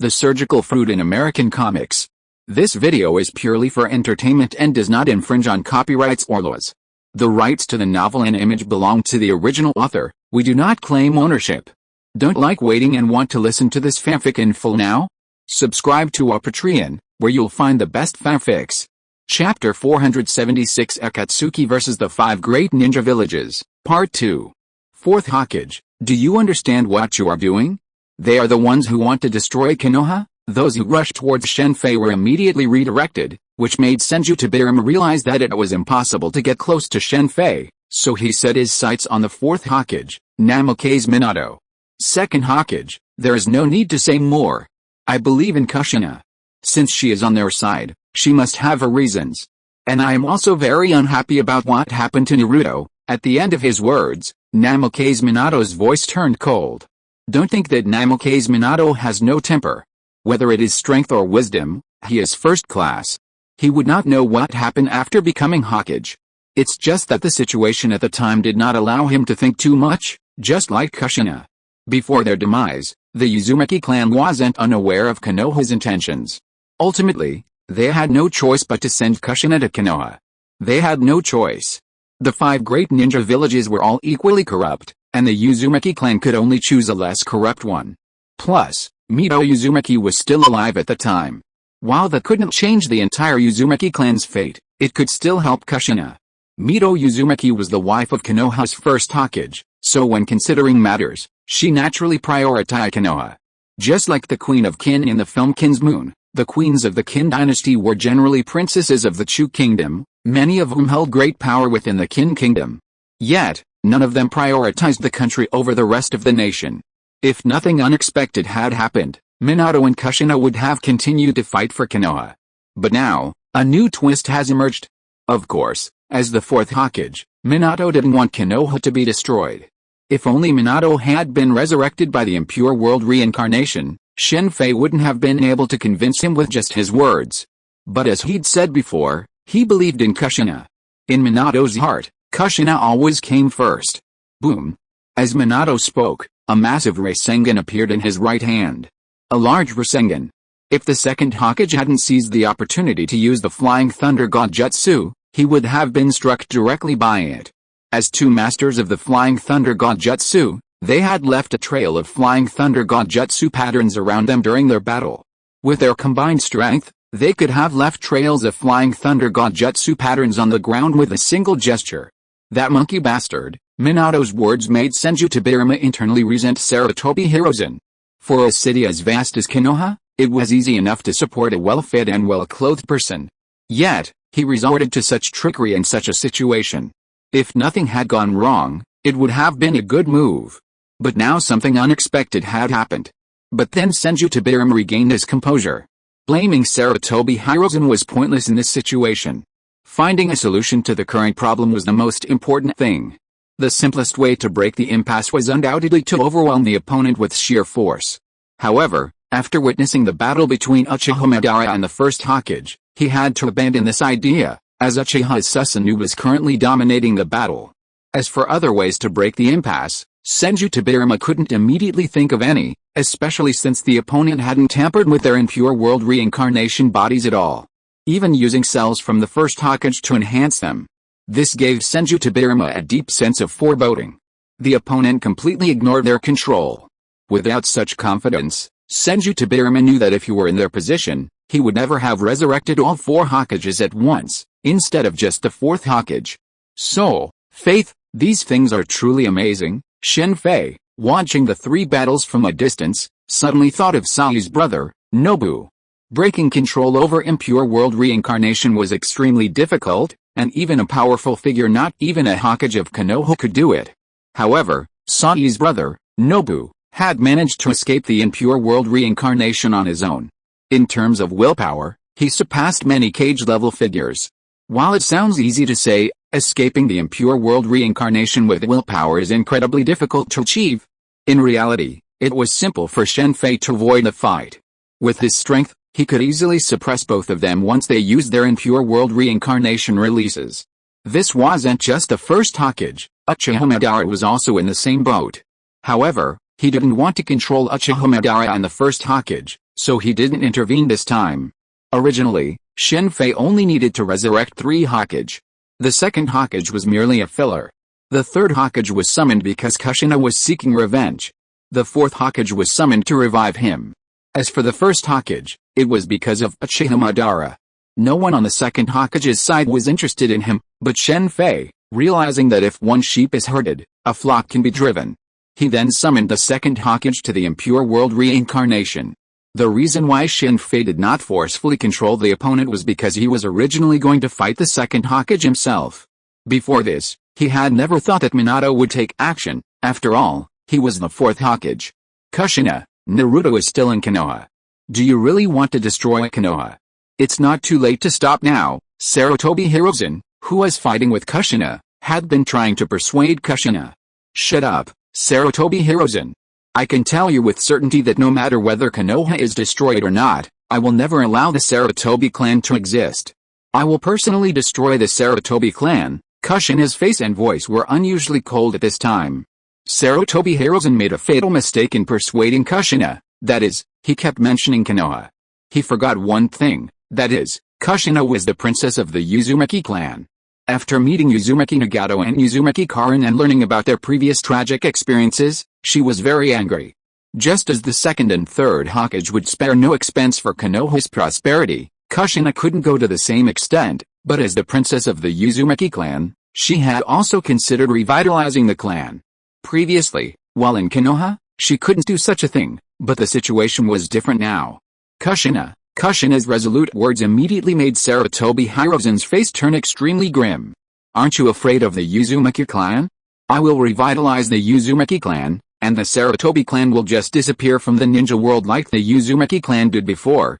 the surgical fruit in American comics. This video is purely for entertainment and does not infringe on copyrights or laws. The rights to the novel and image belong to the original author. We do not claim ownership. Don't like waiting and want to listen to this fanfic in full now? Subscribe to our Patreon, where you'll find the best fanfics. Chapter 476 Akatsuki vs. the 5 Great Ninja Villages, Part 2. Fourth Hokage, do you understand what you are doing? They are the ones who want to destroy Konoha? Those who rushed towards Shen Fei were immediately redirected, which made Senju Tobirama realize that it was impossible to get close to Shen Fei, so he set his sights on the fourth Hokage, Namikaze Minato. Second Hokage, there is no need to say more. I believe in Kushina. Since she is on their side, she must have her reasons. And I am also very unhappy about what happened to Naruto. At the end of his words, Namikaze Minato's voice turned cold. Don't think that Namikaze Minato has no temper. Whether it is strength or wisdom, he is first class. He would not know what happened after becoming Hokage. It's just that the situation at the time did not allow him to think too much, just like Kushina. Before their demise, the Uzumaki clan wasn't unaware of Konoha's intentions. Ultimately, they had no choice but to send Kushina to Konoha. They had no choice. The 5 great ninja villages were all equally corrupt, and the Uzumaki clan could only choose a less corrupt one. Plus, Mito Uzumaki was still alive at the time. While that couldn't change the entire Uzumaki clan's fate, it could still help Kushina. Mito Uzumaki was the wife of Konoha's first Hokage, so when considering matters, she naturally prioritized Konoha. Just like the Queen of Qin in the film Qin's Moon, the queens of the Qin dynasty were generally princesses of the Chu kingdom, many of whom held great power within the Qin kingdom. Yet, none of them prioritized the country over the rest of the nation. If nothing unexpected had happened, Minato and Kushina would have continued to fight for Konoha. But now, a new twist has emerged. Of course, as the fourth Hokage, Minato didn't want Konoha to be destroyed. If only Minato had been resurrected by the impure world reincarnation, Shen Fei wouldn't have been able to convince him with just his words. But as he'd said before, he believed in Kushina. In Minato's heart, Kushina always came first. Boom. As Minato spoke, a massive Rasengan appeared in his right hand. A large Rasengan. If the second Hokage hadn't seized the opportunity to use the Flying Thunder God Jutsu, he would have been struck directly by it. As two masters of the Flying Thunder God Jutsu, they had left a trail of Flying Thunder God Jutsu patterns around them during their battle. With their combined strength, they could have left trails of Flying Thunder God Jutsu patterns on the ground with a single gesture. That monkey bastard. Minato's words made Senju Tobirama internally resent Sarutobi Hiruzen. For a city as vast as Konoha, it was easy enough to support a well-fed and well-clothed person. Yet, he resorted to such trickery in such a situation. If nothing had gone wrong, it would have been a good move. But now something unexpected had happened. But then Senju Tobirama regained his composure. Blaming Sarutobi Hiruzen was pointless in this situation. Finding a solution to the current problem was the most important thing. The simplest way to break the impasse was undoubtedly to overwhelm the opponent with sheer force. However, after witnessing the battle between Uchiha Madara and the first Hokage, he had to abandon this idea, as Uchiha Susanoo was currently dominating the battle. As for other ways to break the impasse, Senju Tobirama couldn't immediately think of any, especially since the opponent hadn't tampered with their impure world reincarnation bodies at all. Even using cells from the first Hokage to enhance them. This gave Senju Tobirama a deep sense of foreboding. The opponent completely ignored their control. Without such confidence, Senju Tobirama knew that if he were in their position, he would never have resurrected all 4 Hokages at once, instead of just the 4th Hokage. So, faith, these things are truly amazing. Shen Fei, watching the 3 battles from a distance, suddenly thought of Sai's brother, Nobu. Breaking control over impure world reincarnation was extremely difficult, and even a powerful figure not even a Hokage of Konoha could do it. However, Sai's brother, Nobu, had managed to escape the impure world reincarnation on his own. In terms of willpower, he surpassed many cage-level figures. While it sounds easy to say, escaping the impure world reincarnation with willpower is incredibly difficult to achieve, in reality, it was simple for Shen Fei to avoid the fight. With his strength, he could easily suppress both of them once they used their impure world reincarnation releases. This wasn't just the first Hokage, Uchiha Madara was also in the same boat. However, he didn't want to control Uchiha Madara and the first Hokage, so he didn't intervene this time. Originally, Shen Fei only needed to resurrect 3 Hokage. The second Hokage was merely a filler. The third Hokage was summoned because Kushina was seeking revenge. The fourth Hokage was summoned to revive him. As for the first Hokage, it was because of Uchiha Madara. No one on the second Hokage's side was interested in him, but Shen Fei, realizing that if one sheep is herded, a flock can be driven. He then summoned the second Hokage to the impure world reincarnation. The reason why Shen Fei did not forcefully control the opponent was because he was originally going to fight the second Hokage himself. Before this, he had never thought that Minato would take action. After all, he was the fourth Hokage. Kushina, Naruto is still in Konoha. Do you really want to destroy Konoha? It's not too late to stop now. Sarutobi Hiruzen, who was fighting with Kushina, had been trying to persuade Kushina. Shut up, Sarutobi Hiruzen. I can tell you with certainty that no matter whether Konoha is destroyed or not, I will never allow the Sarutobi clan to exist. I will personally destroy the Sarutobi clan. Kushina's face and voice were unusually cold at this time. Sarutobi Hiruzen made a fatal mistake in persuading Kushina, that is, he kept mentioning Konoha. He forgot one thing, that is, Kushina was the princess of the Uzumaki clan. After meeting Uzumaki Nagato and Uzumaki Karin and learning about their previous tragic experiences, she was very angry. Just as the second and third Hokage would spare no expense for Konoha's prosperity, Kushina couldn't go to the same extent, but as the princess of the Uzumaki clan, she had also considered revitalizing the clan. Previously, while in Konoha, she couldn't do such a thing, but the situation was different now. Kushina's resolute words immediately made Sarutobi Hiruzen's face turn extremely grim. Aren't you afraid of the Uzumaki clan? I will revitalize the Uzumaki clan, and the Sarutobi clan will just disappear from the ninja world like the Uzumaki clan did before.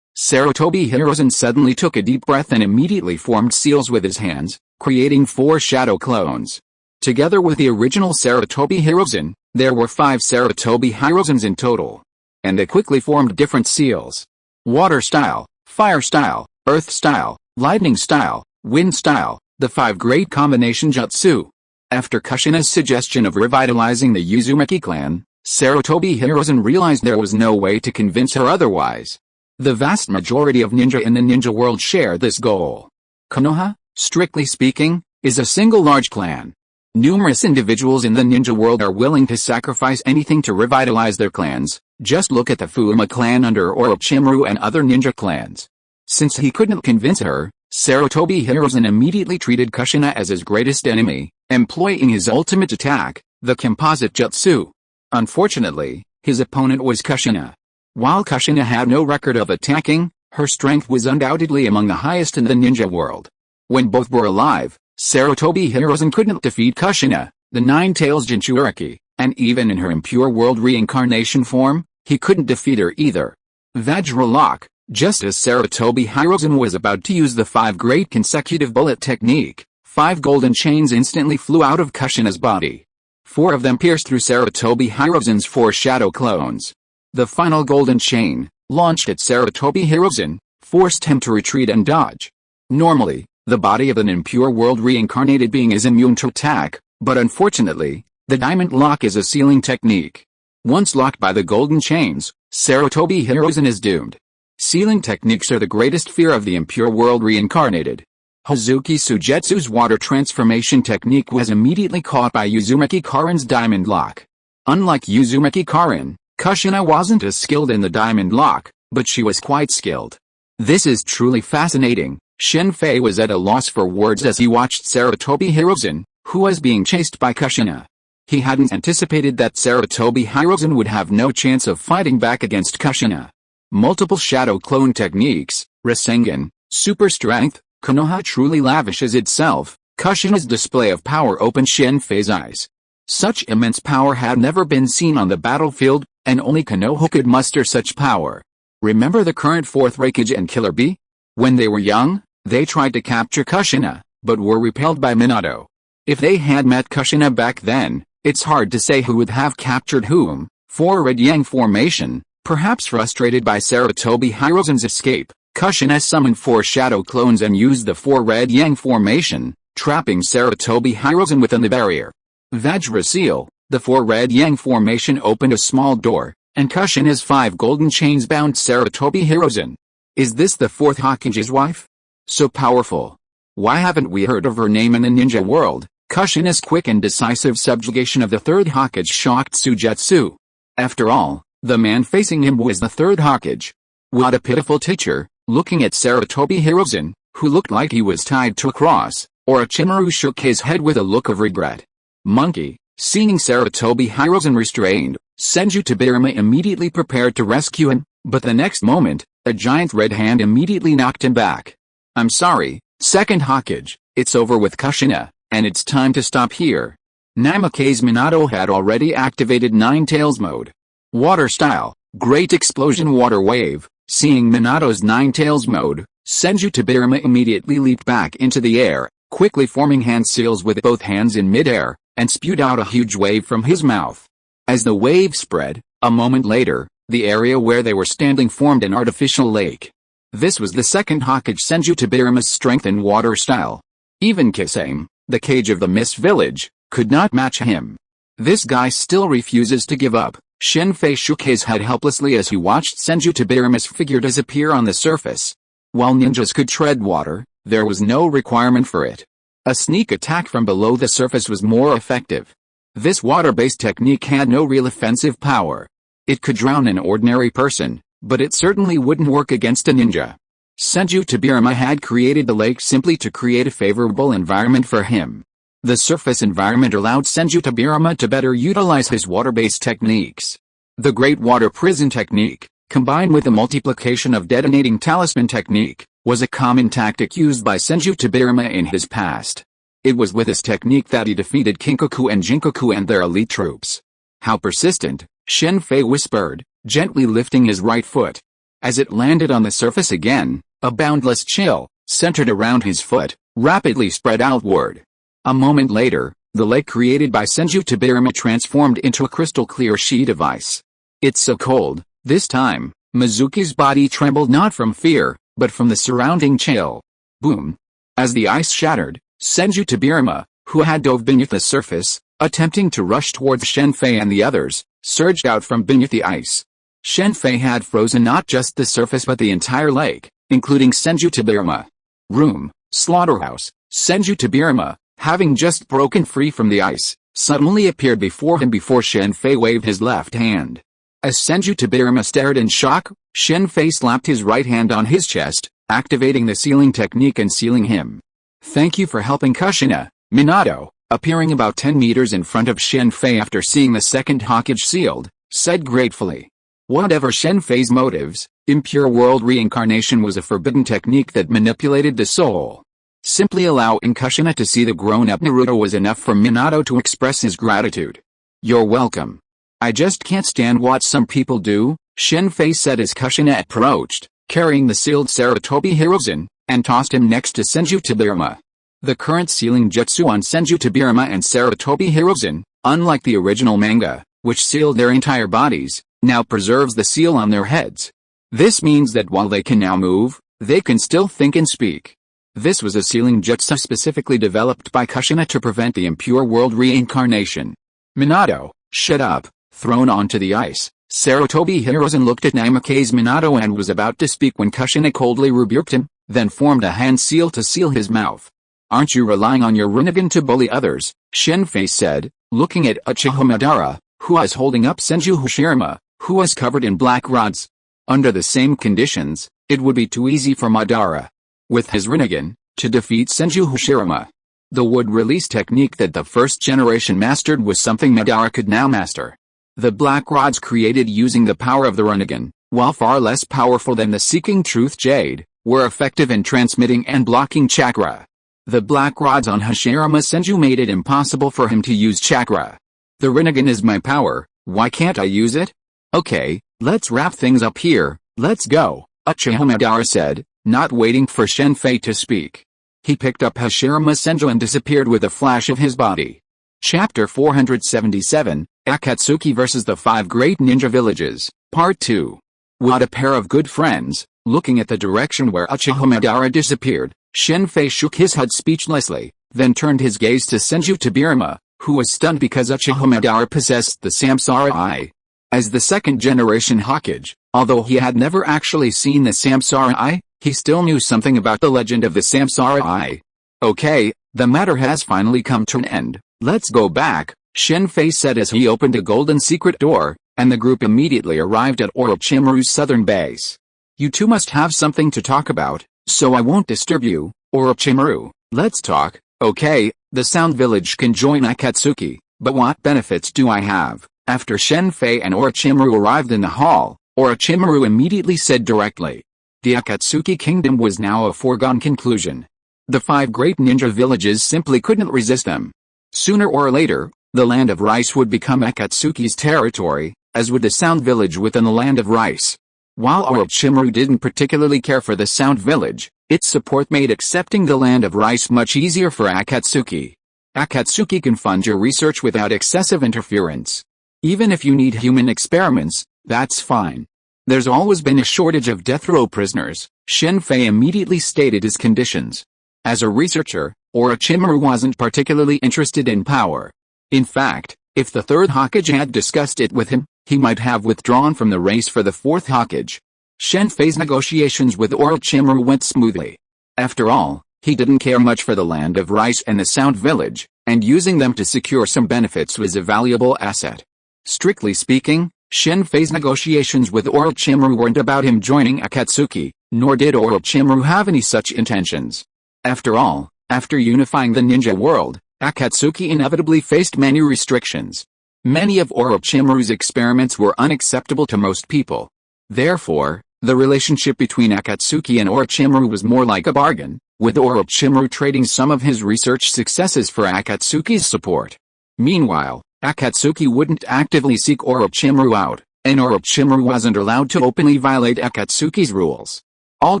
Sarutobi Hiruzen suddenly took a deep breath and immediately formed seals with his hands, creating 4 shadow clones. Together with the original Sarutobi Hiruzen, there were 5 Sarutobi Hiruzens in total. And they quickly formed different seals. Water style, fire style, earth style, lightning style, wind style, the 5 great combination jutsu. After Kushina's suggestion of revitalizing the Uzumaki clan, Sarutobi Hiruzen realized there was no way to convince her otherwise. The vast majority of ninja in the ninja world share this goal. Konoha, strictly speaking, is a single large clan. Numerous individuals in the ninja world are willing to sacrifice anything to revitalize their clans. Just look at the Fuma clan under Orochimaru and other ninja clans. Since he couldn't convince her, Sarutobi Hiruzen immediately treated Kushina as his greatest enemy, employing his ultimate attack, the composite jutsu. Unfortunately, his opponent was Kushina. While Kushina had no record of attacking, her strength was undoubtedly among the highest in the ninja world. When both were alive, Sarutobi Hiruzen couldn't defeat Kushina, the Nine-Tails Jinchuriki, and even in her impure world reincarnation form, he couldn't defeat her either. Vajra Lock, just as Sarutobi Hiruzen was about to use the 5 great consecutive bullet technique, 5 golden chains instantly flew out of Kushina's body. 4 of them pierced through Sarutobi Hiruzen's 4 shadow clones. The final golden chain, launched at Sarutobi Hiruzen, forced him to retreat and dodge. Normally, the body of an impure world reincarnated being is immune to attack, but unfortunately, the diamond lock is a sealing technique. Once locked by the golden chains, Sarutobi Hiruzen is doomed. Sealing techniques are the greatest fear of the impure world reincarnated. Hazuki Sujetsu's water transformation technique was immediately caught by Uzumaki Karin's diamond lock. Unlike Uzumaki Karin, Kushina wasn't as skilled in the diamond lock, but she was quite skilled. This is truly fascinating. Shen Fei was at a loss for words as he watched Sarutobi Hiruzen, who was being chased by Kushina. He hadn't anticipated that Sarutobi Hiruzen would have no chance of fighting back against Kushina. Multiple shadow clone techniques, Rasengan, super strength, Konoha truly lavishes itself. Kushina's display of power opened Shen Fei's eyes. Such immense power had never been seen on the battlefield, and only Konoha could muster such power. Remember the current 4th Raikage and Killer Bee? When they were young, they tried to capture Kushina, but were repelled by Minato. If they had met Kushina back then, it's hard to say who would have captured whom. 4 Red Yang formation, perhaps frustrated by Sarutobi Hiruzen's escape, Kushina summoned 4 shadow clones and used the 4 Red Yang formation, trapping Sarutobi Hiruzen within the barrier. Vajra Seal, the 4 Red Yang formation opened a small door, And Kushina's 5 golden chains bound Sarutobi Hirozen. Is this the 4th Hokage's wife? So powerful. Why haven't we heard of her name in the ninja world? Kushina's quick and decisive subjugation of the 3rd Hokage shocked Sujetsu. After all, the man facing him was the 3rd Hokage. What a pitiful teacher, looking at Sarutobi Hirozen, who looked like he was tied to a cross. Orochimaru shook his head with a look of regret. Monkey, seeing Sarutobi Hirozen restrained, Senju Tobirama immediately prepared to rescue him, but the next moment, a giant red hand immediately knocked him back. I'm sorry, 2nd Hokage, it's over with Kushina, and it's time to stop here. Namake's Minato had already activated Nine-Tails mode. Water style, great explosion water wave. Seeing Minato's Nine-Tails mode, Senju Tobirama immediately leaped back into the air, quickly forming hand seals with both hands in mid-air, and spewed out a huge wave from his mouth. As the wave spread, a moment later, the area where they were standing formed an artificial lake. This was the 2nd Hokage Senju Tobirama's strength in water style. Even Kisame, the Cage of the Mist Village, could not match him. This guy still refuses to give up. Shen Fei shook his head helplessly as he watched Senju Tobirama's figure disappear on the surface. While ninjas could tread water, there was no requirement for it. A sneak attack from below the surface was more effective. This water-based technique had no real offensive power. It could drown an ordinary person, but it certainly wouldn't work against a ninja. Senju Tobirama had created the lake simply to create a favorable environment for him. The surface environment allowed Senju Tobirama to better utilize his water-based techniques. The Great Water Prison technique, combined with the multiplication of detonating talisman technique, was a common tactic used by Senju Tobirama in his past. It was with this technique that he defeated Kinkaku and Jinkaku and their elite troops. How persistent, Shen Fei whispered, gently lifting his right foot. As it landed on the surface again, a boundless chill, centered around his foot, rapidly spread outward. A moment later, the lake created by Senju Tobirama transformed into a crystal-clear sheet of ice. It's so cold, this time, Mizuki's body trembled not from fear, but from the surrounding chill. Boom! As the ice shattered, Senju Tobirama, who had dove beneath the surface, attempting to rush towards Shen Fei and the others, surged out from beneath the ice. Shen Fei had frozen not just the surface but the entire lake, including Senju Tobirama. Room, slaughterhouse, Senju Tobirama, having just broken free from the ice, suddenly appeared before him before Shen Fei waved his left hand. As Senju Tobirama stared in shock, Shen Fei slapped his right hand on his chest, activating the sealing technique and sealing him. Thank you for helping Kushina, Minato, appearing about 10 meters in front of Shen Fei after seeing the 2nd Hokage sealed, said gratefully. Whatever Shen Fei's motives, impure world reincarnation was a forbidden technique that manipulated the soul. Simply allowing Kushina to see the grown-up Naruto was enough for Minato to express his gratitude. You're welcome. I just can't stand what some people do, Shen Fei said as Kushina approached, carrying the sealed Sarutobi Hirozen, and tossed him next to Senju Tobirama. The current sealing jutsu on Senju Tobirama and Sarutobi Hirozen, unlike the original manga, which sealed their entire bodies, now preserves the seal on their heads. This means that while they can now move, they can still think and speak. This was a sealing jutsu specifically developed by Kushina to prevent the impure world reincarnation. Minato, shut up, thrown onto the ice. Sarutobi Hirozen looked at Namake's Minato and was about to speak when Kushina coldly rebuked him, then formed a hand seal to seal his mouth. Aren't you relying on your Rinnegan to bully others? Shen Fei said, looking at Uchiha Madara, who was holding up Senju Hashirama, who was covered in black rods. Under the same conditions, it would be too easy for Madara, with his Rinnegan, to defeat Senju Hashirama. The wood release technique that the first generation mastered was something Madara could now master. The black rods created using the power of the Rinnegan, while far less powerful than the Seeking Truth Jade, were effective in transmitting and blocking chakra. The black rods on Hashirama Senju made it impossible for him to use chakra. The Rinnegan is my power, why can't I use it? Okay, let's wrap things up here, let's go, Uchiha Madara said, not waiting for Shen Fei to speak. He picked up Hashirama Senju and disappeared with a flash of his body. Chapter 477, Akatsuki vs. the 5 Great Ninja Villages, Part 2. What a pair of good friends. Looking at the direction where Uchiha Madara disappeared, Shen Fei shook his head speechlessly, then turned his gaze to Senju Tobirama, who was stunned because Uchiha Madara possessed the Samsara Eye. As the second-generation Hokage, although he had never actually seen the Samsara Eye, he still knew something about the legend of the Samsara Eye. Okay, the matter has finally come to an end. Let's go back, Shen Fei said as he opened a golden secret door, and the group immediately arrived at Orochimaru's southern base. You two must have something to talk about, so I won't disturb you, Orochimaru. Let's talk. Okay, the Sound Village can join Akatsuki, but what benefits do I have? After Shen Fei and Orochimaru arrived in the hall, Orochimaru immediately said directly. The Akatsuki kingdom was now a foregone conclusion. The 5 great ninja villages simply couldn't resist them. Sooner or later, the land of rice would become Akatsuki's territory, as would the Sound Village within the land of rice. While Orochimaru didn't particularly care for the Sound Village, its support made accepting the land of rice much easier for Akatsuki. Akatsuki can fund your research without excessive interference. Even if you need human experiments, that's fine. There's always been a shortage of death row prisoners, Shen Fei immediately stated his conditions. As a researcher, Orochimaru wasn't particularly interested in power. In fact, if the third Hokage had discussed it with him, he might have withdrawn from the race for the fourth Hokage. Shen Fei's negotiations with Orochimaru went smoothly. After all, he didn't care much for the land of rice and the Sound Village, and using them to secure some benefits was a valuable asset. Strictly speaking, Shen Fei's negotiations with Orochimaru weren't about him joining Akatsuki, nor did Orochimaru have any such intentions. After all, after unifying the ninja world, Akatsuki inevitably faced many restrictions. Many of Orochimaru's experiments were unacceptable to most people. Therefore, the relationship between Akatsuki and Orochimaru was more like a bargain, with Orochimaru trading some of his research successes for Akatsuki's support. Meanwhile, Akatsuki wouldn't actively seek Orochimaru out, and Orochimaru wasn't allowed to openly violate Akatsuki's rules. All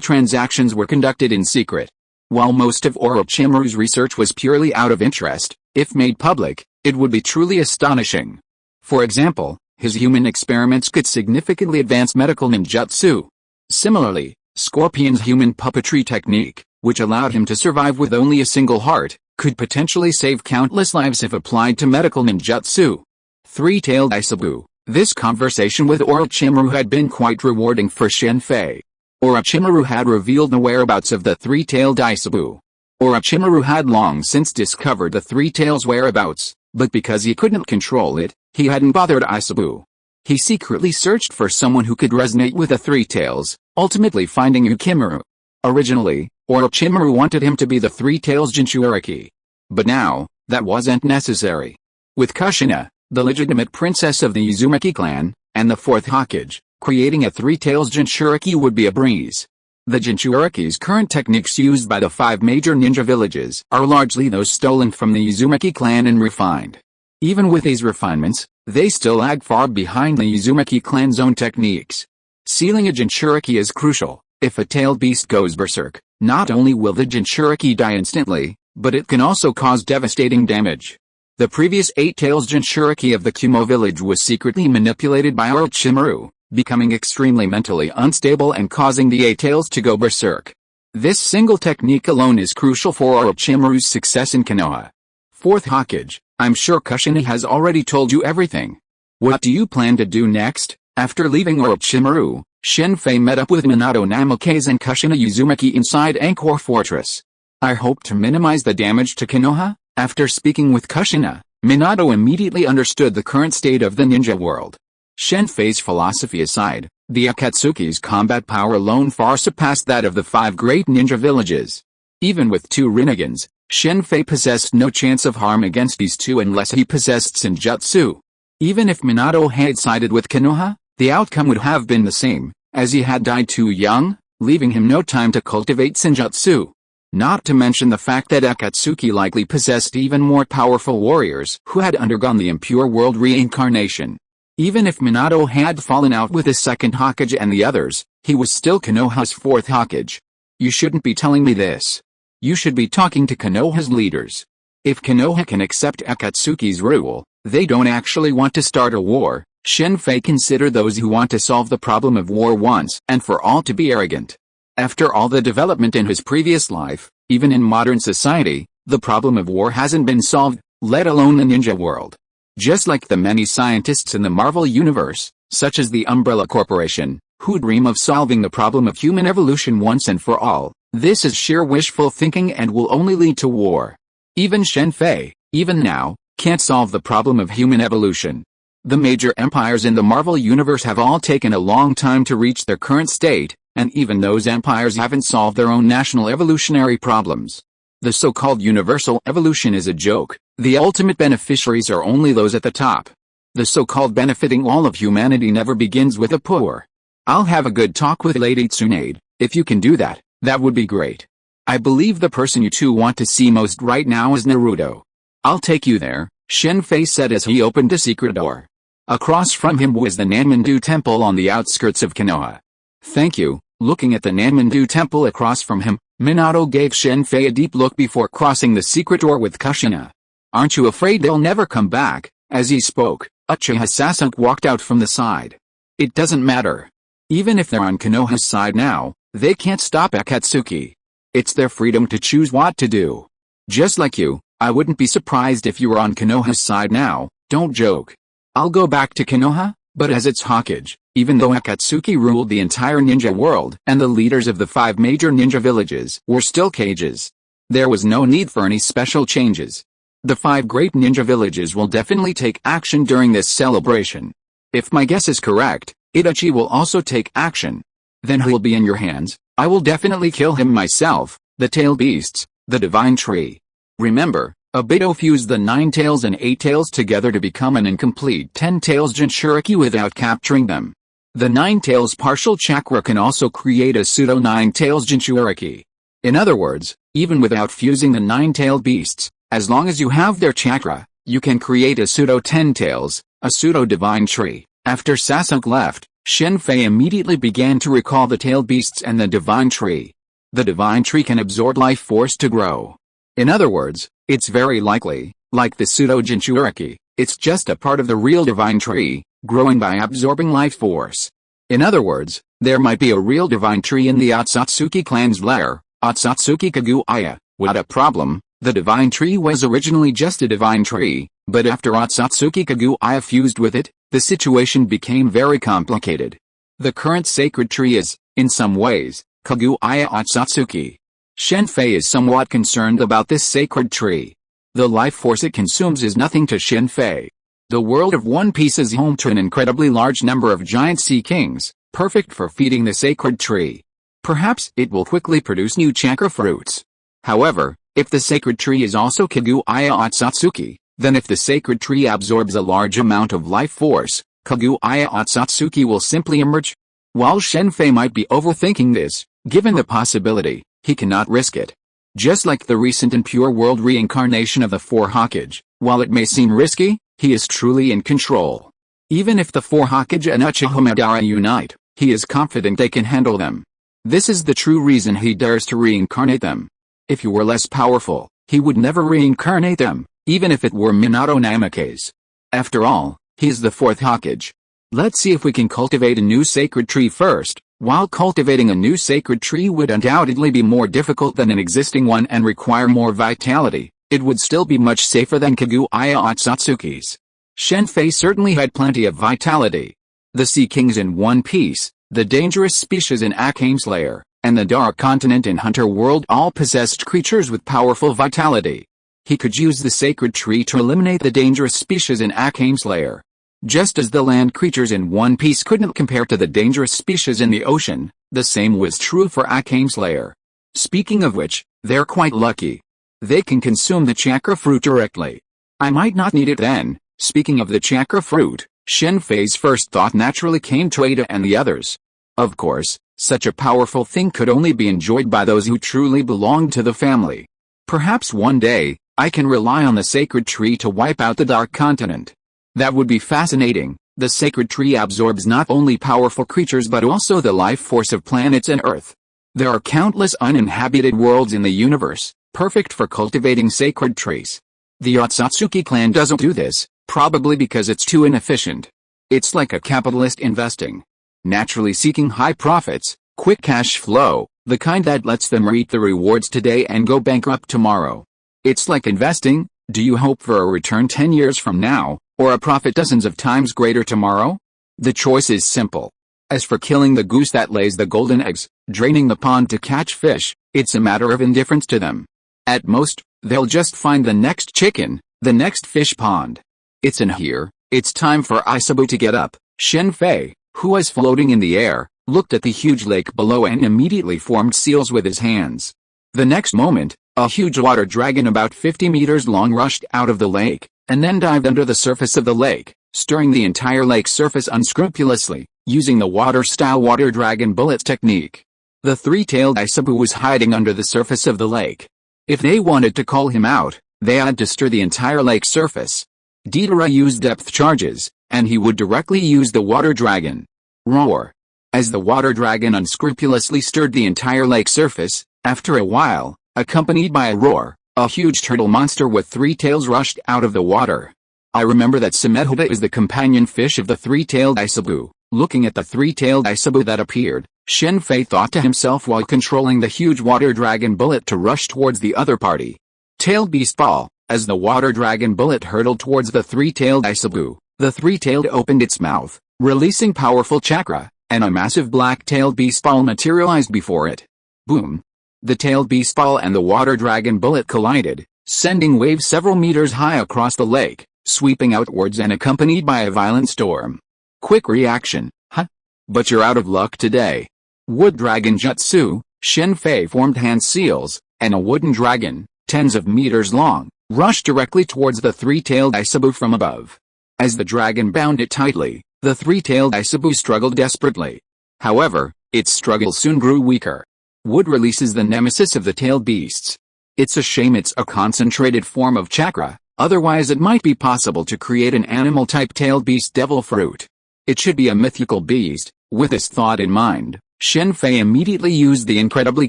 transactions were conducted in secret. While most of Orochimaru's research was purely out of interest, if made public, it would be truly astonishing. For example, his human experiments could significantly advance medical ninjutsu. Similarly, Scorpion's human puppetry technique, which allowed him to survive with only a single heart, could potentially save countless lives if applied to medical ninjutsu. Three-tailed Isabu. This conversation with Orochimaru had been quite rewarding for Shen Fei. Orochimaru had revealed the whereabouts of the three-tailed Isabu. Orochimaru had long since discovered the three-tail's whereabouts, but because he couldn't control it, he hadn't bothered Isabu. He secretly searched for someone who could resonate with the three-tails, ultimately finding Ukimaru. Originally, Orochimaru wanted him to be the three-tails Jinchuriki. But now, that wasn't necessary. With Kushina, the legitimate princess of the Uzumaki clan, and the fourth Hokage, creating a three-tails Jinchuriki would be a breeze. The Jinchuriki's current techniques used by the 5 major ninja villages are largely those stolen from the Uzumaki clan and refined. Even with these refinements, they still lag far behind the Uzumaki clan's own techniques. Sealing a Jinchuriki is crucial. If a tailed beast goes berserk, not only will the Jinchuriki die instantly, but it can also cause devastating damage. The previous 8 tails Jinchuriki of the Kumo village was secretly manipulated by Orochimaru, becoming extremely mentally unstable and causing the 8 tails to go berserk. This single technique alone is crucial for Orochimaru's success in Konoha. Fourth Hokage, I'm sure Kushina has already told you everything. What do you plan to do next? After leaving Orochimaru, Shen Fei met up with Minato Namikaze and Kushina Uzumaki inside Angkor Fortress. I hope to minimize the damage to Konoha. After speaking with Kushina, Minato immediately understood the current state of the ninja world. Shen Fei's philosophy aside, the Akatsuki's combat power alone far surpassed that of the 5 great ninja villages. Even with 2 Rinnegan's, Shen Fei possessed no chance of harm against these 2 unless he possessed Senjutsu. Even if Minato had sided with Konoha, the outcome would have been the same, as he had died too young, leaving him no time to cultivate Senjutsu. Not to mention the fact that Akatsuki likely possessed even more powerful warriors who had undergone the impure world reincarnation. Even if Minato had fallen out with the second Hokage and the others, he was still Konoha's fourth Hokage. You shouldn't be telling me this. You should be talking to Konoha's leaders. If Konoha can accept Akatsuki's rule, they don't actually want to start a war. Shen Fei considered those who want to solve the problem of war once and for all to be arrogant. After all the development in his previous life, even in modern society, the problem of war hasn't been solved, let alone the ninja world. Just like the many scientists in the Marvel Universe, such as the Umbrella Corporation, who dream of solving the problem of human evolution once and for all. This is sheer wishful thinking and will only lead to war. Even Shen Fei, even now, can't solve the problem of human evolution. The major empires in the Marvel Universe have all taken a long time to reach their current state, and even those empires haven't solved their own national evolutionary problems. The so-called universal evolution is a joke. The ultimate beneficiaries are only those at the top. The so-called benefiting all of humanity never begins with the poor. I'll have a good talk with Lady Tsunade. If you can do that, that would be great. I believe the person you two want to see most right now is Naruto. I'll take you there, Shen Fei said as he opened a secret door. Across from him was the Nanmandu Temple on the outskirts of Konoha. Thank you. Looking at the Nanmandu Temple across from him, Minato gave Shen Fei a deep look before crossing the secret door with Kushina. Aren't you afraid they'll never come back? As he spoke, Uchiha Sasuke walked out from the side. It doesn't matter. Even if they're on Konoha's side now, they can't stop Akatsuki. It's their freedom to choose what to do. Just like you, I wouldn't be surprised if you were on Konoha's side now. Don't joke. I'll go back to Konoha, but as its Hokage, even though Akatsuki ruled the entire ninja world and the leaders of the 5 major ninja villages were still Kages, there was no need for any special changes. The 5 great ninja villages will definitely take action during this celebration. If my guess is correct, Itachi will also take action. Then who'll be in your hands? I will definitely kill him myself, the tail beasts, the divine tree. Remember, Obito fused the 9 tails and 8 tails together to become an incomplete 10 tails Jinchuriki without capturing them. The 9 tails partial chakra can also create a pseudo 9 tails Jinchuriki. In other words, even without fusing the 9-tailed beasts, as long as you have their chakra, you can create a pseudo 10 tails, a pseudo divine tree. After Sasuke left, Shen Fei immediately began to recall the tailed beasts and the divine tree. The divine tree can absorb life force to grow. In other words, it's very likely, like the pseudo Jinchuriki, it's just a part of the real divine tree, growing by absorbing life force. In other words, there might be a real divine tree in the Otsutsuki clan's lair, Otsutsuki Kaguya. What a problem. The divine tree was originally just a divine tree, but after Otsutsuki Kaguya fused with it, the situation became very complicated. The current sacred tree is, in some ways, Kaguya Otsutsuki. Shen Fei is somewhat concerned about this sacred tree. The life force it consumes is nothing to Shen Fei. The world of One Piece is home to an incredibly large number of giant sea kings, perfect for feeding the sacred tree. Perhaps it will quickly produce new chakra fruits. However, if the sacred tree is also Kaguya Otsutsuki, then if the sacred tree absorbs a large amount of life force, Kaguya Otsutsuki will simply emerge. While Shen Fei might be overthinking this, given the possibility, he cannot risk it. Just like the recent and pure world reincarnation of the 4 Hokage, while it may seem risky, he is truly in control. Even if the 4 Hokage and Uchiha Madara unite, he is confident they can handle them. This is the true reason he dares to reincarnate them. If he were less powerful, he would never reincarnate them, even if it were Minato Namake's. After all, he is the 4th Hokage. Let's see if we can cultivate a new sacred tree first. While cultivating a new sacred tree would undoubtedly be more difficult than an existing one and require more vitality, it would still be much safer than Kaguya Otsutsuki's. Shen Fei certainly had plenty of vitality. The Sea Kings in One Piece, the dangerous species in Akame's lair, and the Dark Continent in Hunter World all possessed creatures with powerful vitality. He could use the sacred tree to eliminate the dangerous species in Akame's lair. Just as the land creatures in One Piece couldn't compare to the dangerous species in the ocean, the same was true for Akame's lair. Speaking of which, they're quite lucky. They can consume the chakra fruit directly. I might not need it then. Speaking of the chakra fruit, Shen Fei's first thought naturally came to Ada and the others. Of course, such a powerful thing could only be enjoyed by those who truly belonged to the family. Perhaps one day, I can rely on the sacred tree to wipe out the Dark Continent. That would be fascinating. The sacred tree absorbs not only powerful creatures but also the life force of planets and Earth. There are countless uninhabited worlds in the universe, perfect for cultivating sacred trees. The Otsutsuki clan doesn't do this, probably because it's too inefficient. It's like a capitalist investing. Naturally seeking high profits, quick cash flow, the kind that lets them reap the rewards today and go bankrupt tomorrow. It's like investing. Do you hope for a return 10 years from now, or a profit dozens of times greater tomorrow? The choice is simple. As for killing the goose that lays the golden eggs, draining the pond to catch fish, it's a matter of indifference to them. At most, they'll just find the next chicken, the next fish pond. It's in here. It's time for Isabu to get up. Shen Fei, who was floating in the air, looked at the huge lake below and immediately formed seals with his hands. The next moment, a huge water dragon about 50 meters long rushed out of the lake, and then dived under the surface of the lake, stirring the entire lake surface unscrupulously, using the water-style water dragon bullet technique. The three-tailed Isabu was hiding under the surface of the lake. If they wanted to call him out, they had to stir the entire lake surface. Deidara used depth charges, and he would directly use the water dragon. Roar. As the water dragon unscrupulously stirred the entire lake surface, after a while, accompanied by a roar, a huge turtle monster with three tails rushed out of the water. I remember that Samedhita is the companion fish of the three-tailed Isabu. Looking at the three-tailed Isabu that appeared, Shen Fei thought to himself while controlling the huge water dragon bullet to rush towards the other party. Tailed beast ball. As the water dragon bullet hurtled towards the three-tailed Isabu, the three-tailed opened its mouth, releasing powerful chakra, and a massive black-tailed beast ball materialized before it. Boom! The tailed beast ball and the water dragon bullet collided, sending waves several meters high across the lake, sweeping outwards and accompanied by a violent storm. Quick reaction, huh? But you're out of luck today. Wood dragon jutsu. Shen Fei formed hand seals, and a wooden dragon, tens of meters long, rushed directly towards the three-tailed Isabu from above. As the dragon bound it tightly, the three-tailed Isabu struggled desperately. However, its struggle soon grew weaker. Wood releases the nemesis of the tailed beasts. It's a shame it's a concentrated form of chakra, otherwise it might be possible to create an animal-type tailed beast devil fruit. It should be a mythical beast. With this thought in mind, Shen Fei immediately used the incredibly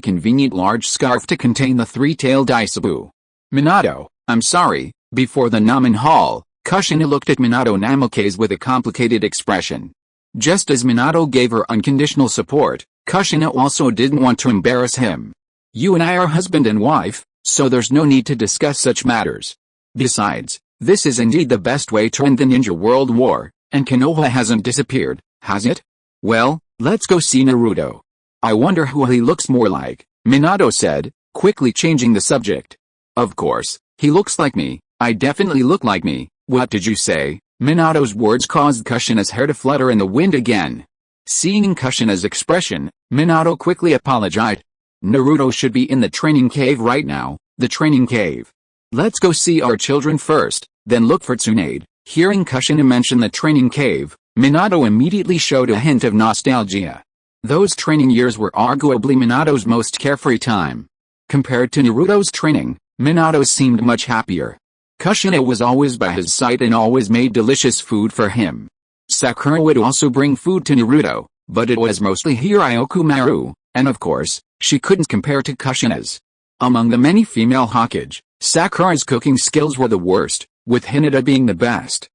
convenient large scarf to contain the three-tailed Isabu. Minato, I'm sorry. Before the Namen Hall, Kushina looked at Minato Namikaze with a complicated expression. Just as Minato gave her unconditional support, Kushina also didn't want to embarrass him. You and I are husband and wife, so there's no need to discuss such matters. Besides, this is indeed the best way to end the Ninja World War, and Konoha hasn't disappeared, has it? Well, let's go see Naruto. I wonder who he looks more like, Minato said, quickly changing the subject. Of course, he looks like me. I definitely look like me. What did you say? Minato's words caused Kushina's hair to flutter in the wind again. Seeing Kushina's expression, Minato quickly apologized. Naruto should be in the training cave right now. The training cave. Let's go see our children first, then look for Tsunade. Hearing Kushina mention the training cave, Minato immediately showed a hint of nostalgia. Those training years were arguably Minato's most carefree time. Compared to Naruto's training, Minato seemed much happier. Kushina was always by his side and always made delicious food for him. Sakura would also bring food to Naruto, but it was mostly Hiryoku Maru, and of course, she couldn't compare to Kushina's. Among the many female Hokage, Sakura's cooking skills were the worst, with Hinata being the best.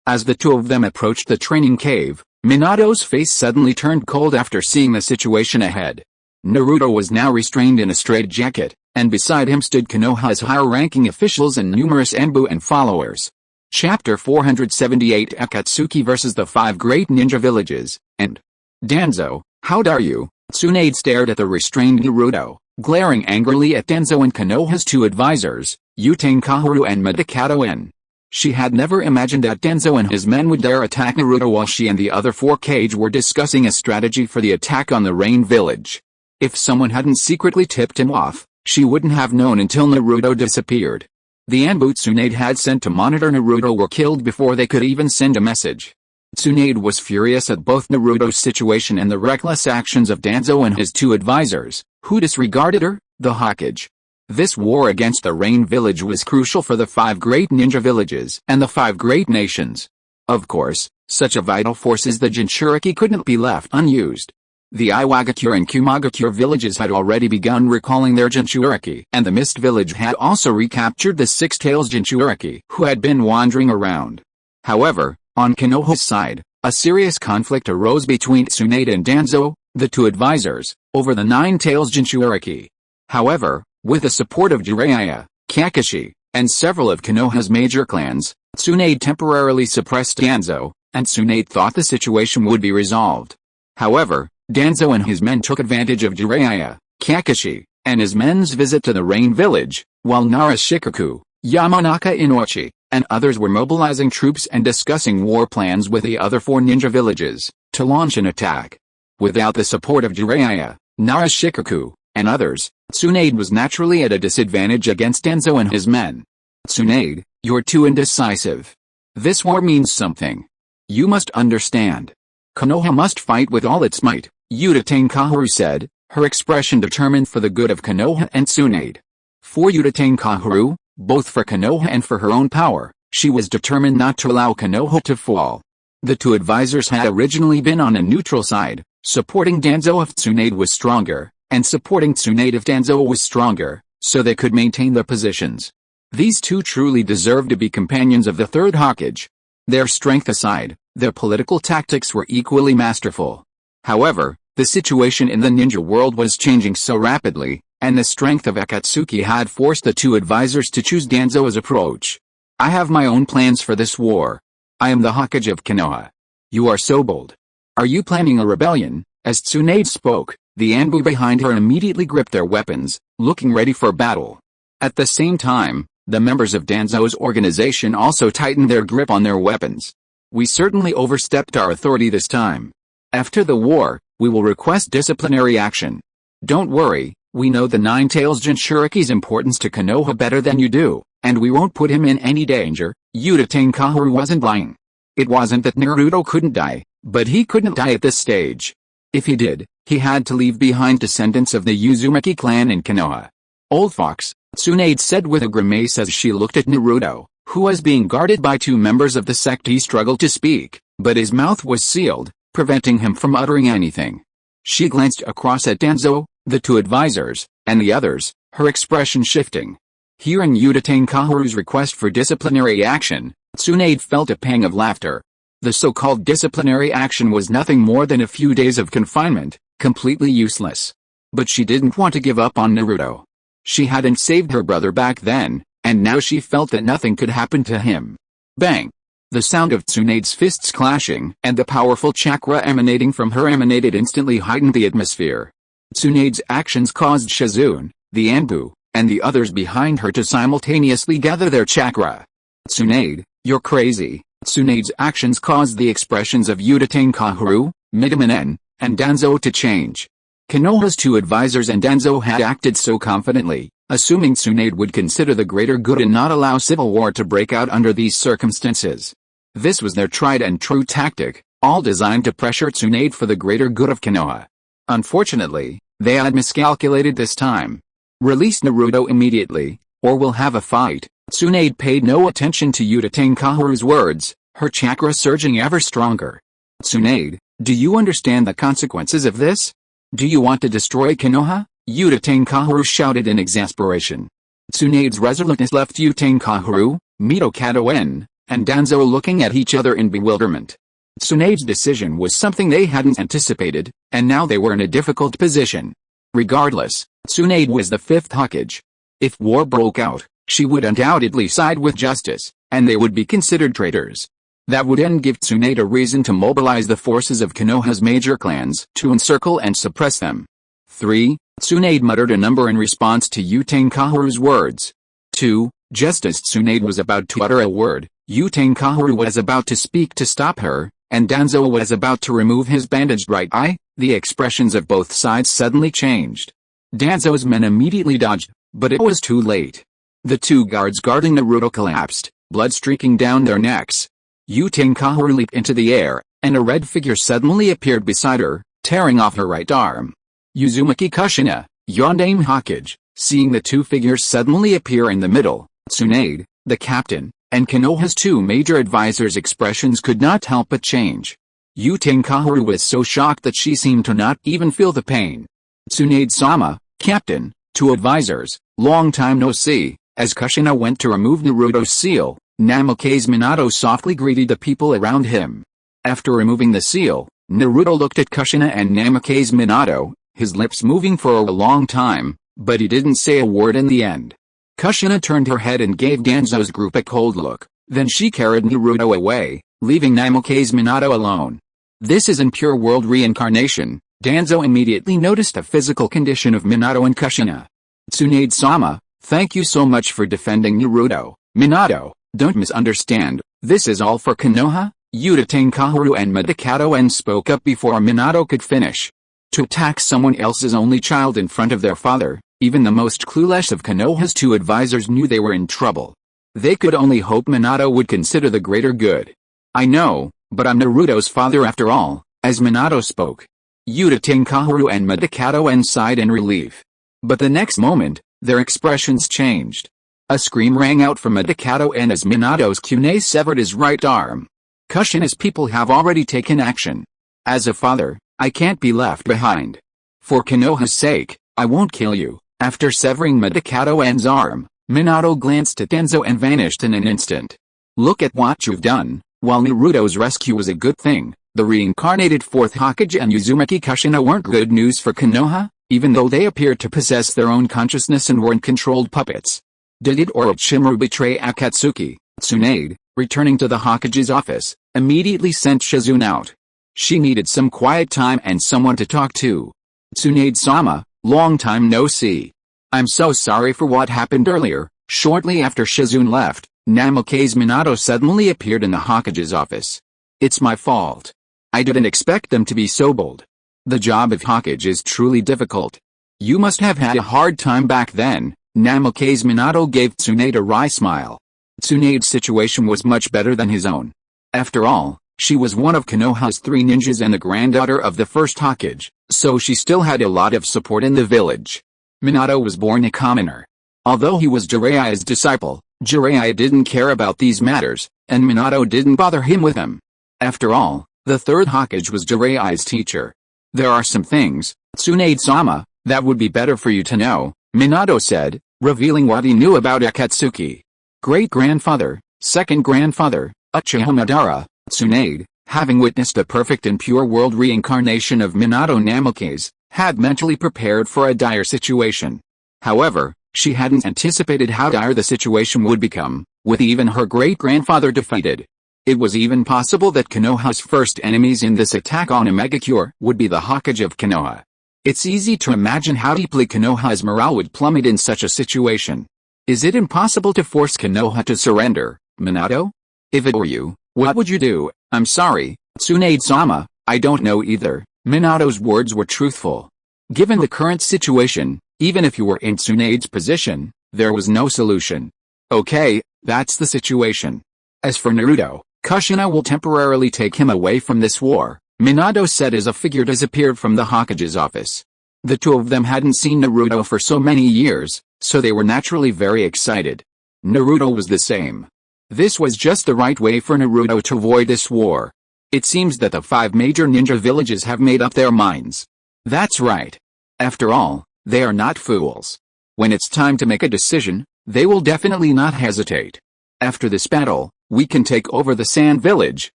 As the two of them approached the training cave, Minato's face suddenly turned cold after seeing the situation ahead. Naruto was now restrained in a straitjacket, and beside him stood Konoha's higher-ranking officials and numerous Anbu and followers. Chapter 478 Akatsuki vs. the Five Great Ninja Villages, and Danzo, how dare you? Tsunade stared at the restrained Naruto, glaring angrily at Danzo and Konoha's two advisors, Utane Kaharu and Midakato En. She had never imagined that Danzo and his men would dare attack Naruto while she and the other four Kage were discussing a strategy for the attack on the Rain Village. If someone hadn't secretly tipped him off, she wouldn't have known until Naruto disappeared. The Anbu Tsunade had sent to monitor Naruto were killed before they could even send a message. Tsunade was furious at both Naruto's situation and the reckless actions of Danzo and his two advisors, who disregarded her, the Hokage. This war against the Rain Village was crucial for the five great ninja villages and the five great nations. Of course, such a vital force as the Jinchuriki couldn't be left unused. The Iwagakure and Kumagakure villages had already begun recalling their Jinchuriki, and the Mist village had also recaptured the Six Tails Jinchuriki who had been wandering around. However, on Konoha's side, a serious conflict arose between Tsunade and Danzo, the two advisors, over the Nine Tails Jinchuriki. However, with the support of Jiraiya, Kakashi, and several of Konoha's major clans, Tsunade temporarily suppressed Danzo, and Tsunade thought the situation would be resolved. However, Danzo and his men took advantage of Jiraiya, Kakashi, and his men's visit to the Rain Village, while Narashikaku, Yamanaka Inoue, and others were mobilizing troops and discussing war plans with the other 4 ninja villages, to launch an attack. Without the support of Jiraiya, Narashikaku, and others, Tsunade was naturally at a disadvantage against Danzo and his men. Tsunade, you're too indecisive. This war means something. You must understand. Konoha must fight with all its might, Udatane Kaoru said, her expression determined for the good of Konoha and Tsunade. For Udatane Kaoru, both for Konoha and for her own power, she was determined not to allow Konoha to fall. The 2 advisors had originally been on a neutral side, supporting Danzo if Tsunade was stronger, and supporting Tsunade if Danzo was stronger, so they could maintain their positions. These 2 truly deserved to be companions of the 3rd Hokage. Their strength aside, their political tactics were equally masterful. However, the situation in the ninja world was changing so rapidly, and the strength of Akatsuki had forced the 2 advisors to choose Danzo's approach. I have my own plans for this war. I am the Hokage of Konoha. You are so bold. Are you planning a rebellion? As Tsunade spoke, the Anbu behind her immediately gripped their weapons, looking ready for battle. At the same time, the members of Danzo's organization also tightened their grip on their weapons. We certainly overstepped our authority this time. After the war, we will request disciplinary action. Don't worry, we know the Nine-Tails Jinchuriki's importance to Konoha better than you do, and we won't put him in any danger. Udatane Kaoru wasn't lying. It wasn't that Naruto couldn't die, but he couldn't die at this stage. If he did, he had to leave behind descendants of the Uzumaki clan in Konoha. Old fox, Tsunade said with a grimace as she looked at Naruto, who was being guarded by 2 members of the sect. He struggled to speak, but his mouth was sealed, preventing him from uttering anything. She glanced across at Danzo, the 2 advisors, and the others, her expression shifting. Hearing Udatane Kaoru's request for disciplinary action, Tsunade felt a pang of laughter. The so-called disciplinary action was nothing more than a few days of confinement, completely useless. But she didn't want to give up on Naruto. She hadn't saved her brother back then, and now she felt that nothing could happen to him. Bang! The sound of Tsunade's fists clashing and the powerful chakra emanating from her instantly heightened the atmosphere. Tsunade's actions caused Shizune, the Anbu, and the others behind her to simultaneously gather their chakra. Tsunade, you're crazy. Tsunade's actions caused the expressions of Udatane Kaoru, Midamanen, and Danzo to change. Konoha's 2 advisors and Danzo had acted so confidently, assuming Tsunade would consider the greater good and not allow civil war to break out under these circumstances. This was their tried and true tactic, all designed to pressure Tsunade for the greater good of Konoha. Unfortunately, they had miscalculated this time. Release Naruto immediately, or we'll have a fight. Tsunade paid no attention to Udatane Kaoru's words, her chakra surging ever stronger. Tsunade, do you understand the consequences of this? Do you want to destroy Konoha? Udatane Kaoru shouted in exasperation. Tsunade's resoluteness left Udatane Kaoru, Mito-Kato-en, and Danzo looking at each other in bewilderment. Tsunade's decision was something they hadn't anticipated, and now they were in a difficult position. Regardless, Tsunade was the 5th Hokage. If war broke out, she would undoubtedly side with justice, and they would be considered traitors. That would then give Tsunade a reason to mobilize the forces of Konoha's major clans to encircle and suppress them. 3. Tsunade muttered a number in response to Udatane Kaoru's words. 2. Just as Tsunade was about to utter a word, Udatane Kaoru was about to speak to stop her, and Danzo was about to remove his bandaged right eye. The expressions of both sides suddenly changed. Danzo's men immediately dodged, but it was too late. The 2 guards guarding Naruto collapsed, blood streaking down their necks. Udatane Kaoru leaped into the air, and a red figure suddenly appeared beside her, tearing off her right arm. Uzumaki Kushina, Yondaime Hokage, seeing the 2 figures suddenly appear in the middle, Tsunade, the captain, and Konoha's 2 major advisors' expressions could not help but change. Udatane Kaoru was so shocked that she seemed to not even feel the pain. Tsunade-sama, captain, 2 advisors, long time no see. As Kushina went to remove Naruto's seal, Namake's Minato softly greeted the people around him. After removing the seal, Naruto looked at Kushina and Namake's Minato, his lips moving for a long time, but he didn't say a word in the end. Kushina turned her head and gave Danzo's group a cold look, then she carried Naruto away, leaving Namikaze Minato alone. This is in pure world reincarnation. Danzo immediately noticed the physical condition of Minato and Kushina. Tsunade-sama, thank you so much for defending Naruto. Minato, don't misunderstand, this is all for Konoha? Utatane Kaoru and Midakato spoke up before Minato could finish. To attack someone else's only child in front of their father, even the most clueless of Konoha's two advisors knew they were in trouble. They could only hope Minato would consider the greater good. I know, but I'm Naruto's father after all, as Minato spoke. Utatane Kaoru and Midakato sighed in relief. But the next moment, their expressions changed. A scream rang out from Midakato as Minato's kunai severed his right arm. Kushina's people have already taken action. As a father, I can't be left behind. For Konoha's sake, I won't kill you. After severing Midakato arm, Minato glanced at Danzo and vanished in an instant. Look at what you've done. While Naruto's rescue was a good thing, the reincarnated fourth Hokage and Uzumaki Kushina weren't good news for Konoha, even though they appeared to possess their own consciousness and weren't controlled puppets. Did Orochimaru betray Akatsuki? Tsunade, returning to the Hokage's office, immediately sent Shizune out. She needed some quiet time and someone to talk to. Tsunade-sama, long time no see. I'm so sorry for what happened earlier. Shortly after Shizune left, Namikaze Minato suddenly appeared in the Hokage's office. It's my fault. I didn't expect them to be so bold. The job of Hokage is truly difficult. You must have had a hard time back then. Namikaze Minato gave Tsunade a wry smile. Tsunade's situation was much better than his own. After all, she was one of Konoha's three ninjas and the granddaughter of the first Hokage, so she still had a lot of support in the village. Minato was born a commoner. Although he was Jiraiya's disciple, Jiraiya didn't care about these matters, and Minato didn't bother him with them. After all, the third Hokage was Jiraiya's teacher. There are some things, Tsunade-sama, that would be better for you to know, Minato said, revealing what he knew about Akatsuki. Great-grandfather, second grandfather, Uchiha Madara, Tsunade, having witnessed a perfect and pure world reincarnation of Minato Namikaze, had mentally prepared for a dire situation. However, she hadn't anticipated how dire the situation would become, with even her great-grandfather defeated. It was even possible that Konoha's first enemies in this attack on Omegakure would be the Hokage of Konoha. It's easy to imagine how deeply Konoha's morale would plummet in such a situation. Is it impossible to force Konoha to surrender, Minato? If it were you, what would you do? I'm sorry, Tsunade-sama, I don't know either. Minato's words were truthful. Given the current situation, even if you were in Tsunade's position, there was no solution. Okay, that's the situation. As for Naruto, Kushina will temporarily take him away from this war, Minato said as a figure disappeared from the Hokage's office. The two of them hadn't seen Naruto for so many years, so they were naturally very excited. Naruto was the same. This was just the right way for Naruto to avoid this war. It seems that the 5 major ninja villages have made up their minds. That's right. After all, they are not fools. When it's time to make a decision, they will definitely not hesitate. After this battle, we can take over the Sand Village.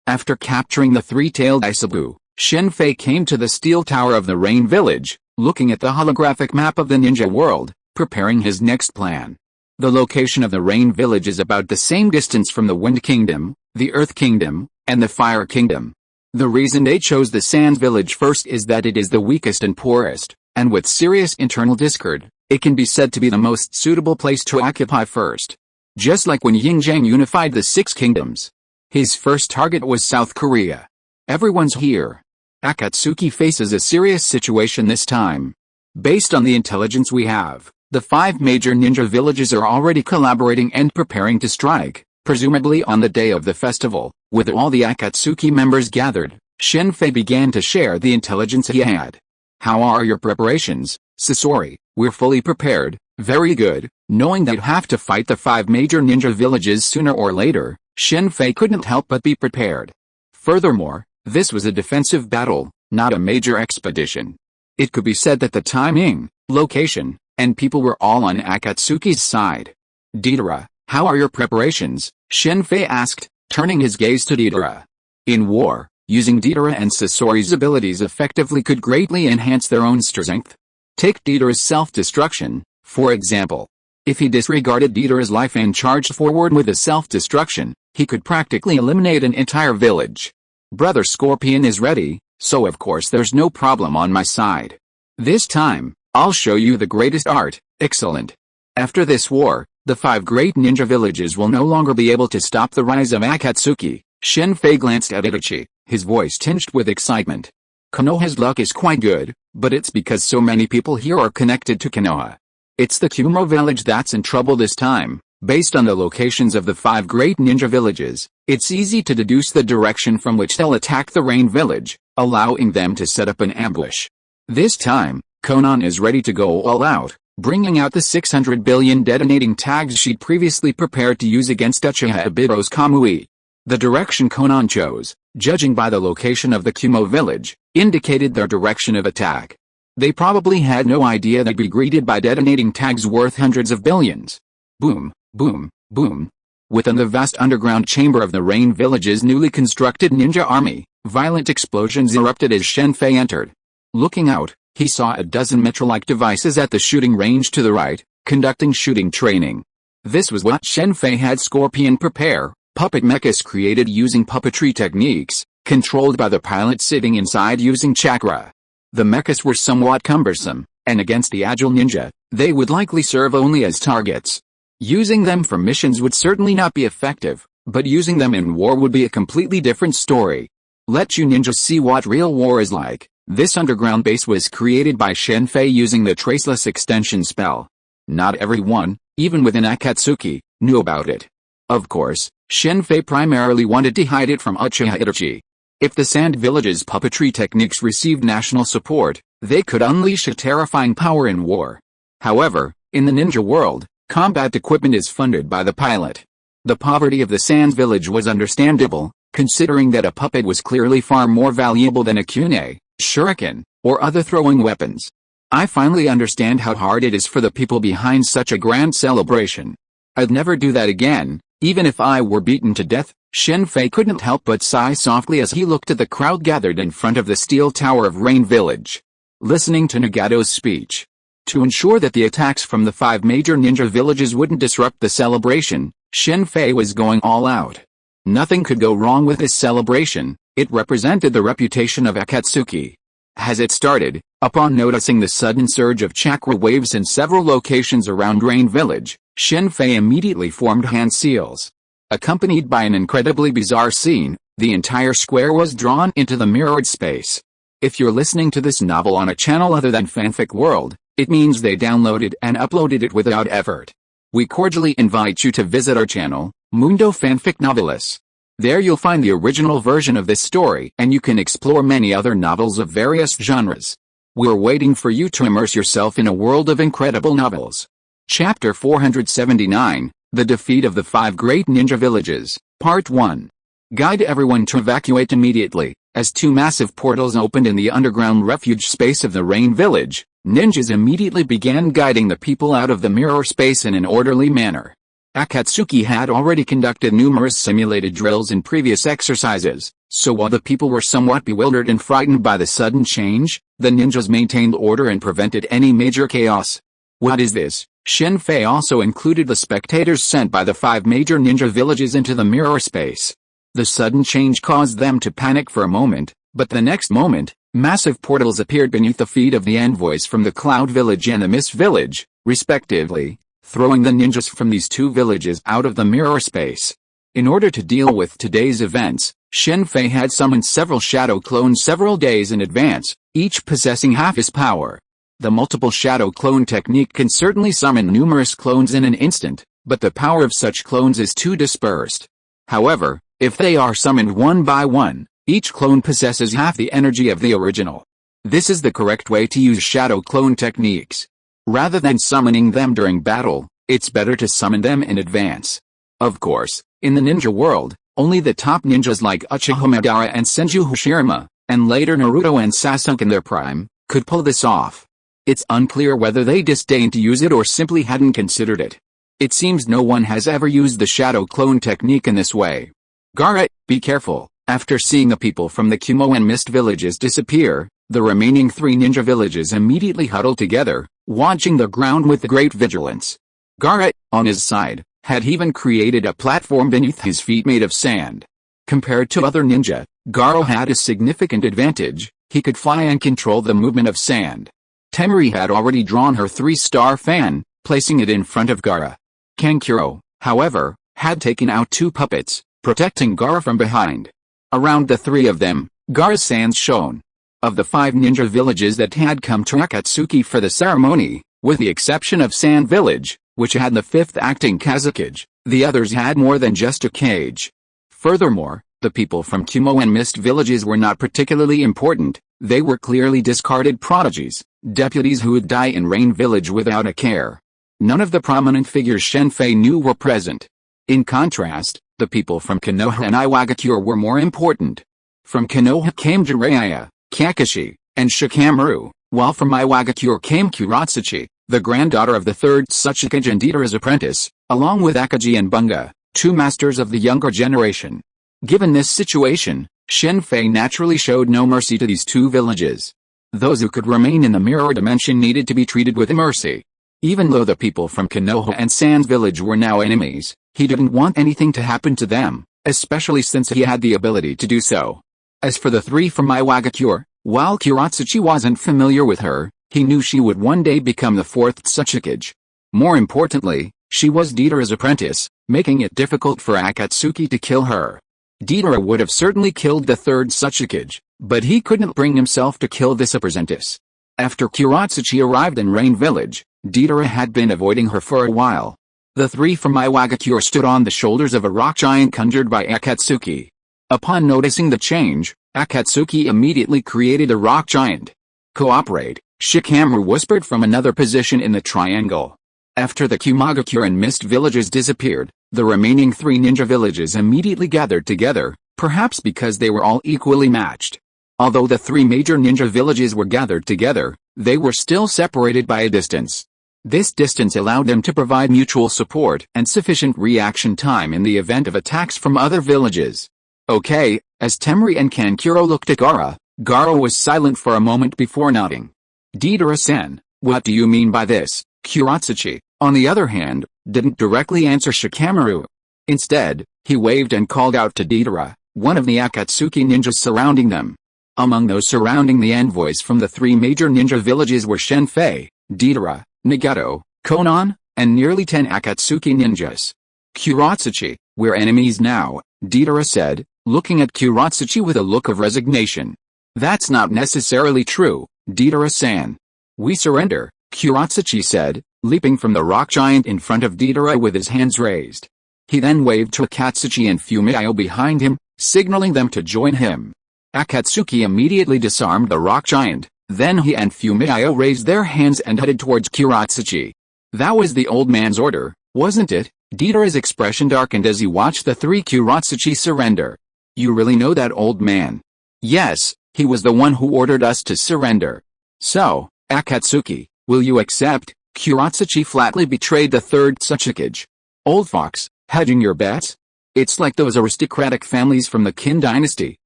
After capturing the three-tailed Isabu, Shen Fei came to the steel tower of the Rain Village, looking at the holographic map of the ninja world, preparing his next plan. The location of the Rain Village is about the same distance from the Wind Kingdom, the Earth Kingdom, and the Fire Kingdom. The reason they chose the Sand Village first is that it is the weakest and poorest, and with serious internal discord, it can be said to be the most suitable place to occupy first. Just like when Yinjiang unified the 6 kingdoms. His first target was South Korea. Everyone's here. Akatsuki faces a serious situation this time. Based on the intelligence we have, the 5 major ninja villages are already collaborating and preparing to strike, presumably on the day of the festival. With all the Akatsuki members gathered, Shen Fei began to share the intelligence he had. How are your preparations, Sasori? We're fully prepared, very good. Knowing they'd have to fight the 5 major ninja villages sooner or later, Shen Fei couldn't help but be prepared. Furthermore, this was a defensive battle, not a major expedition. It could be said that the timing, location, and people were all on Akatsuki's side. Deidara, how are your preparations? Shen Fei asked, turning his gaze to Deidara. In war, using Deidara and Sasori's abilities effectively could greatly enhance their own strength. Take Deidara's self-destruction, for example. If he disregarded Deidara's life and charged forward with a self-destruction, he could practically eliminate an entire village. Brother Scorpion is ready, so of course there's no problem on my side. This time, I'll show you the greatest art. Excellent. After this war, the 5 great ninja villages will no longer be able to stop the rise of Akatsuki. Shen Fei glanced at Itachi, his voice tinged with excitement. Konoha's luck is quite good, but it's because so many people here are connected to Konoha. It's the Kumo village that's in trouble this time. Based on the locations of the 5 great ninja villages, it's easy to deduce the direction from which they'll attack the Rain village, allowing them to set up an ambush. This time, Konan is ready to go all out, bringing out the 600 billion detonating tags she'd previously prepared to use against Uchiha Obito's Kamui. The direction Konan chose, judging by the location of the Kumo village, indicated their direction of attack. They probably had no idea they'd be greeted by detonating tags worth hundreds of billions. Boom, boom, boom. Within the vast underground chamber of the Rain village's newly constructed ninja army, violent explosions erupted as Shen Fei entered. Looking out, he saw a dozen Metro-like devices at the shooting range to the right, conducting shooting training. This was what Shen Fei had Scorpion prepare. Puppet mechas created using puppetry techniques, controlled by the pilot sitting inside using chakra. The mechas were somewhat cumbersome, and against the agile ninja, they would likely serve only as targets. Using them for missions would certainly not be effective, but using them in war would be a completely different story. Let you ninjas see what real war is like. This underground base was created by Shen Fei using the Traceless extension spell. Not everyone, even within Akatsuki, knew about it. Of course, Shen Fei primarily wanted to hide it from Uchiha Itachi. If the Sand Village's puppetry techniques received national support, they could unleash a terrifying power in war. However, in the ninja world, combat equipment is funded by the pilot. The poverty of the Sand Village was understandable, considering that a puppet was clearly far more valuable than a kunai, shuriken, or other throwing weapons. I finally understand how hard it is for the people behind such a grand celebration. I'd never do that again. Even if I were beaten to death. Shen Fei couldn't help but sigh softly as he looked at the crowd gathered in front of the steel tower of Rain Village. Listening to Nagato's speech. To ensure that the attacks from the 5 major ninja villages wouldn't disrupt the celebration, Shen Fei was going all out. Nothing could go wrong with this celebration. It represented the reputation of Akatsuki. As it started, upon noticing the sudden surge of chakra waves in several locations around Rain Village, Shen Fei immediately formed hand seals. Accompanied by an incredibly bizarre scene, the entire square was drawn into the mirrored space. If you're listening to this novel on a channel other than Fanfic World, it means they downloaded and uploaded it without effort. We cordially invite you to visit our channel, Mundo Fanfic Novelis. There you'll find the original version of this story and you can explore many other novels of various genres. We're waiting for you to immerse yourself in a world of incredible novels. Chapter 479, The Defeat of the 5 Great Ninja Villages, Part 1. Guide everyone to evacuate immediately. As 2 massive portals opened in the underground refuge space of the Rain Village, ninjas immediately began guiding the people out of the mirror space in an orderly manner. Akatsuki had already conducted numerous simulated drills in previous exercises, so while the people were somewhat bewildered and frightened by the sudden change, the ninjas maintained order and prevented any major chaos. What is this? Shen Fei also included the spectators sent by the 5 major ninja villages into the mirror space. The sudden change caused them to panic for a moment, but the next moment, massive portals appeared beneath the feet of the envoys from the Cloud Village and the Mist Village, respectively, throwing the ninjas from these 2 villages out of the mirror space. In order to deal with today's events, Shen Fei had summoned several shadow clones several days in advance, each possessing half his power. The multiple shadow clone technique can certainly summon numerous clones in an instant, but the power of such clones is too dispersed. However, if they are summoned one by one, each clone possesses half the energy of the original. This is the correct way to use shadow clone techniques. Rather than summoning them during battle, it's better to summon them in advance. Of course, in the ninja world, only the top ninjas like Uchiha Madara and Senju Hashirama, and later Naruto and Sasuke in their prime, could pull this off. It's unclear whether they disdained to use it or simply hadn't considered it. It seems no one has ever used the shadow clone technique in this way. Gaara, be careful. After seeing the people from the Kumo and Mist villages disappear, the remaining 3 ninja villages immediately huddled together, watching the ground with great vigilance. Gaara, on his side, had even created a platform beneath his feet made of sand. Compared to other ninja, Garo had a significant advantage: he could fly and control the movement of sand. Temari had already drawn her 3-star fan, placing it in front of Gaara. Kankuro, however, had taken out 2 puppets, protecting Gaara from behind. Around the 3 of them, Gaara's sands shone. Of the 5 ninja villages that had come to Akatsuki for the ceremony, with the exception of Sand Village, which had the 5th acting Kazakage, the others had more than just a cage. Furthermore, the people from Kumo and Mist villages were not particularly important. They were clearly discarded prodigies, deputies who would die in Rain Village without a care. None of the prominent figures Shen Fei knew were present. In contrast, the people from Konoha and Iwagakure were more important. From Konoha came Jiraiya, Kakashi, and Shikamaru, while from Iwagakure came Kuratsuchi, the granddaughter of the 3rd Tsuchikage and Deidara's apprentice, along with Akaji and Bunga, 2 masters of the younger generation. Given this situation, Shen Fei naturally showed no mercy to these 2 villages. Those who could remain in the mirror dimension needed to be treated with mercy. Even though the people from Konoha and Sands Village were now enemies, he didn't want anything to happen to them, especially since he had the ability to do so. As for the 3 from Iwagakure, while Kuratsuchi wasn't familiar with her, he knew she would one day become the 4th Tsuchikage. More importantly, she was Deidara's apprentice, making it difficult for Akatsuki to kill her. Deidara would have certainly killed the 3rd Tsuchikage, but he couldn't bring himself to kill this apprentice. After Kuratsuchi arrived in Rain Village, Deidara had been avoiding her for a while. The 3 from Iwagakure stood on the shoulders of a rock giant conjured by Akatsuki. Upon noticing the change, Akatsuki immediately created a rock giant. "Cooperate," Shikamaru whispered from another position in the triangle. After the Kumagakure and Mist villages disappeared, the remaining 3 ninja villages immediately gathered together, perhaps because they were all equally matched. Although the 3 major ninja villages were gathered together, they were still separated by a distance. This distance allowed them to provide mutual support and sufficient reaction time in the event of attacks from other villages. Okay, as Temari and Kankuro looked at Gaara, Gaara was silent for a moment before nodding. Deidara-san, what do you mean by this? Kuratsuchi, on the other hand, didn't directly answer Shikamaru. Instead, he waved and called out to Deidara, one of the Akatsuki ninjas surrounding them. Among those surrounding the envoys from the 3 major ninja villages were Shen Fei, Deidara, Nagato, Konan, and nearly 10 Akatsuki ninjas. "Kuratsuchi, we're enemies now," Deidara said, looking at Kuratsuchi with a look of resignation. "That's not necessarily true, Deidara-san. We surrender," Kuratsuchi said, leaping from the rock giant in front of Deidara with his hands raised. He then waved to Akatsuki and Fumiyo behind him, signaling them to join him. Akatsuki immediately disarmed the rock giant, then he and Fumiyo raised their hands and headed towards Kuratsuchi. "That was the old man's order, wasn't it?" Deidara's expression darkened as he watched the 3 Kuratsuchi surrender. "You really know that old man?" "Yes, he was the one who ordered us to surrender." "So, Akatsuki, will you accept?" Kuratsuchi flatly betrayed the 3rd Tsuchikage. "Old fox, hedging your bets? It's like those aristocratic families from the Qin dynasty."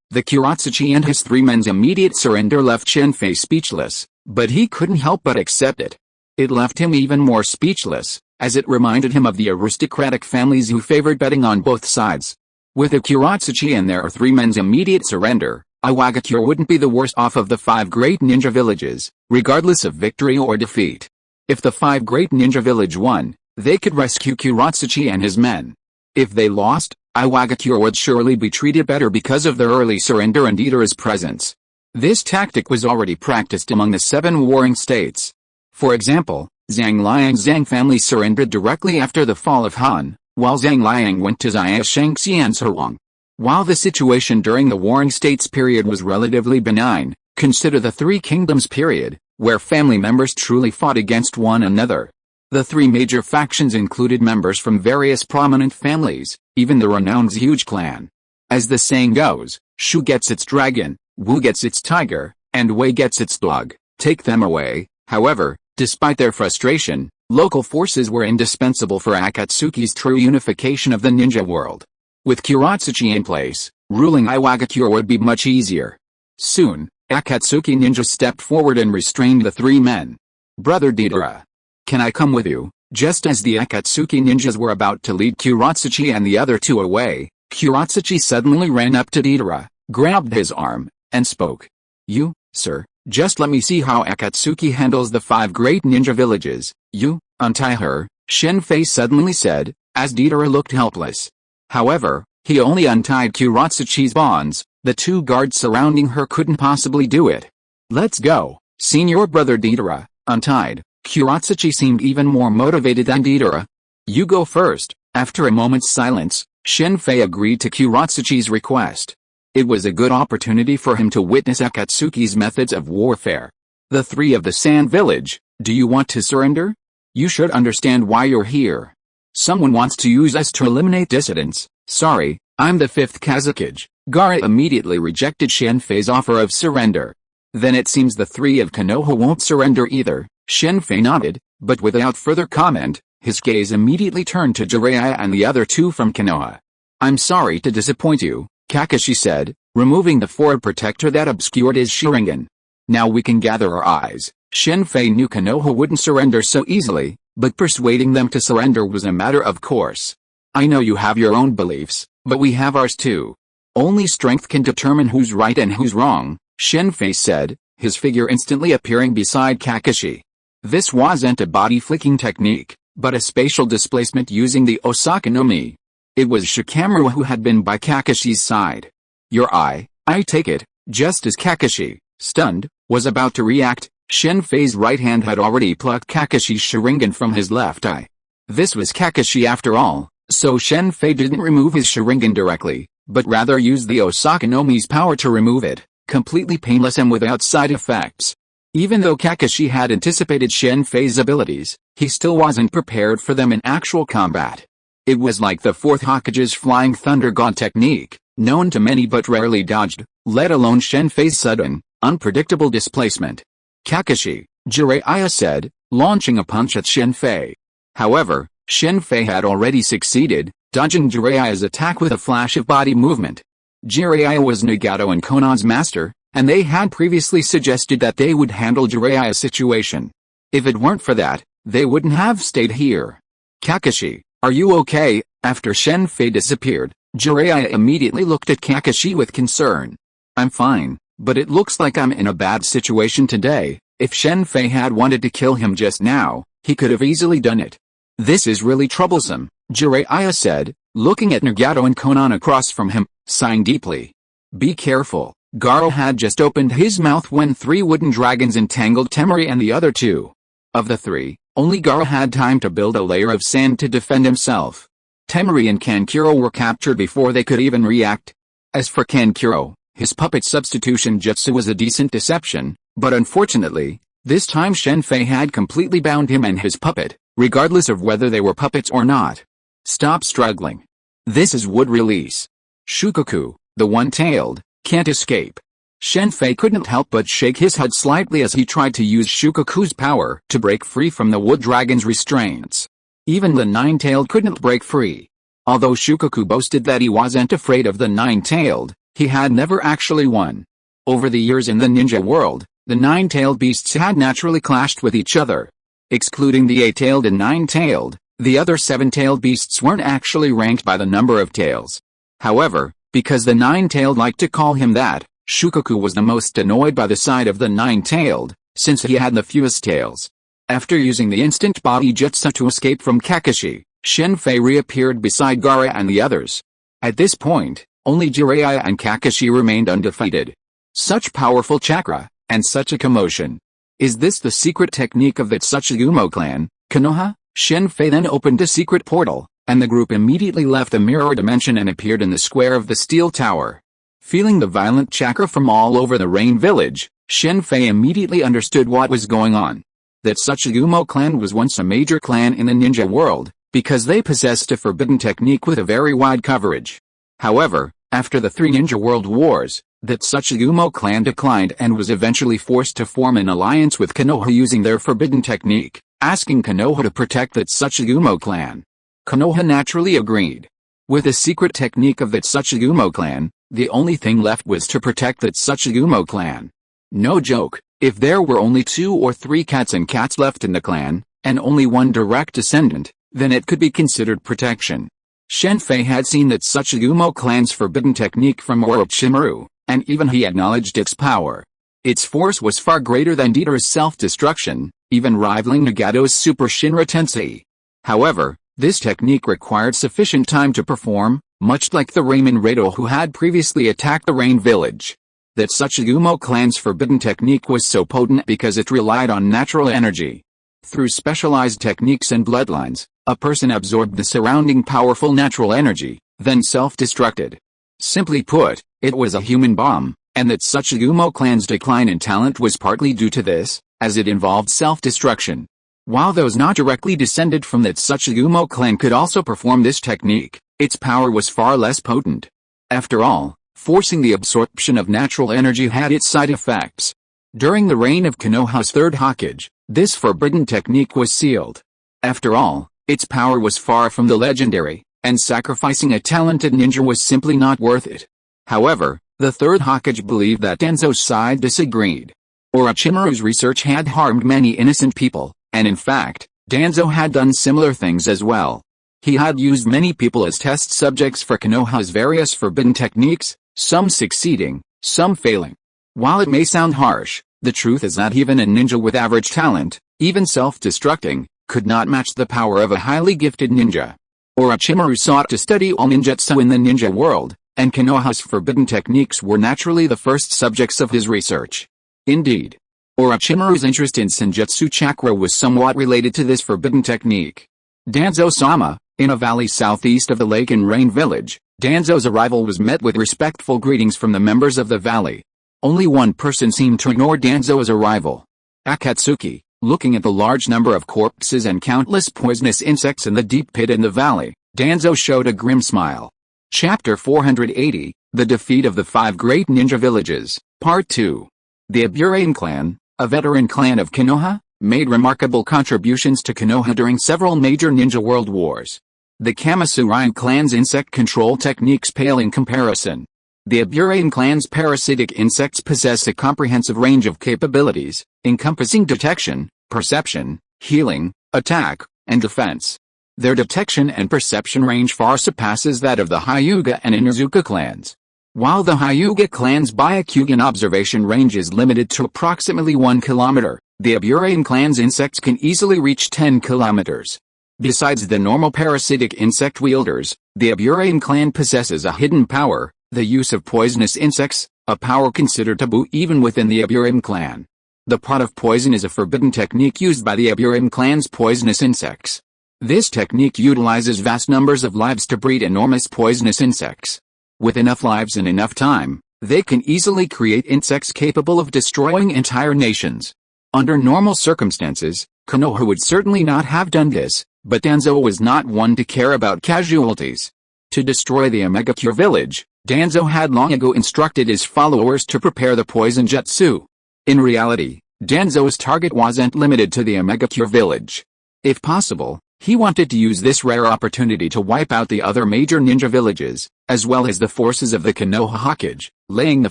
The Kuratsuchi and his 3 men's immediate surrender left Shen Fei speechless, but he couldn't help but accept it. It left him even more speechless, as it reminded him of the aristocratic families who favored betting on both sides. With the Kuratsuchi and their 3 men's immediate surrender, Iwagakure wouldn't be the worst off of the 5 great ninja villages, regardless of victory or defeat. If the 5 great ninja village won, they could rescue Kuratsuchi and his men. If they lost, Iwagakure would surely be treated better because of their early surrender and Deidara's presence. This tactic was already practiced among the 7 warring states. For example, Zhang Liang's Zhang family surrendered directly after the fall of Han, while Zhang Liang went to Xia Shangxi and Zhuang. While the situation during the warring states period was relatively benign, consider the 3 kingdoms period, where family members truly fought against one another. The 3 major factions included members from various prominent families, even the renowned Huge clan. As the saying goes, Shu gets its dragon, Wu gets its tiger, and Wei gets its dog. Take them away. However, despite their frustration, local forces were indispensable for Akatsuki's true unification of the ninja world. With Kuratsuchi in place, ruling Iwagakure would be much easier. Soon, Akatsuki ninja stepped forward and restrained the 3 men. "Brother Deidara, can I come with you?" Just as the Akatsuki ninjas were about to lead Kuratsuchi and the other two away, Kuratsuchi suddenly ran up to Deidara, grabbed his arm, and spoke. You, sir, just let me see how Akatsuki handles the 5 great ninja villages. You, untie her, Shen Fei suddenly said, as Deidara looked helpless. However, he only untied Kuratsuchi's bonds. The 2 guards surrounding her couldn't possibly do it. Let's go, senior brother Deidara, untied. Kuratsuchi seemed even more motivated than Deidara. You go first. After a moment's silence, Shen Fei agreed to Kuratsuchi's request. It was a good opportunity for him to witness Akatsuki's methods of warfare. The 3 of the Sand Village, do you want to surrender? You should understand why you're here. Someone wants to use us to eliminate dissidents. Sorry, I'm the 5th Kazakage. Gaara immediately rejected Shen Fei's offer of surrender. Then it seems the 3 of Konoha won't surrender either. Shen Fei nodded, but without further comment, his gaze immediately turned to Jiraiya and the other 2 from Konoha. I'm sorry to disappoint you, Kakashi said, removing the forward protector that obscured his Sharingan. Now we can gather our eyes. Shen Fei knew Konoha wouldn't surrender so easily, but persuading them to surrender was a matter of course. I know you have your own beliefs, but we have ours too. Only strength can determine who's right and who's wrong, Shen Fei said, his figure instantly appearing beside Kakashi. This wasn't a body-flicking technique, but a spatial displacement using the Osaka no Mi. It was Shikamaru who had been by Kakashi's side. Your eye, I take it, just as Kakashi, stunned, was about to react, Shen Fei's right hand had already plucked Kakashi's Sharingan from his left eye. This was Kakashi after all, so Shen Fei didn't remove his Sharingan directly, but rather used the Osaka no Mi's power to remove it, completely painless and without side effects. Even though Kakashi had anticipated Shen Fei's abilities, he still wasn't prepared for them in actual combat. It was like the 4th Hokage's Flying Thunder God technique, known to many but rarely dodged, let alone Shen Fei's sudden, unpredictable displacement. Kakashi, Jiraiya said, launching a punch at Shen Fei. However, Shen Fei had already succeeded, dodging Jiraiya's attack with a flash of body movement. Jiraiya was Nagato and Konan's master, and they had previously suggested that they would handle Jiraiya's situation. If it weren't for that, they wouldn't have stayed here. Kakashi, are you okay? After Shen Fei disappeared, Jiraiya immediately looked at Kakashi with concern. I'm fine, but it looks like I'm in a bad situation today. If Shen Fei had wanted to kill him just now, he could have easily done it. This is really troublesome, Jiraiya said, looking at Nagato and Konan across from him, sighing deeply. Be careful. Gaara had just opened his mouth when 3 wooden dragons entangled Temari and the other 2. Of the 3, only Gaara had time to build a layer of sand to defend himself. Temari and Kankuro were captured before they could even react. As for Kankuro, his puppet substitution jutsu was a decent deception, but unfortunately, this time Shen Fei had completely bound him and his puppet, regardless of whether they were puppets or not. Stop struggling. This is wood release. Shukaku, the one-tailed, can't escape. Shen Fei couldn't help but shake his head slightly as he tried to use Shukaku's power to break free from the wood dragon's restraints. Even the nine-tailed couldn't break free. Although Shukaku boasted that he wasn't afraid of the nine-tailed, he had never actually won. Over the years in the ninja world, the nine-tailed beasts had naturally clashed with each other. Excluding the eight-tailed and nine-tailed, the other seven-tailed beasts weren't actually ranked by the number of tails. However, because the nine-tailed liked to call him that, Shukaku was the most annoyed by the side of the nine-tailed, since he had the fewest tails. After using the instant body jutsu to escape from Kakashi, Shen Fei reappeared beside Gaara and the others. At this point, only Jiraiya and Kakashi remained undefeated. Such powerful chakra, and such a commotion. Is this the secret technique of that Tsuchigumo clan, Konoha? Shen Fei then opened a secret portal, and the group immediately left the mirror dimension and appeared in the square of the steel tower. Feeling the violent chakra from all over the Rain Village, Shen Fei immediately understood what was going on. That Tsuchigumo clan was once a major clan in the ninja world, because they possessed a forbidden technique with a very wide coverage. However, after the 3 ninja world wars, that Tsuchigumo clan declined and was eventually forced to form an alliance with Konoha using their forbidden technique, asking Konoha to protect that Tsuchigumo clan. Konoha naturally agreed. With the secret technique of that Tsuchigumo clan, the only thing left was to protect that Tsuchigumo clan. No joke, if there were only 2 or 3 cats and cats left in the clan, and only one direct descendant, then it could be considered protection. Shen Fei had seen that such Umo clan's forbidden technique from Orochimaru, and even he acknowledged its power. Its force was far greater than Dieter's self-destruction, even rivaling Nagato's Super Shinra Tensei. However, this technique required sufficient time to perform, much like the Ramen Rado who had previously attacked the Rain Village. That such Umo clan's forbidden technique was so potent because it relied on natural energy. Through specialized techniques and bloodlines, a person absorbed the surrounding powerful natural energy, then self-destructed. Simply put, it was a human bomb, and that such Umo clan's decline in talent was partly due to this, as it involved self-destruction. While those not directly descended from that such Umo clan could also perform this technique, its power was far less potent. After all, forcing the absorption of natural energy had its side effects. During the reign of Konoha's third Hokage, this forbidden technique was sealed. After all, its power was far from the legendary, and sacrificing a talented ninja was simply not worth it. However, the third Hokage believed that Danzo's side disagreed. Orochimaru's research had harmed many innocent people, and in fact, Danzo had done similar things as well. He had used many people as test subjects for Konoha's various forbidden techniques, some succeeding, some failing. While it may sound harsh, the truth is that even a ninja with average talent, even self-destructing, could not match the power of a highly gifted ninja. Orochimaru sought to study all ninjutsu in the ninja world, and Konoha's forbidden techniques were naturally the first subjects of his research. Indeed, Orochimaru's interest in Senjutsu chakra was somewhat related to this forbidden technique. Danzo-sama, in a valley southeast of the lake in Rain Village, Danzo's arrival was met with respectful greetings from the members of the valley. Only one person seemed to ignore Danzo's arrival. Akatsuki, looking at the large number of corpses and countless poisonous insects in the deep pit in the valley, Danzo showed a grim smile. Chapter 480, The Defeat of the Five Great Ninja Villages, Part 2. The Aburame clan, a veteran clan of Konoha, made remarkable contributions to Konoha during several major ninja world wars. The Kamasurian clan's insect control techniques pale in comparison. The Aburame clan's parasitic insects possess a comprehensive range of capabilities, encompassing detection, perception, healing, attack, and defense. Their detection and perception range far surpasses that of the Hyuga and Inazuka clans. While the Hyuga clan's Byakugan observation range is limited to approximately 1 kilometer, the Aburame clan's insects can easily reach 10 kilometers. Besides the normal parasitic insect wielders, the Aburame clan possesses a hidden power, the use of poisonous insects, a power considered taboo even within the Aburame clan. The pot of poison is a forbidden technique used by the Aburame clan's poisonous insects. This technique utilizes vast numbers of lives to breed enormous poisonous insects. With enough lives and enough time, they can easily create insects capable of destroying entire nations. Under normal circumstances, Konoha would certainly not have done this, but Danzo was not one to care about casualties. To destroy the Omega-Cure village, Danzo had long ago instructed his followers to prepare the poison jutsu. In reality, Danzo's target wasn't limited to the Omega-Cure village. If possible, he wanted to use this rare opportunity to wipe out the other major ninja villages, as well as the forces of the Konoha Hokage, laying the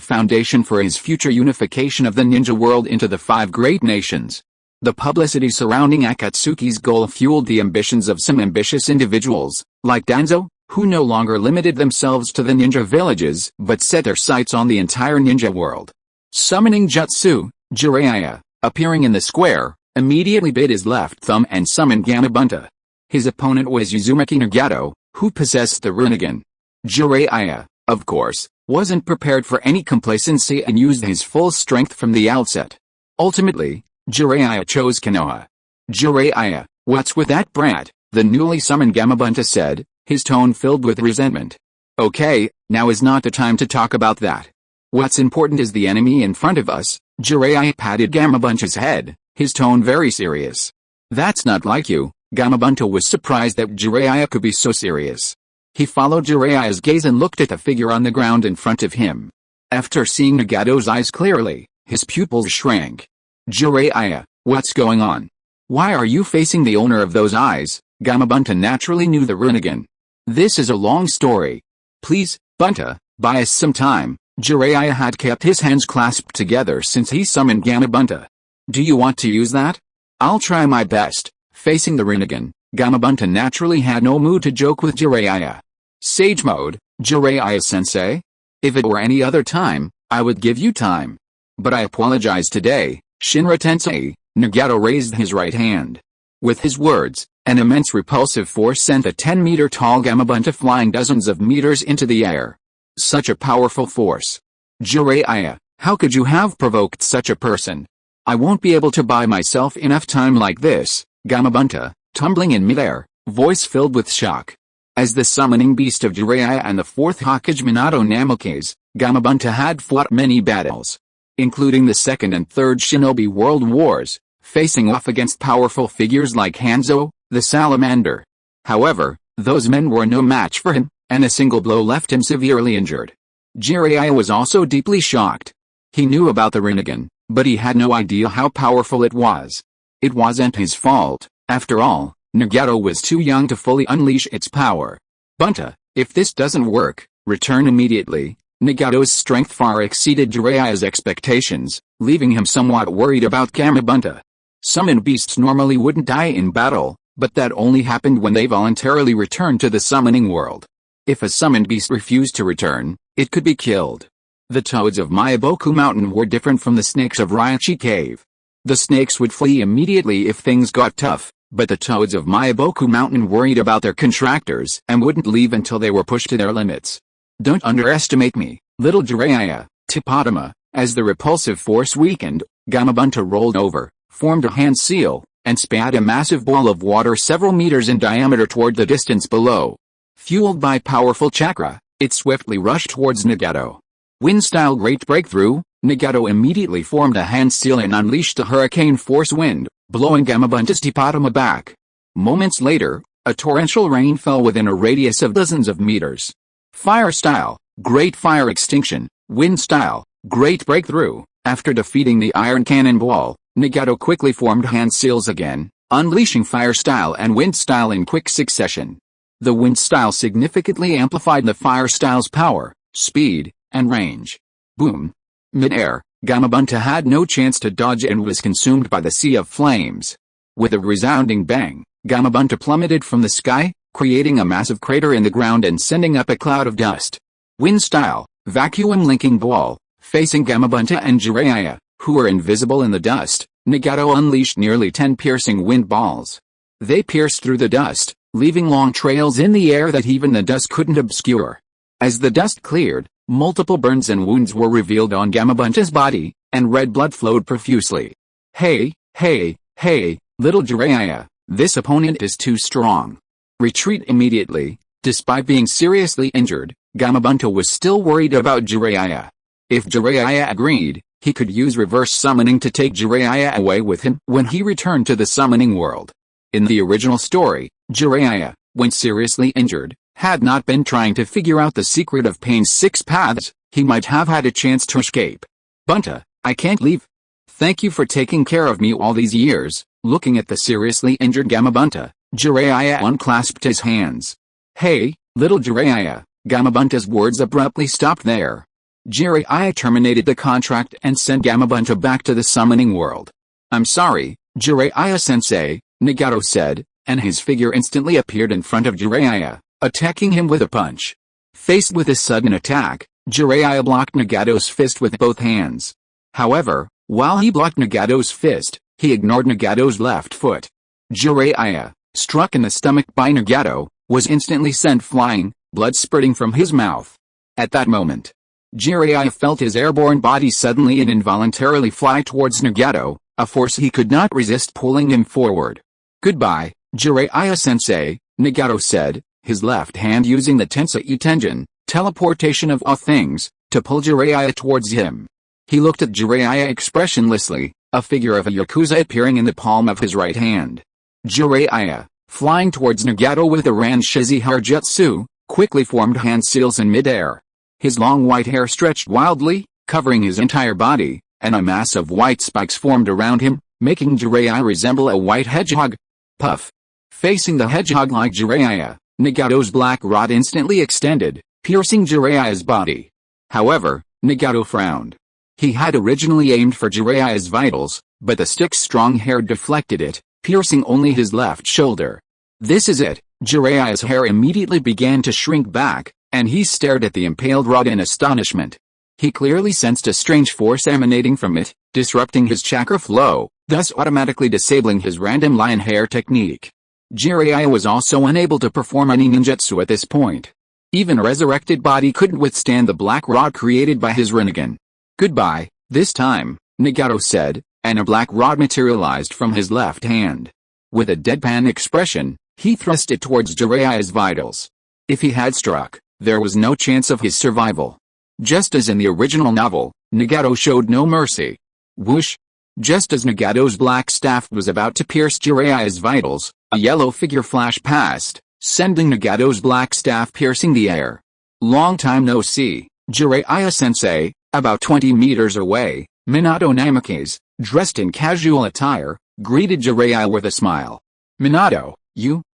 foundation for his future unification of the ninja world into the 5 great nations. The publicity surrounding Akatsuki's goal fueled the ambitions of some ambitious individuals, like Danzo, who no longer limited themselves to the ninja villages but set their sights on the entire ninja world. Summoning Jutsu, Jiraiya, appearing in the square, immediately bit his left thumb and summoned Gamabunta. His opponent was Uzumaki Nagato, who possessed the Rinnegan. Jiraiya, of course, wasn't prepared for any complacency and used his full strength from the outset. Ultimately, Jiraiya chose Konoha. Jiraiya, what's with that brat? The newly summoned Gamabunta said, his tone filled with resentment. Okay, now is not the time to talk about that. What's important is the enemy in front of us. Jiraiya patted Gamabunta's head, his tone very serious. That's not like you. Gamabunta was surprised that Jiraiya could be so serious. He followed Jiraiya's gaze and looked at the figure on the ground in front of him. After seeing Nagato's eyes clearly, his pupils shrank. Jiraiya, what's going on? Why are you facing the owner of those eyes? Gamabunta naturally knew the Rinnegan. This is a long story. Please, Bunta, buy us some time. Jiraiya had kept his hands clasped together since he summoned Gamabunta. Do you want to use that? I'll try my best. Facing the Rinnegan, Gamabunta naturally had no mood to joke with Jiraiya. Sage mode, Jiraiya-sensei? If it were any other time, I would give you time. But I apologize today, Shinra-tensei. Nagato raised his right hand. With his words, an immense repulsive force sent a 10-meter-tall Gamabunta flying dozens of meters into the air. Such a powerful force. Jiraiya, how could you have provoked such a person? I won't be able to buy myself enough time like this, Gamabunta, tumbling in midair, voice filled with shock. As the summoning beast of Jiraiya and the fourth Hokage Minato Namikaze, Gamabunta had fought many battles, including the Second and Third Shinobi World Wars, facing off against powerful figures like Hanzo, the Salamander. However, those men were no match for him, and a single blow left him severely injured. Jiraiya was also deeply shocked. He knew about the Rinnegan, but he had no idea how powerful it was. It wasn't his fault, after all. Nagato was too young to fully unleash its power. Bunta, if this doesn't work, return immediately. Nagato's strength far exceeded Jiraiya's expectations, leaving him somewhat worried about Gamabunta. Summoned beasts normally wouldn't die in battle, but that only happened when they voluntarily returned to the summoning world. If a summoned beast refused to return, it could be killed. The toads of Myaboku Mountain were different from the snakes of Raichi Cave. The snakes would flee immediately if things got tough, but the toads of Myaboku Mountain worried about their contractors and wouldn't leave until they were pushed to their limits. Don't underestimate me, little Jiraiya, Tipotama. As the repulsive force weakened, Gamabunta rolled over, formed a hand seal, and spat a massive ball of water several meters in diameter toward the distance below. Fueled by powerful chakra, it swiftly rushed towards Nagato. Wind-style Great Breakthrough, Nagato immediately formed a hand seal and unleashed a hurricane force wind, blowing Gamabunta's Tipotama back. Moments later, a torrential rain fell within a radius of dozens of meters. Fire-style, Great Fire Extinction, Wind-style, Great Breakthrough. After defeating the Iron Cannonball, Nagato quickly formed hand seals again, unleashing Fire-style and Wind-style in quick succession. The Wind-style significantly amplified the Fire-style's power, speed, and range. Boom! Mid-air, Gamabunta had no chance to dodge and was consumed by the sea of flames. With a resounding bang, Gamabunta plummeted from the sky, creating a massive crater in the ground and sending up a cloud of dust. Wind-style, Vacuum Linking Ball. Facing Gamabunta and Jiraiya, who were invisible in the dust, Nagato unleashed nearly 10 piercing wind balls. They pierced through the dust, leaving long trails in the air that even the dust couldn't obscure. As the dust cleared, multiple burns and wounds were revealed on Gamabunta's body, and red blood flowed profusely. Hey, little Jiraiya, this opponent is too strong. Retreat immediately. Despite being seriously injured, Gamabunta was still worried about Jiraiya. If Jiraiya agreed, he could use reverse summoning to take Jiraiya away with him when he returned to the summoning world. In the original story, Jiraiya, when seriously injured, had not been trying to figure out the secret of pain's 6 paths. He might have had a chance to escape. Bunta, I can't leave. Thank you for taking care of me all these years. Looking at the seriously injured Gamabunta, Jiraiya unclasped his hands. Hey, little Jiraiya. Gamabunta's words abruptly stopped there. Jiraiya terminated the contract and sent Gamabunta back to the summoning world. I'm sorry, Jiraiya-sensei, Nagato said, and his figure instantly appeared in front of Jiraiya, attacking him with a punch. Faced with a sudden attack, Jiraiya blocked Nagato's fist with both hands. However, while he blocked Nagato's fist, he ignored Nagato's left foot. Jiraiya, struck in the stomach by Nagato, was instantly sent flying, blood spurting from his mouth. At that moment, Jiraiya felt his airborne body suddenly and involuntarily fly towards Nagato, a force he could not resist pulling him forward. Goodbye, Jiraiya-sensei, Nagato said, his left hand using the Tensei Tenjin, teleportation of all things, to pull Jiraiya towards him. He looked at Jiraiya expressionlessly, a figure of a Yakuza appearing in the palm of his right hand. Jiraiya, flying towards Nagato with a Ranshizi Harjutsu, quickly formed hand seals in midair. His long white hair stretched wildly, covering his entire body, and a mass of white spikes formed around him, making Jiraiya resemble a white hedgehog. Puff! Facing the hedgehog-like Jiraiya, Nagato's black rod instantly extended, piercing Jiraiya's body. However, Nagato frowned. He had originally aimed for Jiraiya's vitals, but the stick's strong hair deflected it, piercing only his left shoulder. This is it. Jiraiya's hair immediately began to shrink back, and he stared at the impaled rod in astonishment. He clearly sensed a strange force emanating from it, disrupting his chakra flow, thus automatically disabling his random lion hair technique. Jiraiya was also unable to perform any ninjutsu at this point. Even a resurrected body couldn't withstand the black rod created by his Rinnegan. "Goodbye, this time," Nagato said, and a black rod materialized from his left hand. With a deadpan expression, he thrust it towards Jiraiya's vitals. If he had struck, there was no chance of his survival. Just as in the original novel, Nagato showed no mercy. Whoosh! Just as Nagato's black staff was about to pierce Jiraiya's vitals, a yellow figure flashed past, sending Nagato's black staff piercing the air. Long time no see, Jiraiya-sensei. About 20 meters away, Minato Namikaze, dressed in casual attire, greeted Jiraiya with a smile. "Minato,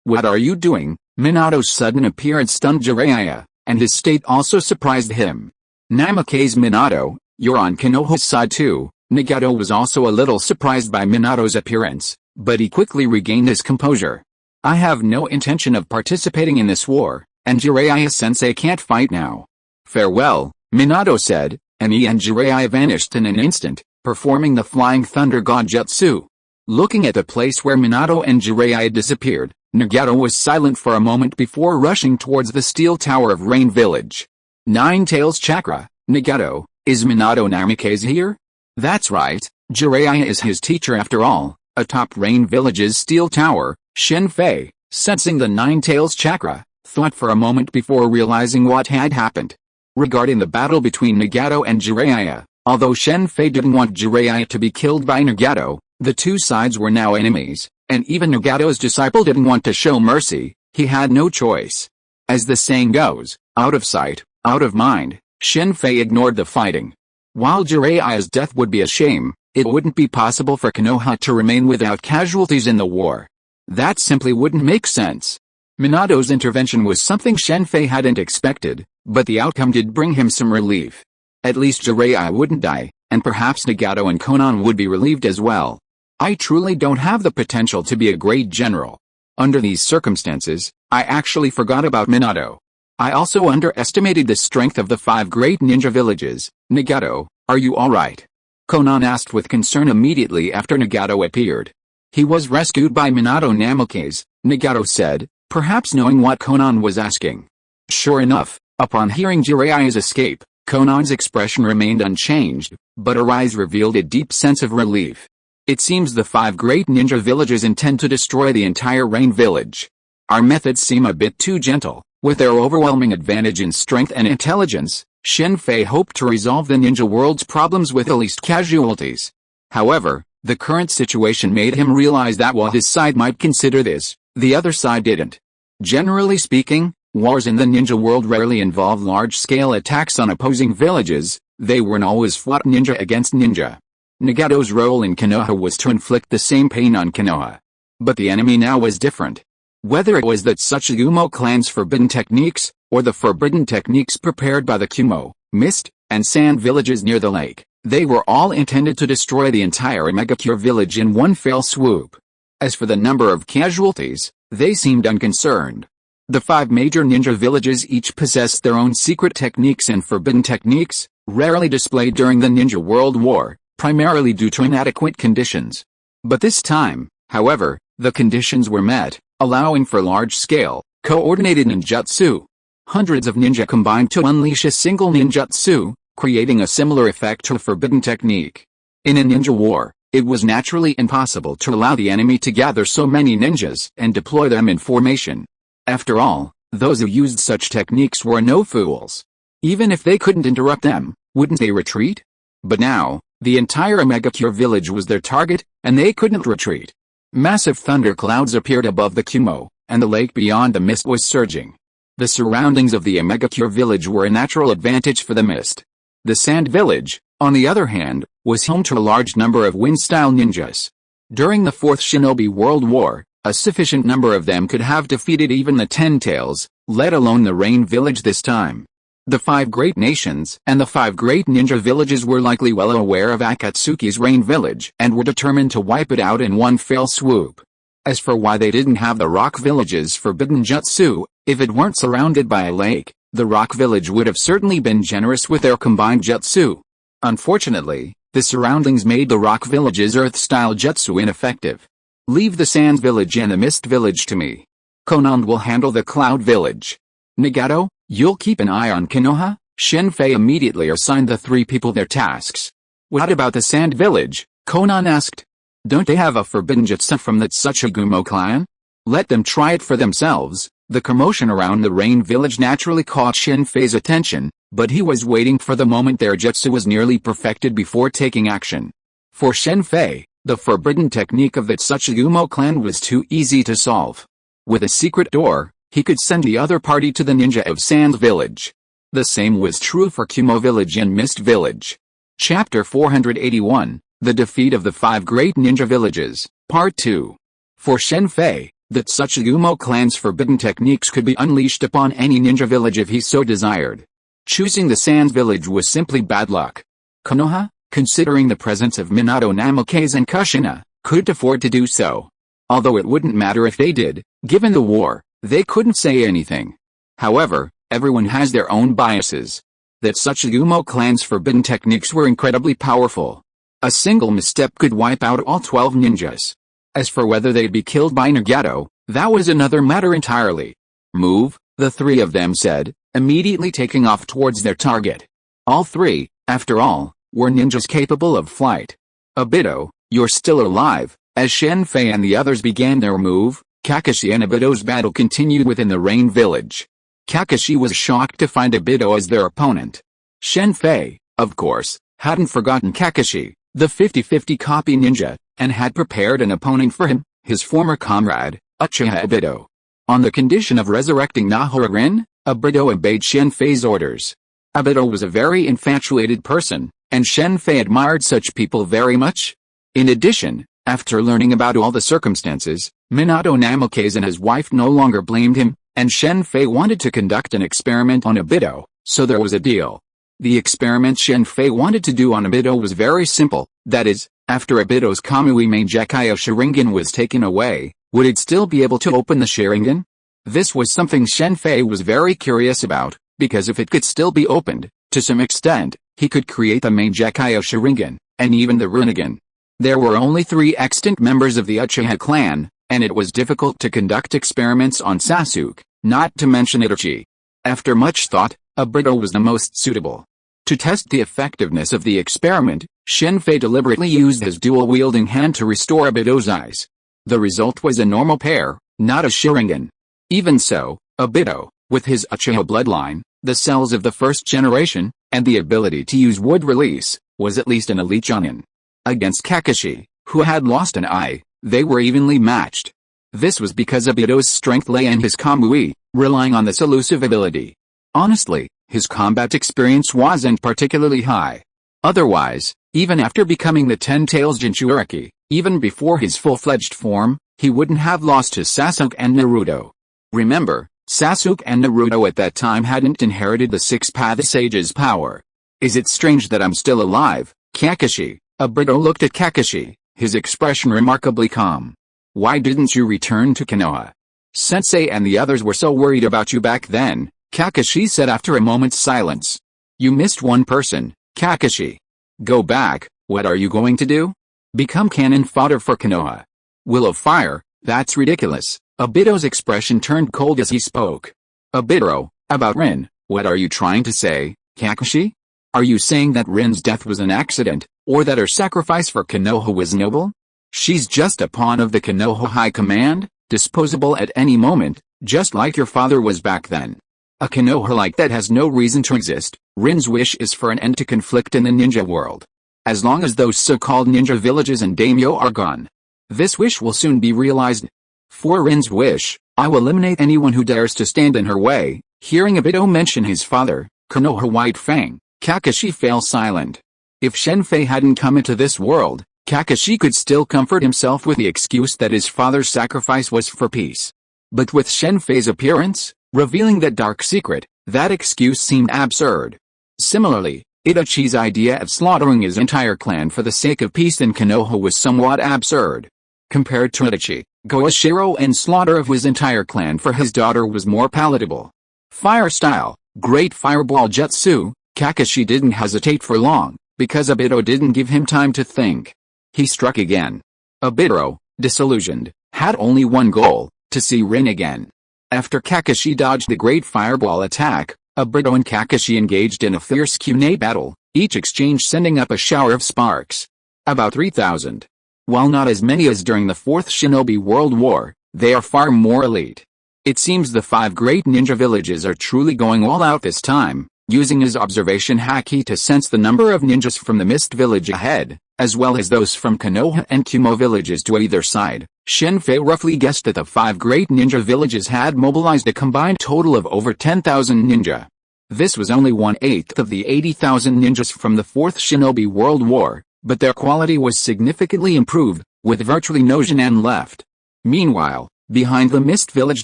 what are you doing?" Minato's sudden appearance stunned Jiraiya, and his state also surprised him. "Namikaze Minato, you're on Konoha's side too." Nagato was also a little surprised by Minato's appearance, but he quickly regained his composure. "I have no intention of participating in this war, and Jiraiya-sensei can't fight now. Farewell," Minato said, and he and Jiraiya vanished in an instant, performing the Flying Thunder God Jutsu. Looking at the place where Minato and Jiraiya disappeared, Nagato was silent for a moment before rushing towards the steel tower of Rain Village. "Nine Tails Chakra, Nagato, is Minato Namikaze here?" "That's right, Jiraiya is his teacher after all." Atop Rain Village's steel tower, Shen Fei, sensing the Nine Tails Chakra, thought for a moment before realizing what had happened. Regarding the battle between Nagato and Jiraiya, although Shen Fei didn't want Jiraiya to be killed by Nagato, the two sides were now enemies, and even Nagato's disciple didn't want to show mercy. He had no choice. As the saying goes, out of sight, out of mind, Shen Fei ignored the fighting. While Jiraiya's death would be a shame, it wouldn't be possible for Konoha to remain without casualties in the war. That simply wouldn't make sense. Minato's intervention was something Shen Fei hadn't expected, but the outcome did bring him some relief. At least Jiraiya wouldn't die, and perhaps Nagato and Konan would be relieved as well. "I truly don't have the potential to be a great general. Under these circumstances, I actually forgot about Minato. I also underestimated the strength of the 5 great ninja villages." "Nagato, are you alright?" Konan asked with concern immediately after Nagato appeared. "He was rescued by Minato Namikaze," Nagato said, perhaps knowing what Konan was asking. Sure enough, upon hearing Jiraiya's escape, Konan's expression remained unchanged, but her eyes revealed a deep sense of relief. "It seems the 5 great ninja villages intend to destroy the entire Rain Village. Our methods seem a bit too gentle." With their overwhelming advantage in strength and intelligence, Shen Fei hoped to resolve the ninja world's problems with the least casualties. However, the current situation made him realize that while his side might consider this, the other side didn't. Generally speaking, wars in the ninja world rarely involve large-scale attacks on opposing villages. They weren't always fought ninja against ninja. Nagato's role in Konoha was to inflict the same pain on Konoha. But the enemy now was different. Whether it was that Tsuchigumo clan's forbidden techniques, or the forbidden techniques prepared by the Kumo, Mist, and Sand villages near the lake, they were all intended to destroy the entire Megacure village in one fell swoop. As for the number of casualties, they seemed unconcerned. The 5 major ninja villages each possessed their own secret techniques and forbidden techniques, rarely displayed during the Ninja World War, primarily due to inadequate conditions. But this time, however, the conditions were met, allowing for large-scale, coordinated ninjutsu. Hundreds of ninja combined to unleash a single ninjutsu, creating a similar effect to a forbidden technique. In a ninja war, it was naturally impossible to allow the enemy to gather so many ninjas and deploy them in formation. After all, those who used such techniques were no fools. Even if they couldn't interrupt them, wouldn't they retreat? But now, the entire Megacure village was their target, and they couldn't retreat. Massive thunderclouds appeared above the Kumo, and the lake beyond the mist was surging. The surroundings of the Megacure village were a natural advantage for the mist. The Sand village, on the other hand, was home to a large number of wind-style ninjas. During the 4th Shinobi World War, a sufficient number of them could have defeated even the 10 Tails, let alone the Rain village this time. The 5 great nations and the 5 great ninja villages were likely well aware of Akatsuki's Rain village and were determined to wipe it out in one fell swoop. As for why they didn't have the rock village's forbidden jutsu, if it weren't surrounded by a lake, the rock village would have certainly been generous with their combined jutsu. Unfortunately, the surroundings made the rock village's earth-style jutsu ineffective. Leave the sand village and the mist village to me. Conan will handle the cloud village. Nagato, you'll keep an eye on Konoha? Shen Fei immediately assigned the 3 people their tasks. What about the sand village? Conan asked. Don't they have a forbidden jutsu from that Tsuchigumo clan? Let them try it for themselves. The commotion around the rain village naturally caught Shen Fei's attention, but he was waiting for the moment their jutsu was nearly perfected before taking action. For Shen Fei, the forbidden technique of the Tsuchigumo clan was too easy to solve. With a secret door, he could send the other party to the ninja of Sand Village. The same was true for Kumo Village and Mist Village. Chapter 481, The Defeat of the 5 Great Ninja Villages, Part 2. For Shen Fei, the Tsuchigumo clan's forbidden techniques could be unleashed upon any ninja village if he so desired. Choosing the Sand Village was simply bad luck. Konoha, considering the presence of Minato Namikaze and Kushina, couldn't afford to do so. Although it wouldn't matter if they did, given the war, they couldn't say anything. However, everyone has their own biases. That Tsuchigumo clan's forbidden techniques were incredibly powerful. A single misstep could wipe out all 12 ninjas. As for whether they'd be killed by Nagato, that was another matter entirely. Move, the 3 of them said, immediately taking off towards their target. All 3, after all, were ninjas capable of flight. Obito, you're still alive. As Shen Fei and the others began their move, Kakashi and Obito's battle continued within the rain village. Kakashi was shocked to find Obito as their opponent. Shen Fei, of course, hadn't forgotten Kakashi, the 50-50 copy ninja, and had prepared an opponent for him, his former comrade, Uchiha Obito. On the condition of resurrecting Nahara-rin, Obito obeyed Shen Fei's orders. Obito was a very infatuated person, and Shen Fei admired such people very much. In addition, after learning about all the circumstances, Minato Namikaze and his wife no longer blamed him, and Shen Fei wanted to conduct an experiment on Obito, so there was a deal. The experiment Shen Fei wanted to do on Obito was very simple, that is, after Obito's Kamui Meijekyo Sharingan was taken away, would it still be able to open the Sharingan? This was something Shen Fei was very curious about, because if it could still be opened, to some extent, he could create the Meijekyo Sharingan, and even the Rinnegan. There were only 3 extant members of the Uchiha clan, and it was difficult to conduct experiments on Sasuke, not to mention Itachi. After much thought, Obito was the most suitable. To test the effectiveness of the experiment, Shen Fei deliberately used his dual-wielding hand to restore Obito's eyes. The result was a normal pair, not a Sharingan. Even so, Obito, with his Uchiha bloodline, the cells of the first generation, and the ability to use wood release, was at least an elite Chunin. Against Kakashi, who had lost an eye, they were evenly matched. This was because Obito's strength lay in his Kamui, relying on this elusive ability. Honestly, his combat experience wasn't particularly high. Otherwise, even after becoming the Ten-Tails Jinchuriki, even before his full-fledged form, he wouldn't have lost to Sasuke and Naruto. Remember, Sasuke and Naruto at that time hadn't inherited the Six-Path Sage's power. Is it strange that I'm still alive, Kakashi? Obito looked at Kakashi, his expression remarkably calm. Why didn't you return to Konoha? Sensei and the others were so worried about you back then, Kakashi said after a moment's silence. You missed one person, Kakashi. Go back, what are you going to do? Become cannon fodder for Konoha. Will of fire, that's ridiculous. Obito's expression turned cold as he spoke. Obito, about Rin, what are you trying to say, Kakashi? Are you saying that Rin's death was an accident, or that her sacrifice for Konoha was noble? She's just a pawn of the Konoha High Command, disposable at any moment, just like your father was back then. A Konoha like that has no reason to exist. Rin's wish is for an end to conflict in the ninja world. As long as those so-called ninja villages and daimyo are gone, this wish will soon be realized. For Rin's wish, I will eliminate anyone who dares to stand in her way. Hearing Obito mention his father, Konoha White Fang, Kakashi fell silent. If Shen Fei hadn't come into this world, Kakashi could still comfort himself with the excuse that his father's sacrifice was for peace. But with Shen Fei's appearance, revealing that dark secret, that excuse seemed absurd. Similarly, Itachi's idea of slaughtering his entire clan for the sake of peace in Konoha was somewhat absurd. Compared to Itachi, Goishiro and slaughter of his entire clan for his daughter was more palatable. Fire style, great fireball jutsu. Kakashi didn't hesitate for long, because Obito didn't give him time to think. He struck again. Obito, disillusioned, had only one goal, to see Rin again. After Kakashi dodged the great fireball attack, Obito and Kakashi engaged in a fierce kunai battle, each exchange sending up a shower of sparks. About 3,000. While not as many as during the Fourth Shinobi World War, they are far more elite. It seems the 5 great ninja villages are truly going all out this time, using his observation haki to sense the number of ninjas from the Mist Village ahead, as well as those from Konoha and Kumo villages to either side. Shen Fei roughly guessed that the 5 great ninja villages had mobilized a combined total of over 10,000 ninja. This was only 1/8 of the 80,000 ninjas from the Fourth Shinobi World War, but their quality was significantly improved, with virtually no Genin left. Meanwhile, behind the Mist Village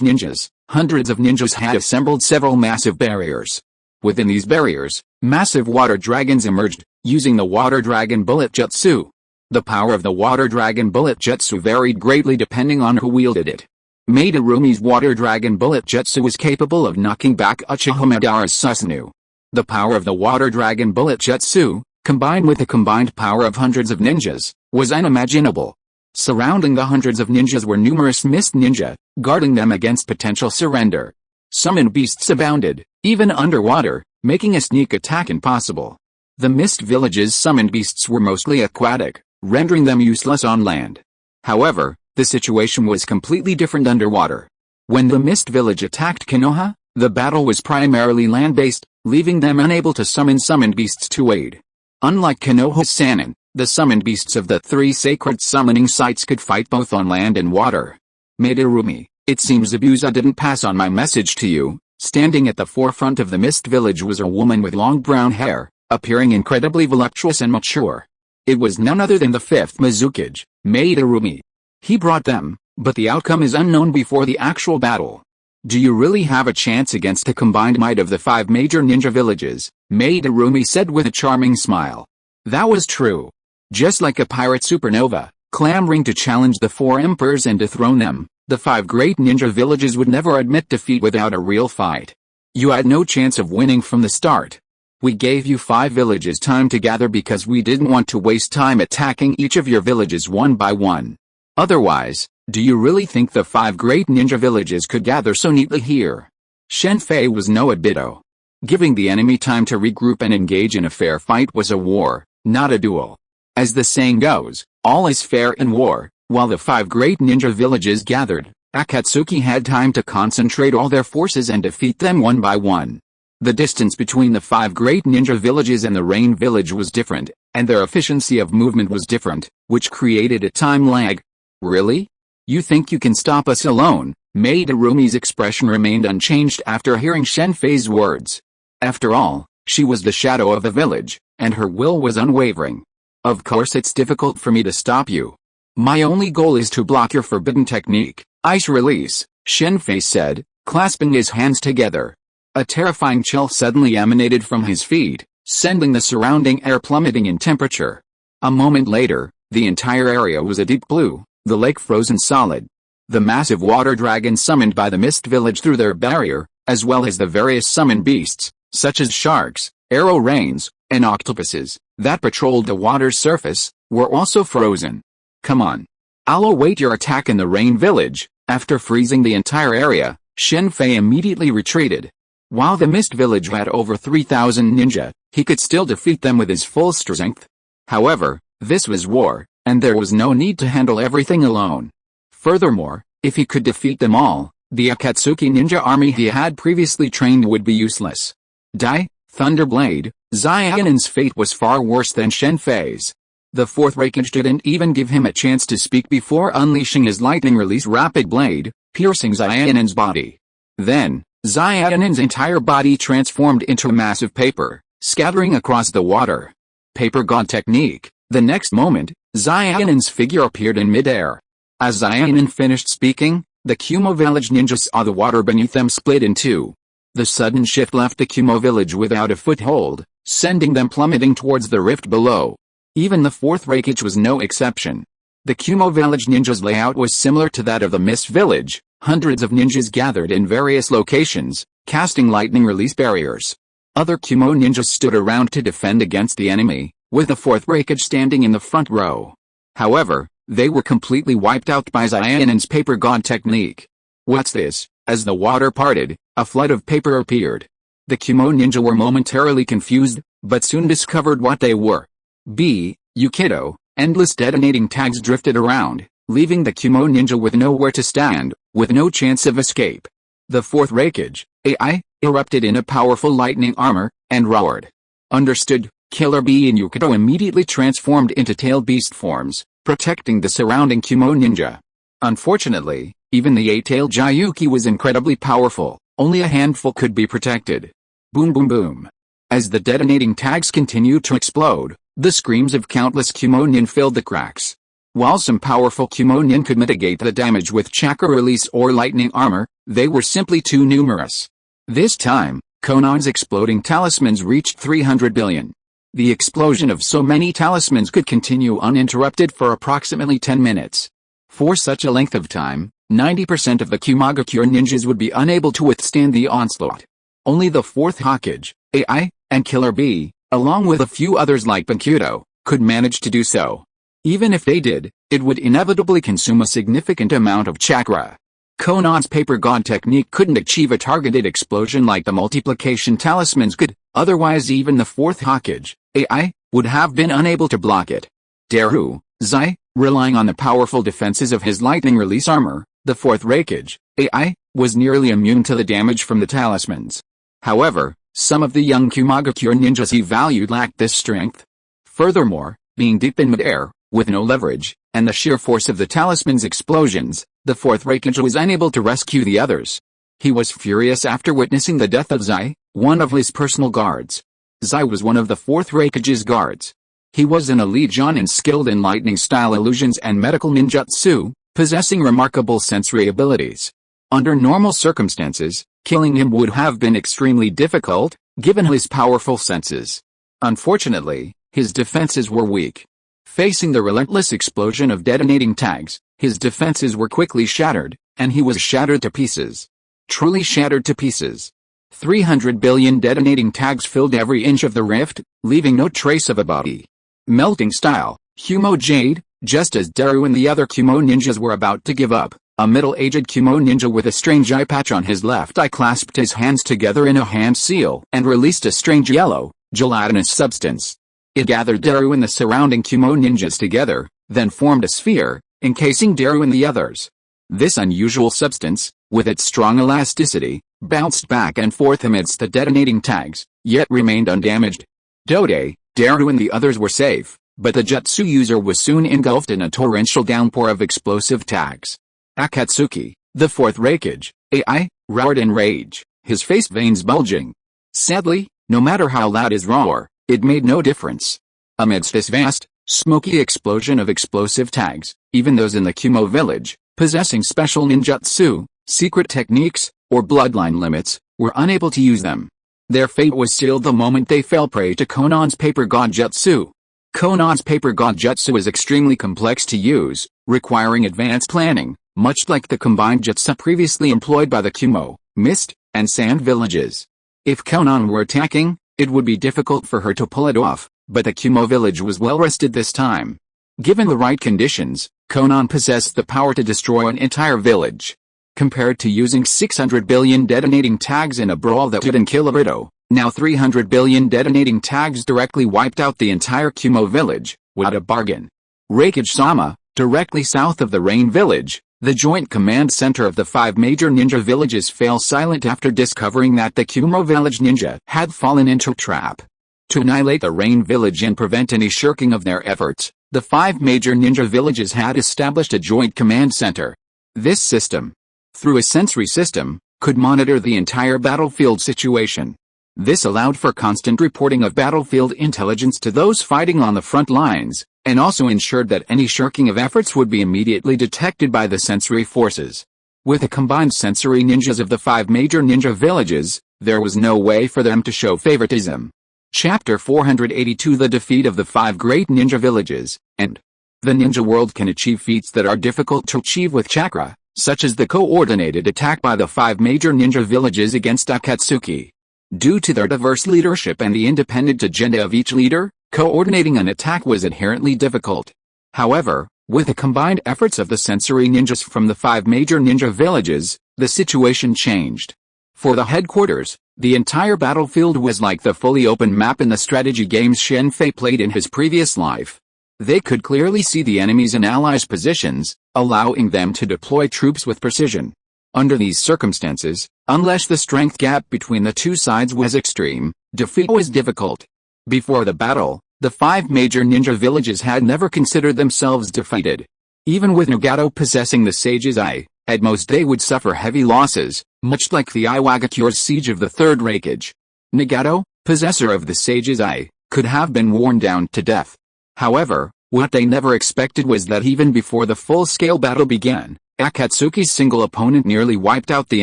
ninjas, hundreds of ninjas had assembled several massive barriers. Within these barriers, massive water dragons emerged, using the water dragon bullet jutsu. The power of the water dragon bullet jutsu varied greatly depending on who wielded it. Meidarumi's water dragon bullet jutsu was capable of knocking back Uchiha Madara's Susanoo. The power of the water dragon bullet jutsu, combined with the combined power of hundreds of ninjas, was unimaginable. Surrounding the hundreds of ninjas were numerous mist ninja, guarding them against potential surrender. Summoned beasts abounded, even underwater, making a sneak attack impossible. The Mist Village's summoned beasts were mostly aquatic, rendering them useless on land. However, the situation was completely different underwater. When the Mist Village attacked Konoha, the battle was primarily land-based, leaving them unable to summon summoned beasts to aid. Unlike Konoha's Sannin, the summoned beasts of the 3 sacred summoning sites could fight both on land and water. Meidarumi, it seems Abusa didn't pass on my message to you. Standing at the forefront of the Mist Village was a woman with long brown hair, appearing incredibly voluptuous and mature. It was none other than the 5th Mizukage, Meidarumi. He brought them, but the outcome is unknown before the actual battle. Do you really have a chance against the combined might of the 5 major ninja villages? Meidarumi said with a charming smile. That was true. Just like a pirate supernova, clamoring to challenge the 4 emperors and dethrone them, the 5 great ninja villages would never admit defeat without a real fight. You had no chance of winning from the start. We gave you 5 villages time to gather because we didn't want to waste time attacking each of your villages one by one. Otherwise, do you really think the 5 great ninja villages could gather so neatly here? Shen Fei was no Obito. Giving the enemy time to regroup and engage in a fair fight was a war, not a duel. As the saying goes, all is fair in war. While the 5 great ninja villages gathered, Akatsuki had time to concentrate all their forces and defeat them one by one. The distance between the 5 great ninja villages and the Rain village was different, and their efficiency of movement was different, which created a time lag. Really? You think you can stop us alone? Meidarumi's expression remained unchanged after hearing Shen Fei's words. After all, she was the shadow of the village, and her will was unwavering. Of course it's difficult for me to stop you. My only goal is to block your forbidden technique, ice release, Shen Fei said, clasping his hands together. A terrifying chill suddenly emanated from his feet, sending the surrounding air plummeting in temperature. A moment later, the entire area was a deep blue, the lake frozen solid. The massive water dragons summoned by the Mist Village through their barrier, as well as the various summoned beasts, such as sharks, arrow rains, and octopuses, that patrolled the water's surface, were also frozen. Come on. I'll await your attack in the Rain village. After freezing the entire area, Shen Fei immediately retreated. While the Mist village had over 3,000 ninja, he could still defeat them with his full strength. However, this was war, and there was no need to handle everything alone. Furthermore, if he could defeat them all, the Akatsuki ninja army he had previously trained would be useless. Thunderblade, Xiaonin's fate was far worse than Shen Fei's. The 4th Raikage didn't even give him a chance to speak before unleashing his lightning release rapid blade, piercing Xiaonin's body. Then, Xiaonin's entire body transformed into a massive paper, scattering across the water. Paper god technique. The next moment, Xiaonin's figure appeared in midair. As Xiaonin finished speaking, the Kumo village ninjas saw the water beneath them split in two. The sudden shift left the Kumo village without a foothold, sending them plummeting towards the rift below. Even the 4th Raikage was no exception. The Kumo village ninjas' layout was similar to that of the Mist village. Hundreds of ninjas gathered in various locations, casting lightning release barriers. Other Kumo ninjas stood around to defend against the enemy, with the fourth Rackage standing in the front row. However, they were completely wiped out by Xianen's paper god technique. What's this? As the water parted, a flood of paper appeared. The Kumo ninja were momentarily confused, but soon discovered what they were. Yukido, endless detonating tags drifted around, leaving the Kumo ninja with nowhere to stand, with no chance of escape. The fourth Rackage, AI, erupted in a powerful lightning armor, and roared. Understood. Killer Bee and Yukido immediately transformed into tailed beast forms, protecting the surrounding Kumo ninja. Unfortunately, even the eight-tailed Jayuki was incredibly powerful, only a handful could be protected. Boom boom boom. As the detonating tags continued to explode, the screams of countless Kumo nin filled the cracks. While some powerful Kumo nin could mitigate the damage with chakra release or lightning armor, they were simply too numerous. This time, Conan's exploding talismans reached 300 billion. The explosion of so many talismans could continue uninterrupted for approximately 10 minutes. For such a length of time, 90% of the Kumogakure ninjas would be unable to withstand the onslaught. Only the fourth Hokage, AI, and Killer Bee, along with a few others like Bakudo, could manage to do so. Even if they did, it would inevitably consume a significant amount of chakra. Conan's paper god technique couldn't achieve a targeted explosion like the multiplication talismans could, otherwise even the fourth Hokage, AI, would have been unable to block it. Daru, Zai, relying on the powerful defenses of his lightning release armor, the fourth Rackage, AI, was nearly immune to the damage from the talismans. However, some of the young Kumogakure ninjas he valued lacked this strength. Furthermore, being deep in midair, with no leverage, and the sheer force of the talisman's explosions, the fourth Rackage was unable to rescue the others. He was furious after witnessing the death of Zai, one of his personal guards. Zai was one of the fourth Rackage's guards. He was an elite Jonin skilled in lightning-style illusions and medical ninjutsu, possessing remarkable sensory abilities. Under normal circumstances, killing him would have been extremely difficult, given his powerful senses. Unfortunately, his defenses were weak. Facing the relentless explosion of detonating tags, his defenses were quickly shattered, and he was shattered to pieces. Truly shattered to pieces. 300 billion detonating tags filled every inch of the rift, leaving no trace of a body. Melting style, Kumo Jade, just as Daru and the other Kumo ninjas were about to give up, a middle-aged Kumo ninja with a strange eye patch on his left eye clasped his hands together in a hand seal and released a strange yellow, gelatinous substance. It gathered Daru and the surrounding Kumo ninjas together, then formed a sphere, encasing Daru and the others. This unusual substance, with its strong elasticity, bounced back and forth amidst the detonating tags, yet remained undamaged. Dode, Daru and the others were safe, but the jutsu user was soon engulfed in a torrential downpour of explosive tags. Akatsuki, the fourth Rackage, AI, roared in rage, his face veins bulging. Sadly, no matter how loud his roar, it made no difference. Amidst this vast, smoky explosion of explosive tags, even those in the Kumo village, possessing special ninjutsu, secret techniques, or bloodline limits, were unable to use them. Their fate was sealed the moment they fell prey to Conan's paper god jutsu. Conan's paper god jutsu is extremely complex to use, requiring advanced planning, much like the combined jutsu previously employed by the Kumo, Mist, and Sand villages. If Conan were attacking, it would be difficult for her to pull it off, but the Kumo village was well rested this time. Given the right conditions, Conan possessed the power to destroy an entire village. Compared to using 600 billion detonating tags in a brawl that didn't kill Obito, now 300 billion detonating tags directly wiped out the entire Kumo village. What a bargain. Raikage-sama, directly south of the Rain village, the joint command center of the 5 major ninja villages fell silent after discovering that the Kumo village ninja had fallen into a trap. To annihilate the Rain village and prevent any shirking of their efforts, the 5 major ninja villages had established a joint command center. This system, through a sensory system, could monitor the entire battlefield situation. This allowed for constant reporting of battlefield intelligence to those fighting on the front lines, and also ensured that any shirking of efforts would be immediately detected by the sensory forces. With the combined sensory ninjas of the 5 major ninja villages, there was no way for them to show favoritism. Chapter 482 The Defeat of the 5 Great Ninja Villages, End. The ninja world can achieve feats that are difficult to achieve with chakra, such as the coordinated attack by the 5 major ninja villages against Akatsuki. Due to their diverse leadership and the independent agenda of each leader, coordinating an attack was inherently difficult. However, with the combined efforts of the sensory ninjas from the 5 major ninja villages, the situation changed. For the headquarters, the entire battlefield was like the fully open map in the strategy games Shen Fei played in his previous life. They could clearly see the enemies' and allies' positions, allowing them to deploy troops with precision. Under these circumstances, unless the strength gap between the two sides was extreme, defeat was difficult. Before the battle, the 5 major ninja villages had never considered themselves defeated. Even with Nagato possessing the Sage's Eye, at most they would suffer heavy losses, much like the Iwagakure's siege of the Third Raikage. Nagato, possessor of the Sage's Eye, could have been worn down to death. However, what they never expected was that even before the full-scale battle began, Akatsuki's single opponent nearly wiped out the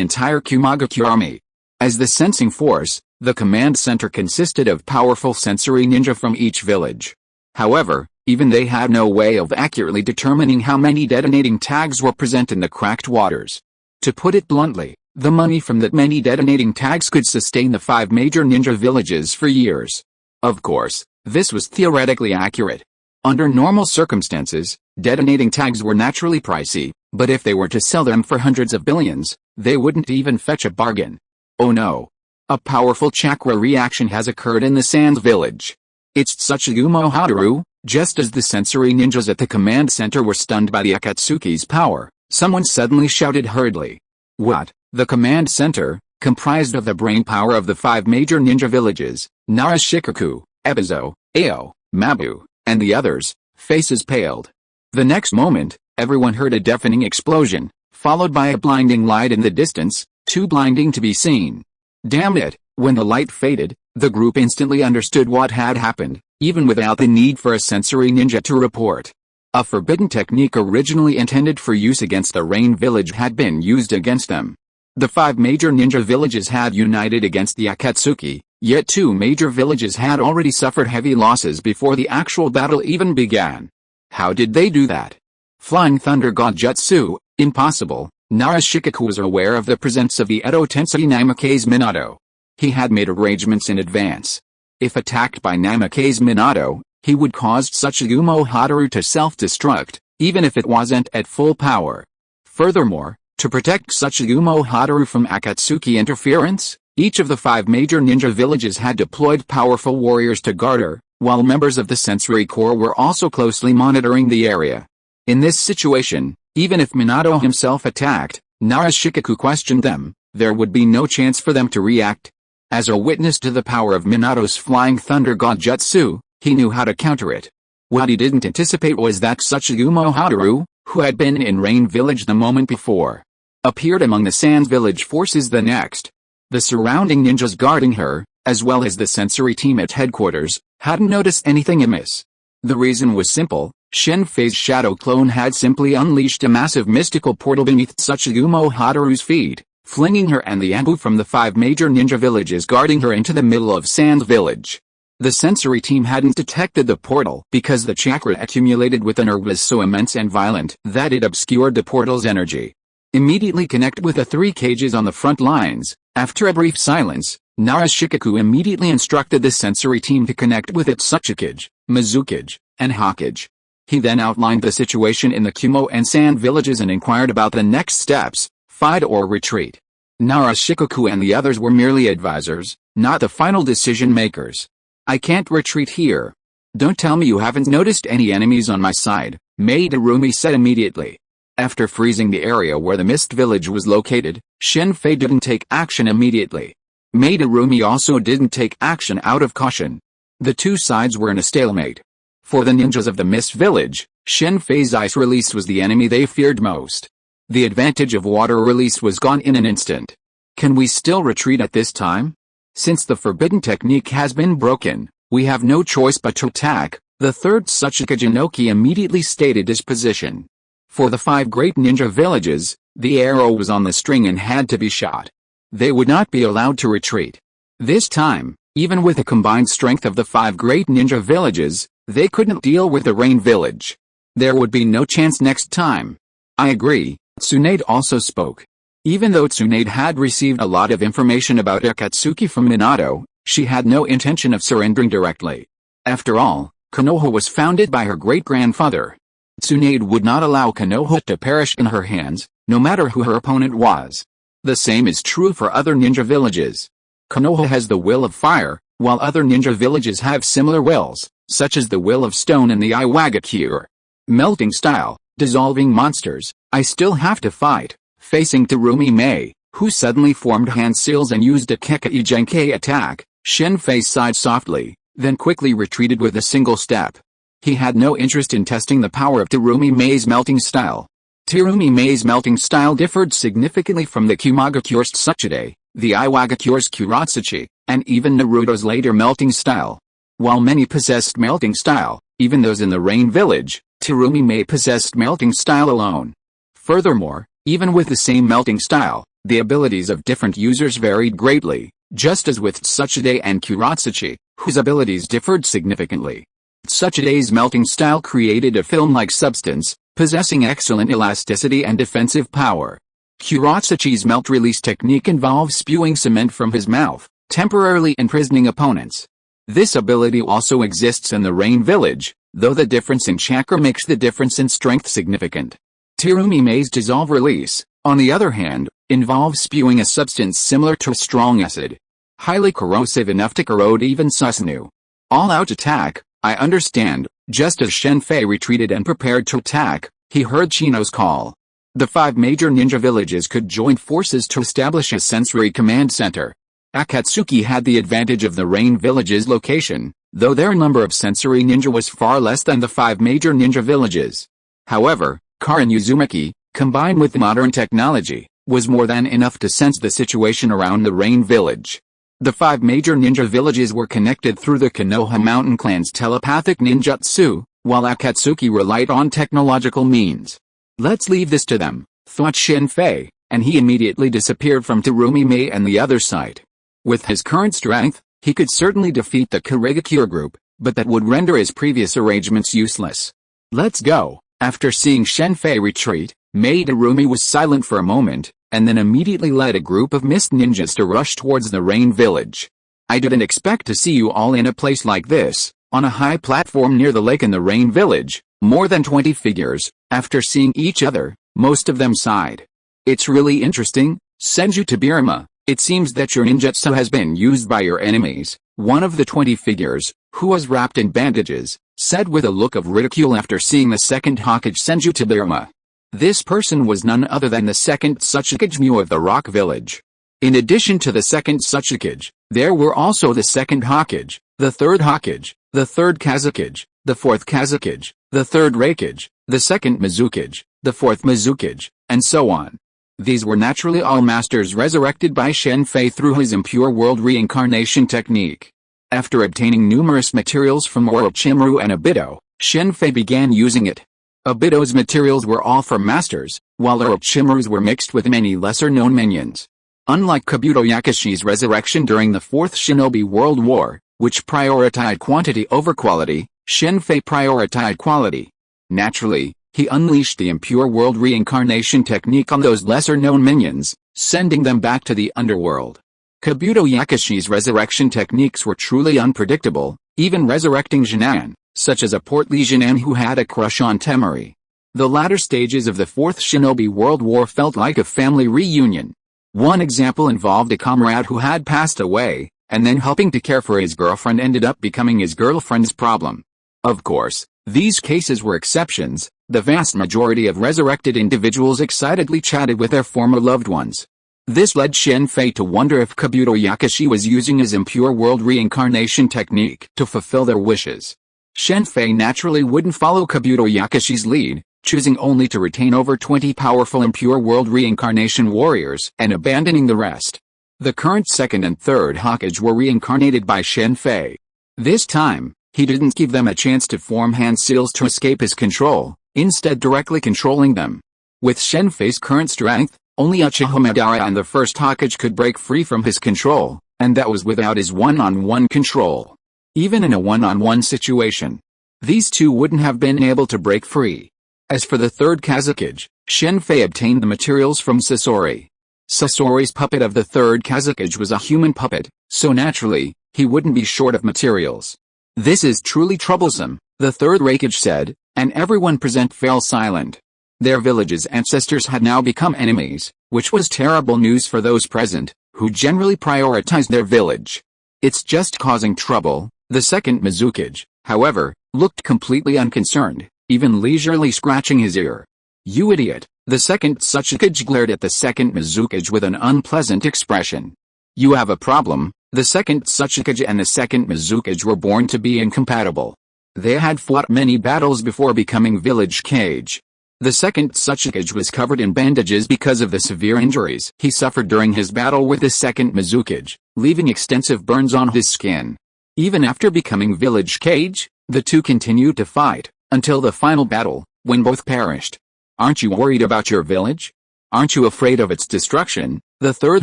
entire Kumagakure army. As the sensing force, the command center consisted of powerful sensory ninja from each village. However, even they had no way of accurately determining how many detonating tags were present in the cracked waters. To put it bluntly, the money from that many detonating tags could sustain the 5 major ninja villages for years. Of course, this was theoretically accurate. Under normal circumstances, detonating tags were naturally pricey, but if they were to sell them for hundreds of billions, they wouldn't even fetch a bargain. Oh no! A powerful chakra reaction has occurred in the Sands village. It's Tsuchigumo Hadaru. Just as the sensory ninjas at the command center were stunned by the Akatsuki's power, someone suddenly shouted hurriedly. What? The command center, comprised of the brain power of the 5 major ninja villages, Narashikaku, Ebizo, Ao, Mabu, and the others, faces paled. The next moment, everyone heard a deafening explosion, followed by a blinding light in the distance, too blinding to be seen. Damn it, when the light faded, the group instantly understood what had happened, even without the need for a sensory ninja to report. A forbidden technique originally intended for use against the Rain village had been used against them. The 5 major ninja villages had united against the Akatsuki, yet 2 major villages had already suffered heavy losses before the actual battle even began. How did they do that? Flying Thunder God Jutsu, impossible. Narashikaku was aware of the presence of the Edo Tensei Namake's Minato. He had made arrangements in advance. If attacked by Namake's Minato, he would cause Tsuchigumo Hadaru to self-destruct, even if it wasn't at full power. Furthermore, to protect Tsuchigumo Hadaru from Akatsuki interference, each of the 5 major ninja villages had deployed powerful warriors to guard her, while members of the sensory corps were also closely monitoring the area. In this situation, even if Minato himself attacked, Narashikaku questioned them, there would be no chance for them to react. As a witness to the power of Minato's Flying Thunder God Jutsu, he knew how to counter it. What he didn't anticipate was that Tsuchigumo Hadaru, who had been in Rain Village the moment before, appeared among the Sands Village forces the next. The surrounding ninjas guarding her, as well as the sensory team at headquarters, hadn't noticed anything amiss. The reason was simple. Shen Fei's shadow clone had simply unleashed a massive mystical portal beneath Tsuchigumo Hadaru's feet, flinging her and the Ambu from the 5 major ninja villages guarding her into the middle of Sands Village. The sensory team hadn't detected the portal because the chakra accumulated within her was so immense and violent that it obscured the portal's energy. Immediately connect with the 3 cages on the front lines. After a brief silence, Narashikaku immediately instructed the sensory team to connect with its Tsuchikage, Mizukage, and Hokage. He then outlined the situation in the Kumo and Sand villages and inquired about the next steps, fight or retreat. Narashikaku and the others were merely advisors, not the final decision makers. I can't retreat here. Don't tell me you haven't noticed any enemies on my side, Madarumi said immediately. After freezing the area where the Mist Village was located, Shen Fei didn't take action immediately. Madarumi also didn't take action out of caution. The two sides were in a stalemate. For the ninjas of the Mist Village, Shen Fei's ice release was the enemy they feared most. The advantage of water release was gone in an instant. Can we still retreat at this time? Since the forbidden technique has been broken, we have no choice but to attack, the third Tsuchikage immediately stated his position. For the 5 great ninja villages, the arrow was on the string and had to be shot. They would not be allowed to retreat. This time, even with the combined strength of the 5 great ninja villages, they couldn't deal with the Rain village. There would be no chance next time. I agree, Tsunade also spoke. Even though Tsunade had received a lot of information about Akatsuki from Minato, she had no intention of surrendering directly. After all, Konoha was founded by her great-grandfather. Tsunade would not allow Konoha to perish in her hands, no matter who her opponent was. The same is true for other ninja villages. Konoha has the will of fire, while other ninja villages have similar wills, such as the will of stone and the Iwagakure. Melting style, dissolving monsters. I still have to fight. Facing Terumi Mei, who suddenly formed hand seals and used a Kekai Genkai attack, Shen Fei sighed softly, then quickly retreated with a single step. He had no interest in testing the power of Terumi Mei's melting style. Terumi Mei's melting style differed significantly from the Kumagakure's Tsuchide, the Iwagakure's Kuratsuchi, and even Naruto's later melting style. While many possessed melting style, even those in the Rain Village, Terumi Mei possessed melting style alone. Furthermore, even with the same melting style, the abilities of different users varied greatly, just as with Tsuchide and Kuratsuchi, whose abilities differed significantly. Tsuchide's melting style created a film-like substance, possessing excellent elasticity and defensive power. Kuratsuchi's melt-release technique involves spewing cement from his mouth, temporarily imprisoning opponents. This ability also exists in the Rain Village, though the difference in chakra makes the difference in strength significant. Terumi Mei's dissolve release, on the other hand, involves spewing a substance similar to a strong acid. Highly corrosive enough to corrode even Susanoo. All-out attack, I understand. Just as Shen Fei retreated and prepared to attack, he heard Chino's call. The 5 major ninja villages could join forces to establish a sensory command center. Akatsuki had the advantage of the Rain Village's location, though their number of sensory ninja was far less than the 5 major ninja villages. However, Karin Uzumaki, combined with modern technology, was more than enough to sense the situation around the Rain Village. The 5 major ninja villages were connected through the Konoha Mountain Clan's telepathic ninjutsu, while Akatsuki relied on technological means. Let's leave this to them, thought Shen Fei, and he immediately disappeared from Terumi Mei and the other side. With his current strength, he could certainly defeat the Kurigakure group, but that would render his previous arrangements useless. Let's go. After seeing Shen Fei retreat, Mei Terumi was silent for a moment, and then immediately led a group of mist ninjas to rush towards the Rain Village. I didn't expect to see you all in a place like this, on a high platform near the lake in the Rain Village, more than 20 figures. After seeing each other, most of them sighed. It's really interesting, Senju Tobirama. It seems that your ninjutsu has been used by your enemies. One of the 20 figures, who was wrapped in bandages, said with a look of ridicule after seeing the second Hokage Senju Tobirama. This person was none other than the second Tsuchikage Mu of the Rock Village. In addition to the second Tsuchikage, there were also the second Hokage, the third Hokage, the third Kazekage, the fourth Kazekage, the third Reikage, the second Mizukage, the fourth Mizukage, and so on. These were naturally all masters resurrected by Shen Fei through his impure world reincarnation technique. After obtaining numerous materials from Orochimaru and Obito, Shen Fei began using it. Obito's materials were all for masters, while Orochimaru's were mixed with many lesser-known minions. Unlike Kabuto Yakashi's resurrection during the Fourth Shinobi World War, which prioritized quantity over quality, Shen Fei prioritized quality. Naturally, he unleashed the impure world reincarnation technique on those lesser-known minions, sending them back to the underworld. Kabuto Yakashi's resurrection techniques were truly unpredictable, even resurrecting Jinan, such as a portly Jinan who had a crush on Temari. The latter stages of the Fourth Shinobi World War felt like a family reunion. One example involved a comrade who had passed away, and then helping to care for his girlfriend ended up becoming his girlfriend's problem. Of course, these cases were exceptions. The vast majority of resurrected individuals excitedly chatted with their former loved ones. This led Shen Fei to wonder if Kabuto Yakashi was using his impure world reincarnation technique to fulfill their wishes. Shen Fei naturally wouldn't follow Kabuto Yakashi's lead, choosing only to retain over 20 powerful impure world reincarnation warriors and abandoning the rest. The current second and third Hokage were reincarnated by Shen Fei. This time, he didn't give them a chance to form hand seals to escape his control, instead directly controlling them. With Shen Fei's current strength, only Uchiha Madara and the first Hokage could break free from his control, and that was without his one-on-one control. Even in a one-on-one situation, these two wouldn't have been able to break free. As for the third Kazakage, Shen Fei obtained the materials from Sasori. Sasori's puppet of the third Kazakage was a human puppet, so naturally, he wouldn't be short of materials. This is truly troublesome, the third Rakage said, and everyone present fell silent. Their village's ancestors had now become enemies, which was terrible news for those present, who generally prioritized their village. It's just causing trouble. The second Mizukage, however, looked completely unconcerned, even leisurely scratching his ear. You idiot, the second Tsuchikage glared at the second Mizukage with an unpleasant expression. You have a problem. The second Tsuchikage and the second Mizukage were born to be incompatible. They had fought many battles before becoming village kage. The second Tsuchikage was covered in bandages because of the severe injuries he suffered during his battle with the second Mizukage, leaving extensive burns on his skin. Even after becoming village kage, the two continued to fight, until the final battle, when both perished. Aren't you worried about your village? Aren't you afraid of its destruction? The third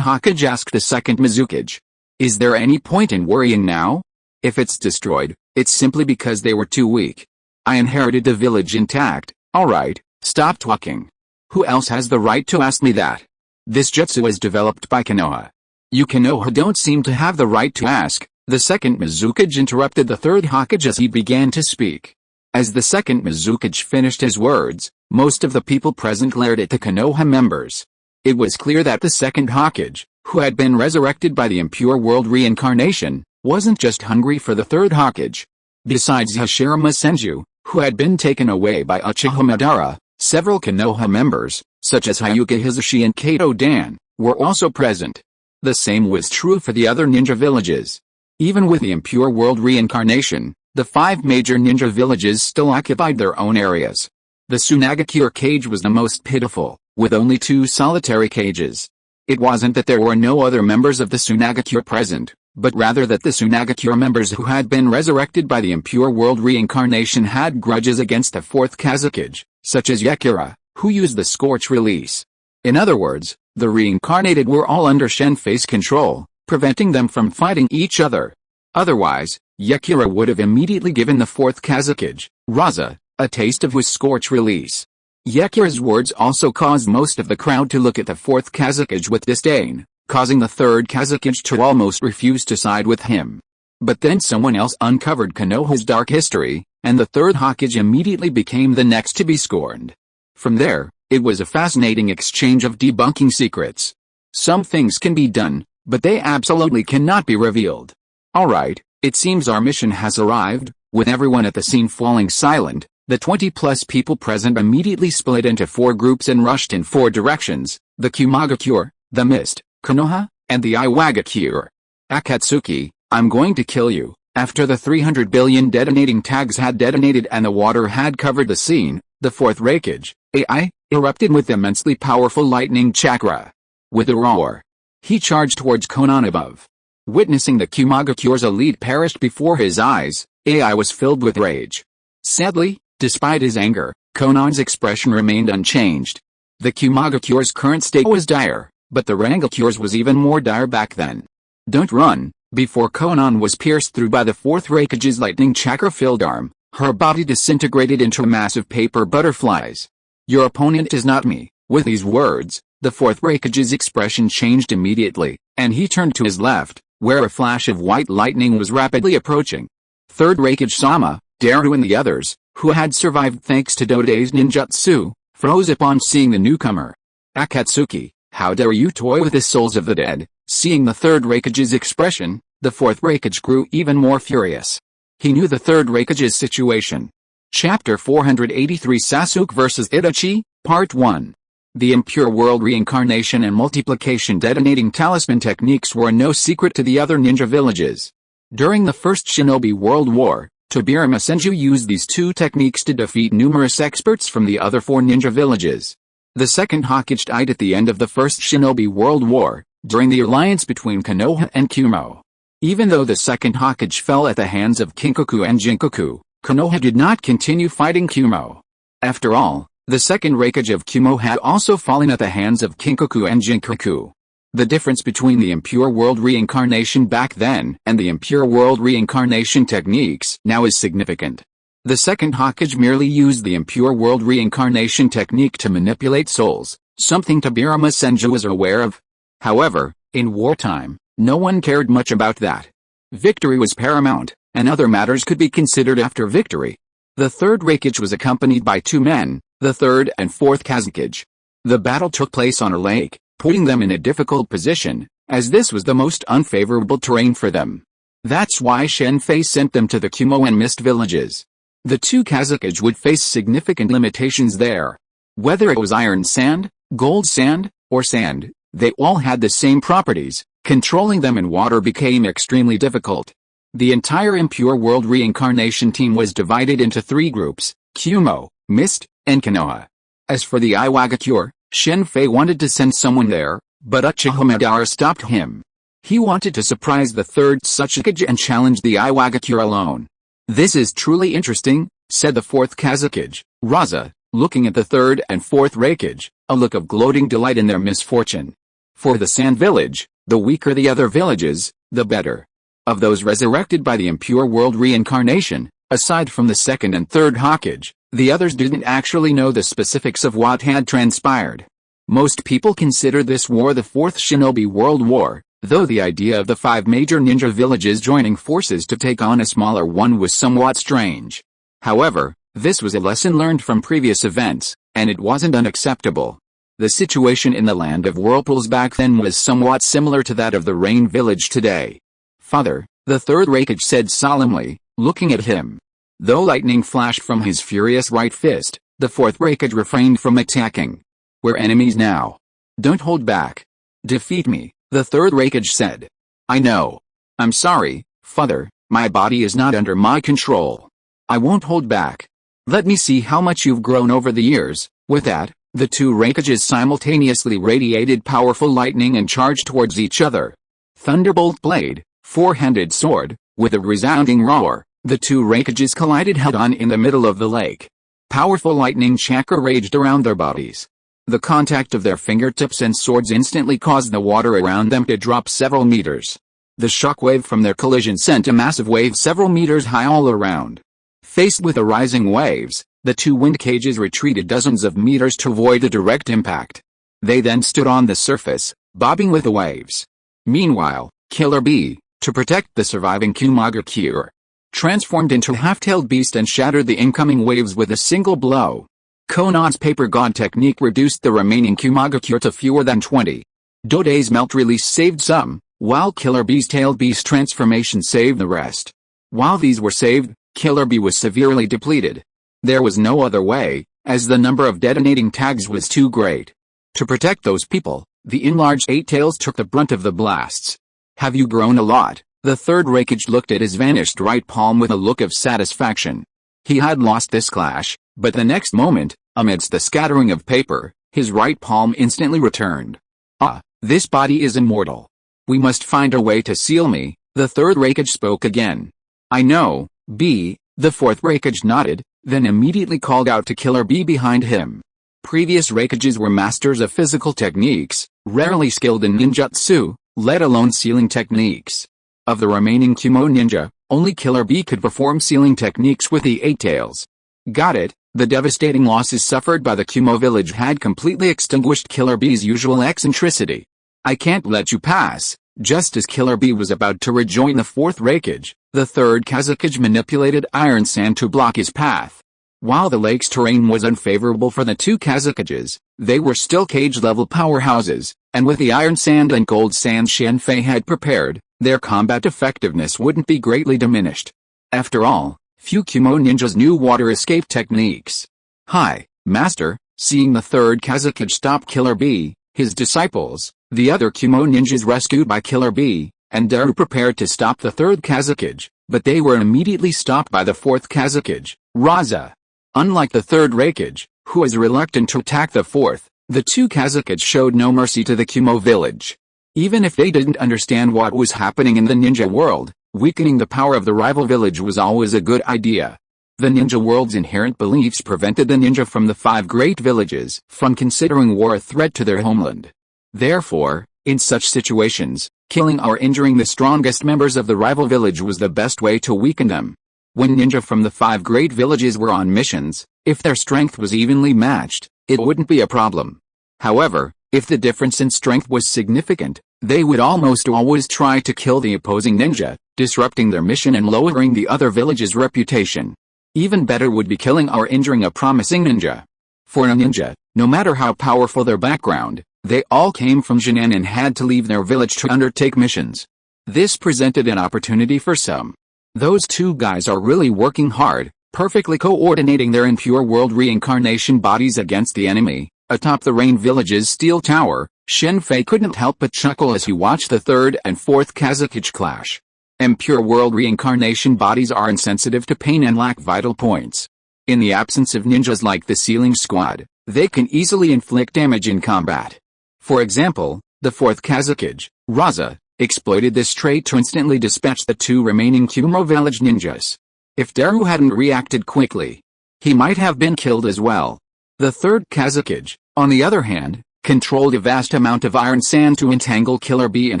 Hokage asked the second Mizukage. Is there any point in worrying now? If it's destroyed, it's simply because they were too weak. I inherited the village intact. Alright, stop talking. Who else has the right to ask me that? This jutsu was developed by Konoha. You Konoha don't seem to have the right to ask. The second Mizukage interrupted the third Hokage as he began to speak. As the second Mizukage finished his words, most of the people present glared at the Konoha members. It was clear that the second Hokage, who had been resurrected by the impure world reincarnation, wasn't just hungry for the third Hokage. Besides Hashirama Senju, who had been taken away by Uchiha Madara, several Konoha members, such as Hyuga Hisashi and Kato Dan, were also present. The same was true for the other ninja villages. Even with the impure world reincarnation, the 5 major ninja villages still occupied their own areas. The Tsunagakure cage was the most pitiful, with only 2 solitary cages. It wasn't that there were no other members of the Tsunagakure present, but rather that the Tsunagakure members who had been resurrected by the impure world reincarnation had grudges against the 4th Kazakage, such as Yakira, who used the Scorch release. In other words, the reincarnated were all under Shen Fei's control, preventing them from fighting each other. Otherwise, Yakira would have immediately given the 4th Kazakage, Raza, a taste of his Scorch release. Yakira's words also caused most of the crowd to look at the 4th Kazakage with disdain, causing the 3rd Kazakage to almost refuse to side with him. But then someone else uncovered Konoha's dark history, and the 3rd Hokage immediately became the next to be scorned. From there, it was a fascinating exchange of debunking secrets. Some things can be done, but they absolutely cannot be revealed. Alright, it seems our mission has arrived. With everyone at the scene falling silent, the 20-plus people present immediately split into 4 groups and rushed in 4 directions: the Kumagakure, the Mist, Konoha, and the Iwagakure. Akatsuki, I'm going to kill you. After the 300 billion detonating tags had detonated and the water had covered the scene, the 4th Rakage, AI, erupted with immensely powerful lightning chakra. With a roar, he charged towards Konan above. Witnessing the Kumagakure's elite perished before his eyes, AI was filled with rage. Sadly, despite his anger, Konan's expression remained unchanged. The Kumagakure's current state was dire, but the Rangakure's was even more dire back then. Don't run. Before Konan was pierced through by the 4th Rakage's lightning chakra-filled arm, her body disintegrated into massive paper butterflies. Your opponent is not me. With these words, the 4th Rakage's expression changed immediately, and he turned to his left, where a flash of white lightning was rapidly approaching. 3rd Rakage-sama, Daru and the others, who had survived thanks to Dode's ninjutsu, froze upon seeing the newcomer. Akatsuki, how dare you toy with the souls of the dead? Seeing the 3rd Rakage's expression, the 4th Rakage grew even more furious. He knew the 3rd Rakage's situation. Chapter 483 Sasuke vs Itachi, Part 1. The impure world reincarnation and multiplication detonating talisman techniques were no secret to the other ninja villages. During the First Shinobi World War, Tobirama Senju used these 2 techniques to defeat numerous experts from the other 4 ninja villages. The second Hokage died at the end of the First Shinobi World War, during the alliance between Konoha and Kumo. Even though the second Hokage fell at the hands of Kinkaku and Jinkaku, Konoha did not continue fighting Kumo. After all, the second Rakage of Kumo had also fallen at the hands of Kinkaku and Jinkaku. The difference between the impure world reincarnation back then and the impure world reincarnation techniques now is significant. The second Hokage merely used the impure world reincarnation technique to manipulate souls, something Tabirama Senju was aware of. However, in wartime, no one cared much about that. Victory was paramount, and other matters could be considered after victory. The third Raikage was accompanied by two men, the third and fourth Kazekage. The battle took place on a lake, putting them in a difficult position, as this was the most unfavorable terrain for them. That's why Shen Fei sent them to the Kumo and Mist villages. The two Kazekage would face significant limitations there. Whether it was iron sand, gold sand, or sand, they all had the same properties. Controlling them in water became extremely difficult. The entire impure world reincarnation team was divided into three groups: Kumo, Mist, and Konoha. As for the Iwagakure, Shen Fei wanted to send someone there, but Uchiha Madara stopped him. He wanted to surprise the third Tsuchikage and challenge the Iwagakure alone. "This is truly interesting," said the fourth Kazekage, Raza, looking at the third and fourth Raikage, a look of gloating delight in their misfortune. For the Sand Village, the weaker the other villages, the better. Of those resurrected by the impure world reincarnation, aside from the second and third Hokage, the others didn't actually know the specifics of what had transpired. Most people consider this war the Fourth Shinobi World War, though the idea of the 5 major ninja villages joining forces to take on a smaller one was somewhat strange. However, this was a lesson learned from previous events, and it wasn't unacceptable. The situation in the Land of Whirlpools back then was somewhat similar to that of the Rain Village today. "Father," the third Raikage said solemnly, looking at him. Though lightning flashed from his furious right fist, the fourth Raikage refrained from attacking. "We're enemies now. Don't hold back. Defeat me," the third Raikage said. "I know. I'm sorry, Father, my body is not under my control. I won't hold back. Let me see how much you've grown over the years." With that, the two Raikages simultaneously radiated powerful lightning and charged towards each other. Thunderbolt blade, four-handed sword, with a resounding roar, the two Raikages collided head-on in the middle of the lake. Powerful lightning chakra raged around their bodies. The contact of their fingertips and swords instantly caused the water around them to drop several meters. The shockwave from their collision sent a massive wave several meters high all around. Faced with the rising waves, the two wind cages retreated dozens of meters to avoid a direct impact. They then stood on the surface, bobbing with the waves. Meanwhile, Killer Bee, to protect the surviving Kumagakure, transformed into a half-tailed beast and shattered the incoming waves with a single blow. Konoha's paper god technique reduced the remaining Kumagakure to fewer than 20. Dode's melt release saved some, while Killer Bee's tailed beast transformation saved the rest. While these were saved, Killer Bee was severely depleted. There was no other way, as the number of detonating tags was too great. To protect those people, the enlarged Eight Tails took the brunt of the blasts. "Have you grown a lot?" The third Raikage looked at his vanished right palm with a look of satisfaction. He had lost this clash, but the next moment, amidst the scattering of paper, his right palm instantly returned. "Ah, this body is immortal. We must find a way to seal me," the third Raikage spoke again. "I know, B," the fourth Raikage nodded, then immediately called out to Killer Bee behind him. Previous Raikages were masters of physical techniques, rarely skilled in ninjutsu, let alone sealing techniques. Of the remaining Kumo ninja, only Killer Bee could perform sealing techniques with the Eight Tails. Got it. The devastating losses suffered by the Kumo village had completely extinguished Killer Bee's usual eccentricity. "I can't let you pass." Just as Killer Bee was about to rejoin the fourth Raikage, the third Kazekage manipulated iron sand to block his path. While the lake's terrain was unfavorable for the two Kazekages, they were still cage-level powerhouses, and with the iron sand and gold sand Shen Fei had prepared, their combat effectiveness wouldn't be greatly diminished. After all, few Kumo ninjas knew water escape techniques. "Hi, Master," seeing the third Kazekage stop Killer Bee, his disciples, the other Kumo ninjas rescued by Killer Bee, and Daru prepared to stop the third Kazekage, but they were immediately stopped by the fourth Kazekage, Raza. Unlike the third Raikage, who was reluctant to attack the fourth, the two Kazekage showed no mercy to the Kumo village. Even if they didn't understand what was happening in the ninja world, weakening the power of the rival village was always a good idea. The ninja world's inherent beliefs prevented the ninja from the 5 great villages from considering war a threat to their homeland. Therefore, in such situations, killing or injuring the strongest members of the rival village was the best way to weaken them. When ninja from the 5 great villages were on missions, if their strength was evenly matched, it wouldn't be a problem. However, if the difference in strength was significant, they would almost always try to kill the opposing ninja, disrupting their mission and lowering the other village's reputation. Even better would be killing or injuring a promising ninja. For a ninja, no matter how powerful their background, they all came from Jinan and had to leave their village to undertake missions. This presented an opportunity for some. Those 2 guys are really working hard, perfectly coordinating their impure world reincarnation bodies against the enemy. Atop the Rain Village's steel tower, Shen Fei couldn't help but chuckle as he watched the 3rd and 4th Kazakage clash. Impure world reincarnation bodies are insensitive to pain and lack vital points. In the absence of ninjas like the Sealing Squad, they can easily inflict damage in combat. For example, the 4th Kazakage, Raza, exploited this trait to instantly dispatch the 2 remaining Kumo village ninjas. If Daru hadn't reacted quickly, he might have been killed as well. The 3rd Kazakage, on the other hand, controlled a vast amount of iron sand to entangle Killer Bee in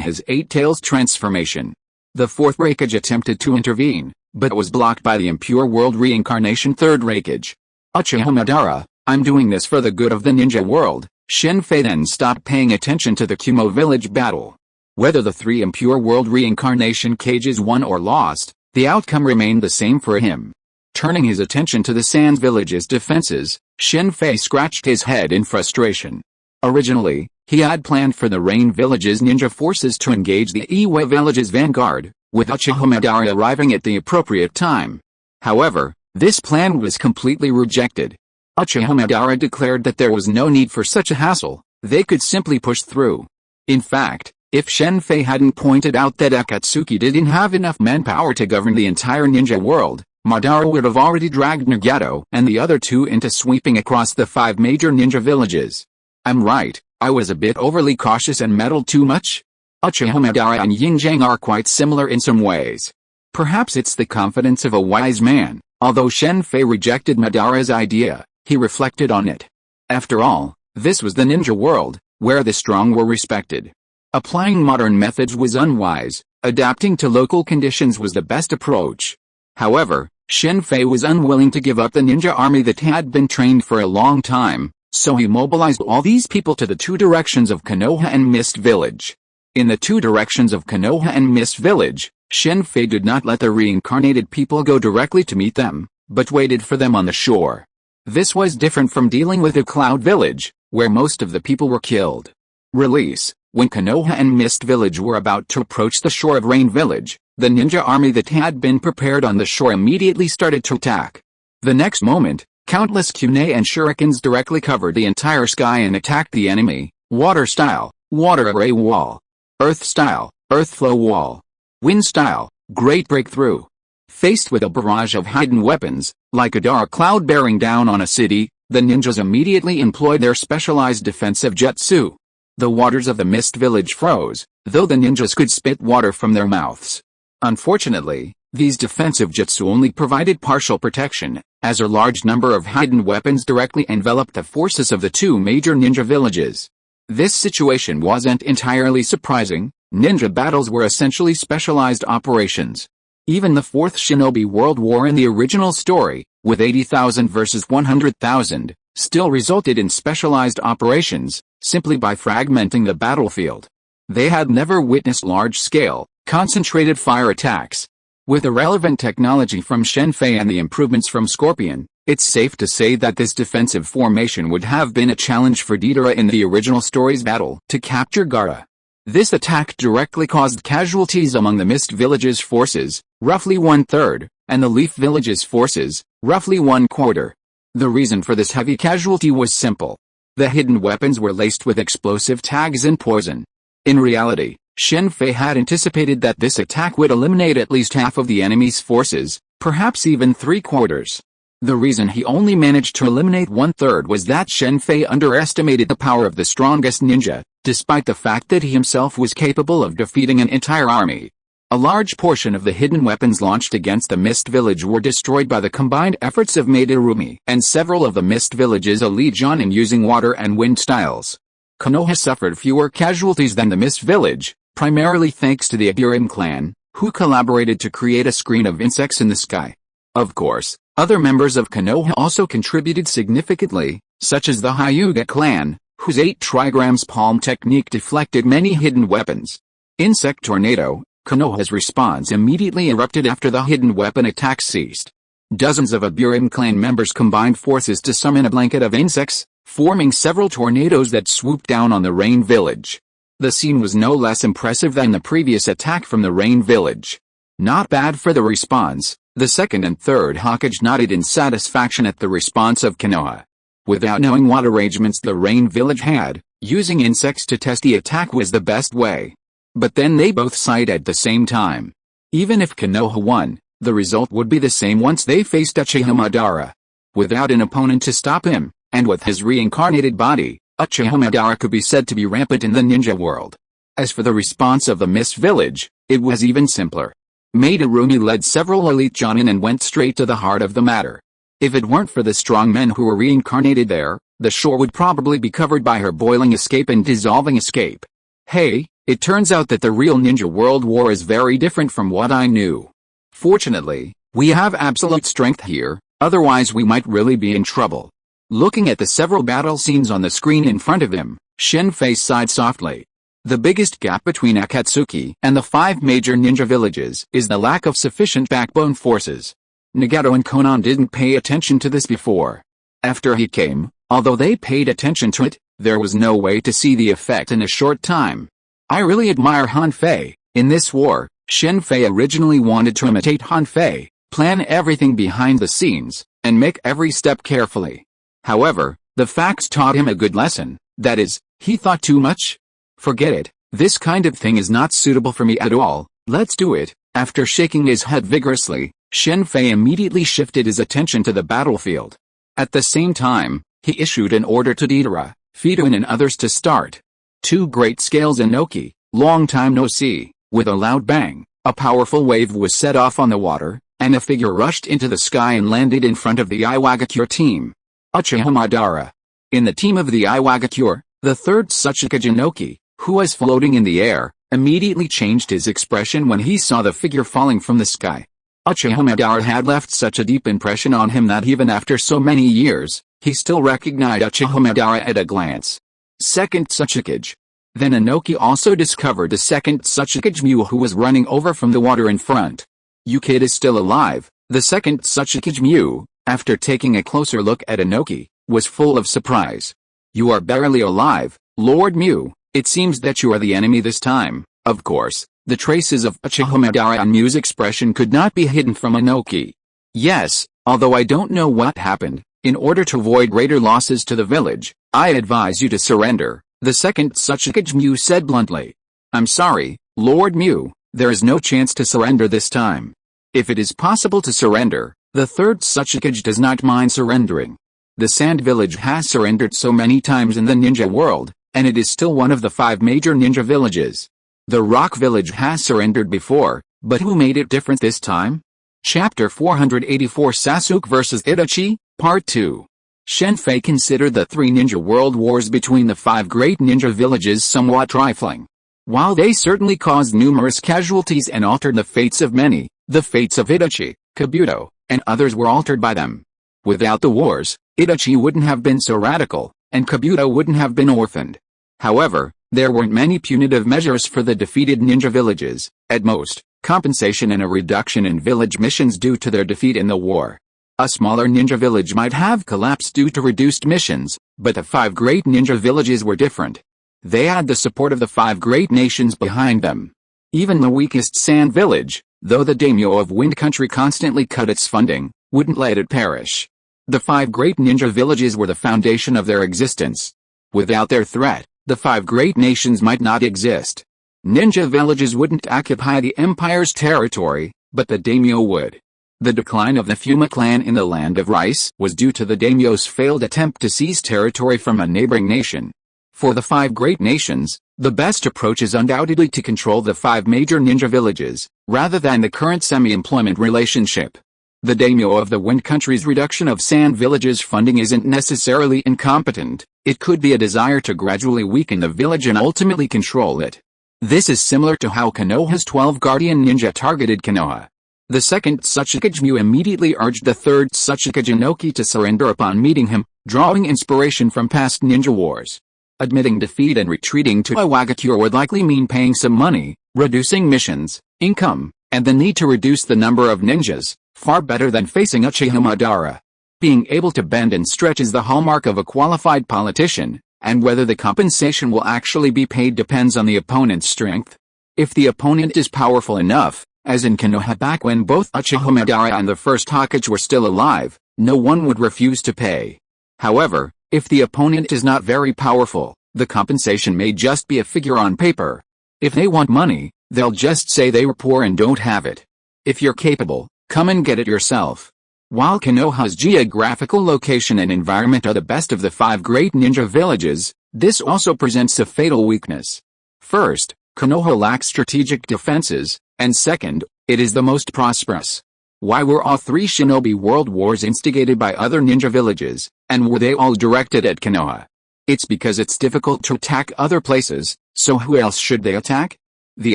his 8 Tails transformation. The 4th Raikage attempted to intervene, but was blocked by the impure world reincarnation 3rd Raikage. Uchiha Madara, I'm doing this for the good of the ninja world. Shen Fei then stopped paying attention to the Kumo village battle. Whether the 3 impure world reincarnation cages won or lost, the outcome remained the same for him. Turning his attention to the Sand village's defenses, Shen Fei scratched his head in frustration. Originally, he had planned for the Rain village's ninja forces to engage the Iwa village's vanguard, with Uchiha Madara arriving at the appropriate time. However, this plan was completely rejected. Uchiha Madara declared that there was no need for such a hassle, they could simply push through. In fact, if Shen Fei hadn't pointed out that Akatsuki didn't have enough manpower to govern the entire ninja world, Madara would have already dragged Nagato and the other 2 into sweeping across the 5 major ninja villages. I'm right, I was a bit overly cautious and meddled too much? Uchiha Madara and Yin Jiang are quite similar in some ways. Perhaps it's the confidence of a wise man. Although Shen Fei rejected Madara's idea, he reflected on it. After all, this was the ninja world, where the strong were respected. Applying modern methods was unwise, adapting to local conditions was the best approach. However, Shen Fei was unwilling to give up the ninja army that had been trained for a long time, so he mobilized all these people to the 2 directions of Konoha and Mist Village. In the 2 directions of Konoha and Mist Village, Shen Fei did not let the reincarnated people go directly to meet them, but waited for them on the shore. This was different from dealing with the Cloud Village, where most of the people were killed. Release. When Konoha and Mist Village were about to approach the shore of Rain Village, the ninja army that had been prepared on the shore immediately started to attack. The next moment, countless kunai and shurikens directly covered the entire sky and attacked the enemy. Water style, water array wall. Earth style, earth flow wall. Wind style, great breakthrough. Faced with a barrage of hidden weapons, like a dark cloud bearing down on a city, the ninjas immediately employed their specialized defensive jutsu. The waters of the Mist Village froze, though the ninjas could spit water from their mouths. Unfortunately, these defensive jutsu only provided partial protection, as a large number of hidden weapons directly enveloped the forces of the 2 major ninja villages. This situation wasn't entirely surprising. Ninja battles were essentially specialized operations. Even the 4th Shinobi World War in the original story, with 80,000 versus 100,000, still resulted in specialized operations, simply by fragmenting the battlefield. They had never witnessed large-scale, concentrated fire attacks. With the relevant technology from Shen Fei and the improvements from Scorpion, it's safe to say that this defensive formation would have been a challenge for Deidara in the original story's battle to capture Gaara. This attack directly caused casualties among the Mist Village's forces, roughly 1/3, and the Leaf Village's forces, roughly 1/4. The reason for this heavy casualty was simple. The hidden weapons were laced with explosive tags and poison. In reality, Shen Fei had anticipated that this attack would eliminate at least half of the enemy's forces, perhaps even 3/4. The reason he only managed to eliminate 1/3 was that Shen Fei underestimated the power of the strongest ninja, despite the fact that he himself was capable of defeating an entire army. A large portion of the hidden weapons launched against the Mist Village were destroyed by the combined efforts of Madarumi and several of the Mist Village's elite jonin using water and wind styles. Konoha suffered fewer casualties than the Mist Village, primarily thanks to the Agurim clan, who collaborated to create a screen of insects in the sky. Of course, other members of Konoha also contributed significantly, such as the Hyuga clan, whose 8 trigrams palm technique deflected many hidden weapons. Insect Tornado. Konoha's response immediately erupted after the hidden weapon attack ceased. Dozens of Aburim clan members combined forces to summon a blanket of insects, forming several tornadoes that swooped down on the Rain Village. The scene was no less impressive than the previous attack from the Rain Village. Not bad for the response. The second and third Hokage nodded in satisfaction at the response of Konoha. Without knowing what arrangements the Rain Village had, using insects to test the attack was the best way. But then they both sighed at the same time. Even if Konoha won, the result would be the same once they faced Uchiha Madara. Without an opponent to stop him, and with his reincarnated body, Uchiha Madara could be said to be rampant in the ninja world. As for the response of the Mist Village, it was even simpler. Madarumi led several elite jonin and went straight to the heart of the matter. If it weren't for the strong men who were reincarnated there, the shore would probably be covered by her boiling escape and dissolving escape. Hey, it turns out that the real ninja world war is very different from what I knew. Fortunately, we have absolute strength here, otherwise we might really be in trouble. Looking at the several battle scenes on the screen in front of him, Shen Fei sighed softly. The biggest gap between Akatsuki and the 5 major ninja villages is the lack of sufficient backbone forces. Nagato and Konan didn't pay attention to this before. After he came, although they paid attention to it, there was no way to see the effect in a short time. I really admire Han Fei. In this war, Shen Fei originally wanted to imitate Han Fei, plan everything behind the scenes, and make every step carefully. However, the facts taught him a good lesson, that is, he thought too much. Forget it, this kind of thing is not suitable for me at all, let's do it. After shaking his head vigorously, Shen Fei immediately shifted his attention to the battlefield. At the same time, he issued an order to Deidara, Fidouin and others to start. 2 great scales Inoki, long time no see. With a loud bang, a powerful wave was set off on the water, and a figure rushed into the sky and landed in front of the Iwagakure team. Uchiha Madara. In the team of the Iwagakure, the third Tsuchikage Inoki, who was floating in the air, immediately changed his expression when he saw the figure falling from the sky. Uchiha Madara had left such a deep impression on him that even after so many years, he still recognized Uchiha Madara at a glance. Second Tsuchikage. Then Inoki also discovered a second Tsuchikage Mew who was running over from the water in front. "You kid is still alive." The second Tsuchikage Mew, after taking a closer look at Inoki, was full of surprise. "You are barely alive, Lord Mew. It seems that you are the enemy this time." Of course, the traces of Uchiha Madara on Mew's expression could not be hidden from Inoki. "Yes, although I don't know what happened, in order to avoid greater losses to the village, I advise you to surrender," the second Tsuchikage Mew said bluntly. "I'm sorry, Lord Mew, there is no chance to surrender this time. If it is possible to surrender, the third Tsuchikage does not mind surrendering. The Sand Village has surrendered so many times in the ninja world, and it is still one of the 5 major ninja villages. The Rock Village has surrendered before, but who made it different this time?" Chapter 484 Sasuke vs Itachi, Part 2. Shen Fei considered the 3 ninja world wars between the 5 great ninja villages somewhat trifling. While they certainly caused numerous casualties and altered the fates of many, the fates of Itachi, Kabuto, and others were altered by them. Without the wars, Itachi wouldn't have been so radical, and Kabuto wouldn't have been orphaned. However, there weren't many punitive measures for the defeated ninja villages, at most, compensation and a reduction in village missions due to their defeat in the war. A smaller ninja village might have collapsed due to reduced missions, but the 5 great ninja villages were different. They had the support of the 5 great nations behind them. Even the weakest Sand Village, though the daimyo of Wind Country constantly cut its funding, wouldn't let it perish. The 5 great ninja villages were the foundation of their existence. Without their threat, the 5 great nations might not exist. Ninja villages wouldn't occupy the empire's territory, but the daimyo would. The decline of the Fuma clan in the Land of Rice was due to the daimyo's failed attempt to seize territory from a neighboring nation. For the 5 great nations, the best approach is undoubtedly to control the 5 major ninja villages, rather than the current semi-employment relationship. The daimyo of the Wind Country's reduction of Sand Village's funding isn't necessarily incompetent, it could be a desire to gradually weaken the village and ultimately control it. This is similar to how Konoha's 12 Guardian Ninja targeted Konoha. The second Tsuchikage Mu immediately urged the third Tsuchikage Inoki to surrender upon meeting him, drawing inspiration from past ninja wars. Admitting defeat and retreating to Iwagakure would likely mean paying some money, reducing missions, income, and the need to reduce the number of ninjas, far better than facing Uchiha Madara. Being able to bend and stretch is the hallmark of a qualified politician, and whether the compensation will actually be paid depends on the opponent's strength. If the opponent is powerful enough, as in Konoha back when both Uchiha Madara and the first Hokage were still alive, no one would refuse to pay. However, if the opponent is not very powerful, the compensation may just be a figure on paper. If they want money, they'll just say they were poor and don't have it. If you're capable, come and get it yourself. While Konoha's geographical location and environment are the best of the 5 great ninja villages, this also presents a fatal weakness. First, Konoha lacks strategic defenses, and second, it is the most prosperous. Why were all 3 shinobi world wars instigated by other ninja villages, and were they all directed at Konoha? It's because it's difficult to attack other places, so who else should they attack? The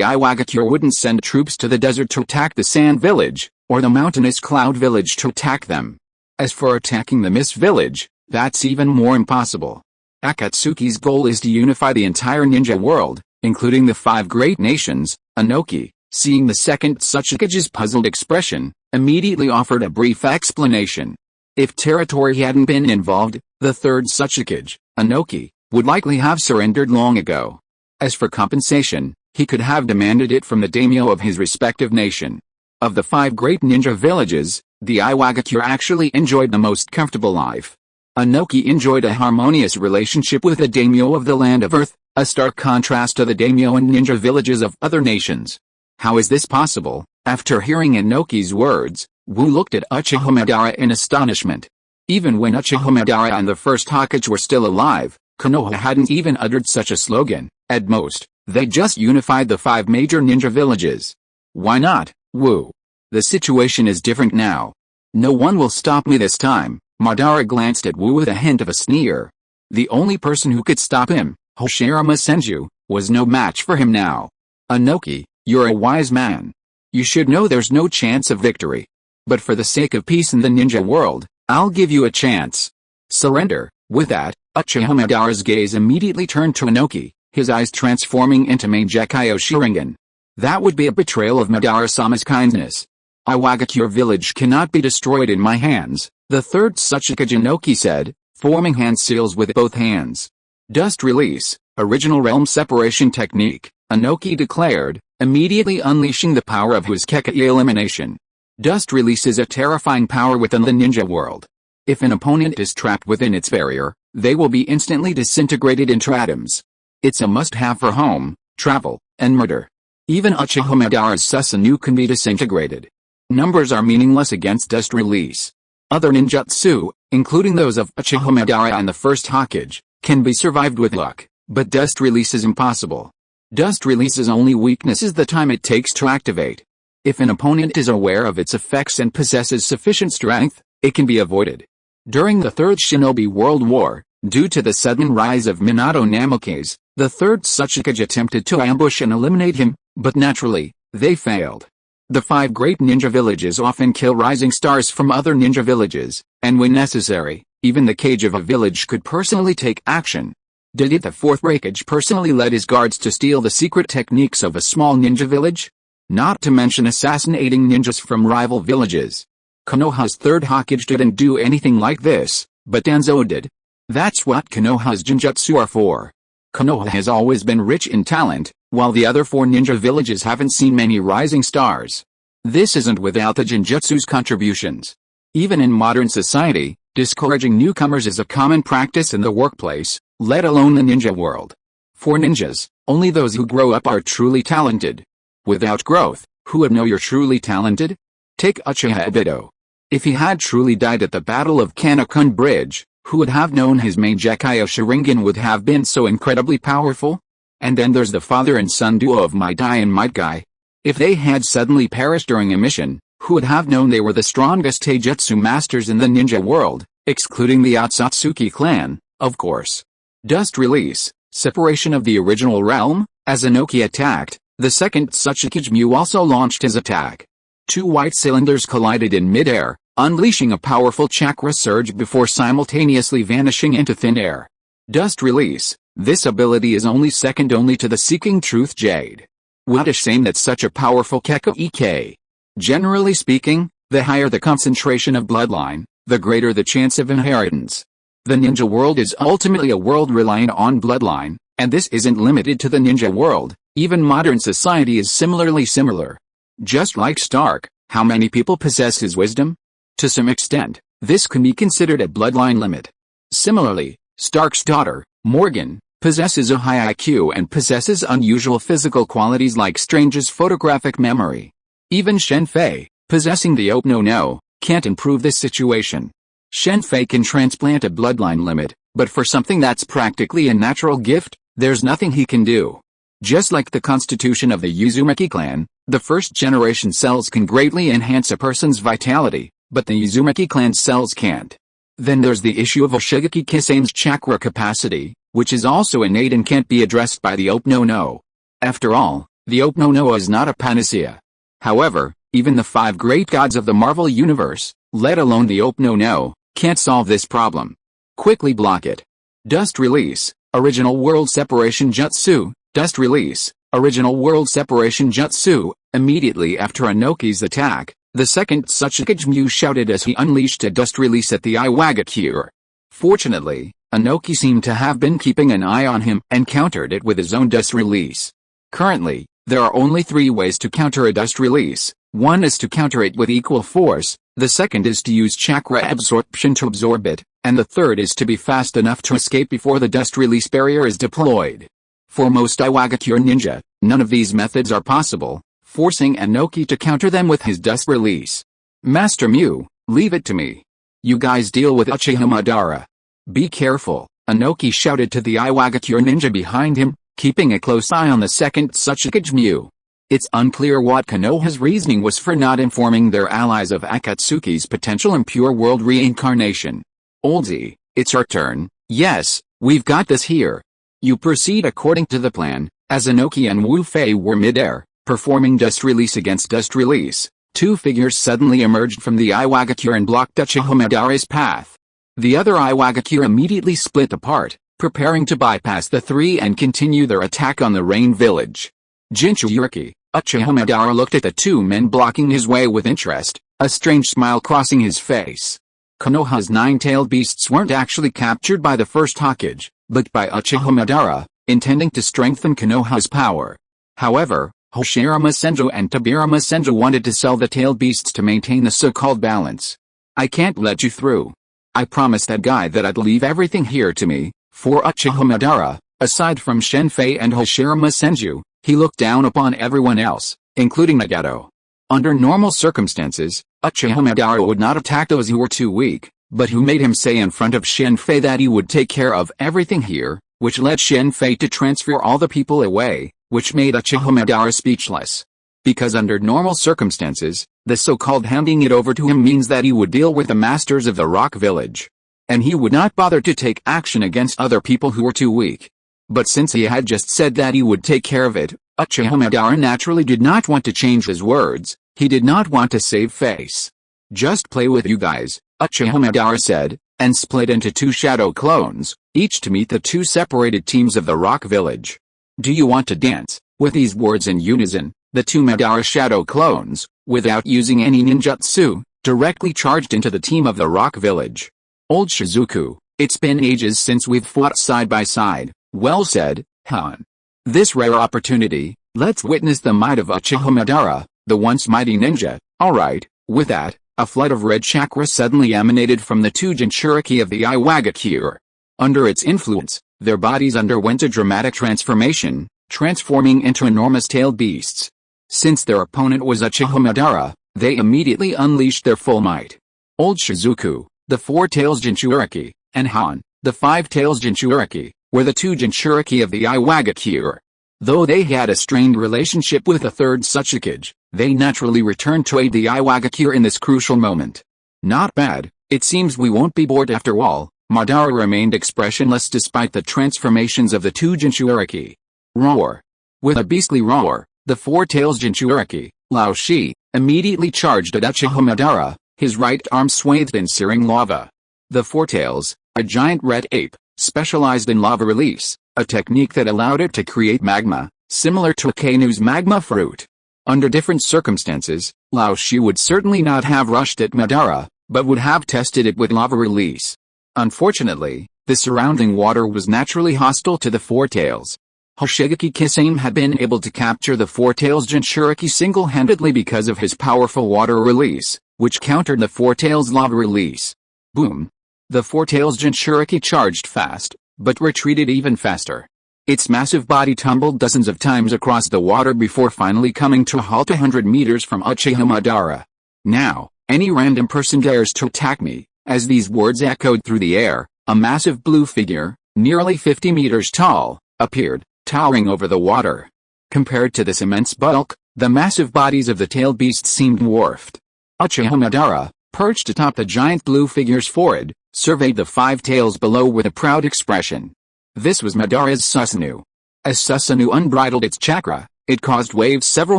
Iwagakure wouldn't send troops to the desert to attack the Sand Village, or the mountainous Cloud Village to attack them. As for attacking the Mist Village, that's even more impossible. Akatsuki's goal is to unify the entire ninja world, including the 5 great nations. Inoki, seeing the second Tsuchikage's puzzled expression, immediately offered a brief explanation. If territory hadn't been involved, the third Tsuchikage, Inoki, would likely have surrendered long ago. As for compensation, he could have demanded it from the daimyo of his respective nation. Of the 5 great ninja villages, the Iwagakure actually enjoyed the most comfortable life. Inoki enjoyed a harmonious relationship with the daimyo of the Land of Earth, a stark contrast to the daimyo and ninja villages of other nations. How is this possible? After hearing Inoki's words, Wu looked at Uchiha Madara in astonishment. Even when Uchiha Madara and the first Hokage were still alive, Konoha hadn't even uttered such a slogan. At most, they just unified the 5 major ninja villages. Why not, Wu? The situation is different now. No one will stop me this time. Madara glanced at Wu with a hint of a sneer. The only person who could stop him, Hoshirama Senju, was no match for him now. Inoki, you're a wise man. You should know there's no chance of victory. But for the sake of peace in the ninja world, I'll give you a chance. Surrender. With that, Uchiha Madara's gaze immediately turned to Inoki, his eyes transforming into Mangekyo Sharingan. That would be a betrayal of Madara-sama's kindness. Iwagakure village cannot be destroyed in my hands, the third Tsuchikage Inoki said, forming hand seals with both hands. Dust release, original realm separation technique, Inoki declared, immediately unleashing the power of his Kekai elimination. Dust release is a terrifying power within the ninja world. If an opponent is trapped within its barrier, they will be instantly disintegrated into atoms. It's a must-have for home, travel, and murder. Even Uchiha Madara's Susanoo can be disintegrated. Numbers are meaningless against dust release. Other ninjutsu, including those of Uchiha Madara and the first Hokage, can be survived with luck, but dust release is impossible. Dust release's only weakness is the time it takes to activate. If an opponent is aware of its effects and possesses sufficient strength, it can be avoided. During the Third Shinobi World War, due to the sudden rise of Minato Namikaze, the third Tsuchikage attempted to ambush and eliminate him, but naturally, they failed. The 5 great ninja villages often kill rising stars from other ninja villages, and when necessary, even the Kage of a village could personally take action. Did it the fourth Raikage personally led his guards to steal the secret techniques of a small ninja village? Not to mention assassinating ninjas from rival villages. Konoha's third Hokage didn't do anything like this, but Danzo did. That's what Konoha's genjutsu are for. Konoha has always been rich in talent, while the other 4 ninja villages haven't seen many rising stars. This isn't without the genjutsu's contributions. Even in modern society, discouraging newcomers is a common practice in the workplace, let alone the ninja world. For ninjas, only those who grow up are truly talented. Without growth, who would know you're truly talented? Take Uchiha Obito. If he had truly died at the Battle of Kanokun Bridge, who would have known his Mangekyo Sharingan would have been so incredibly powerful? And then there's the father and son duo of Might Guy and Might Guy. If they had suddenly perished during a mission, who would have known they were the strongest taijutsu masters in the ninja world, excluding the Otsutsuki clan, of course. Dust release, separation of the original realm. As Inoki attacked, the second Tsuchikage Mu also launched his attack. Two white cylinders collided in midair, unleashing a powerful chakra surge before simultaneously vanishing into thin air. Dust release. This ability is only second only to the Seeking Truth Jade. What a shame that such a powerful Keko EK. Generally speaking, the higher the concentration of bloodline, the greater the chance of inheritance. The ninja world is ultimately a world relying on bloodline, and this isn't limited to the ninja world. Even modern society is similarly similar. Just like Stark, how many people possess his wisdom? To some extent, this can be considered a bloodline limit. Similarly, Stark's daughter, Morgan, possesses a high IQ and possesses unusual physical qualities like Strange's photographic memory. Even Shen Fei, possessing the no, can't improve this situation. Shen Fei can transplant a bloodline limit, but for something that's practically a natural gift, there's nothing he can do. Just like the constitution of the Uzumaki clan, the first-generation cells can greatly enhance a person's vitality, but the Uzumaki clan cells can't. Then there's the issue of Oshigaki Kisame's chakra capacity, which is also innate and can't be addressed by the no. After all, the no is not a panacea. However, even the 5 great gods of the Marvel Universe, let alone the no, can't solve this problem. Quickly block it. Dust release. Original world separation jutsu. Dust release. Original world separation jutsu. Immediately after Inoki's attack, the second Tsuchikage shouted as he unleashed a dust release at the Iwagakure. Fortunately, Inoki seemed to have been keeping an eye on him and countered it with his own dust release. Currently, there are only 3 ways to counter a dust release. One is to counter it with equal force, the second is to use chakra absorption to absorb it, and the third is to be fast enough to escape before the dust release barrier is deployed. For most Iwagakure ninja, none of these methods are possible, forcing Inoki to counter them with his dust release. Master Mew, leave it to me. You guys deal with Uchiha Madara. Be careful, Inoki shouted to the Iwagakure ninja behind him, keeping a close eye on the second Tsuchikage. It's unclear what Konoha's reasoning was for not informing their allies of Akatsuki's potential impure world reincarnation. Oldie, it's our turn. Yes, we've got this here. You proceed according to the plan. As Inoki and Wu Fei were midair, performing dust release against dust release, 2 figures suddenly emerged from the Iwagakure and blocked Uchiha Madara's path. The other Iwagakure immediately split apart, preparing to bypass the 3 and continue their attack on the Rain Village. Jinchuriki, Uchiha Madara looked at the 2 men blocking his way with interest, a strange smile crossing his face. Konoha's 9-tailed beasts weren't actually captured by the first Hokage, but by Uchiha Madara, intending to strengthen Konoha's power. However, Hoshirama Senju and Tobirama Senju wanted to sell the tailed beasts to maintain the so-called balance. I can't let you through. I promised that guy that I'd leave everything here to me. For Uchiha Madara, aside from Shen Fei and Hoshirama Senju, he looked down upon everyone else, including Nagato. Under normal circumstances, Uchiha Madara would not attack those who were too weak, but who made him say in front of Shen Fei that he would take care of everything here, which led Shen Fei to transfer all the people away, which made Uchiha Madara speechless. Because under normal circumstances, the so-called handing it over to him means that he would deal with the masters of the Rock Village. And he would not bother to take action against other people who were too weak. But since he had just said that he would take care of it, Uchiha Madara naturally did not want to change his words. He did not want to save face. Just play with you guys, Uchiha Madara said, and split into 2 shadow clones, each to meet the 2 separated teams of the Rock Village. Do you want to dance? With these words in unison, the 2 Madara shadow clones, without using any ninjutsu, directly charged into the team of the Rock Village. Old Shizuku, it's been ages since we've fought side by side. Well said, Han. This rare opportunity, let's witness the might of Uchiha Madara, the once mighty ninja. Alright, with that, a flood of red chakra suddenly emanated from the 2 Jinchuriki of the Iwagakure. Under its influence, their bodies underwent a dramatic transformation, transforming into enormous tailed beasts. Since their opponent was Uchiha Madara, they immediately unleashed their full might. Old Shizuku, the 4 tails Jinchuriki, and Han, the 5 tails Jinchuriki, were the 2 Jinchuriki of the Iwagakure. Though they had a strained relationship with the 3rd Tsuchikage, they naturally returned to aid the Iwagakure in this crucial moment. Not bad, it seems we won't be bored after all. Madara remained expressionless despite the transformations of the 2 Jinchuriki. Roar. With a beastly roar, the 4 tails Jinchuriki, Lao Shi, immediately charged at Uchiha, his right arm swathed in searing lava. The Four-Tails, a giant red ape, specialized in lava release, a technique that allowed it to create magma, similar to Akainu's magma fruit. Under different circumstances, Lao Shi would certainly not have rushed at Madara, but would have tested it with lava release. Unfortunately, the surrounding water was naturally hostile to the Four-Tails. Hoshigaki Kisame had been able to capture the Four-Tails Jinchuriki single-handedly because of his powerful water release, which countered the Four-Tails lava release. Boom! The Four-Tails Jinchuriki charged fast, but retreated even faster. Its massive body tumbled dozens of times across the water before finally coming to a halt 100 meters from Uchiha Madara. Now, any random person dares to attack me. As these words echoed through the air, a massive blue figure, nearly 50 meters tall, appeared, towering over the water. Compared to this immense bulk, the massive bodies of the tailed beasts seemed dwarfed. Uchiha Madara, perched atop the giant blue figure's forehead, surveyed the five tails below with a proud expression. This was Madara's Susanoo. As Susanoo unbridled its chakra, it caused waves several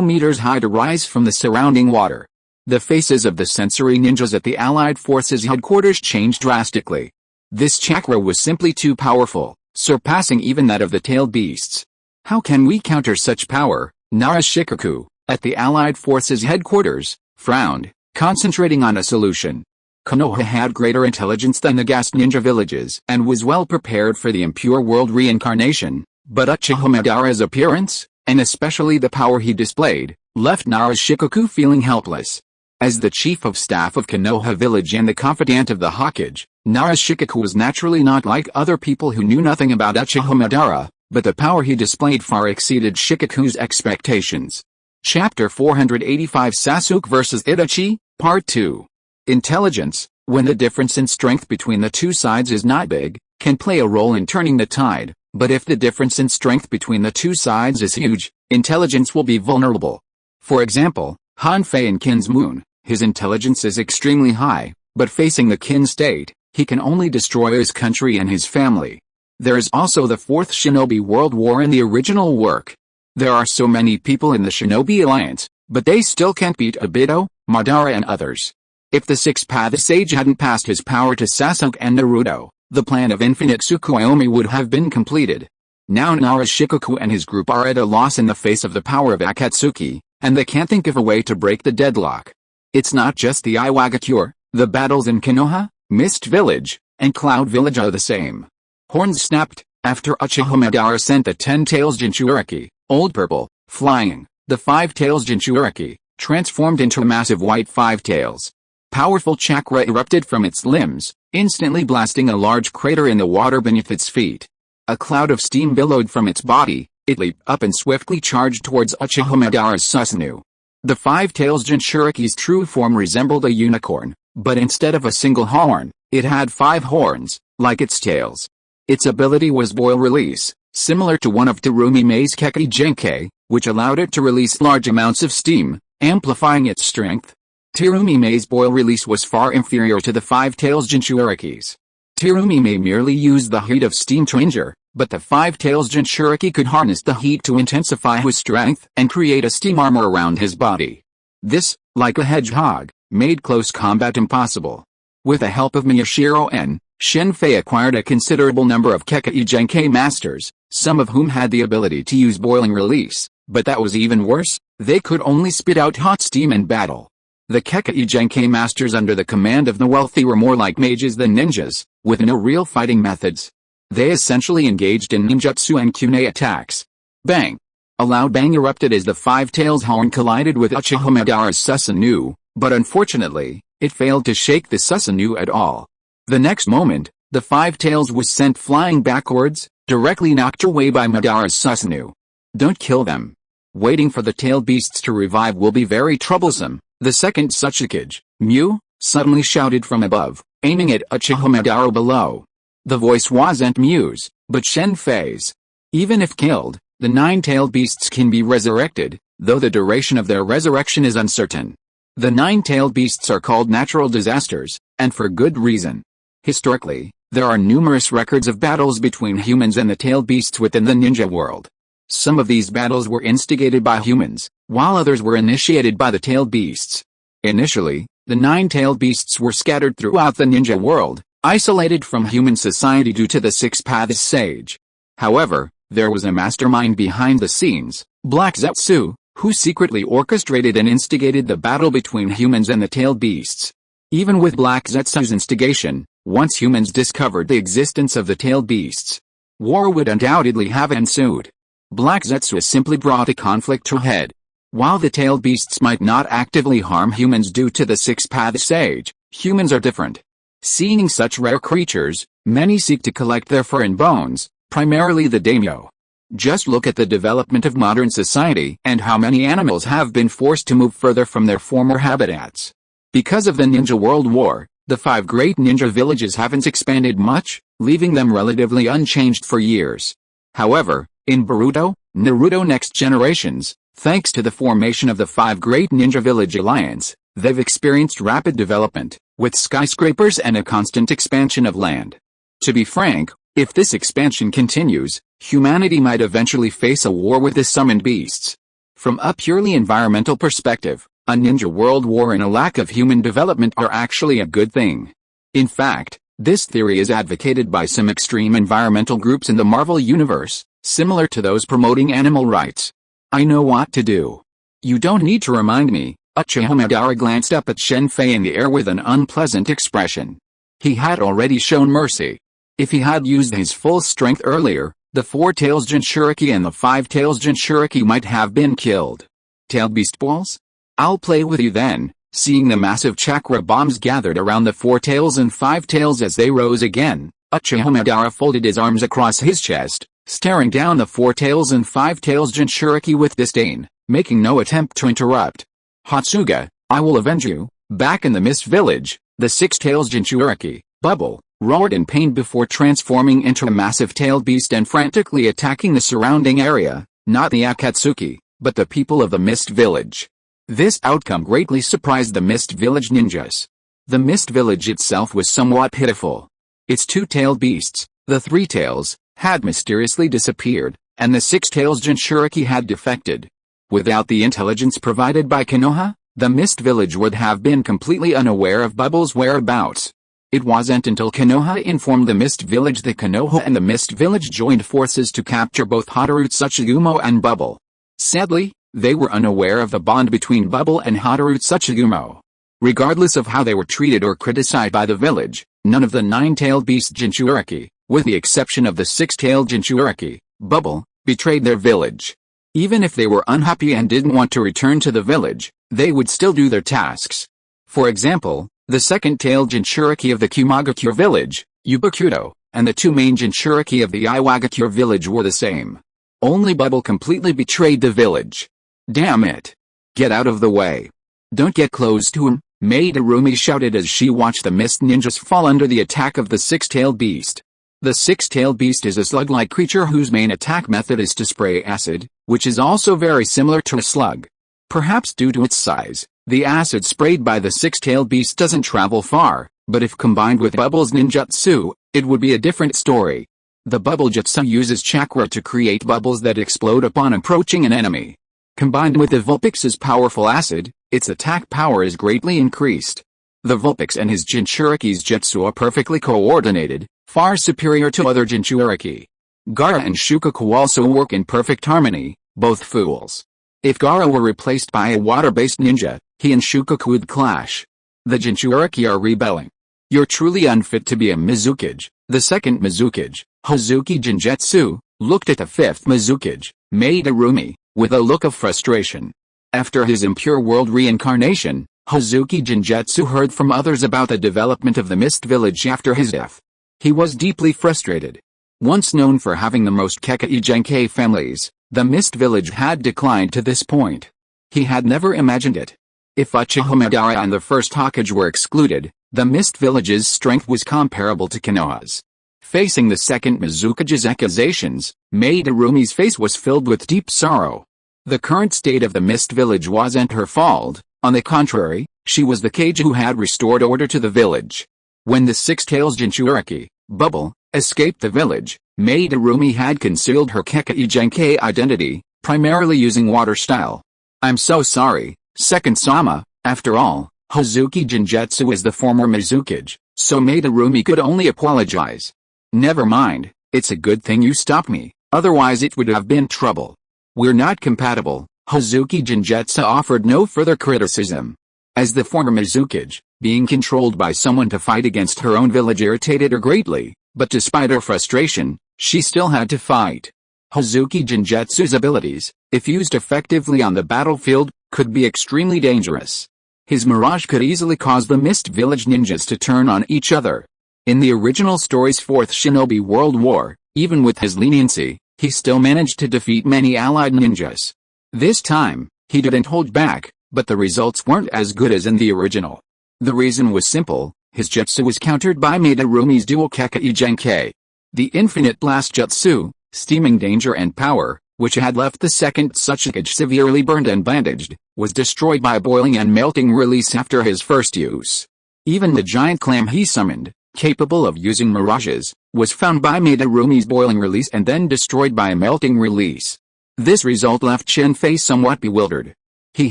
meters high to rise from the surrounding water. The faces of the sensory ninjas at the Allied Forces headquarters changed drastically. This chakra was simply too powerful, surpassing even that of the tailed beasts. How can we counter such power? Narashikaku, at the Allied Forces headquarters, frowned, concentrating on a solution. Konoha had greater intelligence than the Gast ninja villages and was well prepared for the impure world reincarnation, but Uchiha Madara's appearance, and especially the power he displayed, left Narashikaku feeling helpless. As the chief of staff of Konoha village and the confidant of the Hokage, Narashikaku was naturally not like other people who knew nothing about Uchiha Madara, but the power he displayed far exceeded Shikaku's expectations. Chapter 485 Sasuke vs Itachi, Part 2. Intelligence, when the difference in strength between the two sides is not big, can play a role in turning the tide, but if the difference in strength between the two sides is huge, intelligence will be vulnerable. For example, Han Fei in Qin's Moon, his intelligence is extremely high, but facing the Qin state, he can only destroy his country and his family. There is also the Fourth Shinobi World War in the original work. There are so many people in the Shinobi Alliance, but they still can't beat Obito, Madara and others. If the Six-Path Sage hadn't passed his power to Sasuke and Naruto, the plan of infinite Tsukuyomi would have been completed. Now Narashikaku and his group are at a loss in the face of the power of Akatsuki, and they can't think of a way to break the deadlock. It's not just the Iwagakure, the battles in Konoha, Mist Village, and Cloud Village are the same. Horns snapped, after Uchiha Madara sent the 10 Tails Jinchuriki, Old Purple, flying, the 5 Tails Jinchuriki, transformed into a massive white 5 tails. Powerful chakra erupted from its limbs, instantly blasting a large crater in the water beneath its feet. A cloud of steam billowed from its body, it leaped up and swiftly charged towards Uchiha Madara's Susanoo. The 5 Tails Jinchuriki's true form resembled a unicorn, but instead of a single horn, it had 5 horns, like its tails. Its ability was boil release, similar to one of Terumi Mei's Keki Genkai, which allowed it to release large amounts of steam, amplifying its strength. Terumi Mei's boil release was far inferior to the 5 Tails Jinchuriki's. Terumi Mei merely used the heat of steam to injure, but the 5 Tails Jinchuriki could harness the heat to intensify his strength and create a steam armor around his body. This, like a hedgehog, made close combat impossible. With the help of Miyashiro and Shen Fei acquired a considerable number of Keki Genkai masters, some of whom had the ability to use boiling release, but that was even worse, they could only spit out hot steam in battle. The Keki Genkai masters under the command of the wealthy were more like mages than ninjas, with no real fighting methods. They essentially engaged in ninjutsu and kunai attacks. Bang! A loud bang erupted as the 5 Tails horn collided with Uchiha Madara's Susanoo, but unfortunately, it failed to shake the Susanoo at all. The next moment, the 5 Tails was sent flying backwards, directly knocked away by Madara's Susanoo. Don't kill them. Waiting for the tailed beasts to revive will be very troublesome. The second Tsuchikage, Mew, suddenly shouted from above, aiming at Uchiha Madara below. The voice wasn't Mew's, but Shen Fei's. Even if killed, the 9-tailed beasts can be resurrected, though the duration of their resurrection is uncertain. The 9-tailed beasts are called natural disasters, and for good reason. Historically, there are numerous records of battles between humans and the tailed beasts within the ninja world. Some of these battles were instigated by humans, while others were initiated by the tailed beasts. Initially, the 9-tailed beasts were scattered throughout the ninja world, isolated from human society due to the 6 paths sage. However, there was a mastermind behind the scenes, Black Zetsu, who secretly orchestrated and instigated the battle between humans and the tailed beasts. Even with Black Zetsu's instigation, once humans discovered the existence of the tailed beasts, war would undoubtedly have ensued. Black Zetsu simply brought a conflict to a head. While the tailed beasts might not actively harm humans due to the 6 paths sage, humans are different. Seeing such rare creatures, many seek to collect their fur and bones, primarily the daimyo. Just look at the development of modern society and how many animals have been forced to move further from their former habitats. Because of the Ninja World War, the 5 great ninja villages haven't expanded much, leaving them relatively unchanged for years. However, in Boruto, Naruto Next Generations, thanks to the formation of the 5 Great Ninja Village Alliance, they've experienced rapid development, with skyscrapers and a constant expansion of land. To be frank, if this expansion continues, humanity might eventually face a war with the summoned beasts. From a purely environmental perspective, a ninja world war and a lack of human development are actually a good thing. In fact, this theory is advocated by some extreme environmental groups in the Marvel Universe, similar to those promoting animal rights. I know what to do. You don't need to remind me. Uchiha Madara glanced up at Shen Fei in the air with an unpleasant expression. He had already shown mercy. If he had used his full strength earlier, the 4 tails Jinchuriki and the 5 tails Jinchuriki might have been killed. Tailed beast balls? I'll play with you then. Seeing the massive chakra bombs gathered around the 4 tails and 5 tails as they rose again, Uchiha Madara folded his arms across his chest, staring down the 4 tails and 5 tails Jinchuriki with disdain, making no attempt to interrupt. Hatsuga, I will avenge you. Back in the Mist Village, the 6 tails Jinchuriki, Bubble, roared in pain before transforming into a massive tailed beast and frantically attacking the surrounding area, not the Akatsuki, but the people of the Mist Village. This outcome greatly surprised the Mist Village ninjas. The Mist Village itself was somewhat pitiful. Its 2 tailed beasts, the 3 tails, had mysteriously disappeared, and the 6 tails Jinchuriki had defected. Without the intelligence provided by Konoha, the Mist Village would have been completely unaware of Bubble's whereabouts. It wasn't until Konoha informed the Mist Village that Konoha and the Mist Village joined forces to capture both Hataru Tsuchigumo and Bubble. Sadly, they were unaware of the bond between Bubble and Hataru Tsuchigumo. Regardless of how they were treated or criticized by the village, none of the 9-tailed beast Jinchuriki, with the exception of the 6-tailed Jinchuriki, Bubble, betrayed their village. Even if they were unhappy and didn't want to return to the village, they would still do their tasks. For example, the 2nd-tailed Jinchuriki of the Kumagakure village, Yubakudo, and the 2 main Jinchuriki of the Iwagakure village were the same. Only Bubble completely betrayed the village. Damn it. Get out of the way. Don't get close to him, Madarumi shouted as she watched the Mist Ninjas fall under the attack of the 6-tailed beast. The 6-tailed beast is a slug-like creature whose main attack method is to spray acid, which is also very similar to a slug. Perhaps due to its size, the acid sprayed by the 6-tailed beast doesn't travel far, but if combined with Bubble's ninjutsu, it would be a different story. The Bubble Jutsu uses chakra to create bubbles that explode upon approaching an enemy. Combined with the Vulpix's powerful acid, its attack power is greatly increased. The Vulpix and his Jinchuriki's jutsu are perfectly coordinated, far superior to other Jinchuriki. Gaara and Shukaku also work in perfect harmony, both fools. If Gaara were replaced by a water-based ninja, he and Shukaku would clash. The Jinchuriki are rebelling. You're truly unfit to be a Mizukage. The 2nd Mizukage, Hazuki Jinjetsu, looked at the 5th Mizukage, Madarumi, with a look of frustration. After his impure world reincarnation, Hazuki Jinjetsu heard from others about the development of the Mist Village after his death. He was deeply frustrated. Once known for having the most Kekkei Genkei families, the Mist Village had declined to this point. He had never imagined it. If Uchiha Madara and the 1st Hokage were excluded, the Mist Village's strength was comparable to Konoha's. Facing the 2nd Mizukage's accusations, Madarumi's face was filled with deep sorrow. The current state of the Mist Village wasn't her fault. On the contrary, she was the Kage who had restored order to the village. When the 6-tails Jinchuriki, Bubble, escaped the village, Madarumi had concealed her Kekkei Genkei identity, primarily using water style. I'm so sorry, Second Sama. After all, Hazuki Genjutsu is the former Mizukage, so Madarumi could only apologize. Never mind, it's a good thing you stopped me, otherwise it would have been trouble. We're not compatible. Hazuki Genjutsu offered no further criticism. As the former Mizukage, being controlled by someone to fight against her own village irritated her greatly, but despite her frustration, she still had to fight. Hazuki Genjutsu's abilities, if used effectively on the battlefield, could be extremely dangerous. His mirage could easily cause the Mist Village ninjas to turn on each other. In the original story's Fourth Shinobi World War, even with his leniency, he still managed to defeat many allied ninjas. This time, he didn't hold back, but the results weren't as good as in the original. The reason was simple: his jutsu was countered by Madarumi's dual Kekai Genkei. The Infinite Blast Jutsu, Steaming Danger and Power, which had left the second Tsuchikage severely burned and bandaged, was destroyed by Boiling and Melting Release after his first use. Even the giant clam he summoned, capable of using mirages, was found by Madarumi's Boiling Release and then destroyed by Melting Release. This result left Shen Fei somewhat bewildered. He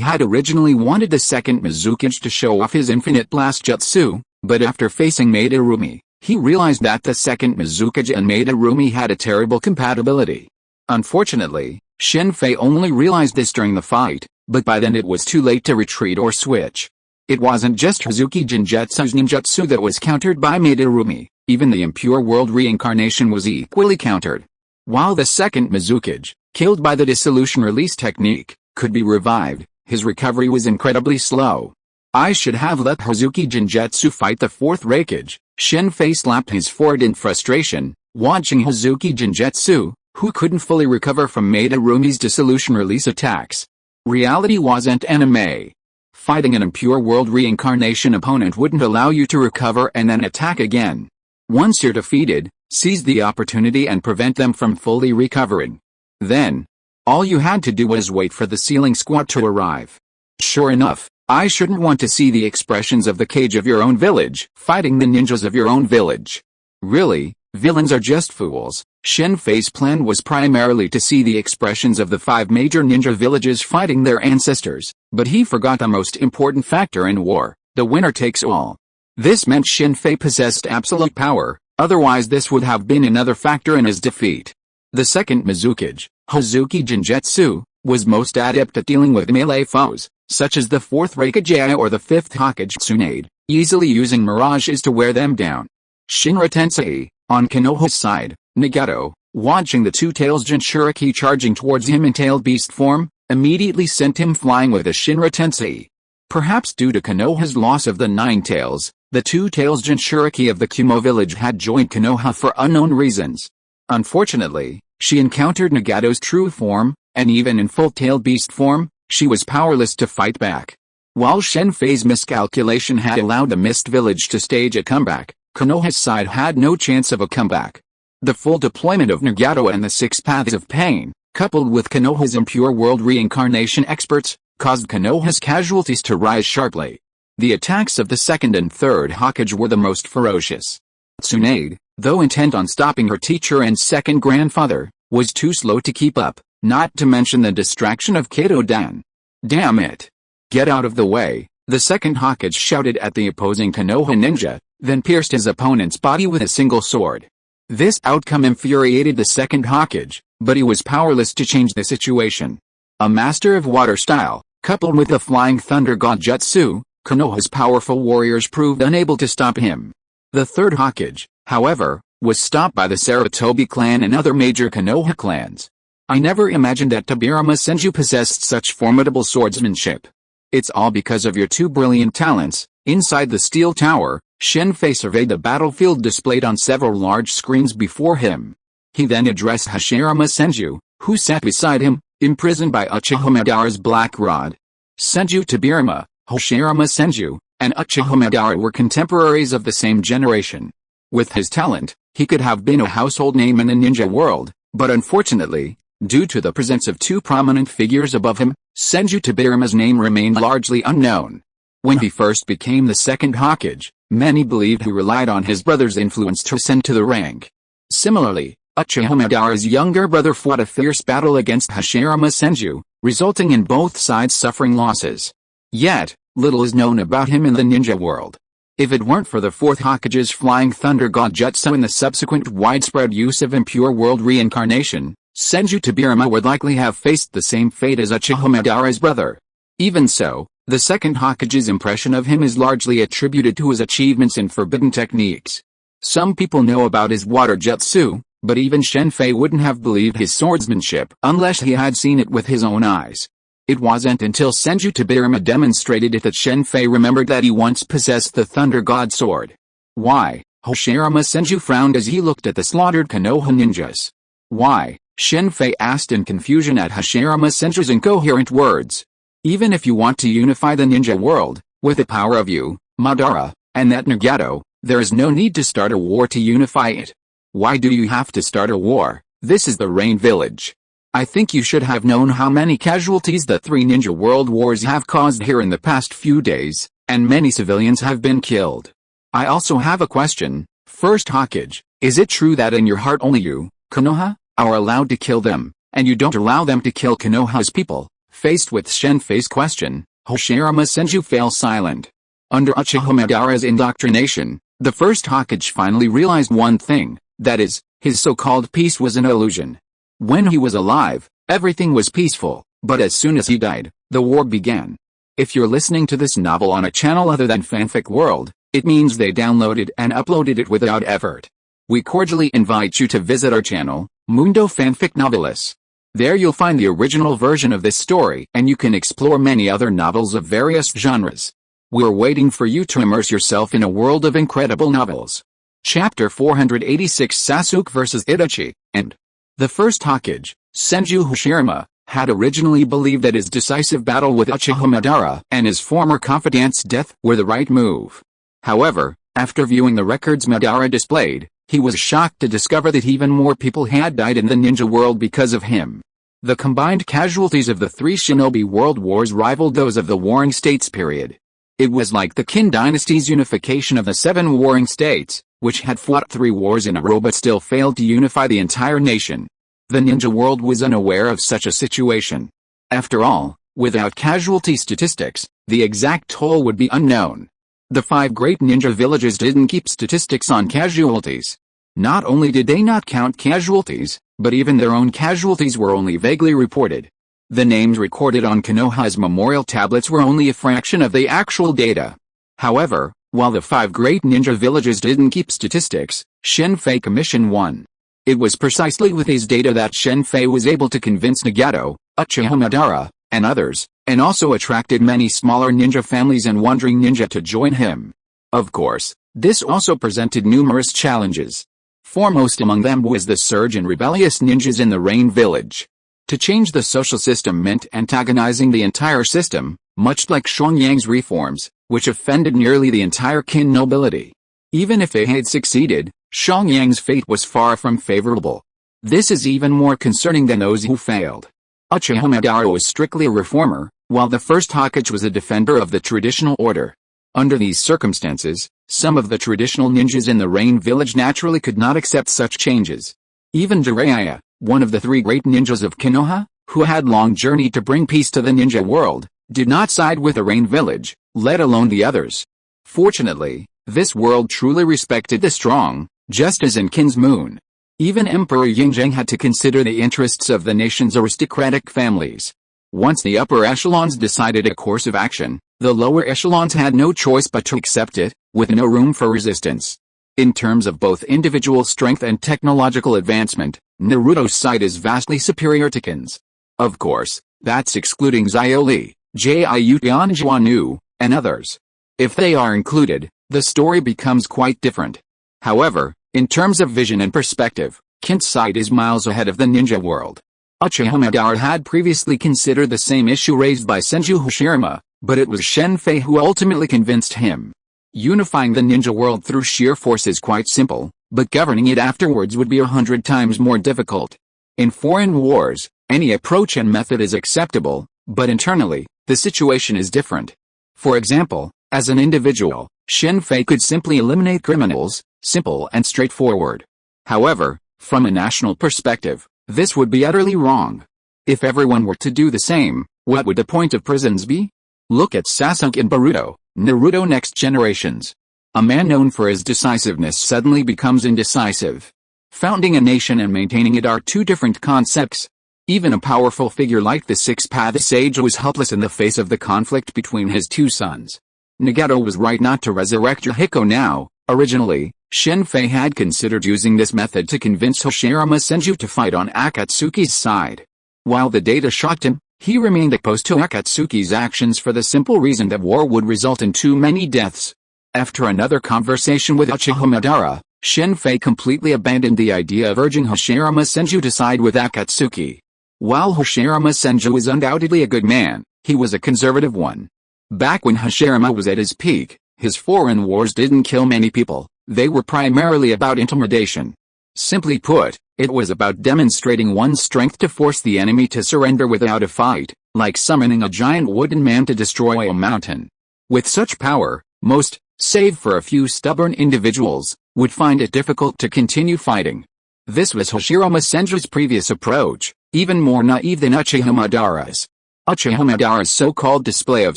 had originally wanted the second Mizukage to show off his Infinite Blast Jutsu, but after facing Madarumi, he realized that the second Mizukage and Madarumi had a terrible compatibility. Unfortunately, Shen Fei only realized this during the fight, but by then it was too late to retreat or switch. It wasn't just Hazuki Genjutsu's ninjutsu that was countered by Madarumi, even the Impure World Reincarnation was equally countered. While the second Mizukage, killed by the Dissolution Release technique, could be revived, his recovery was incredibly slow. I should have let Hazuki Genjutsu fight the fourth Raikage. Shen Fei slapped his forehead in frustration, watching Hazuki Genjutsu, who couldn't fully recover from Madarumi's Dissolution Release attacks. Reality wasn't anime. Fighting an Impure World Reincarnation opponent wouldn't allow you to recover and then attack again. Once you're defeated, seize the opportunity and prevent them from fully recovering. Then, all you had to do was wait for the Sealing Squad to arrive. Sure enough, I shouldn't want to see the expressions of the Cage of your own village fighting the ninjas of your own village. Really, villains are just fools. Shen Fei's plan was primarily to see the expressions of the 5 major ninja villages fighting their ancestors, but he forgot the most important factor in war: the winner takes all. This meant Shen Fei possessed absolute power, otherwise this would have been another factor in his defeat. The second Mizukage, Hazuki Genjutsu, was most adept at dealing with melee foes, such as the 4th Raikage or the 5th Hokage Tsunade, easily using mirages to wear them down. Shinra Tensei, on Konoha's side, Nagato, watching the two-tails Jinchuriki charging towards him in tailed beast form, immediately sent him flying with a Shinra Tensei. Perhaps due to Konoha's loss of the 9 tails, the two-tails Jinchuriki of the Kumo village had joined Konoha for unknown reasons. Unfortunately, she encountered Nagato's true form, and even in full-tailed beast form, she was powerless to fight back. While Shen Fei's miscalculation had allowed the Mist Village to stage a comeback, Konoha's side had no chance of a comeback. The full deployment of Nagato and the 6 Paths of Pain, coupled with Konoha's Impure World Reincarnation experts, caused Konoha's casualties to rise sharply. The attacks of the 2nd and 3rd Hokage were the most ferocious. Tsunade, though intent on stopping her teacher and second grandfather, was too slow to keep up, not to mention the distraction of Kato-dan. Damn it! Get out of the way, the second Hokage shouted at the opposing Konoha ninja, then pierced his opponent's body with a single sword. This outcome infuriated the second Hokage, but he was powerless to change the situation. A master of water style, coupled with the Flying Thunder God Jutsu, Konoha's powerful warriors proved unable to stop him. The 3rd Hokage, however, was stopped by the Sarutobi clan and other major Konoha clans. I never imagined that Tobirama Senju possessed such formidable swordsmanship. It's all because of your 2 brilliant talents. Inside the steel tower, Shen Fei surveyed the battlefield displayed on several large screens before him. He then addressed Hashirama Senju, who sat beside him, imprisoned by Uchiha Madara's black rod. Senju Tobirama, Hashirama Senju, and Uchiha Madara were contemporaries of the same generation. With his talent, he could have been a household name in the ninja world, but unfortunately, due to the presence of 2 prominent figures above him, Senju Tobirama's name remained largely unknown. When he first became the second Hokage, many believed he relied on his brother's influence to ascend to the rank. Similarly, Uchiha Madara's younger brother fought a fierce battle against Hashirama Senju, resulting in both sides suffering losses. Yet, little is known about him in the ninja world. If it weren't for the fourth Hokage's flying thunder god jutsu and the subsequent widespread use of impure world reincarnation, Senju Tobirama would likely have faced the same fate as Uchiha Madara's brother. Even so, the second Hokage's impression of him is largely attributed to his achievements in forbidden techniques. Some people know about his water jutsu, but even Shen Fei wouldn't have believed his swordsmanship unless he had seen it with his own eyes. It wasn't until Senju Tobirama demonstrated it that Shen Fei remembered that he once possessed the Thunder God sword. Why? Hashirama Senju frowned as he looked at the slaughtered Konoha ninjas. Why? Shen Fei asked in confusion at Hashirama Senju's incoherent words. Even if you want to unify the ninja world, with the power of you, Madara, and that Nagato, there is no need to start a war to unify it. Why do you have to start a war? This is the Rain Village. I think you should have known how many casualties the 3 ninja world wars have caused here in the past few days, and many civilians have been killed. I also have a question. First Hokage, is it true that in your heart only you, Konoha, are allowed to kill them, and you don't allow them to kill Konoha's people? Faced with Shen Fei's question, Hashirama Senju fell silent. Under Uchiha Madara's indoctrination, the first Hokage finally realized one thing, that is, his so-called peace was an illusion. When he was alive, everything was peaceful, but as soon as he died, the war began. If you're listening to this novel on a channel other than Fanfic World, it means they downloaded and uploaded it without effort. We cordially invite you to visit our channel, Mundo Fanfic Novelis. There you'll find the original version of this story and you can explore many other novels of various genres. We're waiting for you to immerse yourself in a world of incredible novels. Chapter 486 Sasuke vs Itachi, and the first Hokage, Senju Hashirama, had originally believed that his decisive battle with Uchiha Madara and his former confidant's death were the right move. However, after viewing the records Madara displayed, he was shocked to discover that even more people had died in the ninja world because of him. The combined casualties of the 3 shinobi world wars rivaled those of the Warring States period. It was like the Qin dynasty's unification of the 7 warring states, which had fought 3 wars in a row but still failed to unify the entire nation. The ninja world was unaware of such a situation. After all, without casualty statistics, the exact toll would be unknown. The 5 great ninja villages didn't keep statistics on casualties. Not only did they not count casualties, but even their own casualties were only vaguely reported. The names recorded on Konoha's memorial tablets were only a fraction of the actual data. However, while the 5 great ninja villages didn't keep statistics, Shen Fei commissioned one. It was precisely with his data that Shen Fei was able to convince Nagato, Uchiha Madara, and others, and also attracted many smaller ninja families and wandering ninja to join him. Of course, this also presented numerous challenges. Foremost among them was the surge in rebellious ninjas in the Rain Village. To change the social system meant antagonizing the entire system, much like Xiangyang's reforms, which offended nearly the entire Qin nobility. Even if they had succeeded, Xiangyang's fate was far from favorable. This is even more concerning than those who failed. Uchiha Madara was strictly a reformer, while the first Hokage was a defender of the traditional order. Under these circumstances, some of the traditional ninjas in the Rain Village naturally could not accept such changes. Even Jiraiya, one of the 3 great ninjas of Konoha, who had long journeyed to bring peace to the ninja world, did not side with the Rain Village, let alone the others. Fortunately, this world truly respected the strong, just as in Qin's Moon. Even Emperor Yingzheng had to consider the interests of the nation's aristocratic families. Once the upper echelons decided a course of action, the lower echelons had no choice but to accept it, with no room for resistance. In terms of both individual strength and technological advancement, Naruto's side is vastly superior to Qin's. Of course, that's excluding Xiaoli, Jiu Tianjuanu, and others. If they are included, the story becomes quite different. However, in terms of vision and perspective, Qin's side is miles ahead of the ninja world. Uchiha Madara had previously considered the same issue raised by Senju Hashirama, but it was Shen Fei who ultimately convinced him. Unifying the ninja world through sheer force is quite simple, but governing it afterwards would be 100 times more difficult. In foreign wars, any approach and method is acceptable, but internally, the situation is different. For example, as an individual, Shen Fei could simply eliminate criminals, simple and straightforward. However, from a national perspective, this would be utterly wrong. If everyone were to do the same, what would the point of prisons be? Look at Sasuke and Boruto, Naruto Next Generations. A man known for his decisiveness suddenly becomes indecisive. Founding a nation and maintaining it are two different concepts. Even a powerful figure like the Six-Path Sage was helpless in the face of the conflict between his two sons. Nagato was right not to resurrect Yahiko now. Originally, Shen Fei had considered using this method to convince Hashirama Senju to fight on Akatsuki's side. While the data shocked him, he remained opposed to Akatsuki's actions for the simple reason that war would result in too many deaths. After another conversation with Uchiha Madara, Shen Fei completely abandoned the idea of urging Hashirama Senju to side with Akatsuki. While Hashirama Senju was undoubtedly a good man, he was a conservative one. Back when Hashirama was at his peak, his foreign wars didn't kill many people, they were primarily about intimidation. Simply put, it was about demonstrating one's strength to force the enemy to surrender without a fight, like summoning a giant wooden man to destroy a mountain. With such power, most, save for a few stubborn individuals, would find it difficult to continue fighting. This was Hashirama Senju's previous approach, even more naive than Uchiha Madara's. Uchiha Madara's so-called display of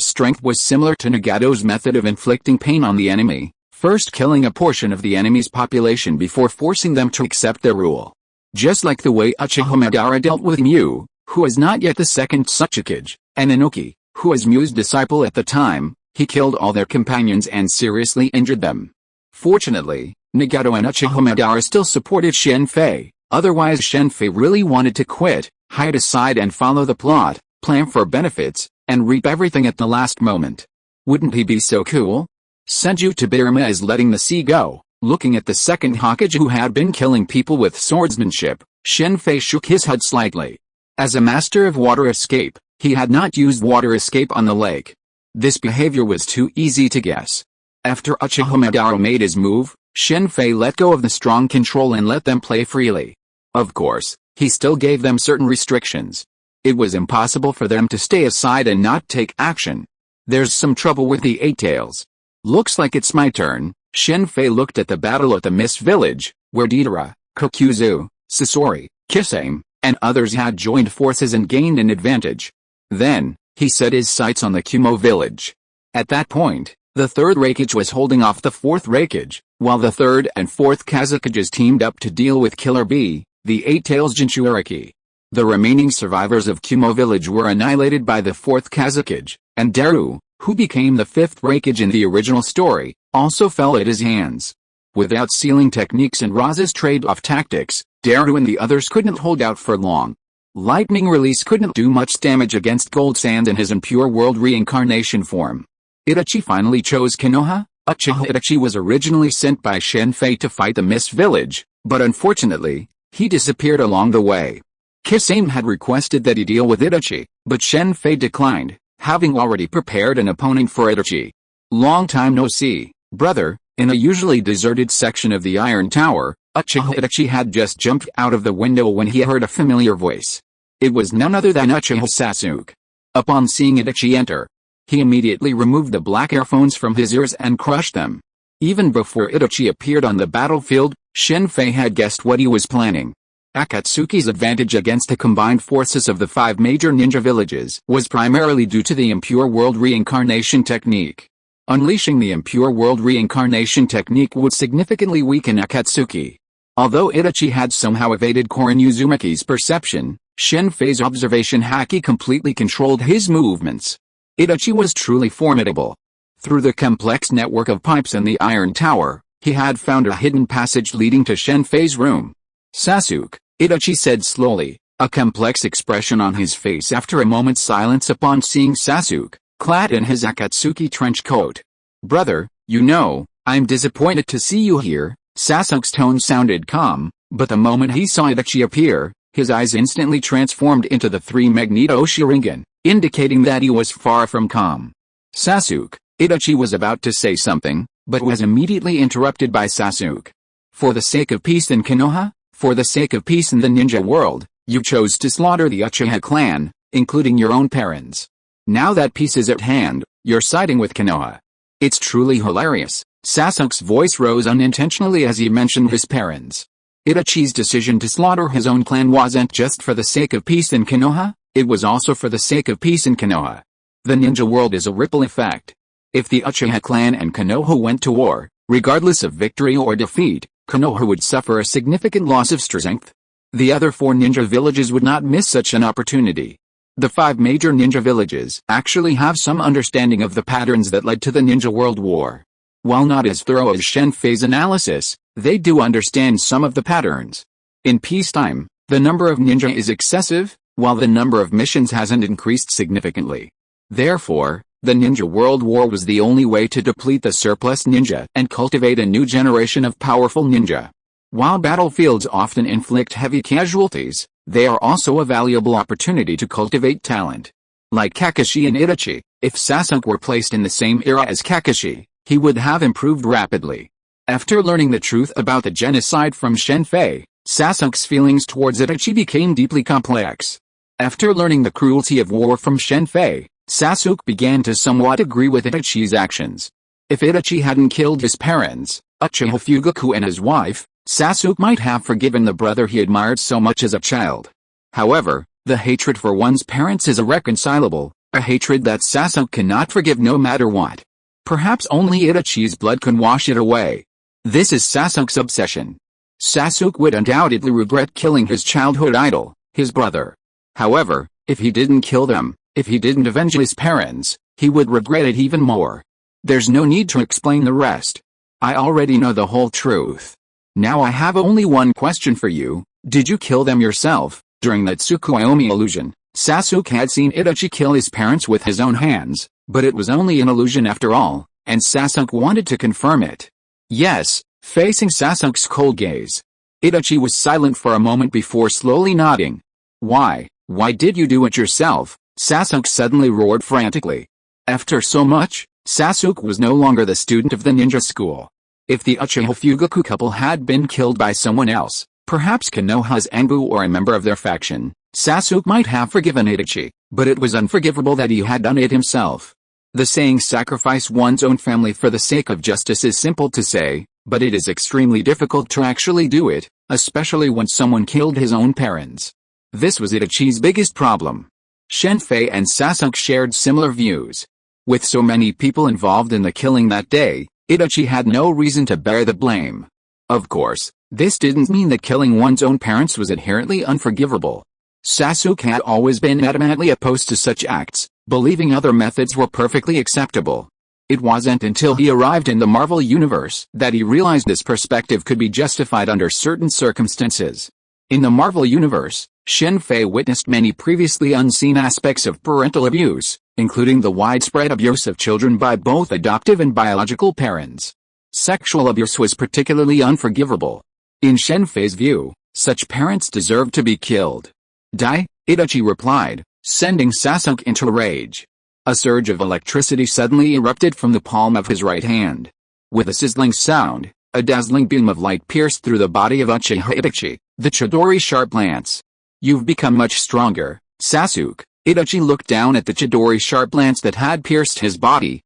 strength was similar to Nagato's method of inflicting pain on the enemy, first killing a portion of the enemy's population before forcing them to accept their rule. Just like the way Uchiha Madara dealt with Mew, who was not yet the second Tsuchikage, and Inoki, who was Mew's disciple at the time, he killed all their companions and seriously injured them. Fortunately, Nagato and Uchiha Madara still supported Shen Fei, otherwise Shen Fei really wanted to quit, hide aside and follow the plot, plan for benefits, and reap everything at the last moment. Wouldn't he be so cool? Senju Tobirama is letting the sea go. Looking at the second Hokage who had been killing people with swordsmanship, Shen Fei shook his head slightly. As a master of water escape, he had not used water escape on the lake. This behavior was too easy to guess. After Uchiha Madara made his move, Shen Fei let go of the strong control and let them play freely. Of course, he still gave them certain restrictions. It was impossible for them to stay aside and not take action. There's some trouble with the Eight Tails. Looks like it's my turn. Shen Fei looked at the battle at the Mist Village, where Deidara, Kokuzu, Sasori, Kisame, and others had joined forces and gained an advantage. Then, he set his sights on the Kumo village. At that point, the third Raikage was holding off the fourth Raikage, while the third and fourth Kazukages teamed up to deal with Killer Bee, the Eight Tails Jinchuriki. The remaining survivors of Kumo village were annihilated by the fourth Kazukage, and Daru, who became the fifth Raikage in the original story, also fell at his hands. Without sealing techniques and Raza's trade-off tactics, Daru and the others couldn't hold out for long. Lightning Release couldn't do much damage against Gold Sand in his impure world reincarnation form. Itachi finally chose Konoha. Uchiha Itachi was originally sent by Shen Fei to fight the Mist Village, but unfortunately, he disappeared along the way. Kisame had requested that he deal with Itachi, but Shen Fei declined, having already prepared an opponent for Itachi. Long time no see, brother. In a usually deserted section of the Iron Tower, Uchiha Itachi had just jumped out of the window when he heard a familiar voice. It was none other than Uchiha Sasuke. Upon seeing Itachi enter, he immediately removed the black earphones from his ears and crushed them. Even before Itachi appeared on the battlefield, Shen Fei had guessed what he was planning. Akatsuki's advantage against the combined forces of the 5 major ninja villages was primarily due to the impure world reincarnation technique. Unleashing the impure world reincarnation technique would significantly weaken Akatsuki. Although Itachi had somehow evaded Korin Uzumaki's perception, Shen Fei's observation haki completely controlled his movements. Itachi was truly formidable. Through the complex network of pipes in the Iron Tower, he had found a hidden passage leading to Shen Fei's room. Sasuke, Itachi said slowly, a complex expression on his face after a moment's silence upon seeing Sasuke, clad in his Akatsuki trench coat. Brother, you know, I'm disappointed to see you here. Sasuke's tone sounded calm, but the moment he saw Itachi appear, his eyes instantly transformed into the 3 Magneto Sharingan, indicating that he was far from calm. Sasuke, Itachi was about to say something, but was immediately interrupted by Sasuke. For the sake of peace in Konoha, for the sake of peace in the ninja world, you chose to slaughter the Uchiha clan, including your own parents. Now that peace is at hand, you're siding with Konoha. It's truly hilarious. Sasuke's voice rose unintentionally as he mentioned his parents. Itachi's decision to slaughter his own clan wasn't just for the sake of peace in Konoha, It was also for the sake of peace in Konoha. The ninja world is a ripple effect. If the Uchiha clan and Konoha went to war, regardless of victory or defeat, Konoha would suffer a significant loss of strength. The other 4 ninja villages would not miss such an opportunity. The 5 major ninja villages actually have some understanding of the patterns that led to the Ninja World War. While not as thorough as Shen Fei's analysis, they do understand some of the patterns. In peacetime, the number of ninja is excessive, while the number of missions hasn't increased significantly. Therefore, the Ninja World War was the only way to deplete the surplus ninja and cultivate a new generation of powerful ninja. While battlefields often inflict heavy casualties, they are also a valuable opportunity to cultivate talent. Like Kakashi and Itachi, if Sasuke were placed in the same era as Kakashi, he would have improved rapidly. After learning the truth about the genocide from Shen Fei, Sasuke's feelings towards Itachi became deeply complex. After learning the cruelty of war from Shen Fei, Sasuke began to somewhat agree with Itachi's actions. If Itachi hadn't killed his parents, Uchiha Fugaku and his wife, Sasuke might have forgiven the brother he admired so much as a child. However, the hatred for one's parents is irreconcilable, a hatred that Sasuke cannot forgive no matter what. Perhaps only Itachi's blood can wash it away. This is Sasuke's obsession. Sasuke would undoubtedly regret killing his childhood idol, his brother. However, if he didn't kill them, if he didn't avenge his parents, he would regret it even more. There's no need to explain the rest. I already know the whole truth. Now I have only one question for you. Did you kill them yourself? During that Tsukuyomi illusion, Sasuke had seen Itachi kill his parents with his own hands, but it was only an illusion after all, and Sasuke wanted to confirm it. Yes, facing Sasuke's cold gaze. Itachi was silent for a moment before slowly nodding. Why did you do it yourself? Sasuke suddenly roared frantically. After so much, Sasuke was no longer the student of the ninja school. If the Uchiha Fugaku couple had been killed by someone else, perhaps Konoha's Anbu or a member of their faction, Sasuke might have forgiven Itachi, but it was unforgivable that he had done it himself. The saying sacrifice one's own family for the sake of justice is simple to say, but it is extremely difficult to actually do it, especially when someone killed his own parents. This was Itachi's biggest problem. Shen Fei and Sasuke shared similar views. With so many people involved in the killing that day, Itachi had no reason to bear the blame. Of course, this didn't mean that killing one's own parents was inherently unforgivable. Sasuke had always been adamantly opposed to such acts, believing other methods were perfectly acceptable. It wasn't until he arrived in the Marvel Universe that he realized this perspective could be justified under certain circumstances. In the Marvel Universe, Shen Fei witnessed many previously unseen aspects of parental abuse, including the widespread abuse of children by both adoptive and biological parents. Sexual abuse was particularly unforgivable. In Shen Fei's view, such parents deserved to be killed. Die, Itachi replied, sending Sasuke into a rage. A surge of electricity suddenly erupted from the palm of his right hand. With a sizzling sound, a dazzling beam of light pierced through the body of Uchiha Itachi, the Chidori sharp lance. You've become much stronger, Sasuke. Itachi looked down at the Chidori sharp lance that had pierced his body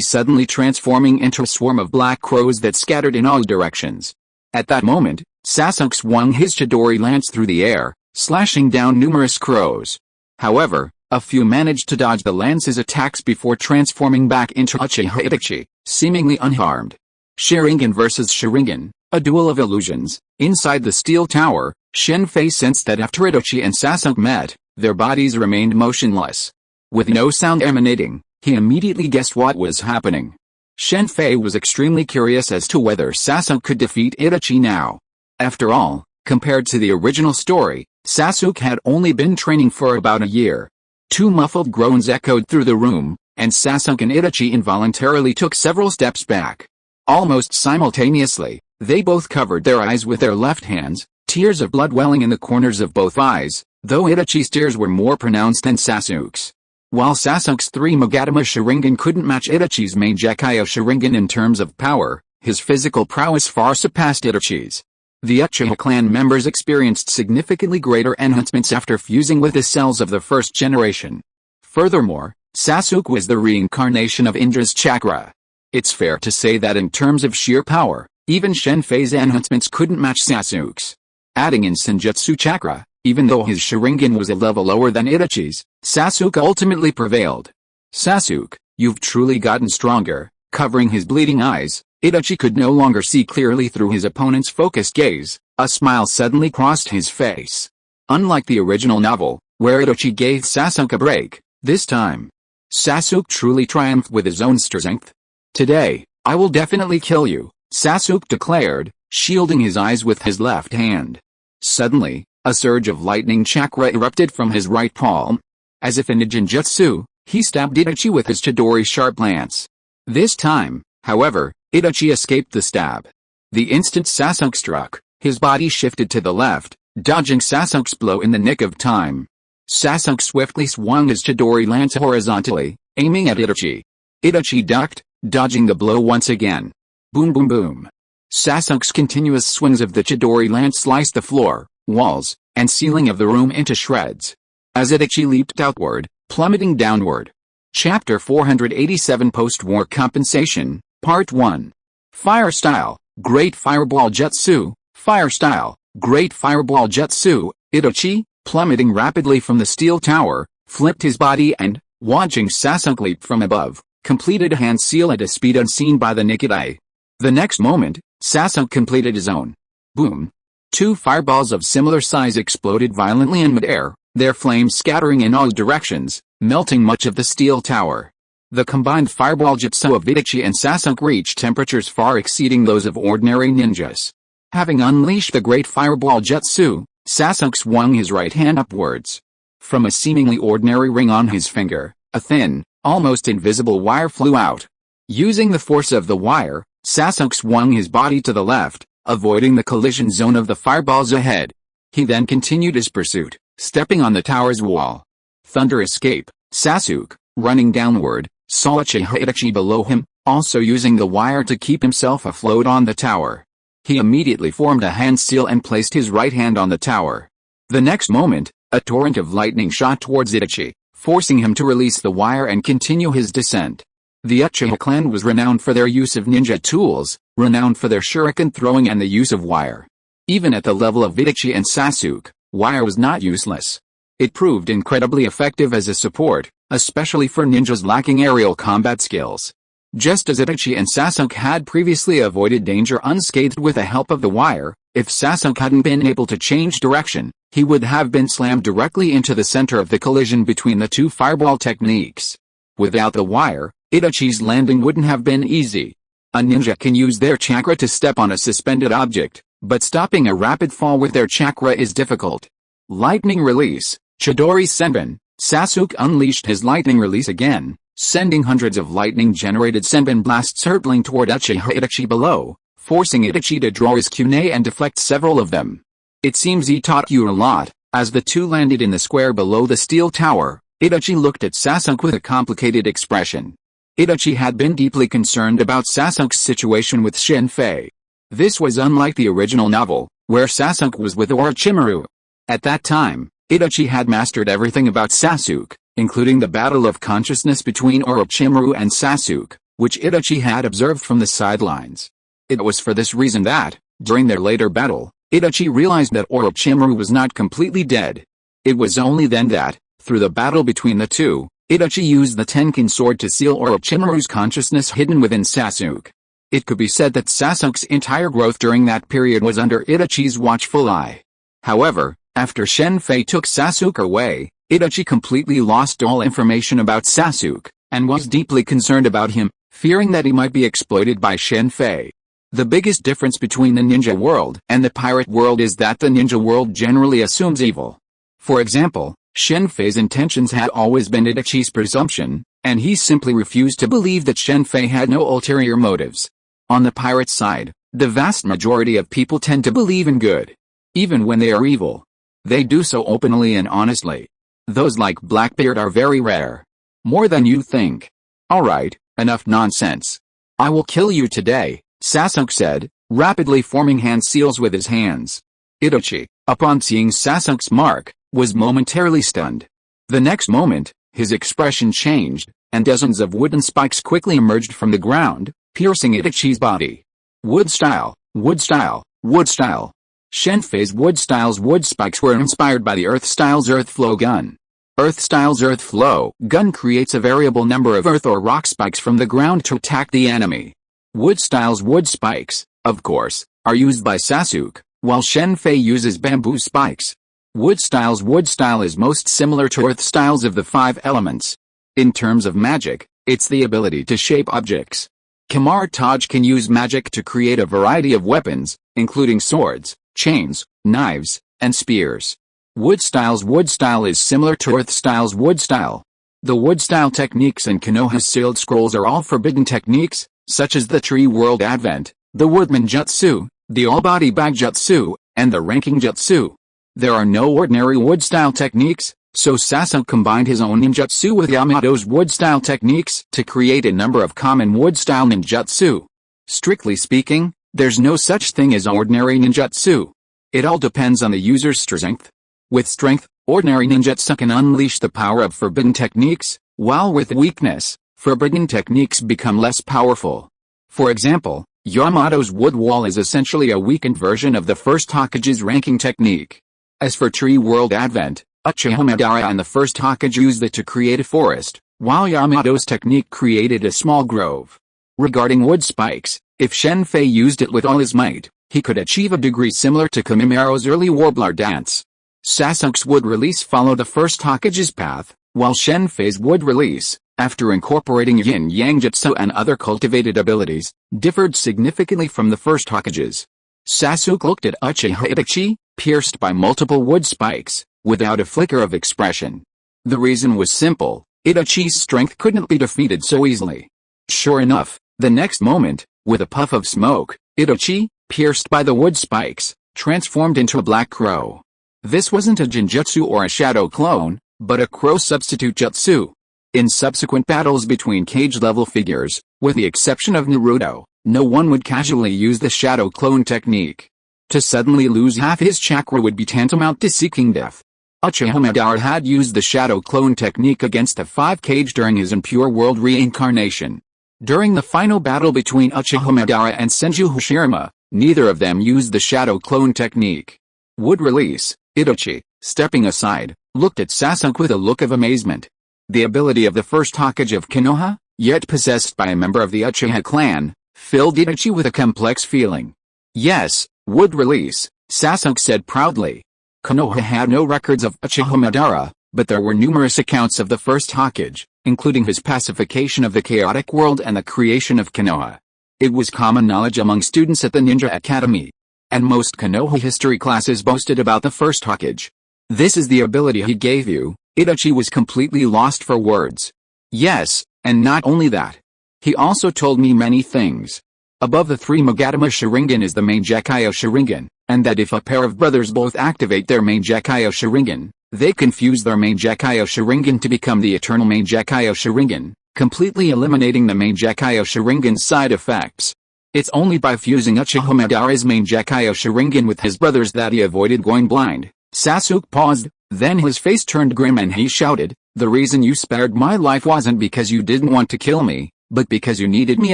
suddenly transforming into a swarm of black crows that scattered in all directions. At that moment, Sasuke swung his Chidori lance through the air, slashing down numerous crows. However, a few managed to dodge the lance's attacks before transforming back into Uchiha Itachi, seemingly unharmed. Sharingan versus Sharingan, a duel of illusions. Inside the steel tower, Shen Fei sensed that after Itachi and Sasuke met, their bodies remained motionless. With no sound emanating, he immediately guessed what was happening. Shen Fei was extremely curious as to whether Sasuke could defeat Itachi now. After all, compared to the original story, Sasuke had only been training for about a year. Two muffled groans echoed through the room, and Sasuke and Itachi involuntarily took several steps back. Almost simultaneously, they both covered their eyes with their left hands, tears of blood welling in the corners of both eyes, though Itachi's tears were more pronounced than Sasuke's. While Sasuke's 3 Mogatama Sharingan couldn't match Itachi's Mangekyou Sharingan in terms of power, his physical prowess far surpassed Itachi's. The Uchiha clan members experienced significantly greater enhancements after fusing with the cells of the first generation. Furthermore, Sasuke was the reincarnation of Indra's chakra. It's fair to say that in terms of sheer power, even Shen Fei's enhancements couldn't match Sasuke's. Adding in Senjutsu chakra, Even though his Sharingan was a level lower than Itachi's, Sasuke ultimately prevailed. Sasuke, you've truly gotten stronger. Covering his bleeding eyes, Itachi could no longer see clearly through his opponent's focused gaze. A smile suddenly crossed his face. Unlike the original novel, where Itachi gave Sasuke a break, this time, Sasuke truly triumphed with his own strength. Today, I will definitely kill you, Sasuke declared, shielding his eyes with his left hand. Suddenly, a surge of lightning chakra erupted from his right palm. As if in a ninjutsu, he stabbed Itachi with his Chidori sharp lance. This time, however, Itachi escaped the stab. The instant Sasuke struck, his body shifted to the left, dodging Sasuke's blow in the nick of time. Sasuke swiftly swung his Chidori lance horizontally, aiming at Itachi. Itachi ducked, dodging the blow once again. Boom boom boom. Sasuke's continuous swings of the Chidori lance sliced the floor, walls, and ceiling of the room into shreds. As Itachi leaped outward, plummeting downward. Chapter 487 Post-War Compensation, Part 1. Fire Style, Great Fireball Jutsu. Fire Style, Great Fireball Jutsu. Itachi, plummeting rapidly from the steel tower, flipped his body and, watching Sasuke leap from above, completed a hand seal at a speed unseen by the naked eye. The next moment, Sasuke completed his own. Boom. Two fireballs of similar size exploded violently in midair, their flames scattering in all directions, melting much of the steel tower. The combined fireball jutsu of Itachi and Sasuke reached temperatures far exceeding those of ordinary ninjas. Having unleashed the great fireball jutsu, Sasuke swung his right hand upwards. From a seemingly ordinary ring on his finger, a thin, almost invisible wire flew out. Using the force of the wire, Sasuke swung his body to the left, avoiding the collision zone of the fireballs ahead. He then continued his pursuit, stepping on the tower's wall. Thunder escape. Sasuke, running downward, saw Itachi below him, also using the wire to keep himself afloat on the tower. He immediately formed a hand seal and placed his right hand on the tower. The next moment, a torrent of lightning shot towards Itachi, forcing him to release the wire and continue his descent. The Uchiha clan was renowned for their use of ninja tools, renowned for their shuriken throwing and the use of wire. Even at the level of Itachi and Sasuke, wire was not useless. It proved incredibly effective as a support, especially for ninjas lacking aerial combat skills. Just as Itachi and Sasuke had previously avoided danger unscathed with the help of the wire, if Sasuke hadn't been able to change direction, he would have been slammed directly into the center of the collision between the two fireball techniques. Without the wire, Itachi's landing wouldn't have been easy. A ninja can use their chakra to step on a suspended object, but stopping a rapid fall with their chakra is difficult. Lightning Release, Chidori Senbon. Sasuke unleashed his lightning release again, sending hundreds of lightning-generated senbon blasts hurtling toward Itachi below, forcing Itachi to draw his kunai and deflect several of them. It seems he taught you a lot. As the two landed in the square below the steel tower, Itachi looked at Sasuke with a complicated expression. Itachi had been deeply concerned about Sasuke's situation with Shen Fei. This was unlike the original novel, where Sasuke was with Orochimaru. At that time, Itachi had mastered everything about Sasuke, including the battle of consciousness between Orochimaru and Sasuke, which Itachi had observed from the sidelines. It was for this reason that, during their later battle, Itachi realized that Orochimaru was not completely dead. It was only then that, through the battle between the two, Itachi used the Tenkin sword to seal Orochimaru's consciousness hidden within Sasuke. It could be said that Sasuke's entire growth during that period was under Itachi's watchful eye. However, after Shen Fei took Sasuke away, Itachi completely lost all information about Sasuke, and was deeply concerned about him, fearing that he might be exploited by Shen Fei. The biggest difference between the ninja world and the pirate world is that the ninja world generally assumes evil. For example, Shen Fei's intentions had always been Itachi's presumption, and he simply refused to believe that Shen Fei had no ulterior motives. On the pirate side, the vast majority of people tend to believe in good. Even when they are evil, they do so openly and honestly. Those like Blackbeard are very rare. More than you think. Alright, enough nonsense. I will kill you today, Sasuke said, rapidly forming hand seals with his hands. Itachi, upon seeing Sasuke's mark, was momentarily stunned. The next moment, his expression changed, and dozens of wooden spikes quickly emerged from the ground, piercing Itachi's body. Wood style, wood style, wood style. Shen Fei's wood-styles wood spikes were inspired by the Earth-styles Earth Flow gun. Earth-styles Earth Flow gun creates a variable number of earth or rock spikes from the ground to attack the enemy. Wood-styles wood spikes, of course, are used by Sasuke, while Shen Fei uses bamboo spikes. Wood-styles wood style is most similar to Earth styles of the 5 elements. In terms of magic, it's the ability to shape objects. Kamar-Taj can use magic to create a variety of weapons, including swords, chains, knives, and spears. Wood-styles wood style is similar to Earth-styles wood style. The wood-style techniques in Konoha's sealed scrolls are all forbidden techniques, such as the Tree World Advent, the Workman Jutsu, the All-Body Bag Jutsu, and the Ranking Jutsu. There are no ordinary wood-style techniques, so Sasuke combined his own ninjutsu with Yamato's wood-style techniques to create a number of common wood-style ninjutsu. Strictly speaking, there's no such thing as ordinary ninjutsu. It all depends on the user's strength. With strength, ordinary ninjutsu can unleash the power of forbidden techniques, while with weakness, forbidden techniques become less powerful. For example, Yamato's wood wall is essentially a weakened version of the first Hokage's ranking technique. As for Tree World Advent, Uchiha Madara and the first Hokage used it to create a forest, while Yamato's technique created a small grove. Regarding wood spikes, if Shen Fei used it with all his might, he could achieve a degree similar to Kamimaro's early warbler dance. Sasuke's wood release followed the first Hokage's path, while Shen Fei's wood release, after incorporating yin-yang jutsu and other cultivated abilities, differed significantly from the first Hokage's. Sasuke looked at Uchiha Itachi, pierced by multiple wood spikes, without a flicker of expression. The reason was simple: Itachi's strength couldn't be defeated so easily. Sure enough, the next moment, with a puff of smoke, Itachi, pierced by the wood spikes, transformed into a black crow. This wasn't a genjutsu or a shadow clone, but a crow substitute jutsu. In subsequent battles between cage-level figures, with the exception of Naruto, no one would casually use the shadow clone technique. To suddenly lose half his chakra would be tantamount to seeking death. Uchiha Madara had used the shadow clone technique against a 5 Kage during his impure world reincarnation. During the final battle between Uchiha Madara and Senju Hashirama, neither of them used the shadow clone technique. Wood release, Itachi, stepping aside, looked at Sasuke with a look of amazement. The ability of the first Hokage of Konoha, yet possessed by a member of the Uchiha clan, filled Itachi with a complex feeling. Yes, wood release, Sasuke said proudly. Konoha had no records of Uchiha Madara, but there were numerous accounts of the first Hokage, including his pacification of the chaotic world and the creation of Konoha. It was common knowledge among students at the Ninja Academy. And most Konoha history classes boasted about the first Hokage. This is the ability he gave you. Itachi was completely lost for words. Yes, and not only that. He also told me many things. Above the 3 Magatama Sharingan is the main Gekyo Sharingan, and that if a pair of brothers both activate their main Gekyo Sharingan, they can fuse their main Gekyo Sharingan to become the eternal main Gekyo Sharingan, completely eliminating the main Gekyo Sharingan's side effects. It's only by fusing Uchiha Madara's main Gekyo Sharingan with his brother's that he avoided going blind. Sasuke paused, then his face turned grim and he shouted, "The reason you spared my life wasn't because you didn't want to kill me, but because you needed me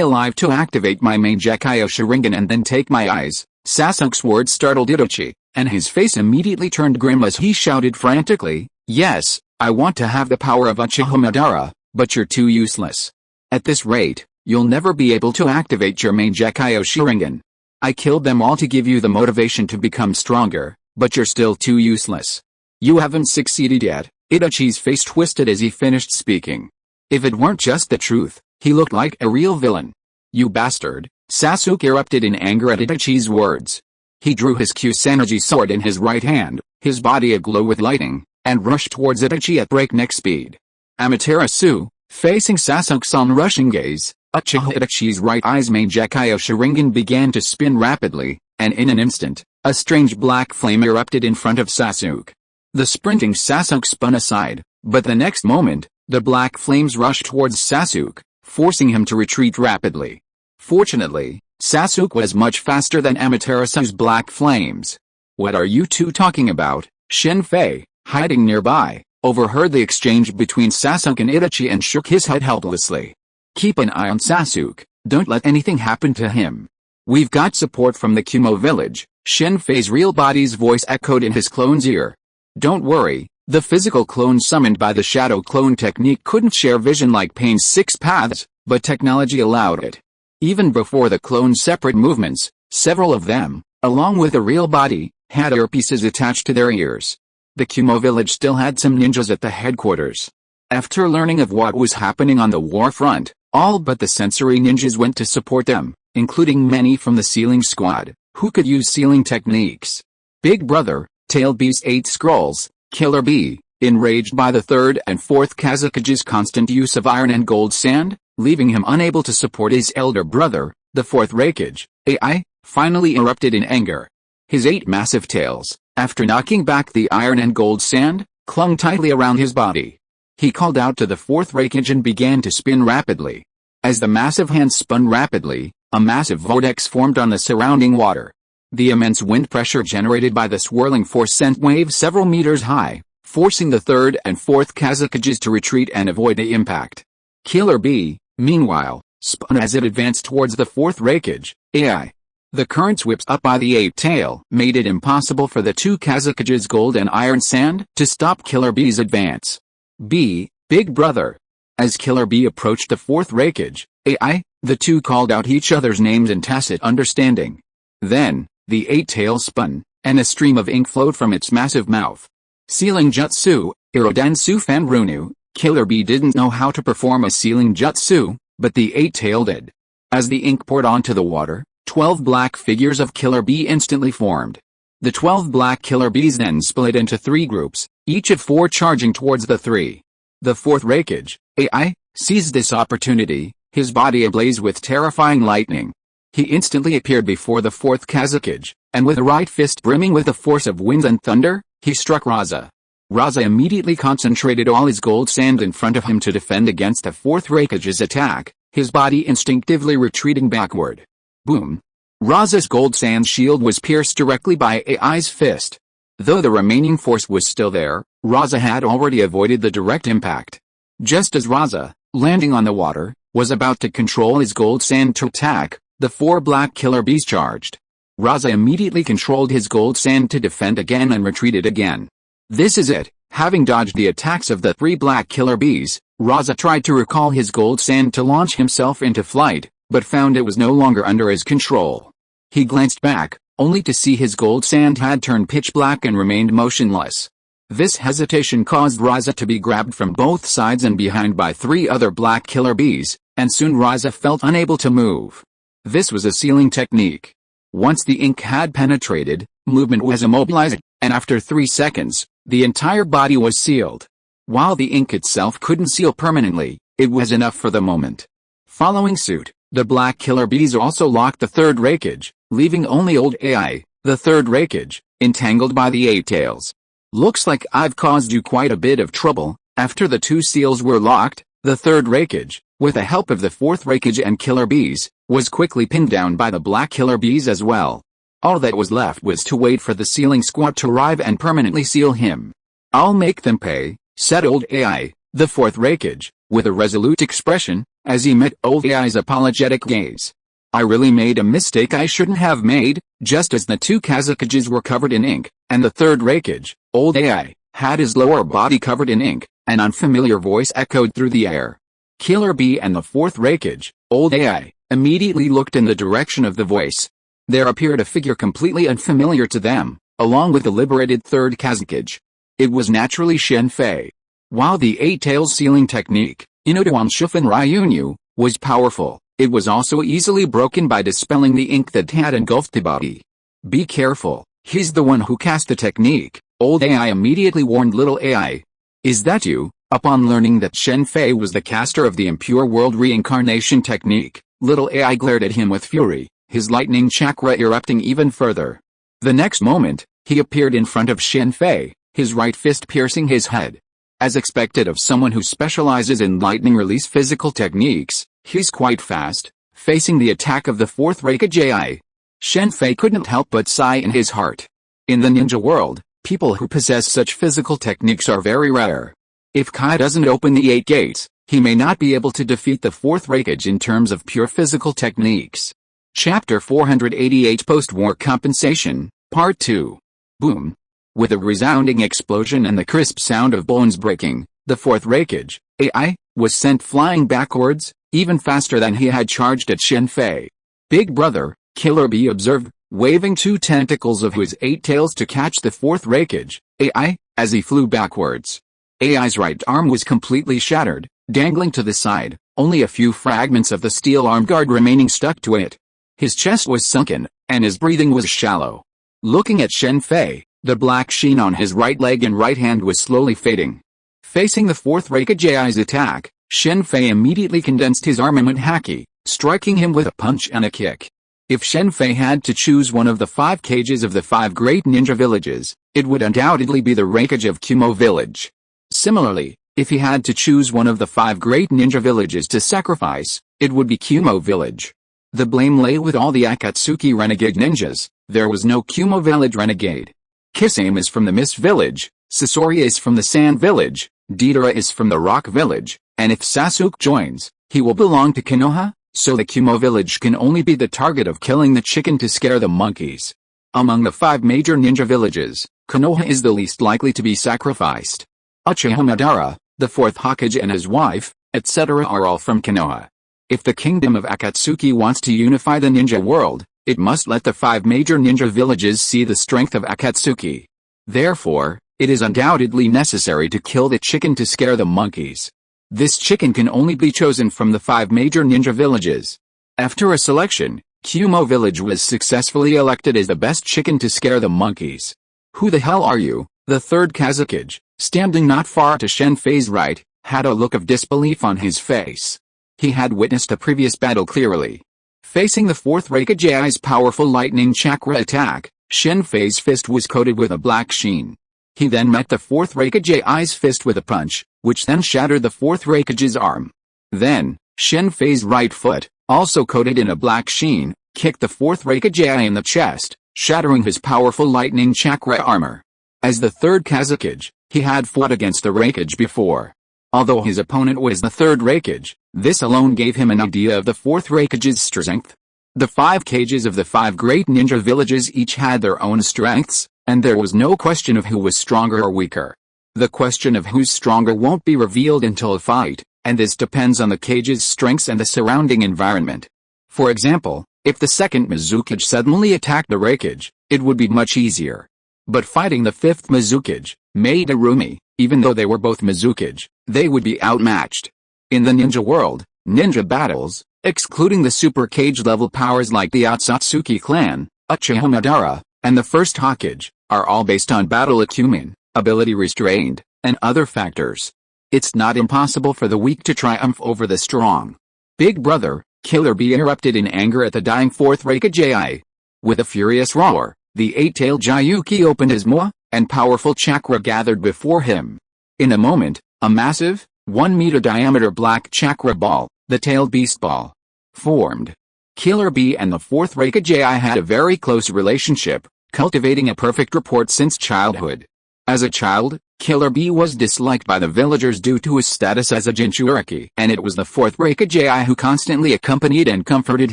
alive to activate my main Gekyo Sharingan and then take my eyes." Sasuke's words startled Itachi, and his face immediately turned grim as he shouted frantically, "Yes, I want to have the power of Uchiha Madara, but you're too useless. At this rate, you'll never be able to activate your main Gekyo Sharingan. I killed them all to give you the motivation to become stronger, but you're still too useless. You haven't succeeded yet." Itachi's face twisted as he finished speaking. If it weren't just the truth, he looked like a real villain. "You bastard," Sasuke erupted in anger at Itachi's words. He drew his Kusanagi sword in his right hand, his body aglow with lightning, and rushed towards Itachi at breakneck speed. Amaterasu, facing Sasuke's onrushing gaze, Uchiha Itachi's right eye's main Gekyo Sharingan began to spin rapidly, and in an instant, a strange black flame erupted in front of Sasuke. The sprinting Sasuke spun aside, but the next moment, the black flames rushed towards Sasuke, forcing him to retreat rapidly. Fortunately, Sasuke was much faster than Amaterasu's black flames. "What are you two talking about?" Shen Fei, hiding nearby, overheard the exchange between Sasuke and Itachi and shook his head helplessly. "Keep an eye on Sasuke, don't let anything happen to him. We've got support from the Kumo village, Shen Fei's real body's voice echoed in his clone's ear. Don't worry, the physical clone summoned by the shadow clone technique couldn't share vision like Payne's 6 paths, but technology allowed it. Even before the clone's separate movements, several of them, along with a real body, had earpieces attached to their ears. The Kumo village still had some ninjas at the headquarters. After learning of what was happening on the war front, all but the sensory ninjas went to support them, including many from the sealing squad, who could use sealing techniques. Big Brother, Tailed B's 8 scrolls, Killer B, enraged by the third and fourth Kazukage's constant use of iron and gold sand, leaving him unable to support his elder brother, the fourth Raikage, AI, finally erupted in anger. His 8 massive tails, after knocking back the iron and gold sand, clung tightly around his body. He called out to the fourth Raikage and began to spin rapidly. As the massive hands spun rapidly, a massive vortex formed on the surrounding water. The immense wind pressure generated by the swirling force sent waves several meters high, forcing the third and fourth Kazukages to retreat and avoid the impact. Killer B, meanwhile, spun as it advanced towards the fourth Raikage, AI. The currents whipped up by the 8 tail made it impossible for the 2 Kazukages gold and iron sand to stop Killer B's advance. B, Big Brother. As Killer B approached the fourth Raikage, AI, the two called out each other's names in tacit understanding. Then, the 8 tail spun, and a stream of ink flowed from its massive mouth. Sealing Jutsu, Irodansu Fanrunu, Killer B didn't know how to perform a sealing jutsu, but the 8 tail did. As the ink poured onto the water, 12 black figures of Killer B instantly formed. The 12 black Killer Bees then split into 3 groups, each of 4 charging towards the 3. The fourth Raikage, AI, seized this opportunity, his body ablaze with terrifying lightning. He instantly appeared before the fourth Kazukage, and with a right fist brimming with the force of winds and thunder, he struck Raza. Raza immediately concentrated all his gold sand in front of him to defend against the fourth Raikage's attack, his body instinctively retreating backward. Boom! Raza's gold sand shield was pierced directly by AI's fist. Though the remaining force was still there, Raza had already avoided the direct impact. Just as Raza, landing on the water, was about to control his gold sand to attack, the 4 black Killer Bees charged. Raza immediately controlled his gold sand to defend again and retreated again. This is it. Having dodged the attacks of the 3 black Killer Bees, Raza tried to recall his gold sand to launch himself into flight, but found it was no longer under his control. He glanced back, only to see his gold sand had turned pitch black and remained motionless. This hesitation caused Raza to be grabbed from both sides and behind by 3 other black Killer Bees, and soon Raza felt unable to move. This was a sealing technique. Once the ink had penetrated, movement was immobilized, and after 3 seconds, the entire body was sealed. While the ink itself couldn't seal permanently, it was enough for the moment. Following suit, the black Killer Bees also locked the third Raikage, leaving only old AI, the third Raikage, entangled by the 8 tails. Looks like I've caused you quite a bit of trouble. After the 2 seals were locked, the third Raikage, with the help of the fourth Raikage and Killer Bees, was quickly pinned down by the black Killer Bees as well. All that was left was to wait for the sealing squad to arrive and permanently seal him. I'll make them pay, said old AI, the fourth Raikage, with a resolute expression, as he met old AI's apologetic gaze. I really made a mistake I shouldn't have made. Just as the 2 Kazukages were covered in ink, and the third Raikage, old AI, had his lower body covered in ink, an unfamiliar voice echoed through the air. Killer B and the fourth Raikage, old AI, immediately looked in the direction of the voice. There appeared a figure completely unfamiliar to them, along with the liberated third Kazukage. It was naturally Shen Fei. While the 8 tails sealing technique, Inodoan Shufan Ryunyu, was powerful, it was also easily broken by dispelling the ink that had engulfed the body. Be careful, he's the one who cast the technique, old AI immediately warned little AI. Is that you? Upon learning that Shen Fei was the caster of the impure world reincarnation technique, little AI glared at him with fury, his lightning chakra erupting even further. The next moment, he appeared in front of Shen Fei, his right fist piercing his head. As expected of someone who specializes in lightning release physical techniques, he's quite fast, facing the attack of the fourth Raikage AI. Shen Fei couldn't help but sigh in his heart. In the ninja world, people who possess such physical techniques are very rare. If Kai doesn't open the 8 gates, he may not be able to defeat the fourth Raikage in terms of pure physical techniques. Chapter 488 Post-War Compensation, Part 2. Boom. With a resounding explosion and the crisp sound of bones breaking, the fourth wreckage, AI, was sent flying backwards, even faster than he had charged at Shen Fei. Big Brother, Killer Bee observed, waving two tentacles of his 8 tails to catch the fourth wreckage, AI, as he flew backwards. AI's right arm was completely shattered, dangling to the side, only a few fragments of the steel arm guard remaining stuck to it. His chest was sunken, and his breathing was shallow. Looking at Shen Fei, the black sheen on his right leg and right hand was slowly fading. Facing the fourth wreckage AI's attack, Shen Fei immediately condensed his armament haki, striking him with a punch and a kick. If Shen Fei had to choose one of the 5 cages of the 5 great ninja villages, it would undoubtedly be the wreckage of Kumo village. Similarly, if he had to choose one of the 5 great ninja villages to sacrifice, it would be Kumo village. The blame lay with all the Akatsuki renegade ninjas. There was no Kumo village renegade. Kisame is from the Mist village, Sasori is from the Sand village, Deidara is from the Rock village, and if Sasuke joins, he will belong to Konoha, so the Kumo village can only be the target of killing the chicken to scare the monkeys. Among the 5 major ninja villages, Konoha is the least likely to be sacrificed. Uchiha Madara, the 4th Hokage and his wife, etc. are all from Konoha. If the kingdom of Akatsuki wants to unify the ninja world, it must let the 5 major ninja villages see the strength of Akatsuki. Therefore, it is undoubtedly necessary to kill the chicken to scare the monkeys. This chicken can only be chosen from the 5 major ninja villages. After a selection, Kumo village was successfully elected as the best chicken to scare the monkeys. Who the hell are you? The 3rd Kazakage, standing not far to Shen Fei's right, had a look of disbelief on his face. He had witnessed a previous battle clearly. Facing the 4th wreckage AI's powerful lightning chakra attack, Shen Fei's fist was coated with a black sheen. He then met the 4th wreckage AI's fist with a punch, which then shattered the 4th wreckage's arm. Then, Shen Fei's right foot, also coated in a black sheen, kicked the 4th wreckage AI in the chest, shattering his powerful lightning chakra armor. As the 3rd Kazakage, he had fought against the wreckage before. Although his opponent was the 3rd wreckage, this alone gave him an idea of the 4th wreckage's strength. The 5 cages of the 5 great ninja villages each had their own strengths, and there was no question of who was stronger or weaker. The question of who's stronger won't be revealed until a fight, and this depends on the cage's strengths and the surrounding environment. For example, if the 2nd Mizukage suddenly attacked the wreckage, it would be much easier. But fighting the 5th Mizukage, Madarumi, even though they were both Mizukage, they would be outmatched. In the ninja world, ninja battles, excluding the super cage level powers like the Otsutsuki clan, Uchiha Madara, and the 1st Hokage, are all based on battle acumen, ability restrained, and other factors. It's not impossible for the weak to triumph over the strong. Big Brother, Killer Bee erupted in anger at the dying 4th wreckage AI. With a furious roar, the 8-tailed Jayuki opened his maw, and powerful chakra gathered before him. In a moment, a massive, 1-meter diameter black chakra ball, the tailed beast ball, formed. Killer Bee and the 4th wreckage AI had a very close relationship, cultivating a perfect rapport since childhood. As a child, Killer Bee was disliked by the villagers due to his status as a Jinchuriki, and it was the 4th wreckage AI who constantly accompanied and comforted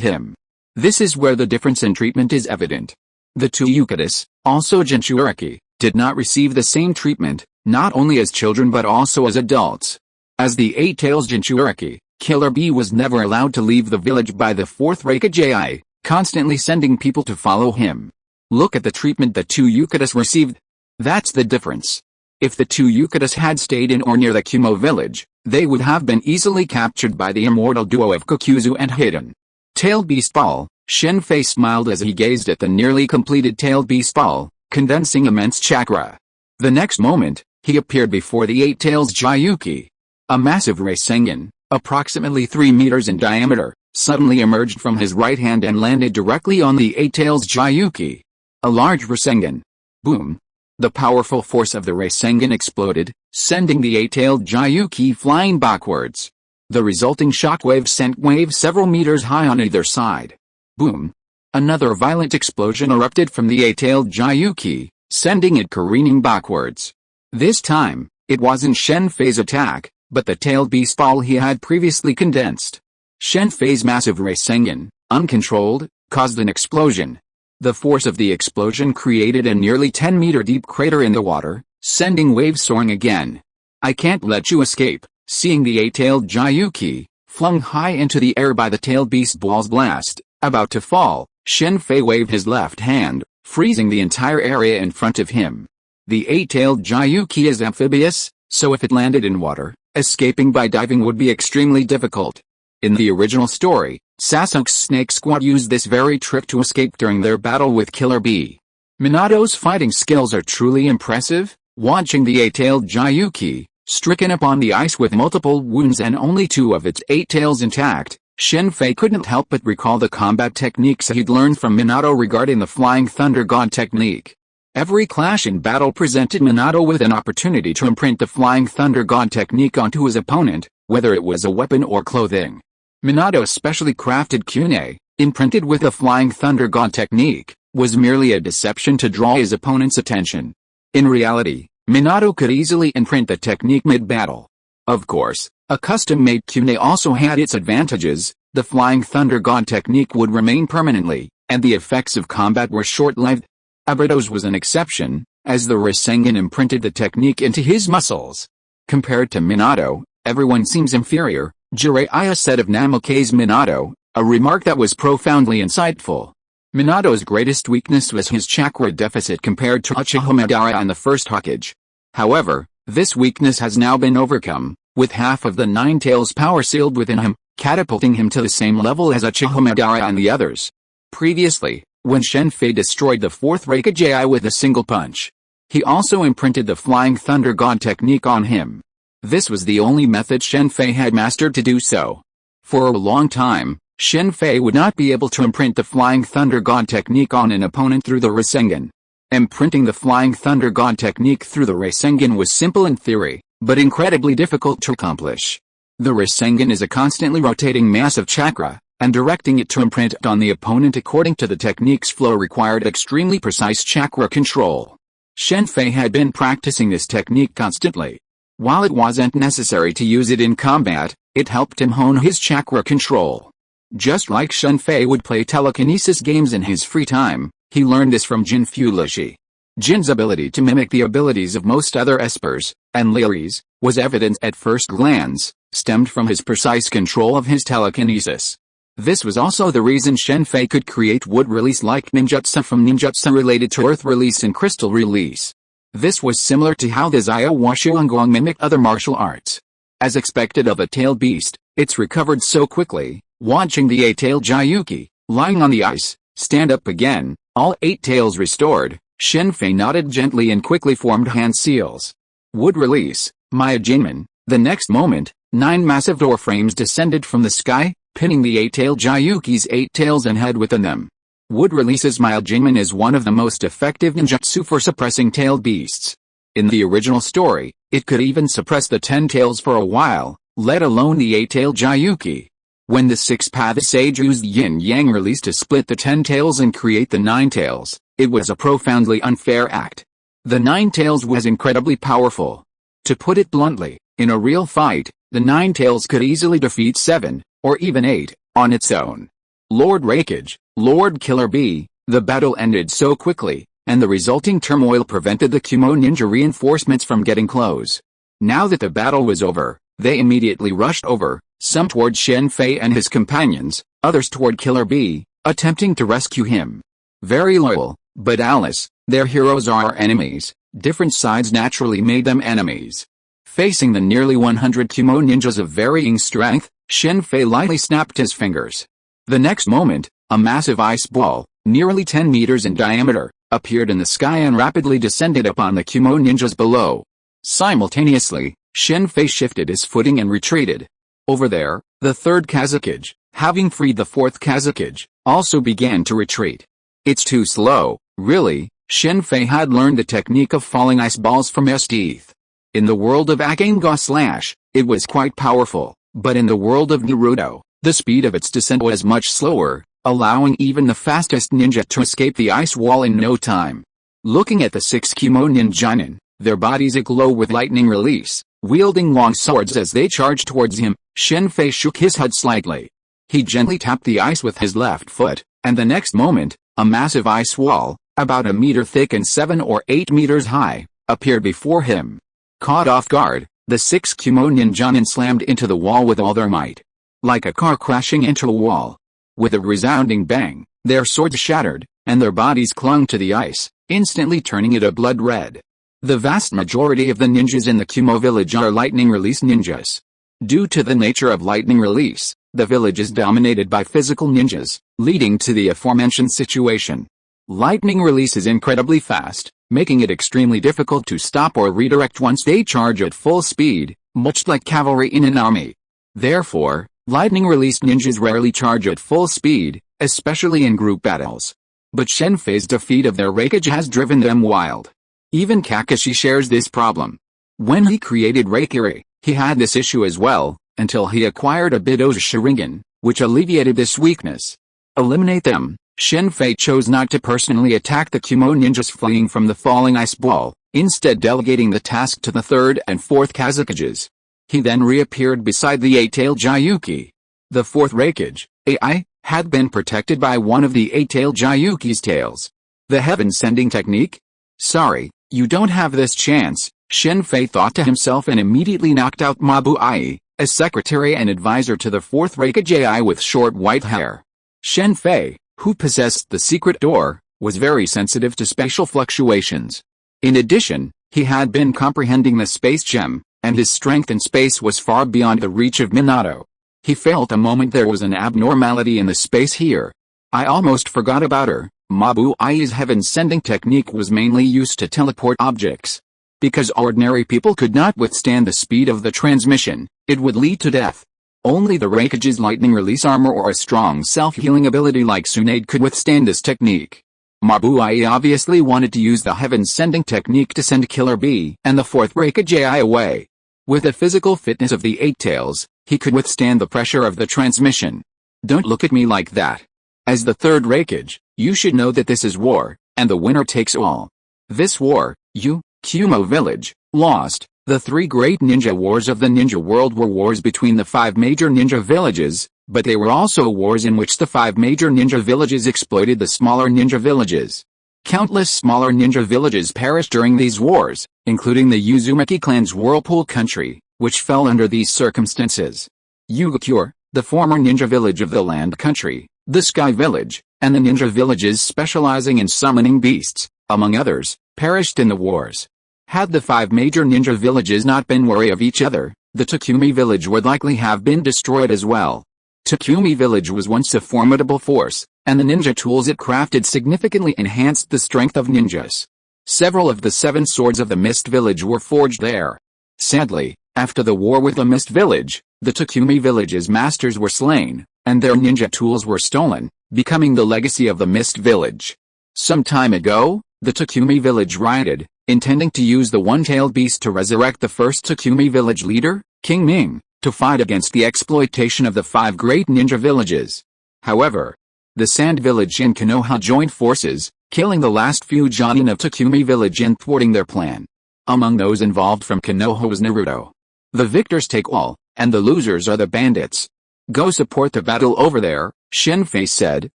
him. This is where the difference in treatment is evident. The 2 Yukatas, also Jinchuriki, did not receive the same treatment, not only as children but also as adults. As the 8-tails Jinchuriki, Killer Bee was never allowed to leave the village by the 4th wreckage AI, constantly sending people to follow him. Look at the treatment the 2 Yukatas received. That's the difference. If the 2 Yukatas had stayed in or near the Kumo village, they would have been easily captured by the immortal duo of Kokuzu and Hidden. Tailed Beast Ball, Shen Fei smiled as he gazed at the nearly completed Tailed Beast Ball, condensing immense chakra. The next moment, he appeared before the 8-tails Jayuki. A massive Rasengan, approximately 3 meters in diameter, suddenly emerged from his right hand and landed directly on the 8-tails Jayuki. A large Rasengan. Boom. The powerful force of the Rasengan exploded, sending the 8-tailed Jayuki flying backwards. The resulting shockwave sent waves several meters high on either side. Boom. Another violent explosion erupted from the 8-tailed Jayuki, sending it careening backwards. This time, it wasn't Shen Fei's attack, but the tailed beast ball he had previously condensed. Shen Fei's massive Rasengan, uncontrolled, caused an explosion. The force of the explosion created a nearly 10-meter-deep crater in the water, sending waves soaring again. "I can't let you escape." Seeing the eight-tailed Gyuki, flung high into the air by the tailed beast ball's blast, about to fall, Shen Fei waved his left hand, freezing the entire area in front of him. The eight-tailed Gyuki is amphibious, so if it landed in water, escaping by diving would be extremely difficult. In the original story, Sasuke's Snake Squad used this very trick to escape during their battle with Killer Bee. Minato's fighting skills are truly impressive. Watching the eight-tailed Gyuki, stricken upon the ice with multiple wounds and only 2 of its 8 tails intact, Shen Fei couldn't help but recall the combat techniques he'd learned from Minato regarding the Flying Thunder God technique. Every clash in battle presented Minato with an opportunity to imprint the Flying Thunder God technique onto his opponent, whether it was a weapon or clothing. Minato's specially crafted kunai, imprinted with the Flying Thunder God technique, was merely a deception to draw his opponent's attention. In reality, Minato could easily imprint the technique mid-battle. Of course, a custom-made kunai also had its advantages. The Flying Thunder God technique would remain permanently, and the effects of combat were short-lived. Obito's was an exception, as the Rasengan imprinted the technique into his muscles. Compared to Minato, everyone seems inferior, Jiraiya said of Namoka's Minato, a remark that was profoundly insightful. Minato's greatest weakness was his chakra deficit compared to Uchiha Madara and the first Hokage. However, this weakness has now been overcome, with half of the Nine Tails power sealed within him, catapulting him to the same level as Uchiha Madara and the others. Previously, when Shen Fei destroyed the 4th Raikage with a single punch, he also imprinted the Flying Thunder God technique on him. This was the only method Shen Fei had mastered to do so. For a long time, Shen Fei would not be able to imprint the Flying Thunder God technique on an opponent through the Rasengan. Imprinting the Flying Thunder God technique through the Rasengan was simple in theory, but incredibly difficult to accomplish. The Rasengan is a constantly rotating mass of chakra, and directing it to imprint on the opponent according to the technique's flow required extremely precise chakra control. Shen Fei had been practicing this technique constantly. While it wasn't necessary to use it in combat, it helped him hone his chakra control. Just like Shen Fei would play telekinesis games in his free time, he learned this from Jin Fulishi. Jin's ability to mimic the abilities of most other espers, and Lyris, was evident at first glance, stemmed from his precise control of his telekinesis. This was also the reason Shen Fei could create wood release like ninjutsu from ninjutsu related to earth release and crystal release. This was similar to how the Zaya Washuangong mimicked other martial arts. As expected of a tailed beast, it's recovered so quickly. Watching the 8-tailed Gyuki, lying on the ice, stand up again, all 8 tails restored, Shen Fei nodded gently and quickly formed hand seals. Wood release, Myojinman. The next moment, 9 massive door frames descended from the sky, pinning the 8-tailed Gyuki's 8 tails and head within them. Wood release's Myojinman is one of the most effective ninjutsu for suppressing tailed beasts. In the original story, it could even suppress the 10 tails for a while, let alone the 8-tailed Gyuki. When the 6th sage used yin-yang release to split the 10 tails and create the 9 tails, it was a profoundly unfair act. The 9 tails was incredibly powerful. To put it bluntly, in a real fight, the 9 tails could easily defeat 7, or even 8, on its own. Lord Raikage, Lord Killer Bee, the battle ended so quickly, and the resulting turmoil prevented the Kumo ninja reinforcements from getting close. Now that the battle was over, they immediately rushed over, some toward Shen Fei and his companions, others toward Killer Bee, attempting to rescue him. Very loyal, but Alice, their heroes are our enemies. Different sides naturally made them enemies. Facing the nearly 100 Kumo ninjas of varying strength, Shen Fei lightly snapped his fingers. The next moment, a massive ice ball, nearly 10 meters in diameter, appeared in the sky and rapidly descended upon the Kumo ninjas below. Simultaneously, Shen Fei shifted his footing and retreated. Over there, the 3rd Kazekage, having freed the 4th Kazekage, also began to retreat. It's too slow, really. Shen Fei had learned the technique of falling ice balls from his teeth. In the world of Akenga Slash, it was quite powerful, but in the world of Naruto, the speed of its descent was much slower, allowing even the fastest ninja to escape the ice wall in no time. Looking at the 6 Kumo ninjanin, their bodies aglow with lightning release, wielding long swords as they charged towards him, Shen Fei shook his head slightly. He gently tapped the ice with his left foot, and the next moment, a massive ice wall, about a meter thick and 7 or 8 meters high, appeared before him. Caught off guard, the 6 Kumo ninjanin slammed into the wall with all their might. Like a car crashing into a wall. With a resounding bang, their swords shattered, and their bodies clung to the ice, instantly turning it a blood red. The vast majority of the ninjas in the Kumo village are lightning release ninjas. Due to the nature of lightning release, the village is dominated by physical ninjas, leading to the aforementioned situation. Lightning release is incredibly fast, making it extremely difficult to stop or redirect once they charge at full speed, much like cavalry in an army. Therefore, lightning release ninjas rarely charge at full speed, especially in group battles. But Shen Fei's defeat of their Raikage has driven them wild. Even Kakashi shares this problem. When he created Raikiri, he had this issue as well, until he acquired a Bido's Sharingan, which alleviated this weakness. Eliminate them. Shen Fei chose not to personally attack the Kumo ninjas fleeing from the falling ice ball, instead delegating the task to the 3rd and 4th Kazakages. He then reappeared beside the 8-tailed Gyuki. The 4th Raikage, AI, had been protected by one of the 8-tailed Gyuki's tails. The heaven-sending technique? Sorry, you don't have this chance, Shen Fei thought to himself and immediately knocked out Mabu Ai, a secretary and advisor to the 4th Raikage AI with short white hair. Shen Fei, who possessed the secret door, was very sensitive to spatial fluctuations. In addition, he had been comprehending the space gem, and his strength in space was far beyond the reach of Minato. He felt a moment there was an abnormality in the space here. I almost forgot about her. Mabu Ai's heaven-sending technique was mainly used to teleport objects. Because ordinary people could not withstand the speed of the transmission, it would lead to death. Only the Raikage's lightning release armor or a strong self-healing ability like Tsunade could withstand this technique. Mabu Ai obviously wanted to use the heaven-sending technique to send Killer Bee and the 4th Raikage AI away. With the physical fitness of the 8 tails, he could withstand the pressure of the transmission. Don't look at me like that. As the 3rd Raikage, you should know that this is war, and the winner takes all. This war, you, Kumo village, lost. The 3 great ninja wars of the ninja world were wars between the 5 major ninja villages, but they were also wars in which the 5 major ninja villages exploited the smaller ninja villages. Countless smaller ninja villages perished during these wars, including the Uzumaki clan's Whirlpool country, which fell under these circumstances. Yugakure, the former ninja village of the Land country, the Sky village, and the ninja villages specializing in summoning beasts, among others, perished in the wars. Had the 5 major ninja villages not been wary of each other, the Takumi village would likely have been destroyed as well. Takumi village was once a formidable force, and the ninja tools it crafted significantly enhanced the strength of ninjas. Several of the 7 swords of the Mist village were forged there. Sadly, after the war with the Mist village, the Takumi village's masters were slain, and their ninja tools were stolen, becoming the legacy of the Mist village. Some time ago, the Takumi village rioted, intending to use the one-tailed beast to resurrect the first Takumi village leader, King Ming, to fight against the exploitation of the 5 great ninja villages. However, the Sand village in Konoha joined forces, killing the last few Jonin of Takumi village and thwarting their plan. Among those involved from Konoha was Naruto. The victors take all, and the losers are the bandits. Go support the battle over there, Shen Fei said,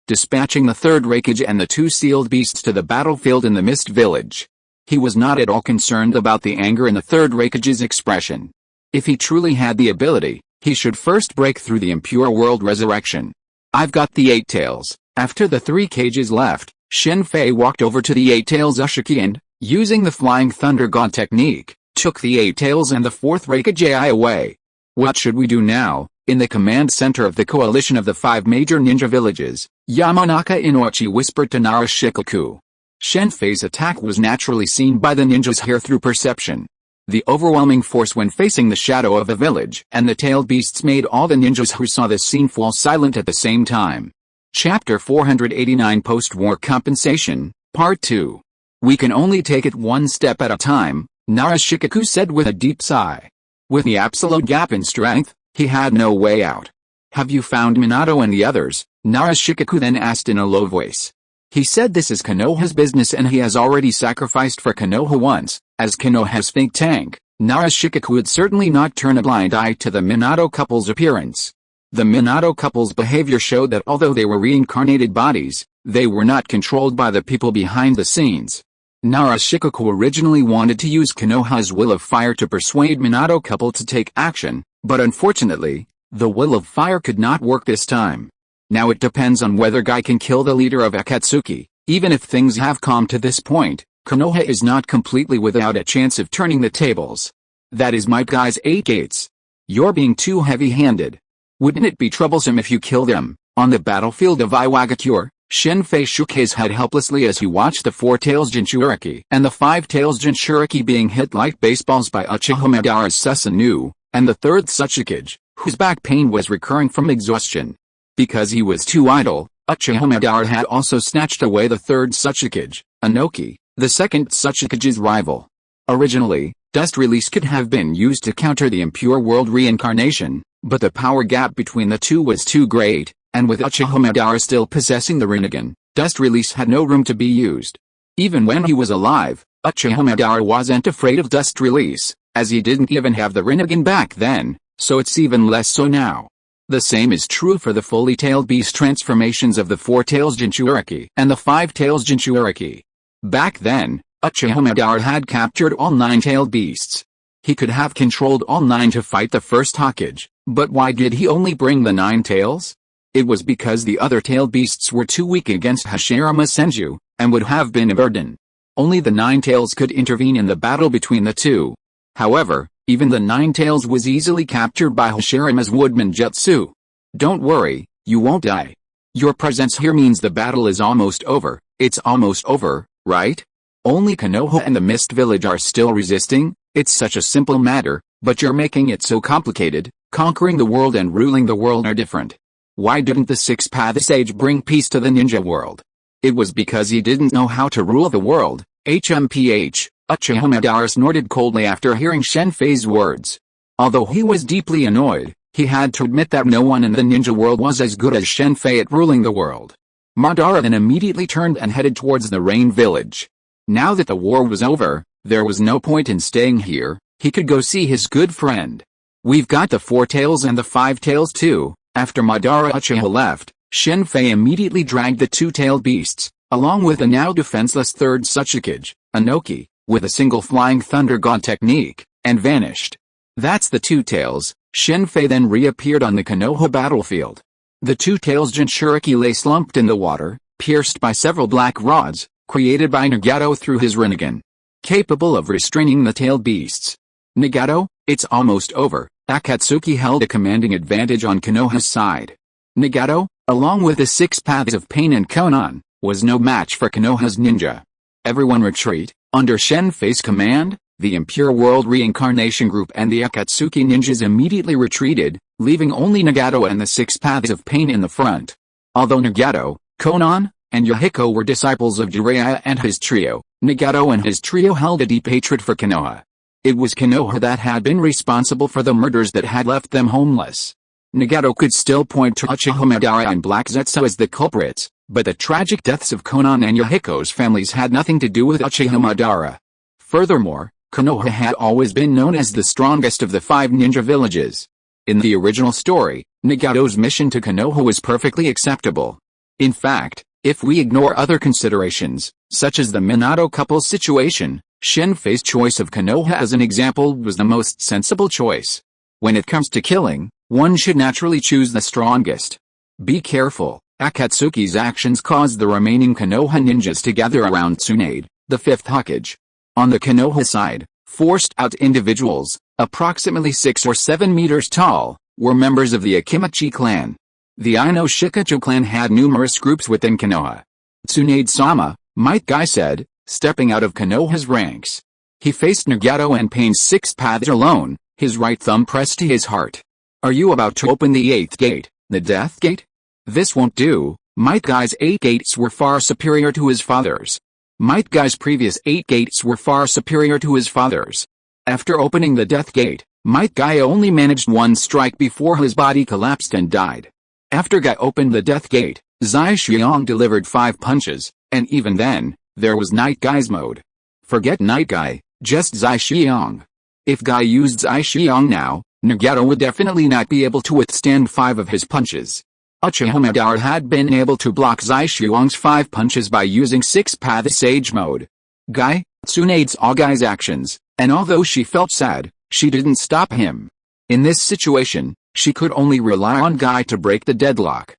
dispatching the 3rd Raikage and the 2 sealed beasts to the battlefield in the Mist village. He was not at all concerned about the anger in the 3rd Raikage's expression. If he truly had the ability, he should first break through the impure world resurrection. I've got the 8 tails. After the 3 cages left, Shen Fei walked over to the 8 tails Ushiki and, using the Flying Thunder God technique, took the 8 tails and the 4th Raikage AI away. What should we do now? In the command center of the coalition of the 5 major ninja villages, Yamanaka Inoichi whispered to Narashikaku. Shen Fei's attack was naturally seen by the ninjas here through perception. The overwhelming force when facing the shadow of a village and the tailed beasts made all the ninjas who saw this scene fall silent at the same time. Chapter 489 Post-War Compensation, Part 2. We can only take it one step at a time, Narashikaku said with a deep sigh. With the absolute gap in strength, he had no way out. Have you found Minato and the others? Narashikaku then asked in a low voice. He said this is Konoha's business and he has already sacrificed for Konoha once, as Konoha's think tank. Narashikaku would certainly not turn a blind eye to the Minato couple's appearance. The Minato couple's behavior showed that although they were reincarnated bodies, they were not controlled by the people behind the scenes. Nara Shikoku originally wanted to use Konoha's will of fire to persuade Minato couple to take action, but unfortunately, the will of fire could not work this time. Now it depends on whether Guy can kill the leader of Akatsuki. Even if things have calmed to this point, Konoha is not completely without a chance of turning the tables. That is Might Guy's 8 gates. You're being too heavy-handed. Wouldn't it be troublesome if you kill them? On the battlefield of Iwagakure, Shen Fei shook his head helplessly as he watched the 4 tails Jinchuriki and the 5 tails Jinchuriki being hit like baseballs by Uchiha Madara's Susanoo, and the 3rd Tsuchikage, whose back pain was recurring from exhaustion. Because he was too idle, Uchiha Madara had also snatched away the 3rd Tsuchikage, Inoki, the 2nd Tsuchikage's rival. Originally, Dust Release could have been used to counter the impure world reincarnation, but the power gap between the two was too great, and with Uchiha Madara still possessing the Rinnegan, Dust Release had no room to be used. Even when he was alive, Uchiha Madara wasn't afraid of Dust Release, as he didn't even have the Rinnegan back then, so it's even less so now. The same is true for the fully tailed beast transformations of the 4 tails Jinchuriki and the 5 tails Jinchuriki. Back then, Uchiha Madara had captured all 9-tailed beasts. He could have controlled all 9 to fight the first Hokage, but why did he only bring the 9 tails? It was because the other tailed beasts were too weak against Hashirama Senju, and would have been a burden. Only the 9 tails could intervene in the battle between the two. However, even the 9 tails was easily captured by Hashirama's woodman jutsu. Don't worry, you won't die. Your presence here means the battle is almost over. It's almost over, right? Only Konoha and the Mist Village are still resisting. It's such a simple matter, but you're making it so complicated. Conquering the world and ruling the world are different. Why didn't the 6-Path Sage bring peace to the ninja world? It was because he didn't know how to rule the world. HMPH, Uchiha Madara snorted coldly after hearing Shen Fei's words. Although he was deeply annoyed, he had to admit that no one in the ninja world was as good as Shen Fei at ruling the world. Madara then immediately turned and headed towards the Rain Village. Now that the war was over, there was no point in staying here. He could go see his good friend. We've got the 4 tails and the 5 tails too. After Madara Uchiha left, Shen Fei immediately dragged the 2-tailed beasts, along with the now defenseless 3rd Tsuchikage, Inoki, with a single flying thunder god technique, and vanished. That's the 2 tails. Shen Fei then reappeared on the Konoha battlefield. The 2 tails Jinchuriki lay slumped in the water, pierced by several black rods, created by Nagato through his Rinnegan, capable of restraining the tailed beasts. Nagato, it's almost over. Akatsuki held a commanding advantage on Konoha's side. Nagato, along with the 6 Paths of Pain and Konan, was no match for Konoha's ninja. Everyone retreat. Under Shen Fei's command, the Impure World Reincarnation Group and the Akatsuki ninjas immediately retreated, leaving only Nagato and the 6 Paths of Pain in the front. Although Nagato, Konan, and Yahiko were disciples of Jiraiya and his trio, Nagato and his trio held a deep hatred for Konoha. It was Konoha that had been responsible for the murders that had left them homeless. Nagato could still point to Uchiha Madara and Black Zetsu as the culprits, but the tragic deaths of Konan and Yahiko's families had nothing to do with Uchiha Madara. Furthermore, Konoha had always been known as the strongest of the 5 ninja villages. In the original story, Nagato's mission to Konoha was perfectly acceptable. In fact, if we ignore other considerations, such as the Minato couple's situation, Shen Fei's choice of Konoha as an example was the most sensible choice. When it comes to killing, one should naturally choose the strongest. Be careful. Akatsuki's actions caused the remaining Konoha ninjas to gather around Tsunade, the 5th Hokage. On the Konoha side, forced out individuals, approximately 6 or 7 meters tall, were members of the Akimachi clan. The Ino Shikacho clan had numerous groups within Konoha. Tsunade-sama, Might Guy said, stepping out of Konoha's ranks. He faced Nagato and Pain's 6 Paths alone, his right thumb pressed to his heart. Are you about to open the 8th gate, the Death Gate? This won't do. Might Guy's 8 gates were far superior to his father's. Might Guy's previous 8 gates were far superior to his father's. After opening the Death Gate, Might Guy only managed 1 strike before his body collapsed and died. After Guy opened the Death Gate, Zai-Xiang delivered 5 punches, and even then, there was Night Guy's mode. Forget Night Guy, just Zai-Xiang. If Guy used Zai-Xiang now, Nagato would definitely not be able to withstand 5 of his punches. Uchiha had been able to block Zai Shuang's 5 punches by using 6-path Sage mode. Tsunade saw Guy's actions, and although she felt sad, she didn't stop him. In this situation, she could only rely on Guy to break the deadlock.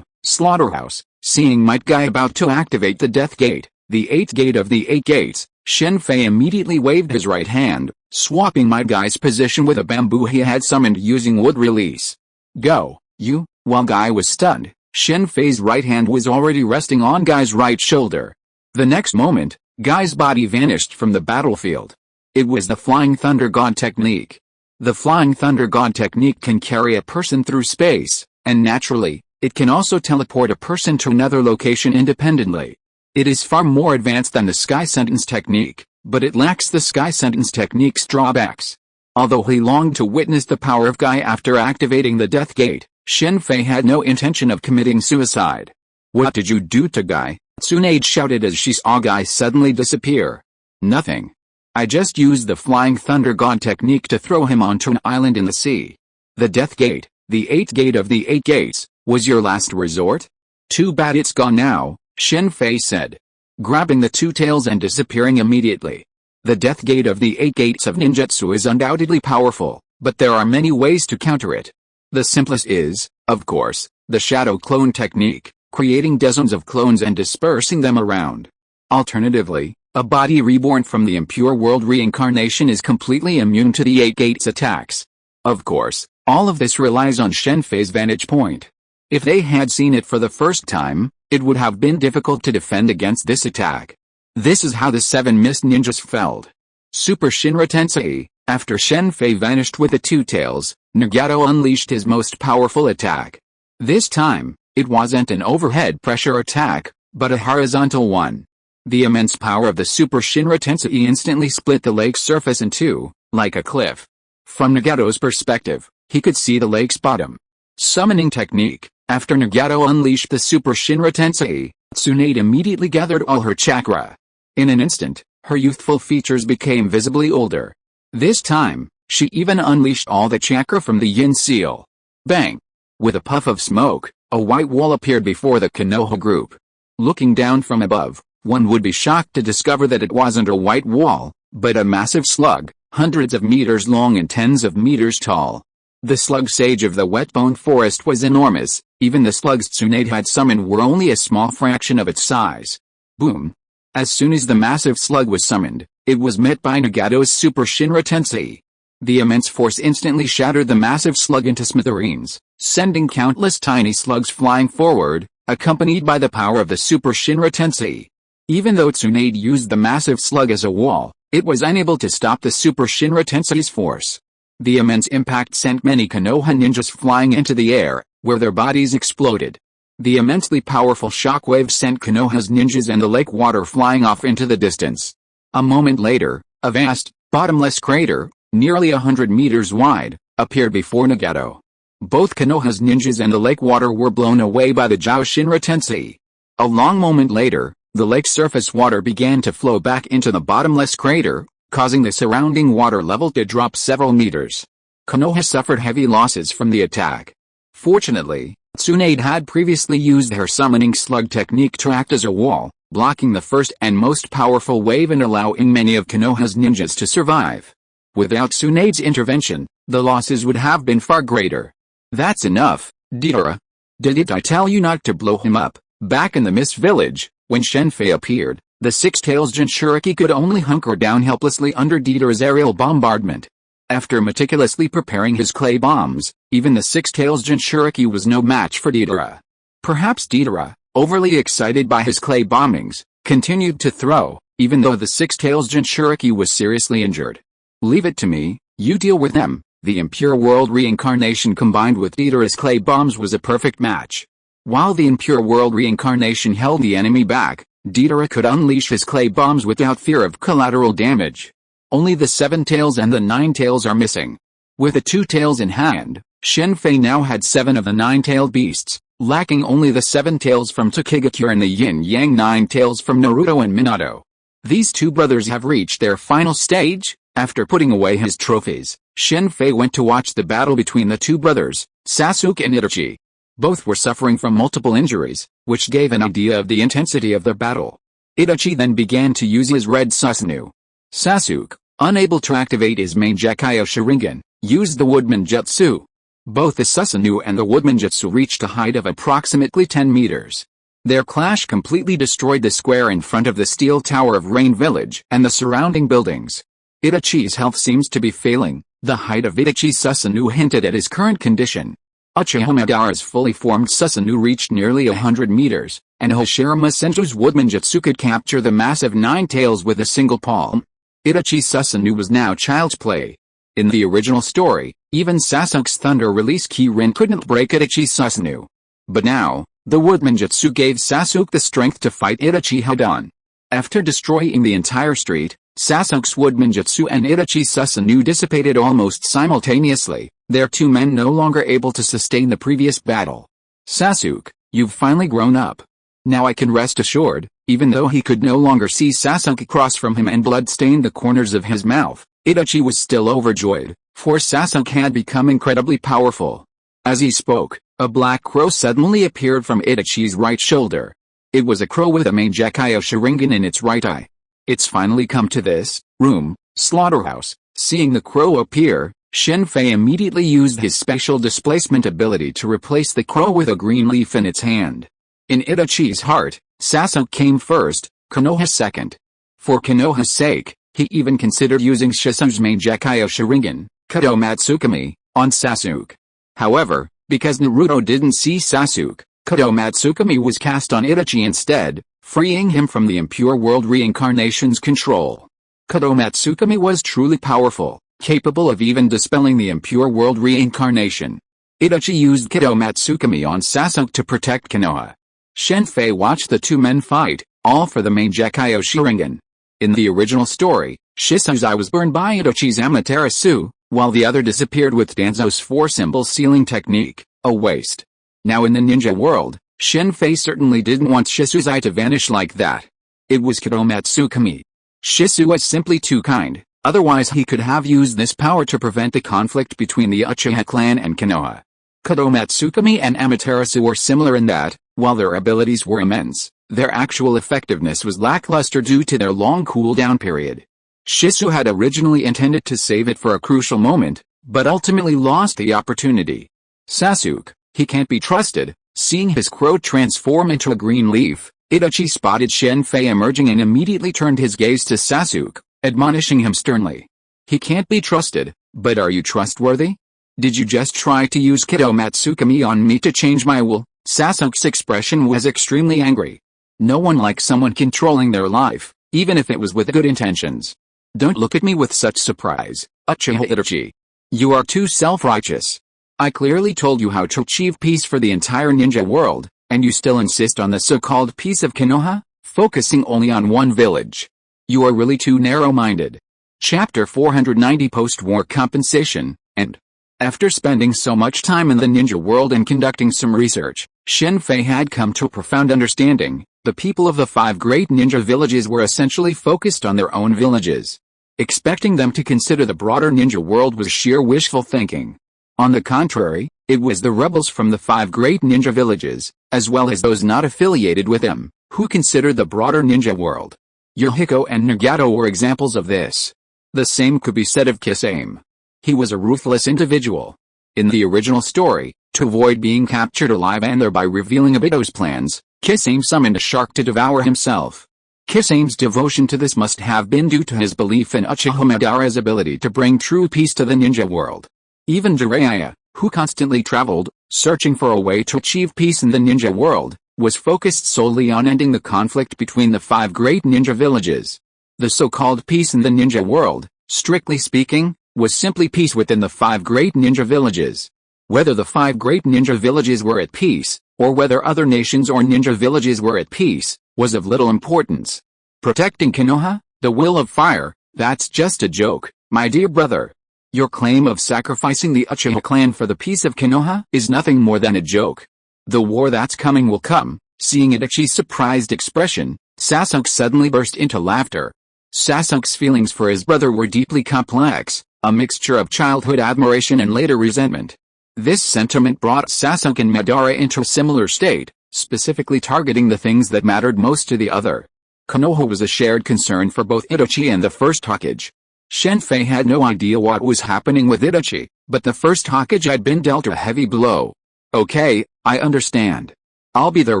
Slaughterhouse. Seeing Might Guy about to activate the Death Gate, the 8th gate of the 8 gates, Shen Fei immediately waved his right hand, swapping Might Guy's position with a bamboo he had summoned using wood release. Go, you! While Guy was stunned, Shen Fei's right hand was already resting on Guy's right shoulder. The next moment, Guy's body vanished from the battlefield. It was the Flying Thunder God technique. The Flying Thunder God technique can carry a person through space, and naturally, it can also teleport a person to another location independently. It is far more advanced than the Sky Sentence technique, but it lacks the Sky Sentence technique's drawbacks. Although he longed to witness the power of Guy after activating the Death Gate, Shen Fei had no intention of committing suicide. What did you do to Guy? Tsunade shouted as she saw Guy suddenly disappear. Nothing. I just used the Flying Thunder God technique to throw him onto an island in the sea. The Death Gate, the 8th gate of the 8 gates, was your last resort? Too bad it's gone now, Shen Fei said, grabbing the 2 tails and disappearing immediately. The Death Gate of the 8 gates of ninjutsu is undoubtedly powerful, but there are many ways to counter it. The simplest is, of course, the shadow clone technique, creating dozens of clones and dispersing them around. Alternatively, a body reborn from the impure world reincarnation is completely immune to the 8 gates attacks. Of course, all of this relies on Shen Fei's vantage point. If they had seen it for the first time, it would have been difficult to defend against this attack. This is how the 7 mist ninjas felled. Super Shinra Tensei. After Shen Fei vanished with the 2 tails, Nagato unleashed his most powerful attack. This time, it wasn't an overhead pressure attack, but a horizontal one. The immense power of the Super Shinra Tensei instantly split the lake's surface in 2, like a cliff. From Nagato's perspective, he could see the lake's bottom. Summoning technique. After Nagato unleashed the Super Shinra Tensei, Tsunade immediately gathered all her chakra. In an instant, her youthful features became visibly older. This time, she even unleashed all the chakra from the Yin Seal. Bang! With a puff of smoke, a white wall appeared before the Konoha group. Looking down from above, one would be shocked to discover that it wasn't a white wall, but a massive slug, hundreds of meters long and tens of meters tall. The slug sage of the wet-bone forest was enormous, even the slugs Tsunade had summoned were only a small fraction of its size. Boom! As soon as the massive slug was summoned, it was met by Nagato's Super Shinra Tensei. The immense force instantly shattered the massive slug into smithereens, sending countless tiny slugs flying forward, accompanied by the power of the Super Shinra Tensei. Even though Tsunade used the massive slug as a wall, it was unable to stop the Super Shinra Tensei's force. The immense impact sent many Konoha ninjas flying into the air, where their bodies exploded. The immensely powerful shockwave sent Konoha's ninjas and the lake water flying off into the distance. A moment later, a vast, bottomless crater, nearly 100 meters wide, appeared before Nagato. Both Konoha's ninjas and the lake water were blown away by the Jiao Shinra Tensei. A long moment later, the lake's surface water began to flow back into the bottomless crater, causing the surrounding water level to drop several meters. Konoha suffered heavy losses from the attack. Fortunately, Tsunade had previously used her summoning slug technique to act as a wall, blocking the first and most powerful wave and allowing many of Konoha's ninjas to survive. Without Tsunade's intervention, the losses would have been far greater. That's enough, Deidara. Didn't I tell you not to blow him up? Back in the Mist Village, when Shen Fei appeared, the Six-Tails Jinchuriki could only hunker down helplessly under Deidara's aerial bombardment. After meticulously preparing his clay bombs, even the Six-Tails Jinchuriki was no match for Deidara. Perhaps Deidara, overly excited by his clay bombings, continued to throw, even though the Six-Tails Jinchuriki was seriously injured. Leave it to me, you deal with them. The impure world reincarnation combined with Deidara's clay bombs was a perfect match. While the impure world reincarnation held the enemy back, Deidara could unleash his clay bombs without fear of collateral damage. Only the 7 tails and the 9 tails are missing. With the 2 tails in hand, Shen Fei now had 7 of the 9-tailed beasts, lacking only the 7 tails from Tokigakure and the yin-yang 9 tails from Naruto and Minato. These 2 brothers have reached their final stage, After putting away his trophies, Shen Fei went to watch the battle between the two brothers, Sasuke and Itachi. Both were suffering from multiple injuries, which gave an idea of the intensity of their battle. Itachi then began to use his red Susanoo. Sasuke, unable to activate his main Gekyo Sharingan, used the Woodman Jutsu. Both the Susanoo and the Woodman Jutsu reached a height of approximately 10 meters. Their clash completely destroyed the square in front of the steel tower of Rain Village and the surrounding buildings. Itachi's health seems to be failing. The height of Itachi's Susanoo hinted at his current condition. Uchiha Madara's fully formed Susanoo reached nearly 100 meters, and Hashirama Senju's Woodman Jutsu could capture the massive Nine Tails with a single palm. Itachi's Susanoo was now child's play. In the original story, even Sasuke's Thunder Release Kirin couldn't break Itachi's Susanoo. But now, the Woodman Jutsu gave Sasuke the strength to fight Itachi head-on. After destroying the entire street, Sasuke's Woodman Jutsu and Itachi's Susanoo dissipated almost simultaneously, their two men no longer able to sustain the previous battle. Sasuke, you've finally grown up. Now I can rest assured. Even though he could no longer see Sasuke across from him and blood stained the corners of his mouth, Itachi was still overjoyed, for Sasuke had become incredibly powerful. As he spoke, a black crow suddenly appeared from Itachi's right shoulder. It was a crow with a main Gekyo Sharingan in its right eye. It's finally come to this room, slaughterhouse. Seeing the crow appear, Shen Fei immediately used his special displacement ability to replace the crow with a green leaf in its hand. In Itachi's heart, Sasuke came first, Konoha second. For Konoha's sake, he even considered using Shisu's main Gekyo Sharingan, Kodo Matsukami, on Sasuke. However, because Naruto didn't see Sasuke, Kodo Matsukami was cast on Itachi instead, freeing him from the impure world reincarnation's control. Kodo Matsukami was truly powerful, capable of even dispelling the impure world reincarnation. Itachi used Kodo Matsukami on Sasuke to protect Konoha. Shen Fei watched the two men fight, all for the main Gekyo Sharingan. In the original story, Shisu's eye was burned by Itachi's Amaterasu, while the other disappeared with Danzo's four-symbol sealing technique, a waste. Now in the ninja world, Shen Fei certainly didn't want Shisu's eye to vanish like that. It was Kodo Matsukami. Shisu was simply too kind, otherwise he could have used this power to prevent the conflict between the Uchiha clan and Konoha. Kodo Matsukami and Amaterasu were similar in that, while their abilities were immense, their actual effectiveness was lackluster due to their long cooldown period. Shisu had originally intended to save it for a crucial moment, but ultimately lost the opportunity. Sasuke, he can't be trusted. Seeing his crow transform into a green leaf, Itachi spotted Shen Fei emerging and immediately turned his gaze to Sasuke, admonishing him sternly. He can't be trusted, but are you trustworthy? Did you just try to use Kodo Matsukami on me to change my will? Sasuke's expression was extremely angry. No one likes someone controlling their life, even if it was with good intentions. Don't look at me with such surprise, Uchiha Itachi. You are too self-righteous. I clearly told you how to achieve peace for the entire ninja world, and you still insist on the so-called peace of Konoha, focusing only on one village. You are really too narrow-minded. Chapter 490 Post-War Compensation, End. After spending so much time in the ninja world and conducting some research, Shen Fei had come to a profound understanding. The people of the 5 great ninja villages were essentially focused on their own villages. Expecting them to consider the broader ninja world was sheer wishful thinking. On the contrary, it was the rebels from the 5 great ninja villages, as well as those not affiliated with them, who considered the broader ninja world. Yohiko and Nagato were examples of this. The same could be said of Kisame. He was a ruthless individual. In the original story, to avoid being captured alive and thereby revealing Obito's plans, Kisame summoned a shark to devour himself. Kisame's devotion to this must have been due to his belief in Uchiha Madara's ability to bring true peace to the ninja world. Even Jiraiya, who constantly traveled, searching for a way to achieve peace in the ninja world, was focused solely on ending the conflict between the 5 great ninja villages. The so-called peace in the ninja world, strictly speaking, was simply peace within the 5 great ninja villages. Whether the 5 great ninja villages were at peace, or whether other nations or ninja villages were at peace, was of little importance. Protecting Konoha, the will of fire, that's just a joke, my dear brother. Your claim of sacrificing the Uchiha clan for the peace of Konoha is nothing more than a joke. The war that's coming will come. Seeing Itachi's surprised expression, Sasuke suddenly burst into laughter. Sasuke's feelings for his brother were deeply complex, a mixture of childhood admiration and later resentment. This sentiment brought Sasuke and Madara into a similar state, specifically targeting the things that mattered most to the other. Konoha was a shared concern for both Itachi and the first Hokage. Shen Fei had no idea what was happening with Itachi, but the first Hokage had been dealt a heavy blow. "Okay, I understand. I'll be there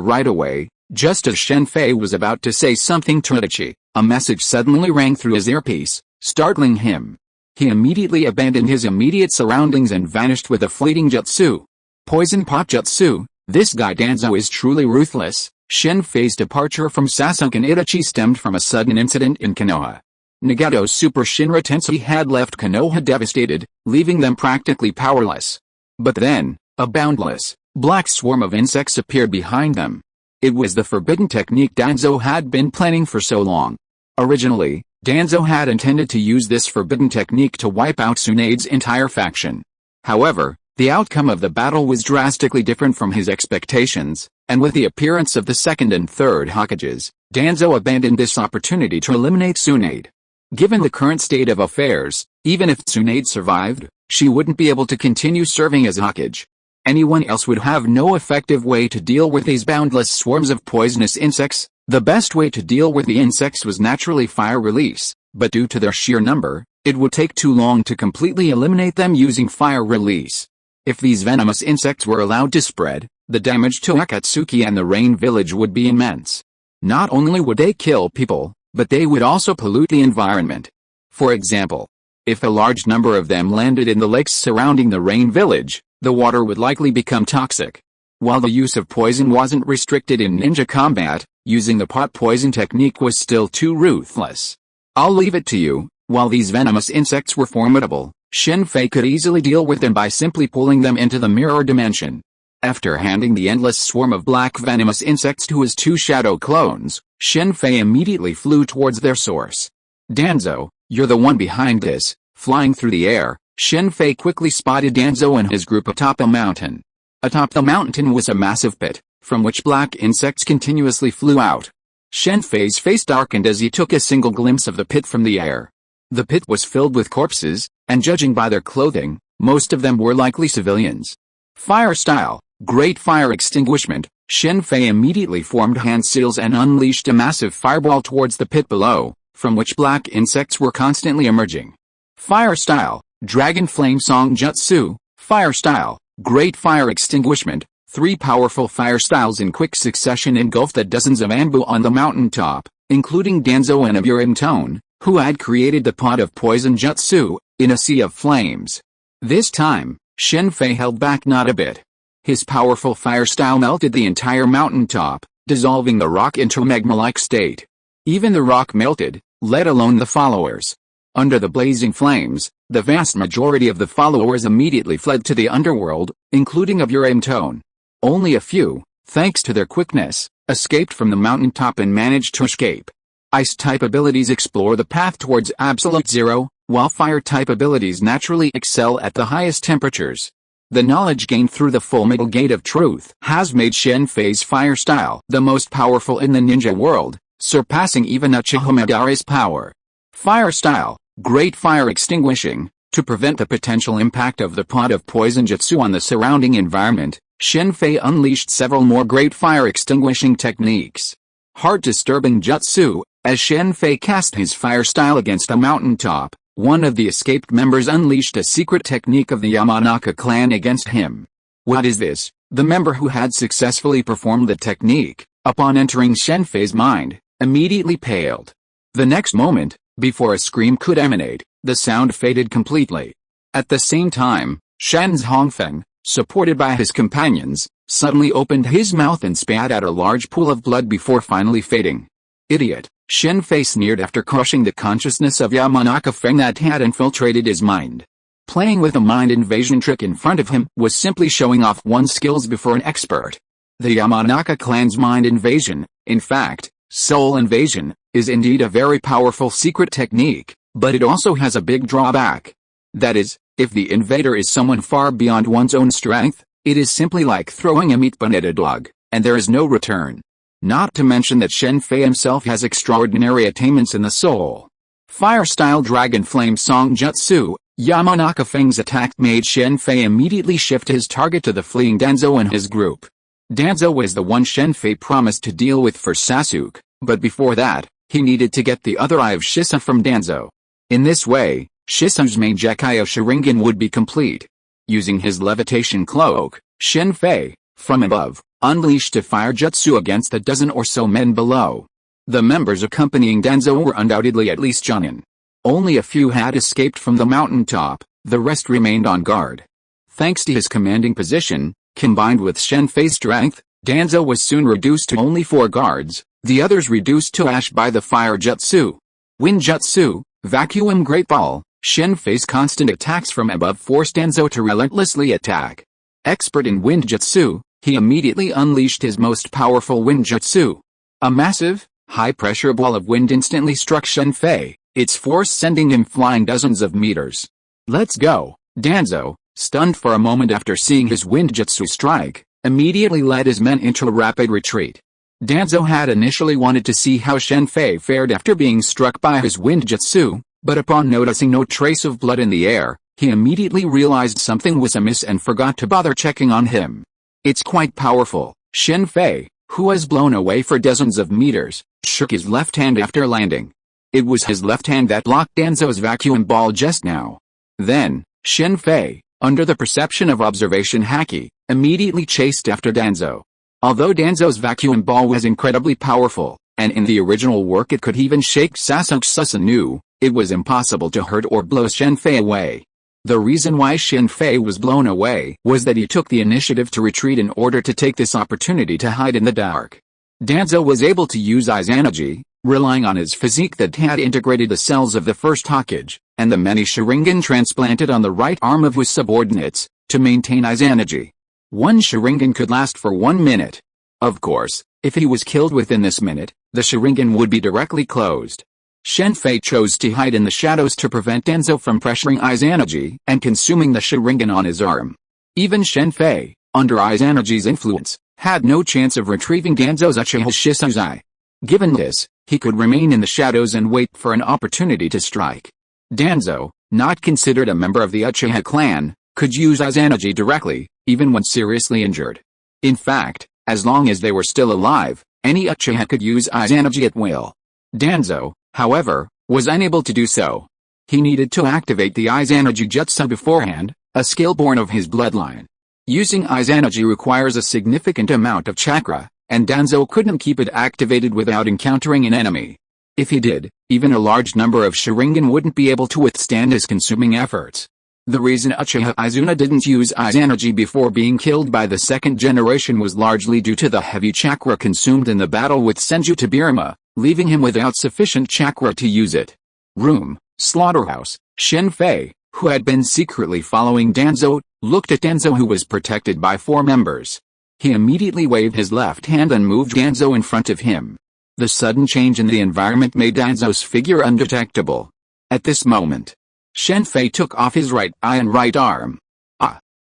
right away." Just as Shen Fei was about to say something to Itachi, a message suddenly rang through his earpiece, startling him. He immediately abandoned his immediate surroundings and vanished with a fleeting jutsu. Poison pot jutsu. This guy Danzo is truly ruthless. Shen Fei's departure from Sasuke and Itachi stemmed from a sudden incident in Konoha. Nagato's Super Shinra Tensei had left Konoha devastated, leaving them practically powerless. But then, a boundless, black swarm of insects appeared behind them. It was the forbidden technique Danzo had been planning for so long. Originally, Danzo had intended to use this forbidden technique to wipe out Tsunade's entire faction. However, the outcome of the battle was drastically different from his expectations, and with the appearance of the second and third Hokages, Danzo abandoned this opportunity to eliminate Tsunade. Given the current state of affairs, even if Tsunade survived, she wouldn't be able to continue serving as Hokage. Anyone else would have no effective way to deal with these boundless swarms of poisonous insects. The best way to deal with the insects was naturally fire release, but due to their sheer number, it would take too long to completely eliminate them using fire release. If these venomous insects were allowed to spread, the damage to Akatsuki and the Rain Village would be immense. Not only would they kill people, but they would also pollute the environment. For example, if a large number of them landed in the lakes surrounding the Rain Village, the water would likely become toxic. While the use of poison wasn't restricted in ninja combat, using the pot poison technique was still too ruthless. I'll leave it to you, while these venomous insects were formidable, Shen Fei could easily deal with them by simply pulling them into the mirror dimension. After handing the endless swarm of black venomous insects to his two shadow clones, Shen Fei immediately flew towards their source. "Danzo, you're the one behind this." Flying through the air, Shen Fei quickly spotted Danzo and his group atop a mountain. Atop the mountain was a massive pit, from which black insects continuously flew out. Shen Fei's face darkened as he took a single glimpse of the pit from the air. The pit was filled with corpses, and judging by their clothing, most of them were likely civilians. Fire style, great fire extinguishment. Shen Fei immediately formed hand seals and unleashed a massive fireball towards the pit below, from which black insects were constantly emerging. Fire style, dragon flame song jutsu. Fire style, great fire extinguishment. Three powerful fire styles in quick succession engulfed the dozens of Anbu on the mountaintop, including Danzo and Aburimtone, who had created the pot of poison jutsu, in a sea of flames. This time, Shen Fei held back not a bit. His powerful fire style melted the entire mountaintop, dissolving the rock into a magma-like state. Even the rock melted, let alone the followers. Under the blazing flames, the vast majority of the followers immediately fled to the underworld, including Aburimtone. Only a few, thanks to their quickness, escaped from the mountaintop and managed to escape. Ice-type abilities explore the path towards absolute zero, while fire-type abilities naturally excel at the highest temperatures. The knowledge gained through the Full Middle Gate of Truth has made Shen Fei's fire style the most powerful in the ninja world, surpassing even Uchiha Madara's power. Fire style, great fire extinguishing. To prevent the potential impact of the pot of poison jutsu on the surrounding environment, Shen Fei unleashed several more great fire extinguishing techniques. Heart-disturbing jutsu. As Shen Fei cast his fire style against a mountaintop, one of the escaped members unleashed a secret technique of the Yamanaka clan against him. "What is this?" The member who had successfully performed the technique, upon entering Shen Fei's mind, immediately paled. The next moment, before a scream could emanate, the sound faded completely. At the same time, Shen's Hongfeng, supported by his companions, suddenly opened his mouth and spat out a large pool of blood before finally fading. "Idiot," Shen Fei sneered after crushing the consciousness of Yamanaka Feng that had infiltrated his mind. Playing with a mind invasion trick in front of him was simply showing off one's skills before an expert. The Yamanaka clan's mind invasion, in fact, soul invasion, is indeed a very powerful secret technique, but it also has a big drawback. That is, if the invader is someone far beyond one's own strength, it is simply like throwing a meat bun at a dog, and there is no return. Not to mention that Shen Fei himself has extraordinary attainments in the soul. Fire-style Dragon Flame Song Jutsu. Yamanaka Feng's attack made Shen Fei immediately shift his target to the fleeing Danzo and his group. Danzo was the one Shen Fei promised to deal with for Sasuke, but before that, he needed to get the other eye of Shisa from Danzo. In this way, Shisa's main Gekyo Sharingan would be complete. Using his levitation cloak, Shen Fei, from above, unleashed a fire jutsu against the dozen or so men below. The members accompanying Danzo were undoubtedly at least Jonin. Only a few had escaped from the mountaintop, the rest remained on guard. Thanks to his commanding position, combined with Shen Fei's strength, Danzo was soon reduced to only 4 guards, the others reduced to ash by the fire jutsu. Wind jutsu, vacuum great ball. Shen Fei's constant attacks from above forced Danzo to relentlessly attack. Expert in wind jutsu, he immediately unleashed his most powerful wind jutsu. A massive, high-pressure ball of wind instantly struck Shen Fei, its force sending him flying dozens of meters. "Let's go!" Danzo, stunned for a moment after seeing his wind jutsu strike, immediately led his men into a rapid retreat. Danzo had initially wanted to see how Shen Fei fared after being struck by his wind jutsu, but upon noticing no trace of blood in the air, he immediately realized something was amiss and forgot to bother checking on him. "It's quite powerful." Shen Fei, who was blown away for dozens of meters, shook his left hand after landing. It was his left hand that blocked Danzo's vacuum ball just now. Then, Shen Fei, under the perception of observation haki, immediately chased after Danzo. Although Danzo's vacuum ball was incredibly powerful, and in the original work it could even shake Sasuke Susanoo, it was impossible to hurt or blow Shen Fei away. The reason why Shen Fei was blown away was that he took the initiative to retreat in order to take this opportunity to hide in the dark. Danzo was able to use Izanagi, relying on his physique that had integrated the cells of the first Hokage, and the many Sharingan transplanted on the right arm of his subordinates, to maintain Izanagi. One Sharingan could last for 1 minute. Of course, if he was killed within this minute, the Sharingan would be directly closed. Shen Fei chose to hide in the shadows to prevent Danzo from pressuring Izanagi and consuming the Sharingan on his arm. Even Shen Fei, under Izanagi's influence, had no chance of retrieving Danzo's Uchiha Shisuzai. Given this, he could remain in the shadows and wait for an opportunity to strike. Danzo, not considered a member of the Uchiha clan, could use Izanagi directly, even when seriously injured. In fact, as long as they were still alive, any Uchiha could use Izanagi at will. Danzo, however, was unable to do so. He needed to activate the Izanagi Jutsu beforehand, a skill born of his bloodline. Using Izanagi requires a significant amount of chakra, and Danzo couldn't keep it activated without encountering an enemy. If he did, even a large number of Sharingan wouldn't be able to withstand his consuming efforts. The reason Uchiha Izuna didn't use Izanagi before being killed by the second generation was largely due to the heavy chakra consumed in the battle with Senju Tobirama, leaving him without sufficient chakra to use it. Room, slaughterhouse. Shen Fei, who had been secretly following Danzo, looked at Danzo, who was protected by 4 members. He immediately waved his left hand and moved Danzo in front of him. The sudden change in the environment made Danzo's figure undetectable. At this moment, Shen Fei took off his right eye and right arm.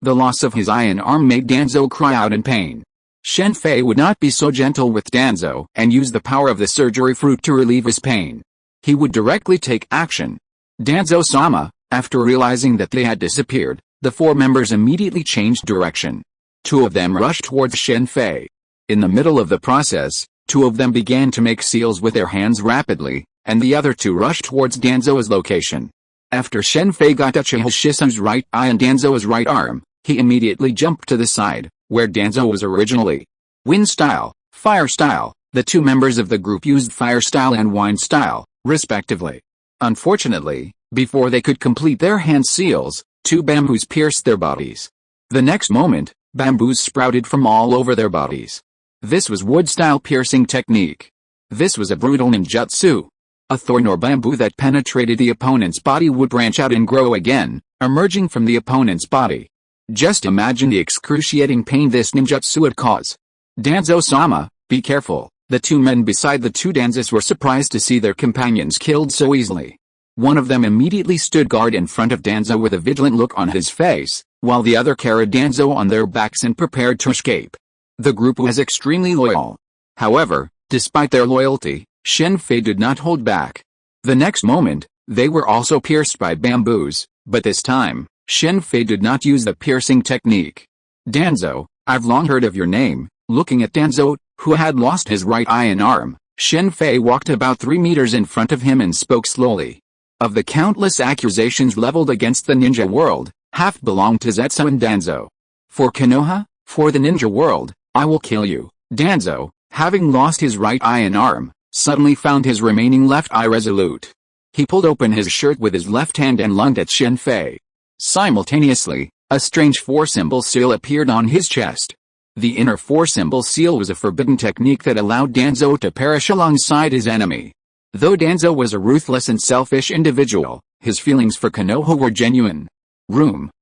The loss of his eye and arm made Danzo cry out in pain. Shen Fei would not be so gentle with Danzo and use the power of the surgery fruit to relieve his pain. He would directly take action. Danzo-sama, after realizing that they had disappeared, the 4 members immediately changed direction. 2 of them rushed towards Shen Fei. In the middle of the process, 2 of them began to make seals with their hands rapidly, and the other 2 rushed towards Danzo's location. After Shen Fei got Uchiha Shisu's right eye and Danzo's right arm, he immediately jumped to the side, where Danzo was originally. Wind style, fire style. The 2 members of the group used fire style and wind style, respectively. Unfortunately, before they could complete their hand seals, 2 bamboos pierced their bodies. The next moment, bamboos sprouted from all over their bodies. This was wood-style piercing technique. This was a brutal ninjutsu. A thorn or bamboo that penetrated the opponent's body would branch out and grow again, emerging from the opponent's body. Just imagine the excruciating pain this ninjutsu would cause. Danzo-sama, be careful. The 2 men beside the 2 Danzas were surprised to see their companions killed so easily. One of them immediately stood guard in front of Danzo with a vigilant look on his face, while the other carried Danzo on their backs and prepared to escape. The group was extremely loyal. However, despite their loyalty, Shen Fei did not hold back. The next moment, they were also pierced by bamboos, but this time, Shen Fei did not use the piercing technique. Danzo, I've long heard of your name. Looking at Danzo, who had lost his right eye and arm, Shen Fei walked about 3 meters in front of him and spoke slowly. Of the countless accusations leveled against the ninja world, half belonged to Zetsu and Danzo. For Konoha, for the ninja world, I will kill you. Danzo, having lost his right eye and arm, suddenly found his remaining left eye resolute. He pulled open his shirt with his left hand and lunged at Shen Fei. Simultaneously, a strange 4-symbol seal appeared on his chest. The inner 4-symbol seal was a forbidden technique that allowed Danzo to perish alongside his enemy. Though Danzo was a ruthless and selfish individual, his feelings for Konoha were genuine.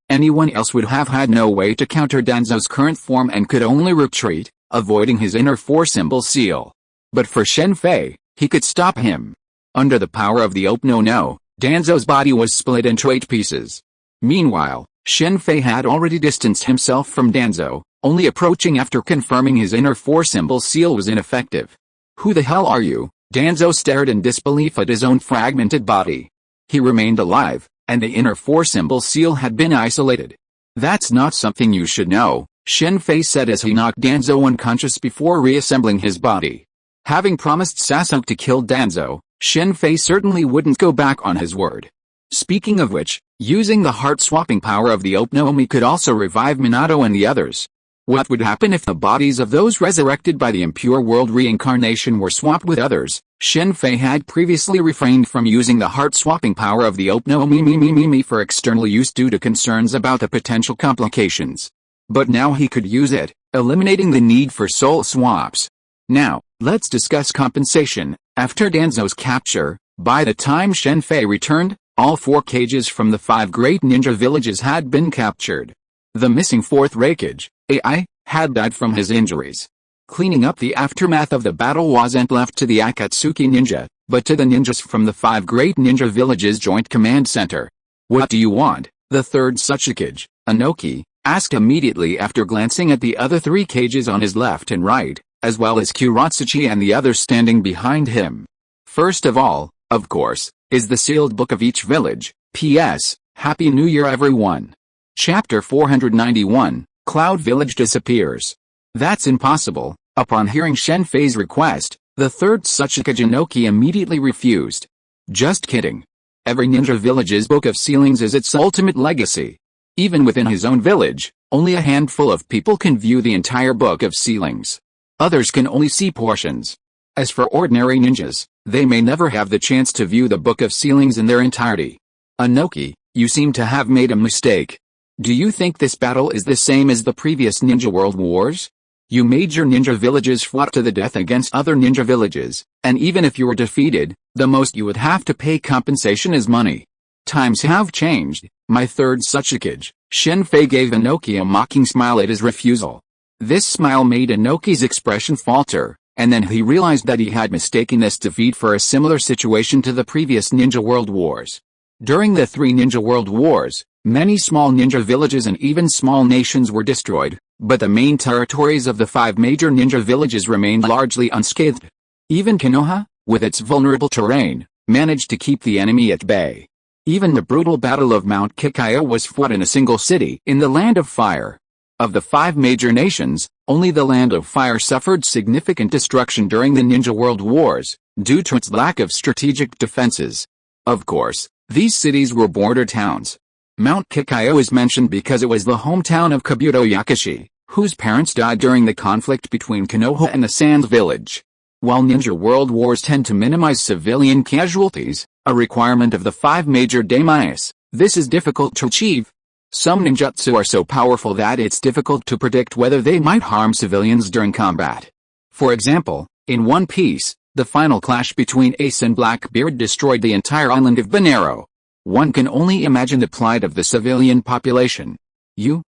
Anyone else would have had no way to counter Danzo's current form and could only retreat, avoiding his inner 4-symbol seal. But for Shen Fei, he could stop him. Under the power of the Ope-no-no, Danzo's body was split into 8 pieces. Meanwhile, Shen Fei had already distanced himself from Danzo, only approaching after confirming his inner 4-symbol seal was ineffective. Who the hell are you? Danzo stared in disbelief at his own fragmented body. He remained alive, and the inner 4-symbol seal had been isolated. That's not something you should know, Shen Fei said as he knocked Danzo unconscious before reassembling his body. Having promised Sasuke to kill Danzo, Shen Fei certainly wouldn't go back on his word. Speaking of which, using the heart-swapping power of the Ope-no-mi could also revive Minato and the others. What would happen if the bodies of those resurrected by the impure world reincarnation were swapped with others? Shen Fei had previously refrained from using the heart-swapping power of the Ope-no-mi for external use due to concerns about the potential complications. But now he could use it, eliminating the need for soul swaps. Now, let's discuss compensation. After Danzo's capture, by the time Shen Fei returned, all 4 cages from the 5 great ninja villages had been captured. The missing 4th Raikage, AI, had died from his injuries. Cleaning up the aftermath of the battle wasn't left to the Akatsuki ninja, but to the ninjas from the 5 great ninja villages joint command center. What do you want? The 3rd Tsuchikage, Inoki, asked immediately after glancing at the other 3 cages on his left and right, as well as Kuratsuchi and the others standing behind him. First of all, of course, is the sealed book of each village. P.S. Happy New Year everyone. Chapter 491, Cloud Village disappears. That's impossible. Upon hearing Shen Fei's request, the 3rd Tsuchikage Inoki immediately refused. Just kidding. Every ninja village's book of sealings is its ultimate legacy. Even within his own village, only a handful of people can view the entire book of sealings. Others can only see portions. As for ordinary ninjas, they may never have the chance to view the book of sealings in their entirety. Inoki, you seem to have made a mistake. Do you think this battle is the same as the previous Ninja World Wars? You made your ninja villages fought to the death against other ninja villages, and even if you were defeated, the most you would have to pay compensation is money. Times have changed, my 3rd Tsuchikage. Shen Fei gave Inoki a mocking smile at his refusal. This smile made Inoki's expression falter, and then he realized that he had mistaken this defeat for a similar situation to the previous Ninja World Wars. During the 3 Ninja World Wars, many small ninja villages and even small nations were destroyed, but the main territories of the 5 major ninja villages remained largely unscathed. Even Konoha, with its vulnerable terrain, managed to keep the enemy at bay. Even the brutal Battle of Mount Kikaya was fought in a single city in the Land of Fire. Of the 5 major nations, only the Land of Fire suffered significant destruction during the Ninja World Wars, due to its lack of strategic defenses. Of course, these cities were border towns. Mount Kikaya is mentioned because it was the hometown of Kabuto Yakashi, whose parents died during the conflict between Konoha and the Sands Village. While Ninja World Wars tend to minimize civilian casualties, a requirement of the 5 major daimyos, this is difficult to achieve. Some ninjutsu are so powerful that it's difficult to predict whether they might harm civilians during combat. For example, in One Piece, the final clash between Ace and Blackbeard destroyed the entire island of Banero. One can only imagine the plight of the civilian population.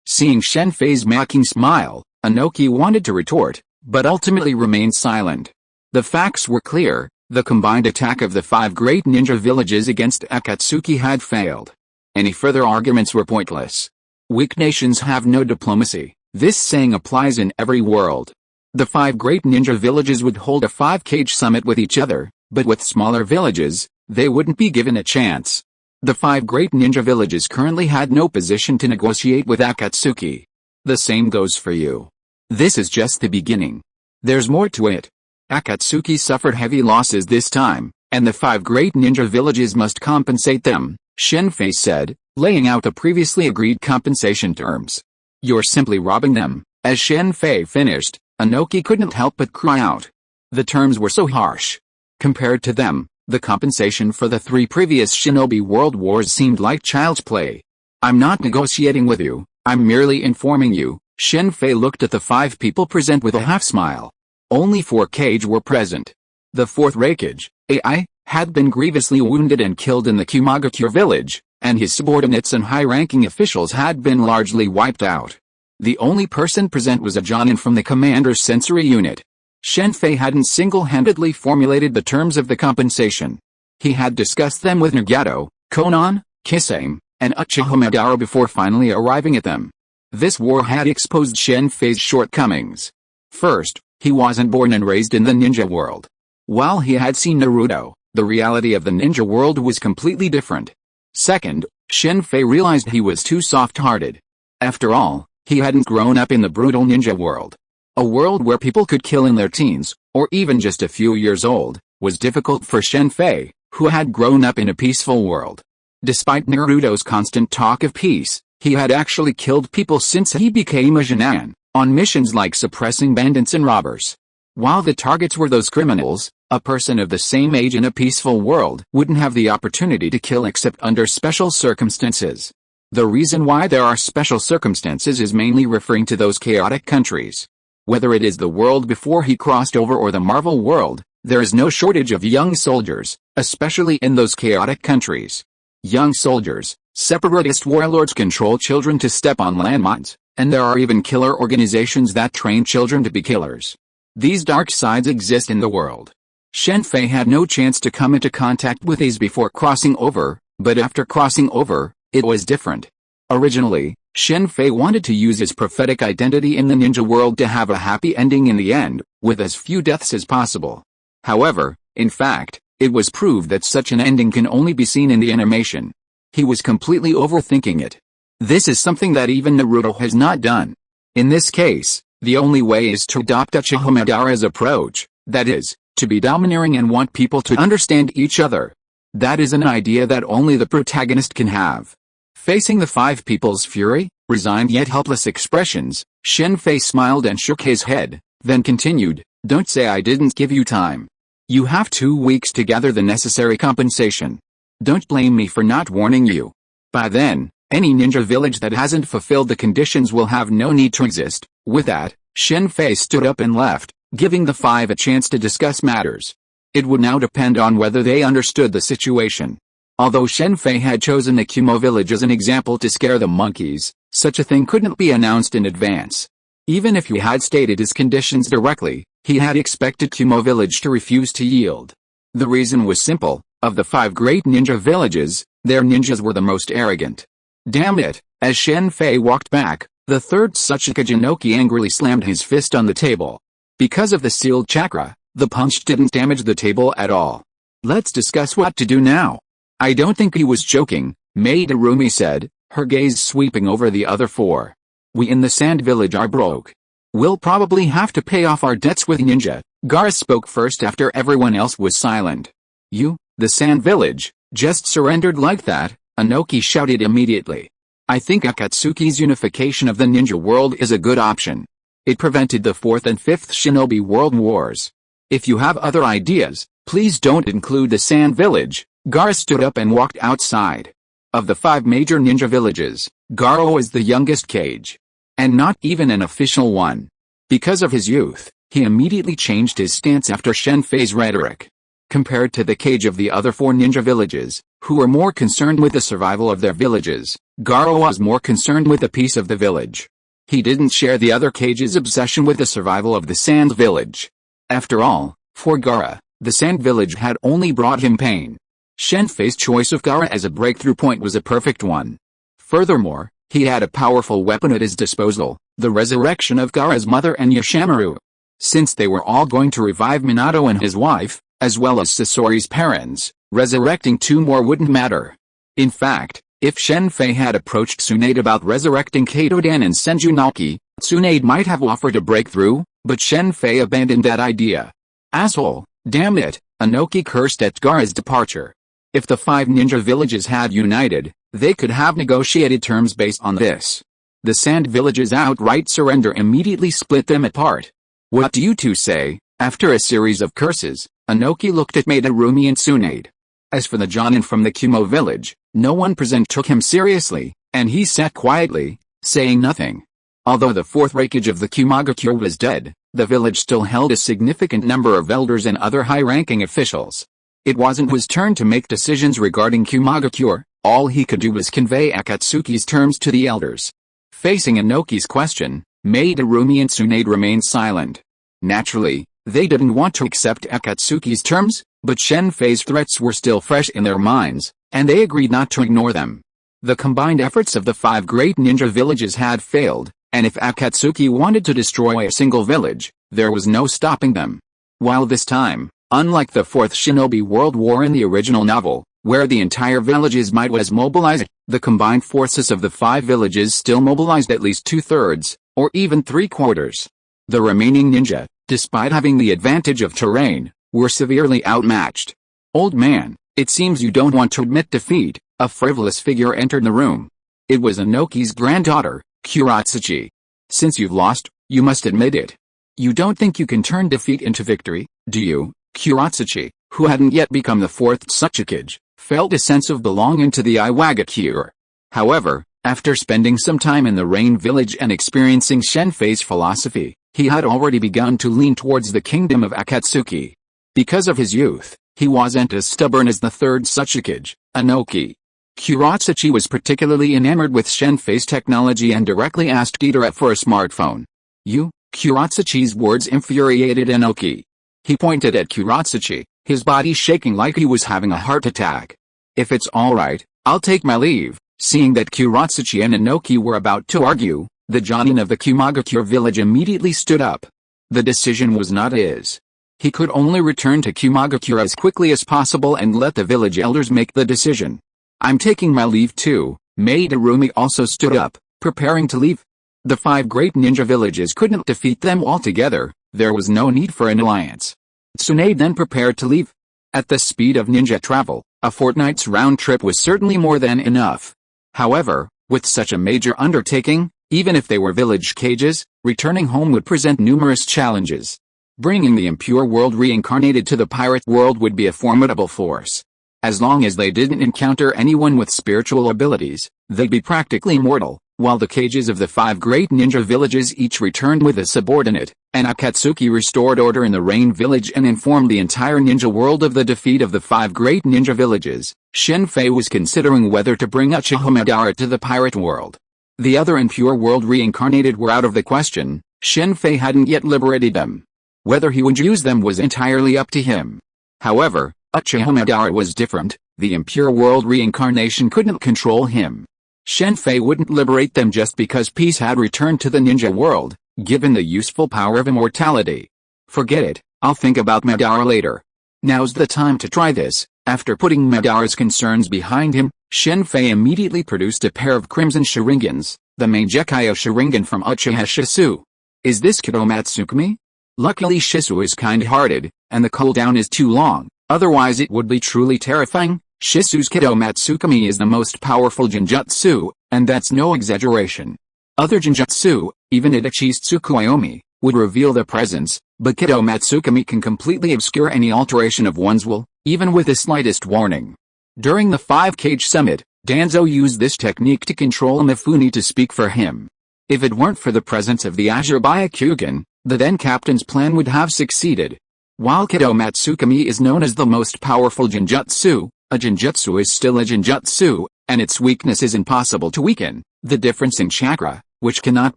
Seeing Shen Fei's mocking smile, Inoki wanted to retort, but ultimately remained silent. The facts were clear, the combined attack of the 5 great ninja villages against Akatsuki had failed. Any further arguments were pointless. Weak nations have no diplomacy. This saying applies in every world. The 5 great ninja villages would hold a 5-cage summit with each other, but with smaller villages, they wouldn't be given a chance. The 5 great ninja villages currently had no position to negotiate with Akatsuki. The same goes for you. This is just the beginning. There's more to it. Akatsuki suffered heavy losses this time, and the 5 great ninja villages must compensate them, Shen Fei said, laying out the previously agreed compensation terms. You're simply robbing them. As Shen Fei finished, Inoki couldn't help but cry out. The terms were so harsh. Compared to them, the compensation for the 3 previous Shinobi World Wars seemed like child's play. I'm not negotiating with you, I'm merely informing you. Shen Fei looked at the 5 people present with a half-smile. Only 4 Kage were present. The 4th Raikage, AI, had been grievously wounded and killed in the Kumagakure village, and his subordinates and high-ranking officials had been largely wiped out. The only person present was a Jonin from the commander's sensory unit. Shen Fei hadn't single-handedly formulated the terms of the compensation. He had discussed them with Nagato, Konan, Kisame, and Uchiha Madara before finally arriving at them. This war had exposed Shen Fei's shortcomings. First, he wasn't born and raised in the ninja world. While he had seen Naruto, the reality of the ninja world was completely different. Second, Shen Fei realized he was too soft-hearted. After all, he hadn't grown up in the brutal ninja world. A world where people could kill in their teens, or even just a few years old, was difficult for Shen Fei, who had grown up in a peaceful world. Despite Naruto's constant talk of peace, he had actually killed people since he became a Jonin, on missions like suppressing bandits and robbers. While the targets were those criminals, a person of the same age in a peaceful world wouldn't have the opportunity to kill except under special circumstances. The reason why there are special circumstances is mainly referring to those chaotic countries. Whether it is the world before he crossed over or the Marvel world, there is no shortage of young soldiers, especially in those chaotic countries. Young soldiers, separatist warlords control children to step on landmines, and there are even killer organizations that train children to be killers. These dark sides exist in the world. Shen Fei had no chance to come into contact with these before crossing over, but after crossing over, it was different. Originally, Shen Fei wanted to use his prophetic identity in the ninja world to have a happy ending in the end, with as few deaths as possible. However, in fact, it was proved that such an ending can only be seen in the animation. He was completely overthinking it. This is something that even Naruto has not done. In this case, the only way is to adopt Uchiha Madara's approach, that is, to be domineering and want people to understand each other. That is an idea that only the protagonist can have. Facing the 5 people's fury, resigned yet helpless expressions, Shen Fei smiled and shook his head, then continued, "Don't say I didn't give you time. You have 2 weeks to gather the necessary compensation. Don't blame me for not warning you. By then, any ninja village that hasn't fulfilled the conditions will have no need to exist." With that, Shen Fei stood up and left, giving the 5 a chance to discuss matters. It would now depend on whether they understood the situation. Although Shen Fei had chosen the Kumo village as an example to scare the monkeys, such a thing couldn't be announced in advance. Even if he had stated his conditions directly, he had expected Kumo village to refuse to yield. The reason was simple: of the 5 great ninja villages, their ninjas were the most arrogant. Damn it! As Shen Fei walked back, the 3rd Tsuchika Jinoki angrily slammed his fist on the table. Because of the sealed chakra, the punch didn't damage the table at all. Let's discuss what to do now. I don't think he was joking, Madarumi said, her gaze sweeping over the other 4. We in the Sand Village are broke. We'll probably have to pay off our debts with ninja. Gaara spoke first after everyone else was silent. You, the Sand Village, just surrendered like that? Inoki shouted immediately. I think Akatsuki's unification of the ninja world is a good option. It prevented the 4th and 5th Shinobi World Wars. If you have other ideas, please don't include the Sand Village. Gaara stood up and walked outside. Of the 5 major ninja villages, Gaara is the youngest Kage. And not even an official one. Because of his youth, he immediately changed his stance after Shen Fei's rhetoric. Compared to the Kage of the other 4 ninja villages, who were more concerned with the survival of their villages, Gaara was more concerned with the peace of the village. He didn't share the other Kage's obsession with the survival of the Sand Village. After all, for Gaara, the Sand Village had only brought him pain. Shen Fei's choice of Gaara as a breakthrough point was a perfect one. Furthermore, he had a powerful weapon at his disposal, the resurrection of Gaara's mother and Yoshimaru. Since they were all going to revive Minato and his wife, as well as Sasori's parents, Resurrecting two more wouldn't matter. In fact, if Shen Fei had approached Tsunade about resurrecting Katodan and Senjunaki, Tsunade might have offered a breakthrough, but Shen Fei abandoned that idea. Asshole, damn it, Inoki cursed at Gaara's departure. If the 5 ninja villages had united, they could have negotiated terms based on this. The Sand villages' outright surrender immediately split them apart. What do you two say? After a series of curses, Inoki looked at Madarumi and Tsunade. As for the Jonin from the Kumo village, no one present took him seriously, and he sat quietly, saying nothing. Although the 4th Raikage of the Kumagakure was dead, the village still held a significant number of elders and other high-ranking officials. It wasn't his turn to make decisions regarding Kumagakure, all he could do was convey Akatsuki's terms to the elders. Facing Inoki's question, Madarumi and Tsunade remained silent. Naturally, they didn't want to accept Akatsuki's terms, but Shen Fei's threats were still fresh in their minds, and they agreed not to ignore them. The combined efforts of the 5 great ninja villages had failed, and if Akatsuki wanted to destroy a single village, there was no stopping them. While this time, unlike the 4th Shinobi World War in the original novel, where the entire village's might was mobilized, the combined forces of the 5 villages still mobilized at least 2/3, or even 3/4. The remaining ninja, despite having the advantage of terrain, were severely outmatched. Old man, it seems you don't want to admit defeat, a frivolous figure entered the room. It was Inoki's granddaughter, Kuratsuchi. Since you've lost, you must admit it. You don't think you can turn defeat into victory, do you? Kuratsuchi, who hadn't yet become the 4th Tsuchikage, felt a sense of belonging to the Iwagakure. However, after spending some time in the Rain Village and experiencing Shen Fei's philosophy, he had already begun to lean towards the kingdom of Akatsuki. Because of his youth, he wasn't as stubborn as the 3rd Tsuchikage, Inoki. Kuratsuchi was particularly enamored with Shen Fei's technology and directly asked Hydra for a smartphone. You? Kuratsuchi's words infuriated Inoki. He pointed at Kuratsuchi, his body shaking like he was having a heart attack. If it's alright, I'll take my leave. Seeing that Kuratsuchi and Inoki were about to argue, the Jonin of the Kumagakure village immediately stood up. The decision was not his. He could only return to Kumagakure as quickly as possible and let the village elders make the decision. I'm taking my leave too. Madarumi also stood up, preparing to leave. The 5 great ninja villages couldn't defeat them all together, there was no need for an alliance. Tsunade then prepared to leave. At the speed of ninja travel, a fortnight's round trip was certainly more than enough. However, with such a major undertaking, even if they were village cages, returning home would present numerous challenges. Bringing the impure world reincarnated to the pirate world would be a formidable force. As long as they didn't encounter anyone with spiritual abilities, they'd be practically mortal, while the cages of the 5 great ninja villages each returned with a subordinate, and Akatsuki restored order in the Rain Village and informed the entire ninja world of the defeat of the 5 great ninja villages. Shen Fei was considering whether to bring Uchiha Madara to the pirate world. The other impure world reincarnated were out of the question, Shen Fei hadn't yet liberated them. Whether he would use them was entirely up to him. However, Uchiha Madara was different, the impure world reincarnation couldn't control him. Shen Fei wouldn't liberate them just because peace had returned to the ninja world, given the useful power of immortality. Forget it, I'll think about Madara later. Now's the time to try this. After putting Madara's concerns behind him, Shen Fei immediately produced a pair of crimson Sharingans, the Mangekyo Sharingan from Uchiha Shisu. Is this Kidomatsukami? Luckily Shisu is kind-hearted, and the cooldown is too long, otherwise it would be truly terrifying. Shisu's Kidomatsukami is the most powerful genjutsu, and that's no exaggeration. Other genjutsu, even Itachi's Tsukuyomi, would reveal their presence, but Kidomatsukami can completely obscure any alteration of one's will, even with the slightest warning. During the 5-cage summit, Danzo used this technique to control Mifune to speak for him. If it weren't for the presence of the Azure Byakugan, the then-captain's plan would have succeeded. While Kidomatsukami is known as the most powerful genjutsu, a genjutsu is still a genjutsu, and its weakness is impossible to weaken, the difference in chakra, which cannot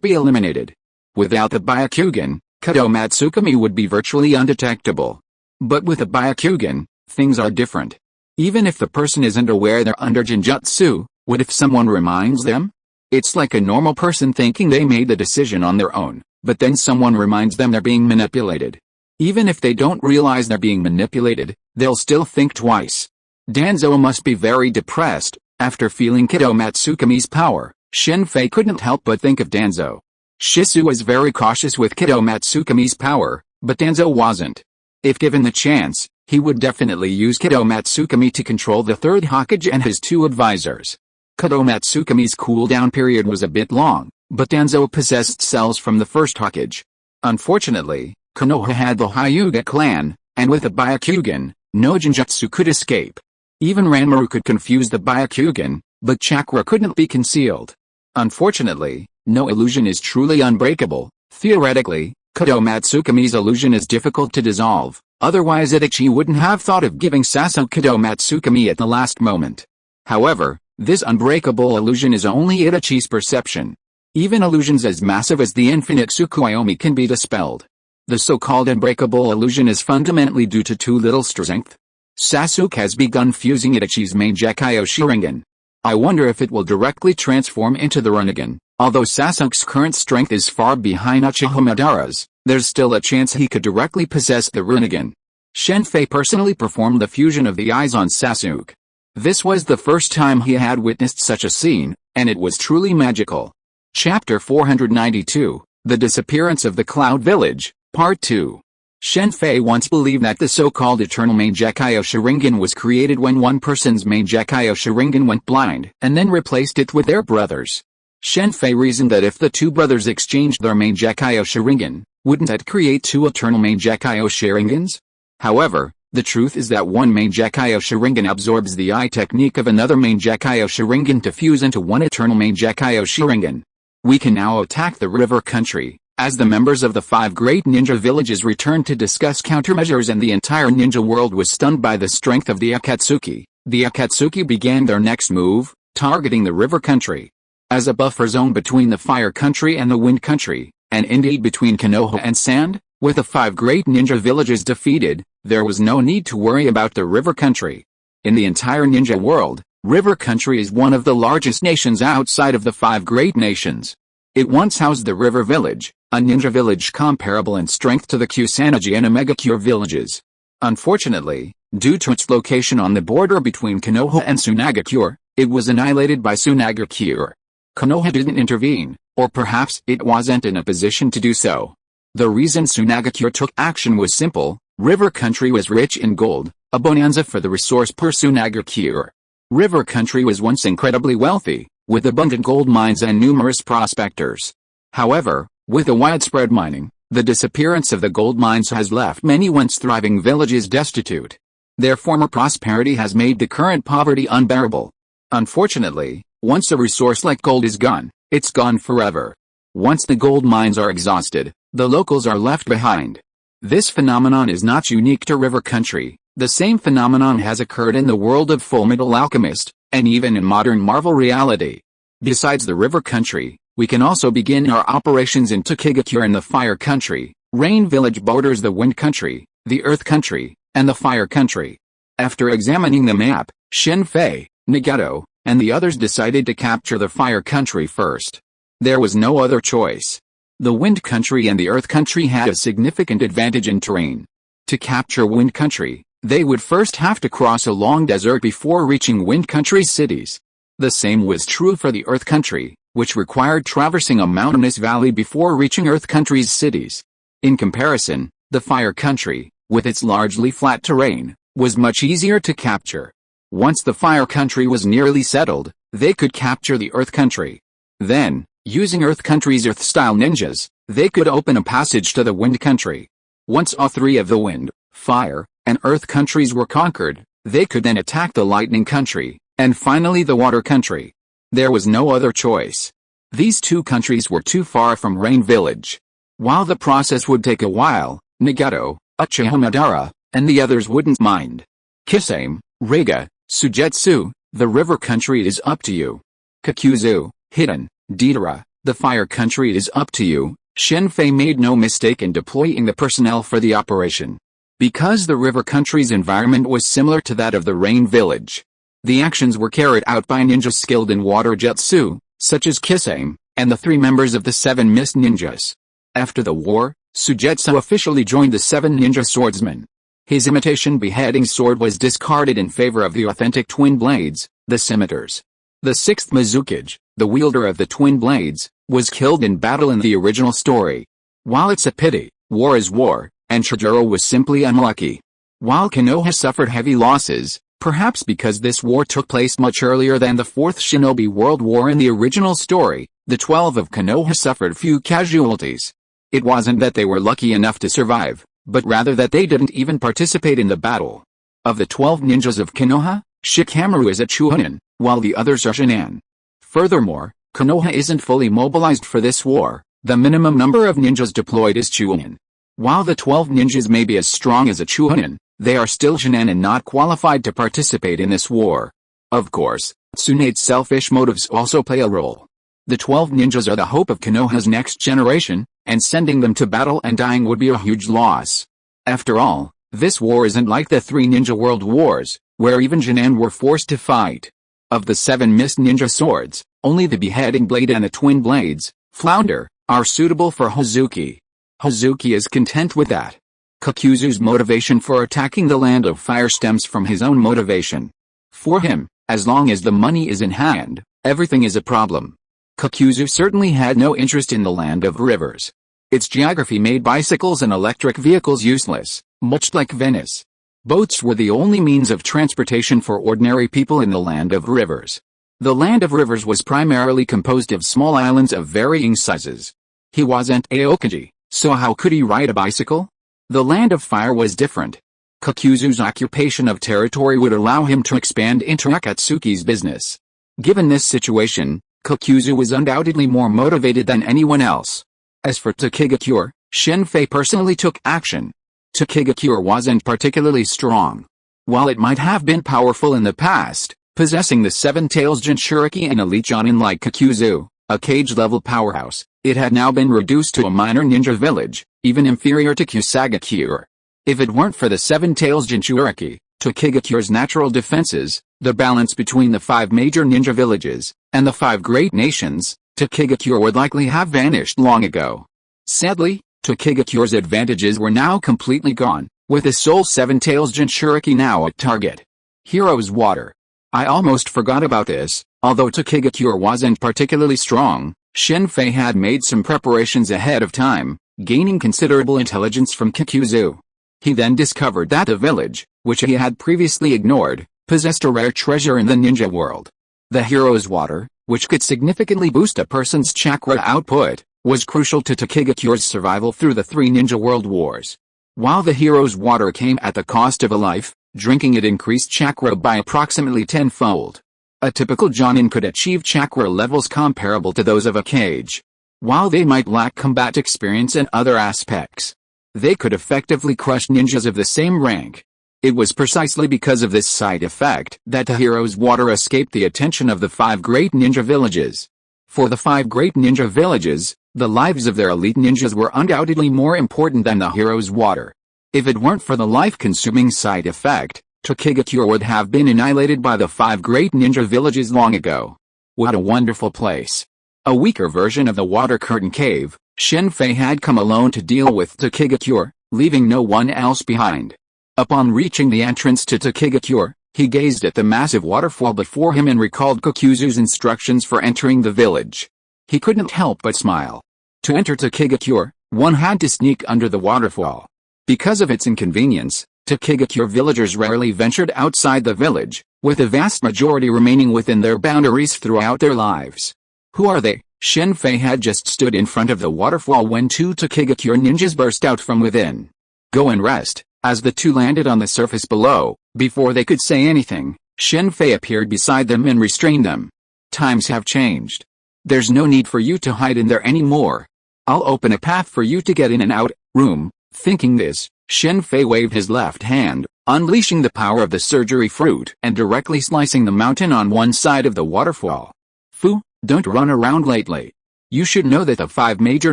be eliminated. Without the Byakugan, Kidomatsukami would be virtually undetectable. But with a Byakugan, things are different. Even if the person isn't aware they're under genjutsu, what if someone reminds them? It's like a normal person thinking they made the decision on their own, but then someone reminds them they're being manipulated. Even if they don't realize they're being manipulated, they'll still think twice. Danzo must be very depressed. After feeling Kido Matsukumi's power, Shen Fei couldn't help but think of Danzo. Shisu was very cautious with Kido Matsukumi's power, but Danzo wasn't. If given the chance, he would definitely use Kido Matsukumi to control the third Hokage and his two advisors. Kido Matsukumi's cooldown period was a bit long, but Danzo possessed cells from the first Hokage. Unfortunately, Konoha had the Hyuga clan, and with the Byakugan, no Genjutsu could escape. Even Ranmaru could confuse the Byakugan, but chakra couldn't be concealed. Unfortunately, no illusion is truly unbreakable. Theoretically, Kido Matsukumi's illusion is difficult to dissolve, otherwise Itachi wouldn't have thought of giving Sasuke Kido Matsukumi at the last moment. However, this unbreakable illusion is only Itachi's perception. Even illusions as massive as the infinite Tsukuyomi can be dispelled. The so-called unbreakable illusion is fundamentally due to too little strength. Sasuke has begun fusing Itachi's main Gekyo Sharingan. I wonder if it will directly transform into the Rinnegan. Although Sasuke's current strength is far behind Uchiha Madara's, there's still a chance he could directly possess the Rinnegan. Shen Fei personally performed the fusion of the eyes on Sasuke. This was the first time he had witnessed such a scene, and it was truly magical. Chapter 492, The Disappearance of the Cloud Village, Part 2. Shen Fei once believed that the so-called eternal main Gekyo Sharingan was created when one person's main Gekyo Sharingan went blind and then replaced it with their brother's. Shen Fei reasoned that if the two brothers exchanged their main Gekyo Sharingan, wouldn't that create two eternal main Gekyo Sharingans? However, the truth is that one main Gekyo Sharingan absorbs the eye technique of another main Gekyo Sharingan to fuse into one eternal main Gekyo Sharingan. We can now attack the river country. As the members of the 5 great ninja villages returned to discuss countermeasures and the entire ninja world was stunned by the strength of the Akatsuki, the Akatsuki began their next move, targeting the river country. As a buffer zone between the fire country and the wind country, and indeed between Konoha and Sand, with the 5 great ninja villages defeated, there was no need to worry about the river country. In the entire ninja world, river country is one of the largest nations outside of the 5 great nations. It once housed the river village, a ninja village comparable in strength to the Kusanagi and Omegakure villages. Unfortunately, due to its location on the border between Konoha and Sunagakure, it was annihilated by Sunagakure. Konoha didn't intervene, or perhaps it wasn't in a position to do so. The reason Sunagakure took action was simple: river country was rich in gold, a bonanza for the resource per Sunagakure. River country was once incredibly wealthy, with abundant gold mines and numerous prospectors. However, with the widespread mining, the disappearance of the gold mines has left many once thriving villages destitute. Their former prosperity has made the current poverty unbearable. Unfortunately, once a resource like gold is gone, it's gone forever. Once the gold mines are exhausted, the locals are left behind. This phenomenon is not unique to river country. The same phenomenon has occurred in the world of Fullmetal Alchemist, and even in modern Marvel reality. Besides the river country, we can also begin our operations in Tokigakure and the fire country. Rain village borders the wind country, the earth country, and the fire country. After examining the map, Shen Fei, Nagato, and the others decided to capture the fire country first. There was no other choice. The wind country and the earth country had a significant advantage in terrain. To capture wind country, they would first have to cross a long desert before reaching wind country's cities. The same was true for the earth country, which required traversing a mountainous valley before reaching earth country's cities. In comparison, the fire country, with its largely flat terrain, was much easier to capture. Once the fire country was nearly settled, they could capture the earth country. Then, using earth country's earth-style ninjas, they could open a passage to the wind country. Once all 3 of the wind, fire, and earth countries were conquered, they could then attack the lightning country, and finally the water country. There was no other choice. These 2 countries were too far from Rain Village. While the process would take a while, Nagato, Uchiha Madara, and the others wouldn't mind. Kisame, Reiga, Sujetsu, the river country is up to you. Kakuzu, Hiden, Deidara, the fire country is up to you. Shen Fei made no mistake in deploying the personnel for the operation. Because the river country's environment was similar to that of the Rain Village, the actions were carried out by ninjas skilled in water jutsu, such as Kisame, and the 3 members of the 7 Mist Ninjas. After the war, Sujetsu officially joined the 7 ninja swordsmen. His imitation beheading sword was discarded in favor of the authentic twin blades, the scimitars. The sixth Mizukage, the wielder of the twin blades, was killed in battle in the original story. While it's a pity, war is war, and Shijiro was simply unlucky. While Konoha suffered heavy losses, perhaps because this war took place much earlier than the Fourth Shinobi World War in the original story, the 12 of Konoha suffered few casualties. It wasn't that they were lucky enough to survive, but rather that they didn't even participate in the battle. Of the 12 ninjas of Konoha, Shikamaru is a Chunin, while the others are Shinin. Furthermore, Konoha isn't fully mobilized for this war. The minimum number of ninjas deployed is Chunin. While the 12 ninjas may be as strong as a Chunin, they are still Shinin and not qualified to participate in this war. Of course, Tsunade's selfish motives also play a role. The 12 ninjas are the hope of Konoha's next generation, and sending them to battle and dying would be a huge loss. After all, this war isn't like the 3 Ninja World Wars, where even Shinin were forced to fight. Of the 7 missed ninja swords, only the beheading blade and the twin blades, Flounder, are suitable for Hazuki. Hazuki is content with that. Kakuzu's motivation for attacking the Land of Fire stems from his own motivation. For him, as long as the money is in hand, everything is a problem. Kakuzu certainly had no interest in the Land of Rivers. Its geography made bicycles and electric vehicles useless, much like Venice. Boats were the only means of transportation for ordinary people in the Land of Rivers. The Land of Rivers was primarily composed of small islands of varying sizes. He wasn't Aokiji, so how could he ride a bicycle? The Land of Fire was different. Kakuzu's occupation of territory would allow him to expand into Akatsuki's business. Given this situation, Kakuzu was undoubtedly more motivated than anyone else. As for Takigakure, Shen Fei personally took action. Takigakure wasn't particularly strong. While it might have been powerful in the past, possessing the 7 tails Jinchuriki and elite Jonin like Kakuzu, a cage-level powerhouse, it had now been reduced to a minor ninja village, even inferior to Kusagakure. If it weren't for the 7 tails Jinchuriki, Takigakure's natural defenses, the balance between the 5 major ninja villages, and the 5 great nations, Takigakure would likely have vanished long ago. Sadly, Takigakure's advantages were now completely gone, with the sole 7 tails Jinchuriki now at target. Hero's Water. I almost forgot about this. Although Takigakure wasn't particularly strong, Shen Fei had made some preparations ahead of time, gaining considerable intelligence from Kakuzu. He then discovered that the village, which he had previously ignored, possessed a rare treasure in the ninja world. The Hero's Water, which could significantly boost a person's chakra output, was crucial to Takigakure's survival through the 3 Ninja World Wars. While the Hero's Water came at the cost of a life, drinking it increased chakra by approximately 10-fold. A typical Jonin could achieve chakra levels comparable to those of a Kage. While they might lack combat experience and other aspects, they could effectively crush ninjas of the same rank. It was precisely because of this side effect that the Hero's Water escaped the attention of the 5 great ninja villages. For the 5 great ninja villages, the lives of their elite ninjas were undoubtedly more important than the Hero's Water. If it weren't for the life-consuming side effect, Takigakure would have been annihilated by the 5 great ninja villages long ago. What a wonderful place. A weaker version of the Water Curtain Cave, Shen Fei had come alone to deal with Takigakure, leaving no one else behind. Upon reaching the entrance to Takigakure, he gazed at the massive waterfall before him and recalled Kakuzu's instructions for entering the village. He couldn't help but smile. To enter Takigakure, one had to sneak under the waterfall. Because of its inconvenience, Takigakure villagers rarely ventured outside the village, with the vast majority remaining within their boundaries throughout their lives. Who are they? Shen Fei had just stood in front of the waterfall when 2 Takigakure ninjas burst out from within. Go and rest. As the 2 landed on the surface below, before they could say anything, Shen Fei appeared beside them and restrained them. Times have changed. There's no need for you to hide in there anymore. I'll open a path for you to get in and out. Room. Thinking this, Shen Fei waved his left hand, unleashing the power of the surgery fruit and directly slicing the mountain on one side of the waterfall. Fu, don't run around lately. You should know that the 5 major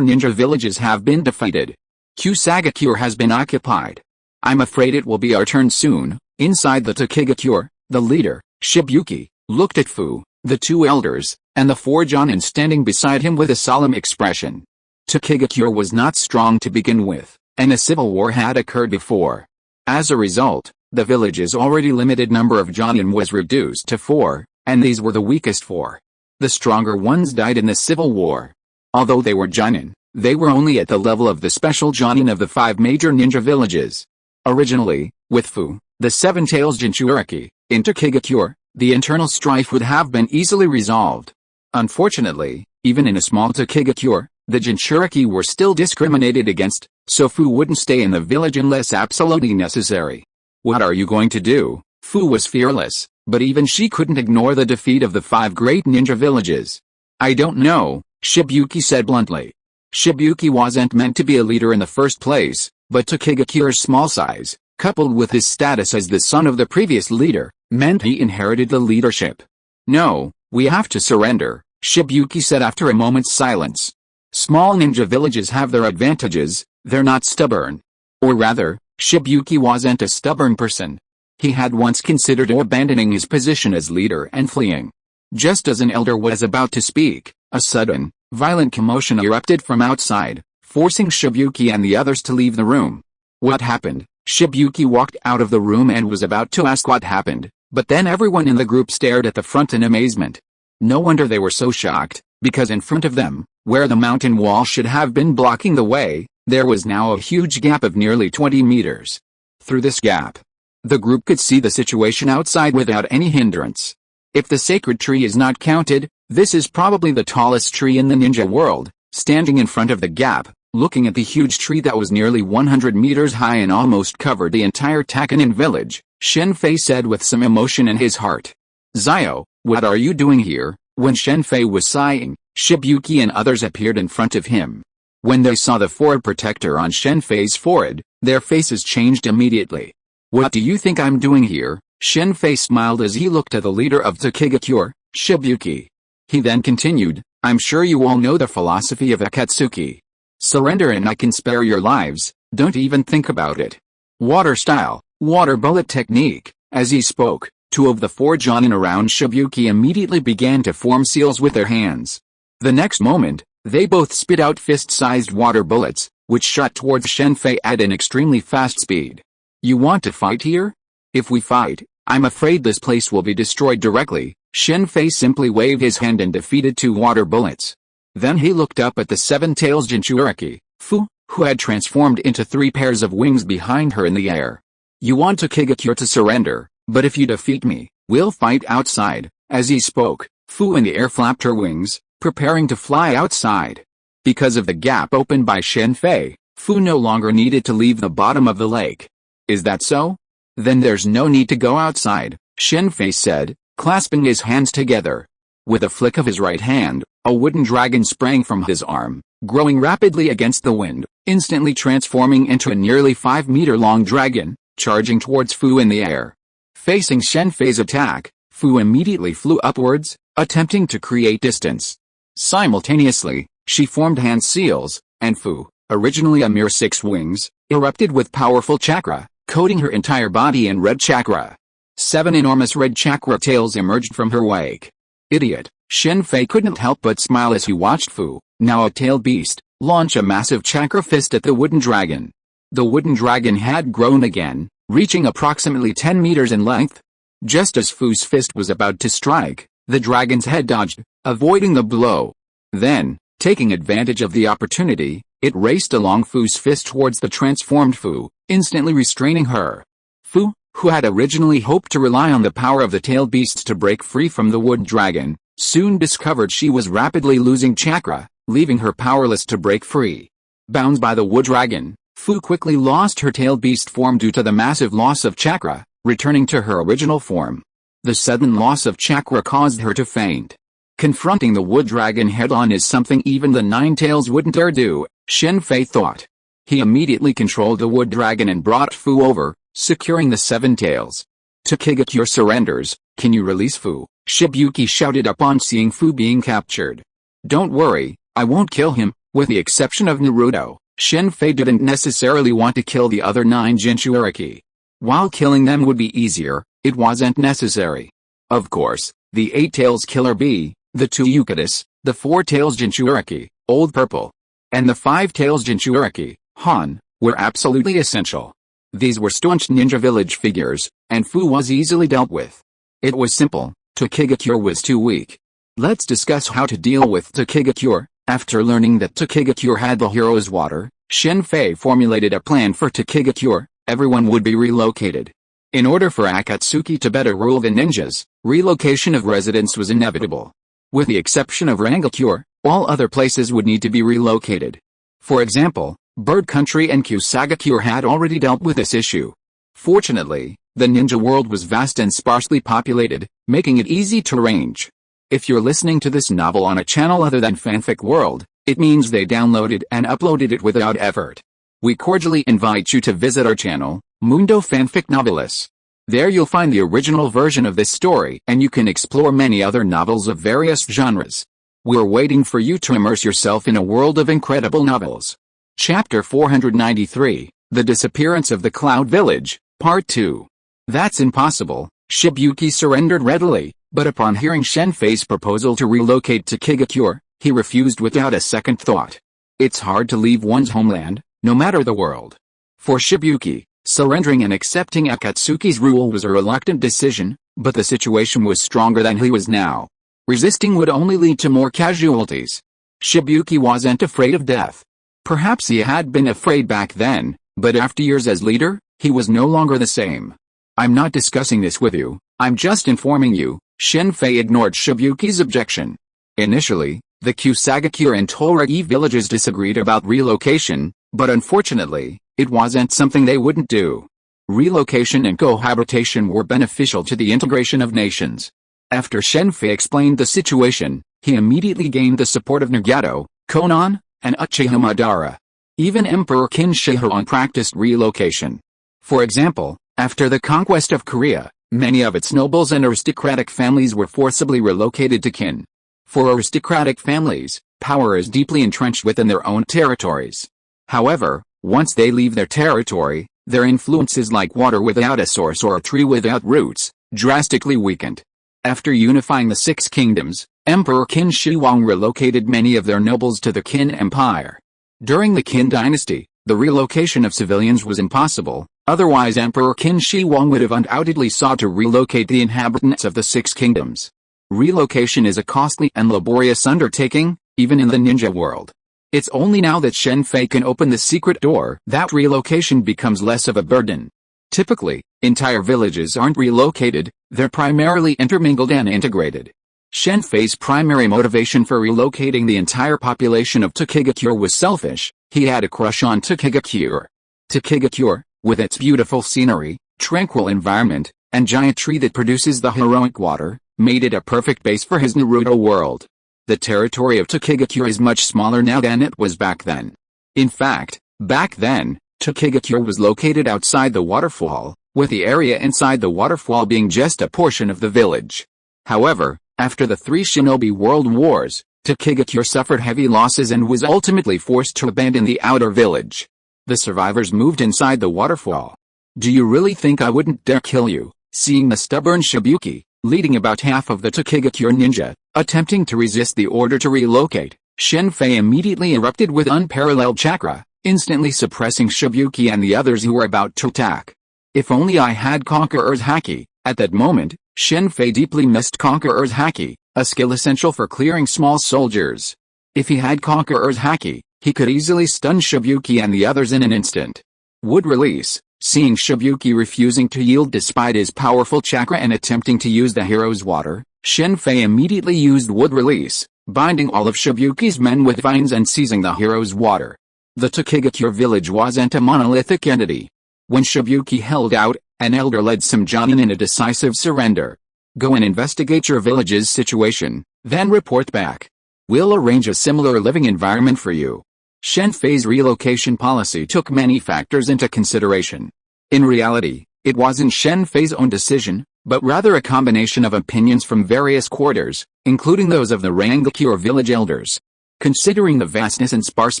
ninja villages have been defeated. Kusagakure has been occupied. I'm afraid it will be our turn soon. Inside the Takigakure, the leader, Shibuki, looked at Fu, the 2 elders, and the 4 Jonin standing beside him with a solemn expression. Takigakure was not strong to begin with, and a civil war had occurred before. As a result, the village's already limited number of Jonin was reduced to 4, and these were the weakest 4. The stronger ones died in the civil war. Although they were Jonin, they were only at the level of the special Jonin of the 5 major ninja villages. Originally, with Fu, the 7 tails Jinchuriki, into Kigakure, the internal strife would have been easily resolved. Unfortunately, even in a small Kigakure, the Jinchuriki were still discriminated against, so Fu wouldn't stay in the village unless absolutely necessary. What are you going to do? Fu was fearless, but even she couldn't ignore the defeat of the 5 great ninja villages. I don't know, Shibuki said bluntly. Shibuki wasn't meant to be a leader in the first place, but Tokigakure's small size, coupled with his status as the son of the previous leader, meant he inherited the leadership. No, we have to surrender, Shibuki said after a moment's silence. Small ninja villages have their advantages, they're not stubborn. Or rather, Shibuki wasn't a stubborn person. He had once considered abandoning his position as leader and fleeing. Just as an elder was about to speak, a sudden, violent commotion erupted from outside, forcing Shibuki and the others to leave the room. What happened? Shibuki walked out of the room and was about to ask what happened, but then everyone in the group stared at the front in amazement. No wonder they were so shocked, because in front of them, where the mountain wall should have been blocking the way, there was now a huge gap of nearly 20 meters. Through this gap, the group could see the situation outside without any hindrance. If the sacred tree is not counted, this is probably the tallest tree in the ninja world. Standing in front of the gap, looking at the huge tree that was nearly 100 meters high and almost covered the entire Takanin village, Shen Fei said with some emotion in his heart. Zio, what are you doing here? When Shen Fei was sighing, Shibuki and others appeared in front of him. When they saw the forehead protector on Shen Fei's forehead, their faces changed immediately. What do you think I'm doing here? Shen Fei smiled as he looked at the leader of Tokigakure, Shibuki. He then continued, I'm sure you all know the philosophy of Akatsuki. Surrender and I can spare your lives, don't even think about it. Water style, water bullet technique. As he spoke, 2 of the 4 Jonin around Shibuki immediately began to form seals with their hands. The next moment, they both spit out fist-sized water bullets, which shot towards Shen Fei at an extremely fast speed. You want to fight here? If we fight, I'm afraid this place will be destroyed directly. Shen Fei simply waved his hand and defeated 2 water bullets. Then he looked up at the 7 tails Jinchuriki, Fu, who had transformed into 3 pairs of wings behind her in the air. You want Tokigakure to surrender, but if you defeat me, we'll fight outside. As he spoke, Fu in the air flapped her wings, preparing to fly outside. Because of the gap opened by Shen Fei, Fu no longer needed to leave the bottom of the lake. Is that so? Then there's no need to go outside, Shen Fei said, clasping his hands together. With a flick of his right hand, a wooden dragon sprang from his arm, growing rapidly against the wind, instantly transforming into a nearly 5-meter-long dragon, charging towards Fu in the air. Facing Shen Fei's attack, Fu immediately flew upwards, attempting to create distance. Simultaneously, she formed hand seals, and Fu, originally a mere 6 wings, erupted with powerful chakra, coating her entire body in red chakra. 7 enormous red chakra tails emerged from her wake. Idiot, Shen Fei couldn't help but smile as he watched Fu, now a tailed beast, launch a massive chakra fist at the wooden dragon. The wooden dragon had grown again, reaching approximately 10 meters in length. Just as Fu's fist was about to strike, the dragon's head dodged, avoiding the blow. Then, taking advantage of the opportunity, it raced along Fu's fist towards the transformed Fu, instantly restraining her. Fu, who had originally hoped to rely on the power of the tailed beasts to break free from the wood dragon, soon discovered she was rapidly losing chakra, leaving her powerless to break free. Bound by the wood dragon, Fu quickly lost her tailed beast form due to the massive loss of chakra, returning to her original form. The sudden loss of chakra caused her to faint. Confronting the wood dragon head-on is something even the 9 tails wouldn't dare do, Shen Fei thought. He immediately controlled the wood dragon and brought Fu over, securing the 7 tails. Tokigakure surrenders, can you release Fu? Shibuki shouted upon seeing Fu being captured. Don't worry, I won't kill him. With the exception of Naruto, Shen Fei didn't necessarily want to kill the other 9 Jinchuriki. While killing them would be easier, it wasn't necessary. Of course, the 8 tails killer bee, the 2 Yukatas, the 4 tails Jinchuriki, Old Purple, and the 5 tails Jinchuriki, Han, were absolutely essential. These were staunch ninja village figures, and Fu was easily dealt with. It was simple, Takegakure was too weak. Let's discuss how to deal with Takegakure. After learning that Takegakure had the hero's water, Shen Fei formulated a plan for Takegakure. Everyone would be relocated. In order for Akatsuki to better rule the ninjas, relocation of residents was inevitable. With the exception of Rangakure, all other places would need to be relocated. For example, Bird Country and Kusagakure had already dealt with this issue. Fortunately, the ninja world was vast and sparsely populated, making it easy to arrange. If you're listening to this novel on a channel other than Fanfic World, it means they downloaded and uploaded it without effort. We cordially invite you to visit our channel, Mundo Fanfic Novelis. There you'll find the original version of this story and you can explore many other novels of various genres. We're waiting for you to immerse yourself in a world of incredible novels. Chapter 493, The Disappearance of the Cloud Village, Part 2. That's impossible. Shibuki surrendered readily, but upon hearing Shen Fei's proposal to relocate to Takegakure, he refused without a second thought. It's hard to leave one's homeland, no matter the world. For Shibuki, surrendering and accepting Akatsuki's rule was a reluctant decision, but the situation was stronger than he was now. Resisting would only lead to more casualties. Shibuki wasn't afraid of death. Perhaps he had been afraid back then, but after years as leader, he was no longer the same. I'm not discussing this with you, I'm just informing you. Shen Fei ignored Shibuki's objection. Initially, the Kusagakure and Torai villages disagreed about relocation, but unfortunately, it wasn't something they wouldn't do. Relocation and cohabitation were beneficial to the integration of nations. After Shen Fei explained the situation, he immediately gained the support of Nagato, Konan, and Uchiha Madara. Even Emperor Qin Shi Huang practiced relocation. For example, after the conquest of Korea, many of its nobles and aristocratic families were forcibly relocated to Qin. For aristocratic families, power is deeply entrenched within their own territories. However, once they leave their territory, their influence is like water without a source or a tree without roots, drastically weakened. After unifying the Six Kingdoms, Emperor Qin Shi Huang relocated many of their nobles to the Qin Empire. During the Qin dynasty, the relocation of civilians was impossible, otherwise Emperor Qin Shi Huang would have undoubtedly sought to relocate the inhabitants of the Six Kingdoms. Relocation is a costly and laborious undertaking, even in the ninja world. It's only now that Shen Fei can open the secret door that relocation becomes less of a burden. Typically, entire villages aren't relocated, they're primarily intermingled and integrated. Shen Fei's primary motivation for relocating the entire population of Takegakure was selfish. He had a crush on Takegakure. Takegakure, with its beautiful scenery, tranquil environment, and giant tree that produces the heroic water, made it a perfect base for his Naruto world. The territory of Takegakure is much smaller now than it was back then. In fact, back then, Takegakure was located outside the waterfall, with the area inside the waterfall being just a portion of the village. However, after the 3 Shinobi World Wars, Takegakure suffered heavy losses and was ultimately forced to abandon the outer village. The survivors moved inside the waterfall. Do you really think I wouldn't dare kill you? Seeing the stubborn Shibuki, leading about half of the Takegakure ninja, attempting to resist the order to relocate, Shen Fei immediately erupted with unparalleled chakra, instantly suppressing Shibuki and the others who were about to attack. If only I had Conqueror's Haki. At that moment, Shen Fei deeply missed Conqueror's Haki, a skill essential for clearing small soldiers. If he had Conqueror's Haki, he could easily stun Shibuki and the others in an instant. Wood release. Seeing Shibuki refusing to yield despite his powerful chakra and attempting to use the hero's water, Shen Fei immediately used wood release, binding all of Shibuki's men with vines and seizing the hero's water. The Takegakure village wasn't a monolithic entity. When Shibuki held out, an elder led some jonin in a decisive surrender. Go and investigate your village's situation, then report back. We'll arrange a similar living environment for you. Shen Fei's relocation policy took many factors into consideration. In reality, it wasn't Shen Fei's own decision, but rather a combination of opinions from various quarters, including those of the Rangakure village elders. Considering the vastness and sparse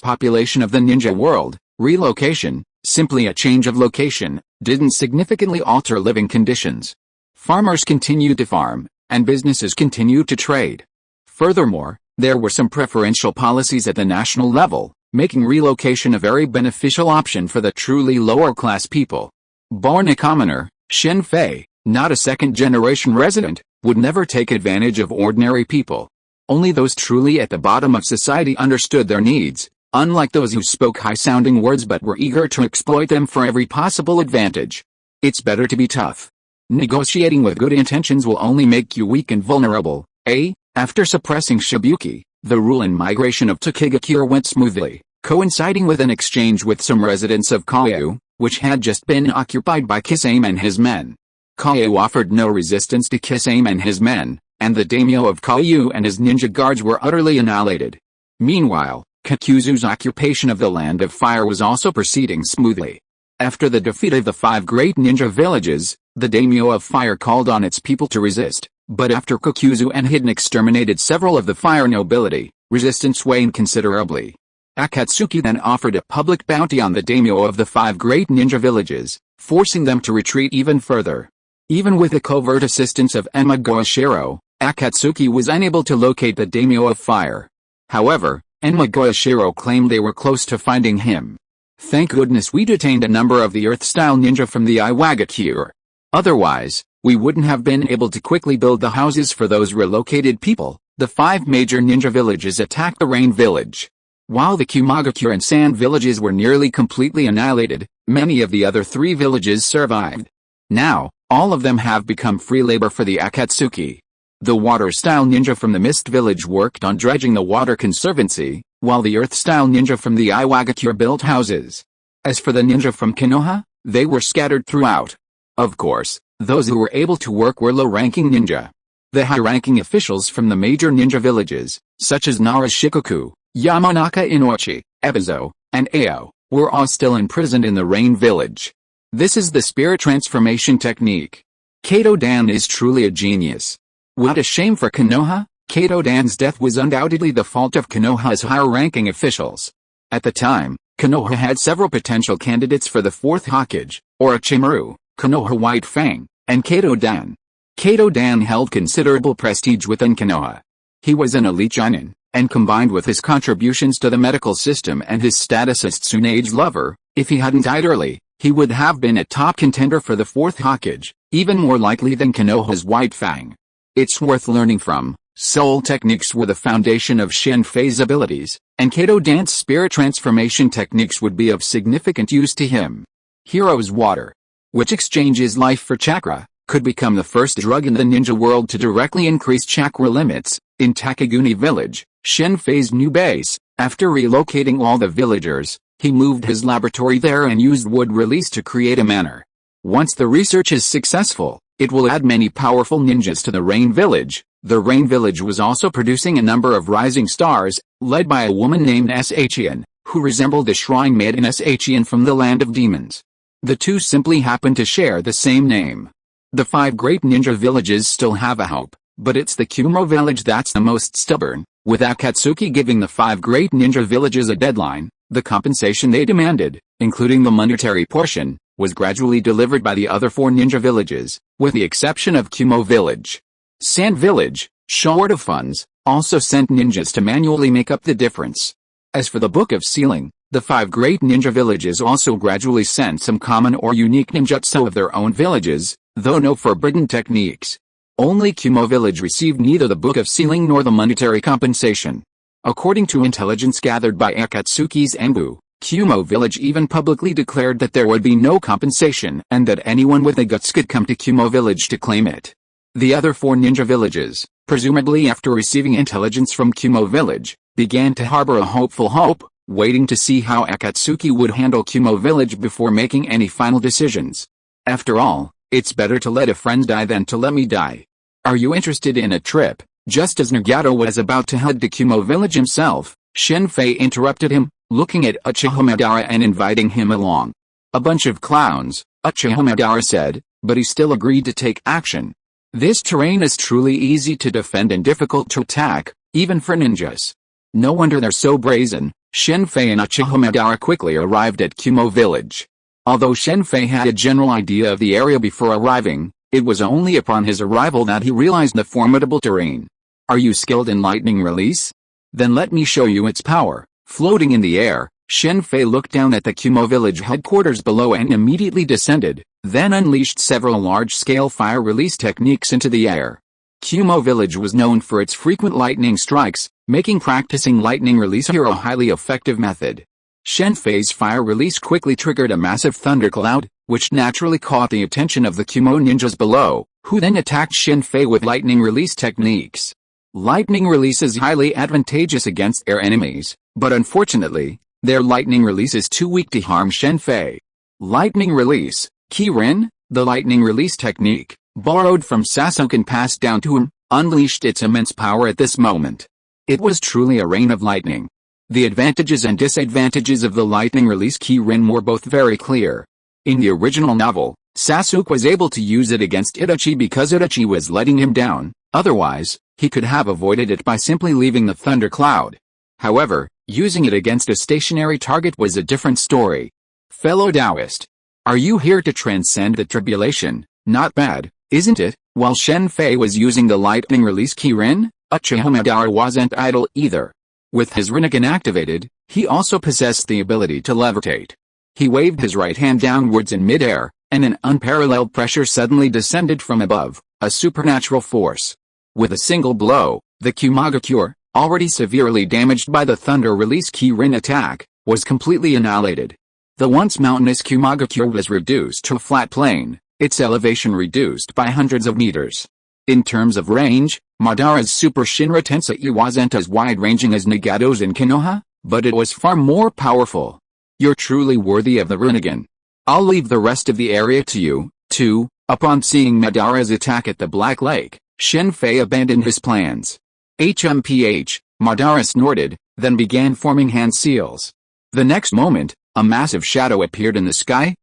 population of the ninja world, relocation, simply a change of location, didn't significantly alter living conditions. Farmers continued to farm, and businesses continued to trade. Furthermore, there were some preferential policies at the national level, making relocation a very beneficial option for the truly lower-class people. Born a commoner, Shen Fei, not a second-generation resident, would never take advantage of ordinary people. Only those truly at the bottom of society understood their needs, unlike those who spoke high-sounding words but were eager to exploit them for every possible advantage. It's better to be tough. Negotiating with good intentions will only make you weak and vulnerable. After suppressing Shibuki, the rule and migration of Takigakure went smoothly, coinciding with an exchange with some residents of Kaiu, which had just been occupied by Kisame and his men. Kaiu offered no resistance to Kisame and his men, and the daimyo of Kaiu and his ninja guards were utterly annihilated. Meanwhile, Kakuzu's occupation of the Land of Fire was also proceeding smoothly. After the defeat of the 5 great ninja villages, the daimyo of Fire called on its people to resist, but after Kakuzu and Hidden exterminated several of the fire nobility, resistance waned considerably. Akatsuki then offered a public bounty on the daimyo of the 5 great ninja villages, forcing them to retreat even further. Even with the covert assistance of Enma Goishiro, Akatsuki was unable to locate the daimyo of Fire. However, Enma Goishiro claimed they were close to finding him. Thank goodness we detained a number of the Earth-style ninja from the Iwagakure. Otherwise, we wouldn't have been able to quickly build the houses for those relocated people. The 5 major ninja villages attacked the Rain Village. While the Kumagakure and Sand villages were nearly completely annihilated, many of the other 3 villages survived. Now, all of them have become free labor for the Akatsuki. The water-style ninja from the Mist Village worked on dredging the Water Conservancy, while the Earth-style ninja from the Iwagakure built houses. As for the ninja from Konoha, they were scattered throughout. Of course, those who were able to work were low-ranking ninja. The high-ranking officials from the major ninja villages, such as Nara Shikoku, Yamanaka Inoichi, Ebizo, and Ao, were all still imprisoned in the Rain Village. This is the spirit transformation technique. Kato Dan is truly a genius. What a shame for Konoha. Kato Dan's death was undoubtedly the fault of Konoha's higher-ranking officials. At the time, Konoha had several potential candidates for the 4th Hokage, Orochimaru, Konoha White Fang, and Kato Dan. Kato Dan held considerable prestige within Konoha. He was an elite Chunin, and combined with his contributions to the medical system and his status as Tsunade's lover, if he hadn't died early, he would have been a top contender for the 4th Hokage, even more likely than Konoha's White Fang. It's worth learning from. Soul techniques were the foundation of Shen Fei's abilities, and Kato Dan's spirit transformation techniques would be of significant use to him. Hero's Water, which exchanges life for chakra, could become the first drug in the ninja world to directly increase chakra limits. In Takaguni Village, Shen Fei's new base, after relocating all the villagers, he moved his laboratory there and used wood release to create a manor. Once the research is successful, it will add many powerful ninjas to the Rain Village. The Rain Village was also producing a number of rising stars, led by a woman named S.H.I.E.L.D, who resembled the shrine maiden S.H.I.E.L.D from the Land of Demons. The two simply happen to share the same name. The 5 great ninja villages still have a hope, but it's the Kumo village that's the most stubborn. With Akatsuki giving the 5 great ninja villages a deadline, the compensation they demanded, including the monetary portion, was gradually delivered by the other 4 ninja villages, with the exception of Kumo Village. Sand Village, short of funds, also sent ninjas to manually make up the difference. As for the Book of Sealing, the 5 great ninja villages also gradually sent some common or unique ninjutsu of their own villages, though no forbidden techniques. Only Kumo Village received neither the Book of Sealing nor the monetary compensation. According to intelligence gathered by Akatsuki's Embu, Kumo Village even publicly declared that there would be no compensation and that anyone with the guts could come to Kumo Village to claim it. The other 4 ninja villages, presumably after receiving intelligence from Kumo Village, began to harbor a hopeful hope, waiting to see how Akatsuki would handle Kumo Village before making any final decisions. After all, it's better to let a friend die than to let me die. Are you interested in a trip? Just as Nagato was about to head to Kumo Village himself, Shen Fei interrupted him, looking at Uchiha Madara and inviting him along. A bunch of clowns, Uchiha Madara said, but he still agreed to take action. This terrain is truly easy to defend and difficult to attack, even for ninjas. No wonder they're so brazen. Shen Fei and Uchiha Madara quickly arrived at Kumo Village. Although Shen Fei had a general idea of the area before arriving, it was only upon his arrival that he realized the formidable terrain. Are you skilled in lightning release? Then let me show you its power. Floating in the air, Shen Fei looked down at the Kumo village headquarters below and immediately descended, then unleashed several large-scale fire release techniques into the air. Kumo village was known for its frequent lightning strikes, making practicing lightning release here a highly effective method. Shen Fei's fire release quickly triggered a massive thundercloud, which naturally caught the attention of the Kumo ninjas below, who then attacked Shen Fei with lightning release techniques. Lightning release is highly advantageous against air enemies, but unfortunately, their lightning release is too weak to harm Shen Fei. Lightning release, Ki-Rin, the lightning release technique, borrowed from Sasuke and passed down to him, unleashed its immense power at this moment. It was truly a rain of lightning. The advantages and disadvantages of the lightning release Ki-Rin were both very clear. In the original novel, Sasuke was able to use it against Itachi because Itachi was letting him down, otherwise, he could have avoided it by simply leaving the thundercloud. However, using it against a stationary target was a different story. Fellow Taoist, are you here to transcend the tribulation? Not bad, isn't it? While Shen Fei was using the lightning release Ki-Rin, Uchiha Madara wasn't idle either. With his Rinnegan activated, he also possessed the ability to levitate. He waved his right hand downwards in midair, and an unparalleled pressure suddenly descended from above, a supernatural force. With a single blow, the Kamar-Taj, already severely damaged by the thunder release Ki-Rin attack, was completely annihilated. The once mountainous Kamar-Taj was reduced to a flat plain, its elevation reduced by hundreds of meters. In terms of range, Madara's Super Shinra Tensei wasn't as wide-ranging as Nagato's in Konoha, but it was far more powerful. You're truly worthy of the Rinnegan. I'll leave the rest of the area to you, too. Upon seeing Madara's attack at the Black Lake, Shen Fei abandoned his plans. HMPH, Madara snorted, then began forming hand seals. The next moment, a massive shadow appeared in the sky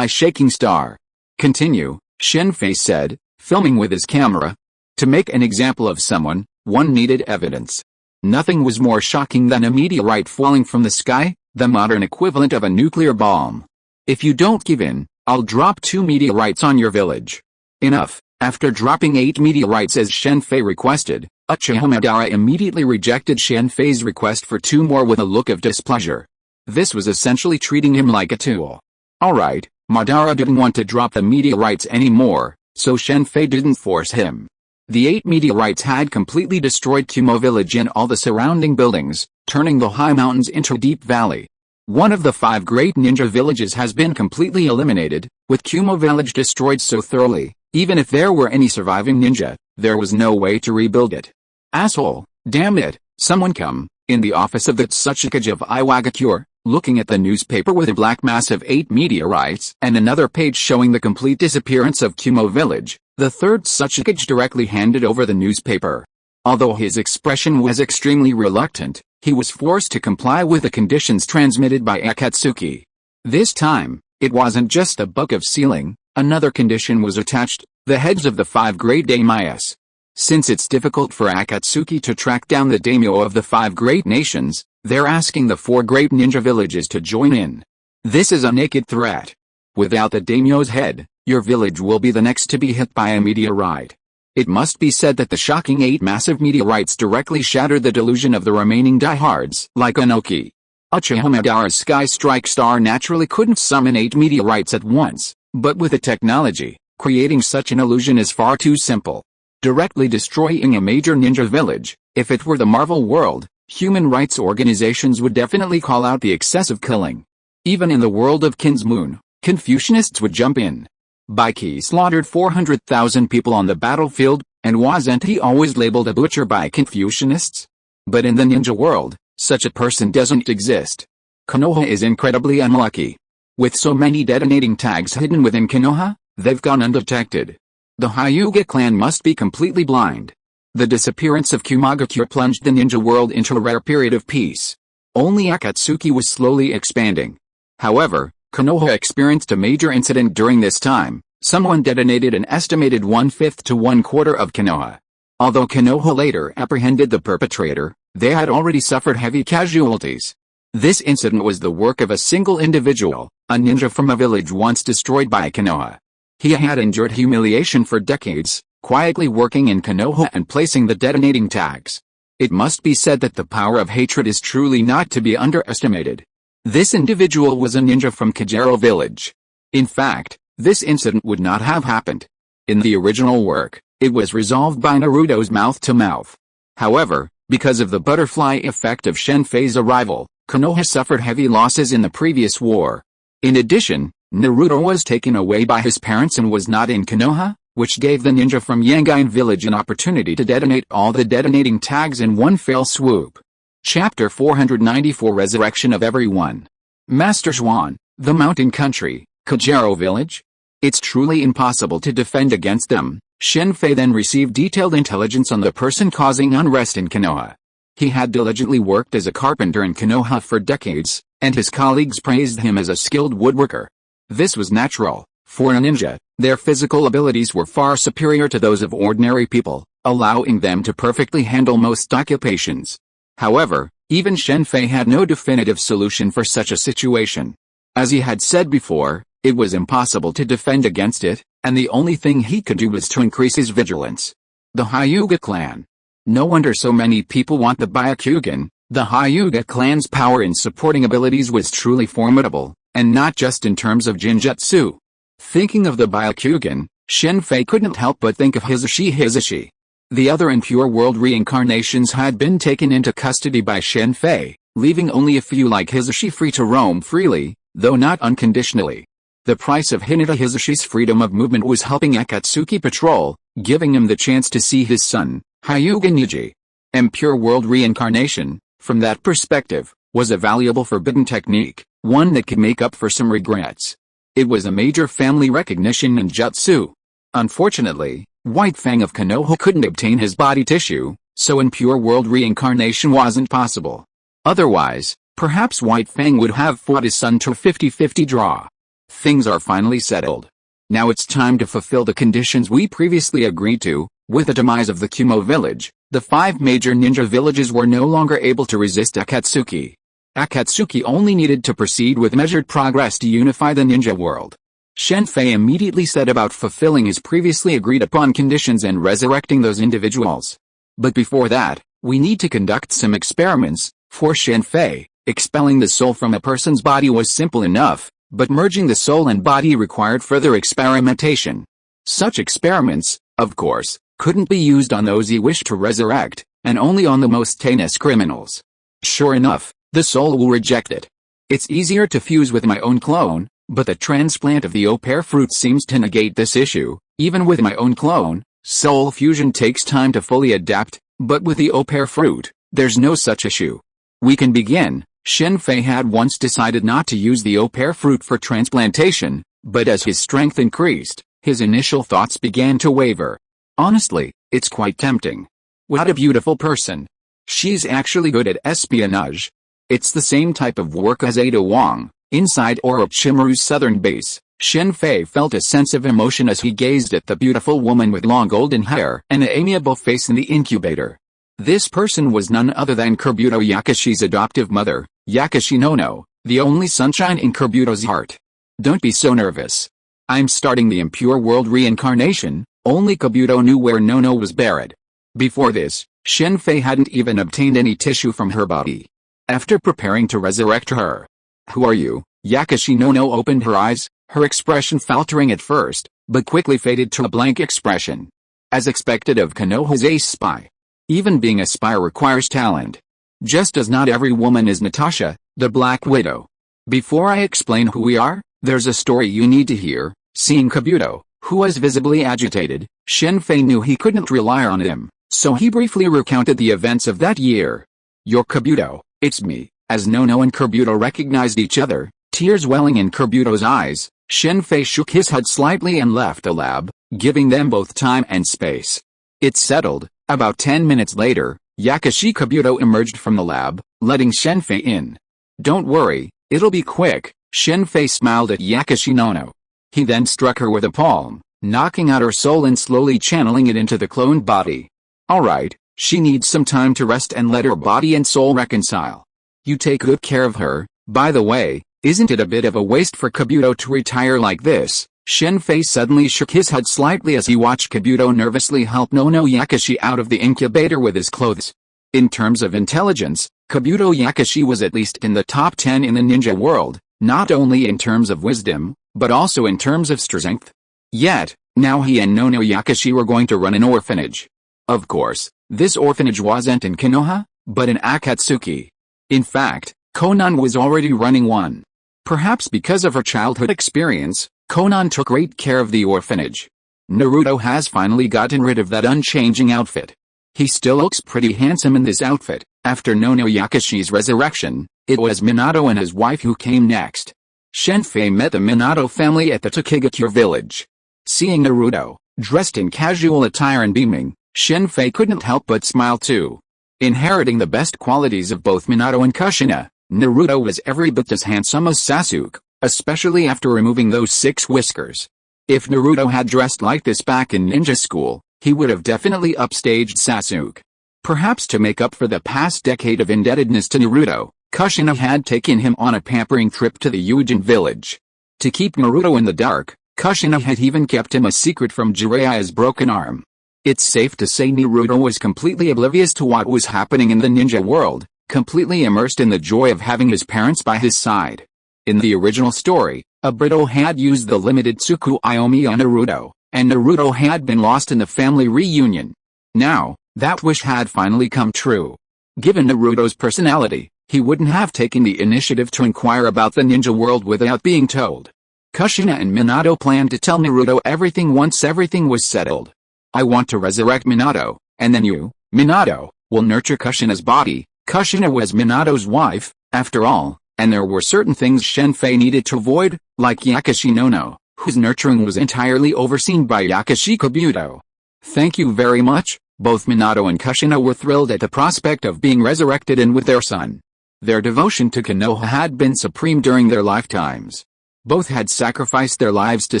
shaking star. Continue, Shen Fei said, filming with his camera. To make an example of someone, one needed evidence. Nothing was more shocking than a meteorite falling from the sky, the modern equivalent of a nuclear bomb. If you don't give in, I'll drop 2 meteorites on your village. Enough. After dropping 8 meteorites as Shen Fei requested, Uchiha Madara immediately rejected Shen Fei's request for 2 more with a look of displeasure. This was essentially treating him like a tool. Alright, Madara didn't want to drop the meteorites anymore, so Shen Fei didn't force him. The 8 meteorites had completely destroyed Kumo village and all the surrounding buildings, turning the high mountains into a deep valley. One of the 5 great ninja villages has been completely eliminated, with Kumo village destroyed so thoroughly, even if there were any surviving ninja, there was no way to rebuild it. Asshole, damn it, someone come. In the office of the Tsuchikage of Iwagakure, looking at the newspaper with a black mass of 8 meteorites and another page showing the complete disappearance of Kumo village, the third Tsuchikage directly handed over the newspaper. Although his expression was extremely reluctant, he was forced to comply with the conditions transmitted by Akatsuki. This time, it wasn't just a book of sealing, another condition was attached, the heads of the 5 great daimyos. Since it's difficult for Akatsuki to track down the daimyo of the 5 great nations, they're asking the 4 great ninja villages to join in. This is a naked threat. Without the daimyo's head, your village will be the next to be hit by a meteorite. It must be said that the shocking 8 massive meteorites directly shattered the delusion of the remaining diehards, like Inoki. Uchiha Madara's Sky Strike Star naturally couldn't summon 8 meteorites at once, but with the technology, creating such an illusion is far too simple. Directly destroying a major ninja village, if it were the Marvel world, human rights organizations would definitely call out the excessive killing. Even in the world of Kin's Moon, Confucianists would jump in. Baiki slaughtered 400,000 people on the battlefield, and wasn't he always labeled a butcher by Confucianists? But in the ninja world, such a person doesn't exist. Konoha is incredibly unlucky. With so many detonating tags hidden within Konoha, they've gone undetected. The Hyuga clan must be completely blind. The disappearance of Kamar-Taj plunged the ninja world into a rare period of peace. Only Akatsuki was slowly expanding. However, Konoha experienced a major incident during this time. Someone detonated an estimated 1/5 to 1/4 of Konoha. Although Konoha later apprehended the perpetrator, they had already suffered heavy casualties. This incident was the work of a single individual, a ninja from a village once destroyed by Konoha. He had endured humiliation for decades, quietly working in Konoha and placing the detonating tags. It must be said that the power of hatred is truly not to be underestimated. This individual was a ninja from Kajero village. In fact, this incident would not have happened. In the original work, it was resolved by Naruto's mouth-to-mouth. However, because of the butterfly effect of Shen Fei's arrival, Konoha suffered heavy losses in the previous war. In addition, Naruto was taken away by his parents and was not in Konoha, which gave the ninja from Yangine village an opportunity to detonate all the detonating tags in one fell swoop. Chapter 494 Resurrection of Everyone. Master Xuan, the mountain country, Kajero village? It's truly impossible to defend against them. Shen Fei then received detailed intelligence on the person causing unrest in Konoha. He had diligently worked as a carpenter in Konoha for decades, and his colleagues praised him as a skilled woodworker. This was natural. For a ninja, their physical abilities were far superior to those of ordinary people, allowing them to perfectly handle most occupations. However, even Shen Fei had no definitive solution for such a situation. As he had said before, it was impossible to defend against it, and the only thing he could do was to increase his vigilance. The Hyuga clan. No wonder so many people want the Byakugan. The Hyuga clan's power in supporting abilities was truly formidable, and not just in terms of Jinjutsu. Thinking of the Byakugan, Shen Fei couldn't help but think of Hisashi. The other impure world reincarnations had been taken into custody by Shen Fei, leaving only a few like Hisashi free to roam freely, though not unconditionally. The price of Hinata Hisashi's freedom of movement was helping Akatsuki patrol, giving him the chance to see his son, Hyuga Niji. Impure world reincarnation, from that perspective, was a valuable forbidden technique, one that could make up for some regrets. It was a major family recognition in jutsu. Unfortunately, White Fang of Konoha couldn't obtain his body tissue, so impure world reincarnation wasn't possible. Otherwise, perhaps White Fang would have fought his son to a 50-50 draw. Things are finally settled. Now it's time to fulfill the conditions we previously agreed to. With the demise of the Kumo village, the 5 major ninja villages were no longer able to resist Akatsuki. Akatsuki only needed to proceed with measured progress to unify the ninja world. Shen Fei immediately set about fulfilling his previously agreed upon conditions and resurrecting those individuals. But before that, we need to conduct some experiments. For Shen Fei, expelling the soul from a person's body was simple enough, but merging the soul and body required further experimentation. Such experiments, of course, couldn't be used on those he wished to resurrect, and only on the most heinous criminals. Sure enough, the soul will reject it. It's easier to fuse with my own clone, but the transplant of the au-pair fruit seems to negate this issue. Even with my own clone, soul fusion takes time to fully adapt, but with the au-pair fruit, there's no such issue. We can begin. Shen Fei had once decided not to use the au-pair fruit for transplantation, but as his strength increased, his initial thoughts began to waver. Honestly, it's quite tempting. What a beautiful person. She's actually good at espionage. It's the same type of work as Ada Wong. Inside Orochimaru's southern base, Shen Fei felt a sense of emotion as he gazed at the beautiful woman with long golden hair and an amiable face in the incubator. This person was none other than Kabuto Yakashi's adoptive mother, Yakashi Nono, the only sunshine in Kabuto's heart. Don't be so nervous. I'm starting the impure world reincarnation. Only Kabuto knew where Nono was buried. Before this, Shen Fei hadn't even obtained any tissue from her body. After preparing to resurrect her, "Who are you?" Yakashi Nono opened her eyes, her expression faltering at first, but quickly faded to a blank expression. As expected of Konoha's ace spy. Even being a spy requires talent. Just as not every woman is Natasha, the Black Widow. Before I explain who we are, there's a story you need to hear. Seeing Kabuto, who was visibly agitated, Shen Fei knew he couldn't rely on him, so he briefly recounted the events of that year. "You're Kabuto, it's me." As Nono and Kabuto recognized each other, tears welling in Kabuto's eyes, Shen Fei shook his head slightly and left the lab, giving them both time and space. It's settled. About 10 minutes later, Yakashi Kabuto emerged from the lab, letting Shen Fei in. "Don't worry, it'll be quick." Shen Fei smiled at Yakashi Nono. He then struck her with a palm, knocking out her soul and slowly channeling it into the cloned body. "Alright, she needs some time to rest and let her body and soul reconcile. You take good care of her. By the way, isn't it a bit of a waste for Kabuto to retire like this?" Shen Fei suddenly shook his head slightly as he watched Kabuto nervously help Nono Yakashi out of the incubator with his clothes. In terms of intelligence, Kabuto Yakushi was at least in the top 10 in the ninja world, not only in terms of wisdom, but also in terms of strength. Yet, now he and Nono Yakushi were going to run an orphanage. Of course, this orphanage wasn't in Konoha, but in Akatsuki. In fact, Konan was already running one. Perhaps because of her childhood experience, Konan took great care of the orphanage. Naruto has finally gotten rid of that unchanging outfit. He still looks pretty handsome in this outfit. After Nono Yakushi's resurrection, it was Minato and his wife who came next. Shen Fei met the Minato family at the Takegakure village. Seeing Naruto, dressed in casual attire and beaming, Shen Fei couldn't help but smile too. Inheriting the best qualities of both Minato and Kushina, Naruto was every bit as handsome as Sasuke, especially after removing those 6 whiskers. If Naruto had dressed like this back in ninja school, he would have definitely upstaged Sasuke. Perhaps to make up for the past decade of indebtedness to Naruto, Kushina had taken him on a pampering trip to the Ujin village. To keep Naruto in the dark, Kushina had even kept him a secret from Jiraiya's broken arm. It's safe to say Naruto was completely oblivious to what was happening in the ninja world, completely immersed in the joy of having his parents by his side. In the original story, Obito had used the limited Tsuku Aomi on Naruto, and Naruto had been lost in the family reunion. Now, that wish had finally come true. Given Naruto's personality, he wouldn't have taken the initiative to inquire about the ninja world without being told. Kushina and Minato planned to tell Naruto everything once everything was settled. I want to resurrect Minato, and then you, Minato, will nurture Kushina's body. Kushina was Minato's wife, after all, and there were certain things Shen Fei needed to avoid, like Yakushi Nono, whose nurturing was entirely overseen by Yakushi Kabuto. Thank you very much. Both Minato and Kushina were thrilled at the prospect of being resurrected and with their son. Their devotion to Konoha had been supreme during their lifetimes. Both had sacrificed their lives to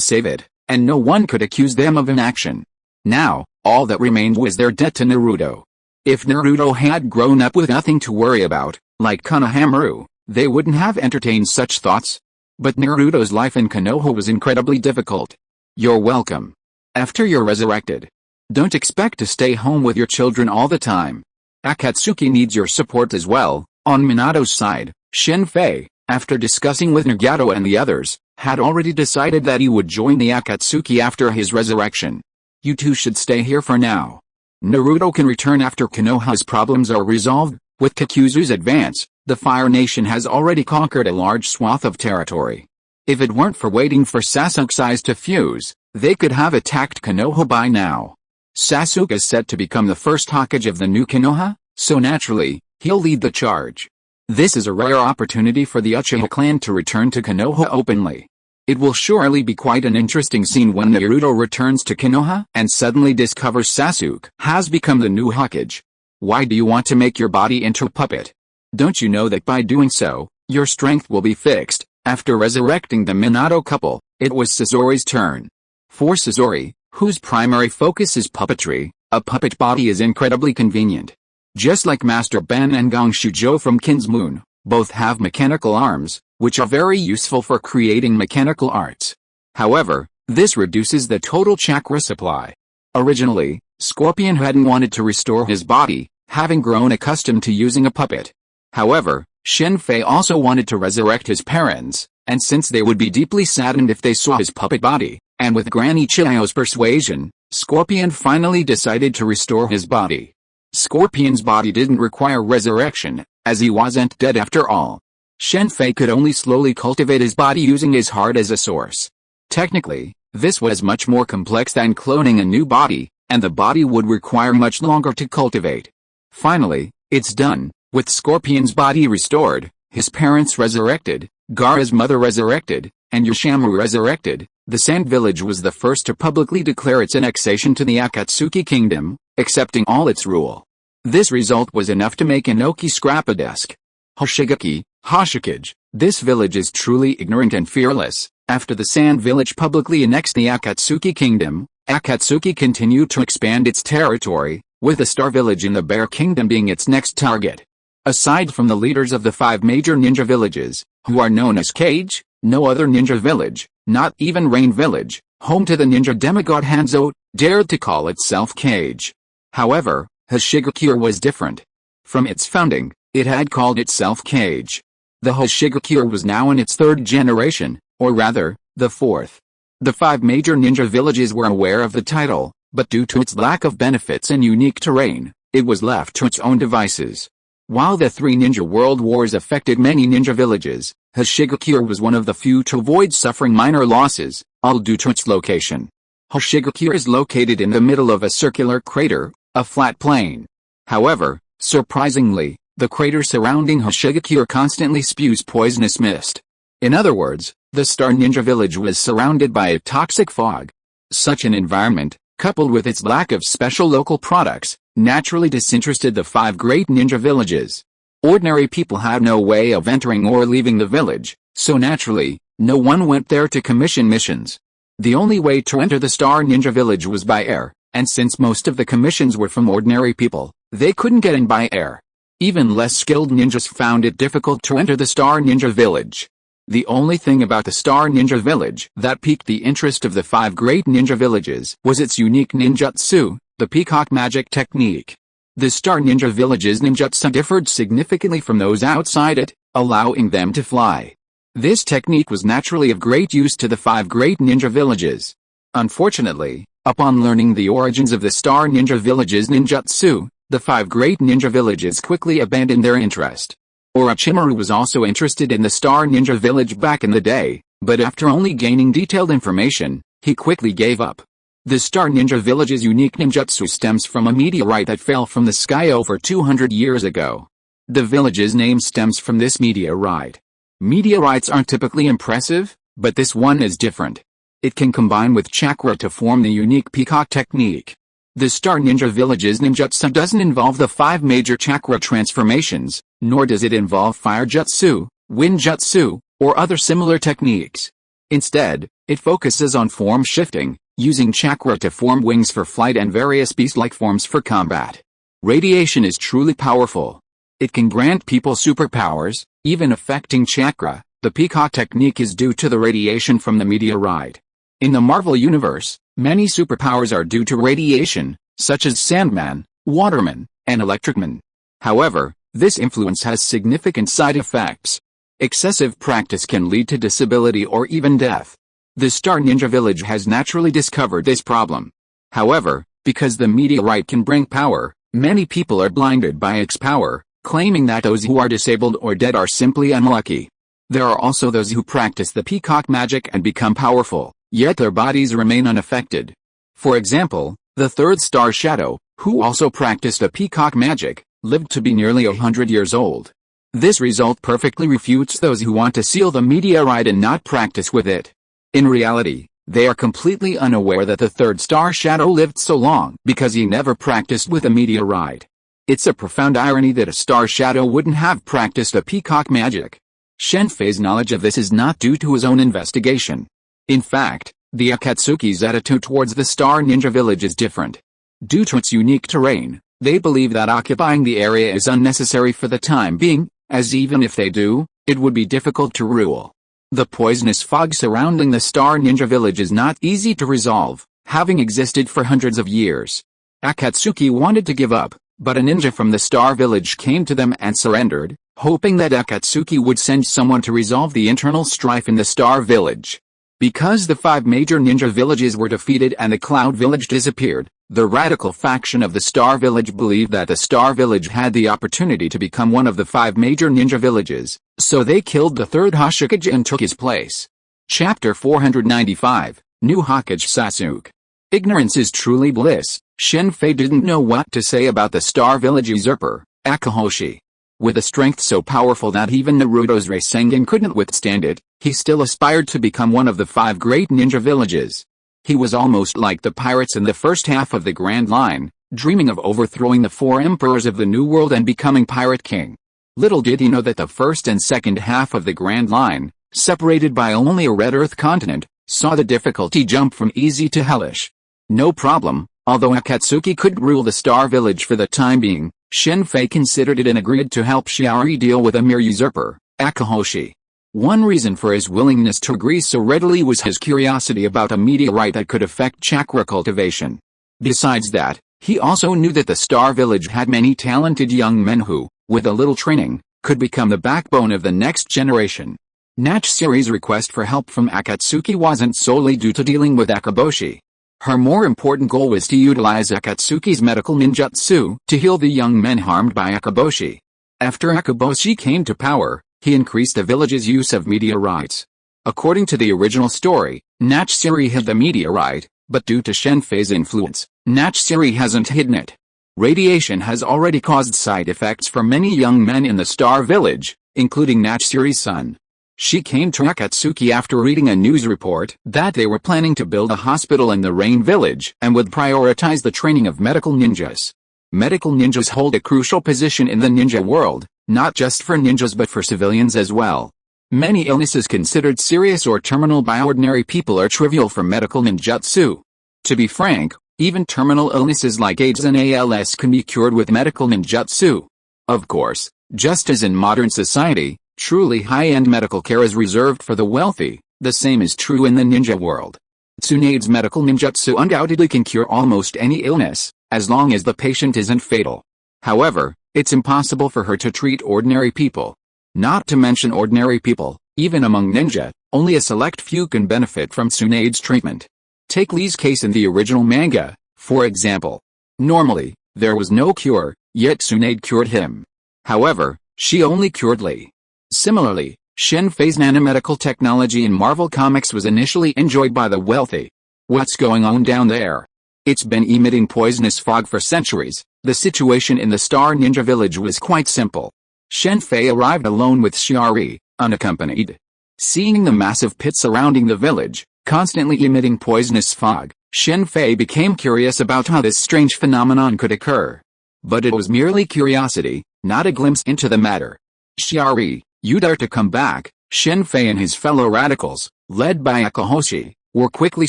save it, and no one could accuse them of inaction. Now, all that remained was their debt to Naruto. If Naruto had grown up with nothing to worry about, like Konohamaru, they wouldn't have entertained such thoughts. But Naruto's life in Konoha was incredibly difficult. You're welcome. After you're resurrected, don't expect to stay home with your children all the time. Akatsuki needs your support as well. On Minato's side, Shen Fei, after discussing with Nagato and the others, had already decided that he would join the Akatsuki after his resurrection. You two should stay here for now. Naruto can return after Konoha's problems are resolved. With Kakuzu's advance, the Fire Nation has already conquered a large swath of territory. If it weren't for waiting for Sasuke's eyes to fuse, they could have attacked Konoha by now. Sasuke is set to become the first Hokage of the new Konoha, so naturally, he'll lead the charge. This is a rare opportunity for the Uchiha clan to return to Konoha openly. It will surely be quite an interesting scene when Naruto returns to Konoha and suddenly discovers Sasuke has become the new Hokage. Why do you want to make your body into a puppet? Don't you know that by doing so, your strength will be fixed? After resurrecting the Minato couple, it was Sasori's turn. For Sasori, whose primary focus is puppetry, a puppet body is incredibly convenient. Just like Master Ban and Gong Shujo from Kin's Moon, both have mechanical arms, which are very useful for creating mechanical arts. However, this reduces the total chakra supply. Originally, Scorpion hadn't wanted to restore his body, having grown accustomed to using a puppet. However, Shen Fei also wanted to resurrect his parents, and since they would be deeply saddened if they saw his puppet body, and with Granny Chiyo's persuasion, Scorpion finally decided to restore his body. Scorpion's body didn't require resurrection, as he wasn't dead after all. Shen Fei could only slowly cultivate his body using his heart as a source. Technically, this was much more complex than cloning a new body, and the body would require much longer to cultivate. Finally, it's done. With Scorpion's body restored, his parents resurrected, Gaara's mother resurrected, and Yoshimaru resurrected, the Sand Village was the first to publicly declare its annexation to the Akatsuki Kingdom, accepting all its rule. This result was enough to make Inoki scrap a desk. Hoshigaki, Hoshikage, this village is truly ignorant and fearless. After the Sand Village publicly annexed the Akatsuki Kingdom, Akatsuki continued to expand its territory, with the Star Village in the Bear Kingdom being its next target. Aside from the leaders of the 5 major ninja villages, who are known as Kage, no other ninja village, not even Rain Village, home to the ninja demigod Hanzo, dared to call itself Kage. However, Hoshigaki was different. From its founding, It had called itself Cage. The Hoshigakure was now in its third generation, or rather, the fourth. The 5 major ninja villages were aware of the title, but due to its lack of benefits and unique terrain, it was left to its own devices. While the 3 ninja world wars affected many ninja villages, Hoshigakure was one of the few to avoid suffering minor losses, all due to its location. Hoshigakure is located in the middle of a circular crater, a flat plain. However, surprisingly, the crater surrounding Hoshigakure constantly spews poisonous mist. In other words, the Star Ninja Village was surrounded by a toxic fog. Such an environment, coupled with its lack of special local products, naturally disinterested the 5 great ninja villages. Ordinary people had no way of entering or leaving the village, so naturally, no one went there to commission missions. The only way to enter the Star Ninja Village was by air, and since most of the commissions were from ordinary people, they couldn't get in by air. Even less skilled ninjas found it difficult to enter the Star Ninja Village. The only thing about the Star Ninja Village that piqued the interest of the 5 great ninja villages was its unique ninjutsu, the peacock magic technique. The Star Ninja Village's ninjutsu differed significantly from those outside it, allowing them to fly. This technique was naturally of great use to the 5 great ninja villages. Unfortunately, upon learning the origins of the Star Ninja Village's ninjutsu, the 5 great ninja villages quickly abandoned their interest. Orochimaru was also interested in the Star Ninja Village back in the day, but after only gaining detailed information, he quickly gave up. The Star Ninja Village's unique ninjutsu stems from a meteorite that fell from the sky over 200 years ago. The village's name stems from this meteorite. Meteorites aren't typically impressive, but this one is different. It can combine with chakra to form the unique peacock technique. The Star Ninja Village's ninjutsu doesn't involve the 5 major chakra transformations, nor does it involve fire jutsu, wind jutsu, or other similar techniques. Instead, it focuses on form shifting, using chakra to form wings for flight and various beast-like forms for combat. Radiation is truly powerful. It can grant people superpowers, even affecting chakra. The peacock technique is due to the radiation from the meteorite. In the Marvel Universe, many superpowers are due to radiation, such as Sandman, Waterman, and Electricman. However, this influence has significant side effects. Excessive practice can lead to disability or even death. The Star Ninja Village has naturally discovered this problem. However, because the meteorite can bring power, many people are blinded by its power, claiming that those who are disabled or dead are simply unlucky. There are also those who practice the peacock magic and become powerful, yet their bodies remain unaffected. For example, the 3rd star Shadow, who also practiced a peacock magic, lived to be nearly 100 years old. This result perfectly refutes those who want to seal the meteorite and not practice with it. In reality, they are completely unaware that the 3rd star Shadow lived so long because he never practiced with a meteorite. It's a profound irony that a star Shadow wouldn't have practiced a peacock magic. Shen Fei's knowledge of this is not due to his own investigation. In fact, the Akatsuki's attitude towards the Star Ninja Village is different. Due to its unique terrain, they believe that occupying the area is unnecessary for the time being, as even if they do, it would be difficult to rule. The poisonous fog surrounding the Star Ninja Village is not easy to resolve, having existed for hundreds of years. Akatsuki wanted to give up, but a ninja from the Star Village came to them and surrendered, hoping that Akatsuki would send someone to resolve the internal strife in the Star Village. Because the 5 major ninja villages were defeated and the Cloud Village disappeared, the radical faction of the Star Village believed that the Star Village had the opportunity to become one of the 5 major ninja villages, so they killed the 3rd Hokage and took his place. Chapter 495, New Hokage Sasuke. Ignorance is truly bliss. Shen Fei didn't know what to say about the Star Village usurper, Akahoshi. With a strength so powerful that even Naruto's Rasengan couldn't withstand it, he still aspired to become one of the 5 great ninja villages. He was almost like the pirates in the first half of the Grand Line, dreaming of overthrowing the 4 emperors of the New World and becoming Pirate King. Little did he know that the first and second half of the Grand Line, separated by only a red Earth continent, saw the difficulty jump from easy to hellish. No problem, although Akatsuki could rule the Star Village for the time being, Shen Fei considered it and agreed to help Shiari deal with a mere usurper, Akahoshi. One reason for his willingness to agree so readily was his curiosity about a meteorite that could affect chakra cultivation. Besides that, he also knew that the Star Village had many talented young men who, with a little training, could become the backbone of the next generation. Nachisari's request for help from Akatsuki wasn't solely due to dealing with Akaboshi. Her more important goal was to utilize Akatsuki's medical ninjutsu to heal the young men harmed by Akaboshi. After Akaboshi came to power, he increased the village's use of meteorites. According to the original story, Nachisari hid the meteorite, but due to Shen Fei's influence, Nachisari hasn't hidden it. Radiation has already caused side effects for many young men in the Star Village, including Nachisari's son. She came to Akatsuki after reading a news report that they were planning to build a hospital in the Rain Village and would prioritize the training of medical ninjas. Medical ninjas hold a crucial position in the ninja world, not just for ninjas but for civilians as well. Many illnesses considered serious or terminal by ordinary people are trivial for medical ninjutsu. To be frank, even terminal illnesses like AIDS and ALS can be cured with medical ninjutsu. Of course, just as in modern society, truly high-end medical care is reserved for the wealthy, the same is true in the ninja world. Tsunade's medical ninjutsu undoubtedly can cure almost any illness, as long as the patient isn't fatal. However, it's impossible for her to treat ordinary people. Not to mention ordinary people, even among ninja, only a select few can benefit from Tsunade's treatment. Take Lee's case in the original manga, for example. Normally, there was no cure, yet Tsunade cured him. However, she only cured Lee. Similarly, Shen Fei's nanomedical technology in Marvel Comics was initially enjoyed by the wealthy. What's going on down there? It's been emitting poisonous fog for centuries. The situation in the Star Ninja Village was quite simple. Shen Fei arrived alone with S.H.I.E.L.D, unaccompanied. Seeing the massive pit surrounding the village, constantly emitting poisonous fog, Shen Fei became curious about how this strange phenomenon could occur. But it was merely curiosity, not a glimpse into the matter. S.H.I.E.L.D, you dare to come back? Shen Fei and his fellow radicals, led by Akahoshi, were quickly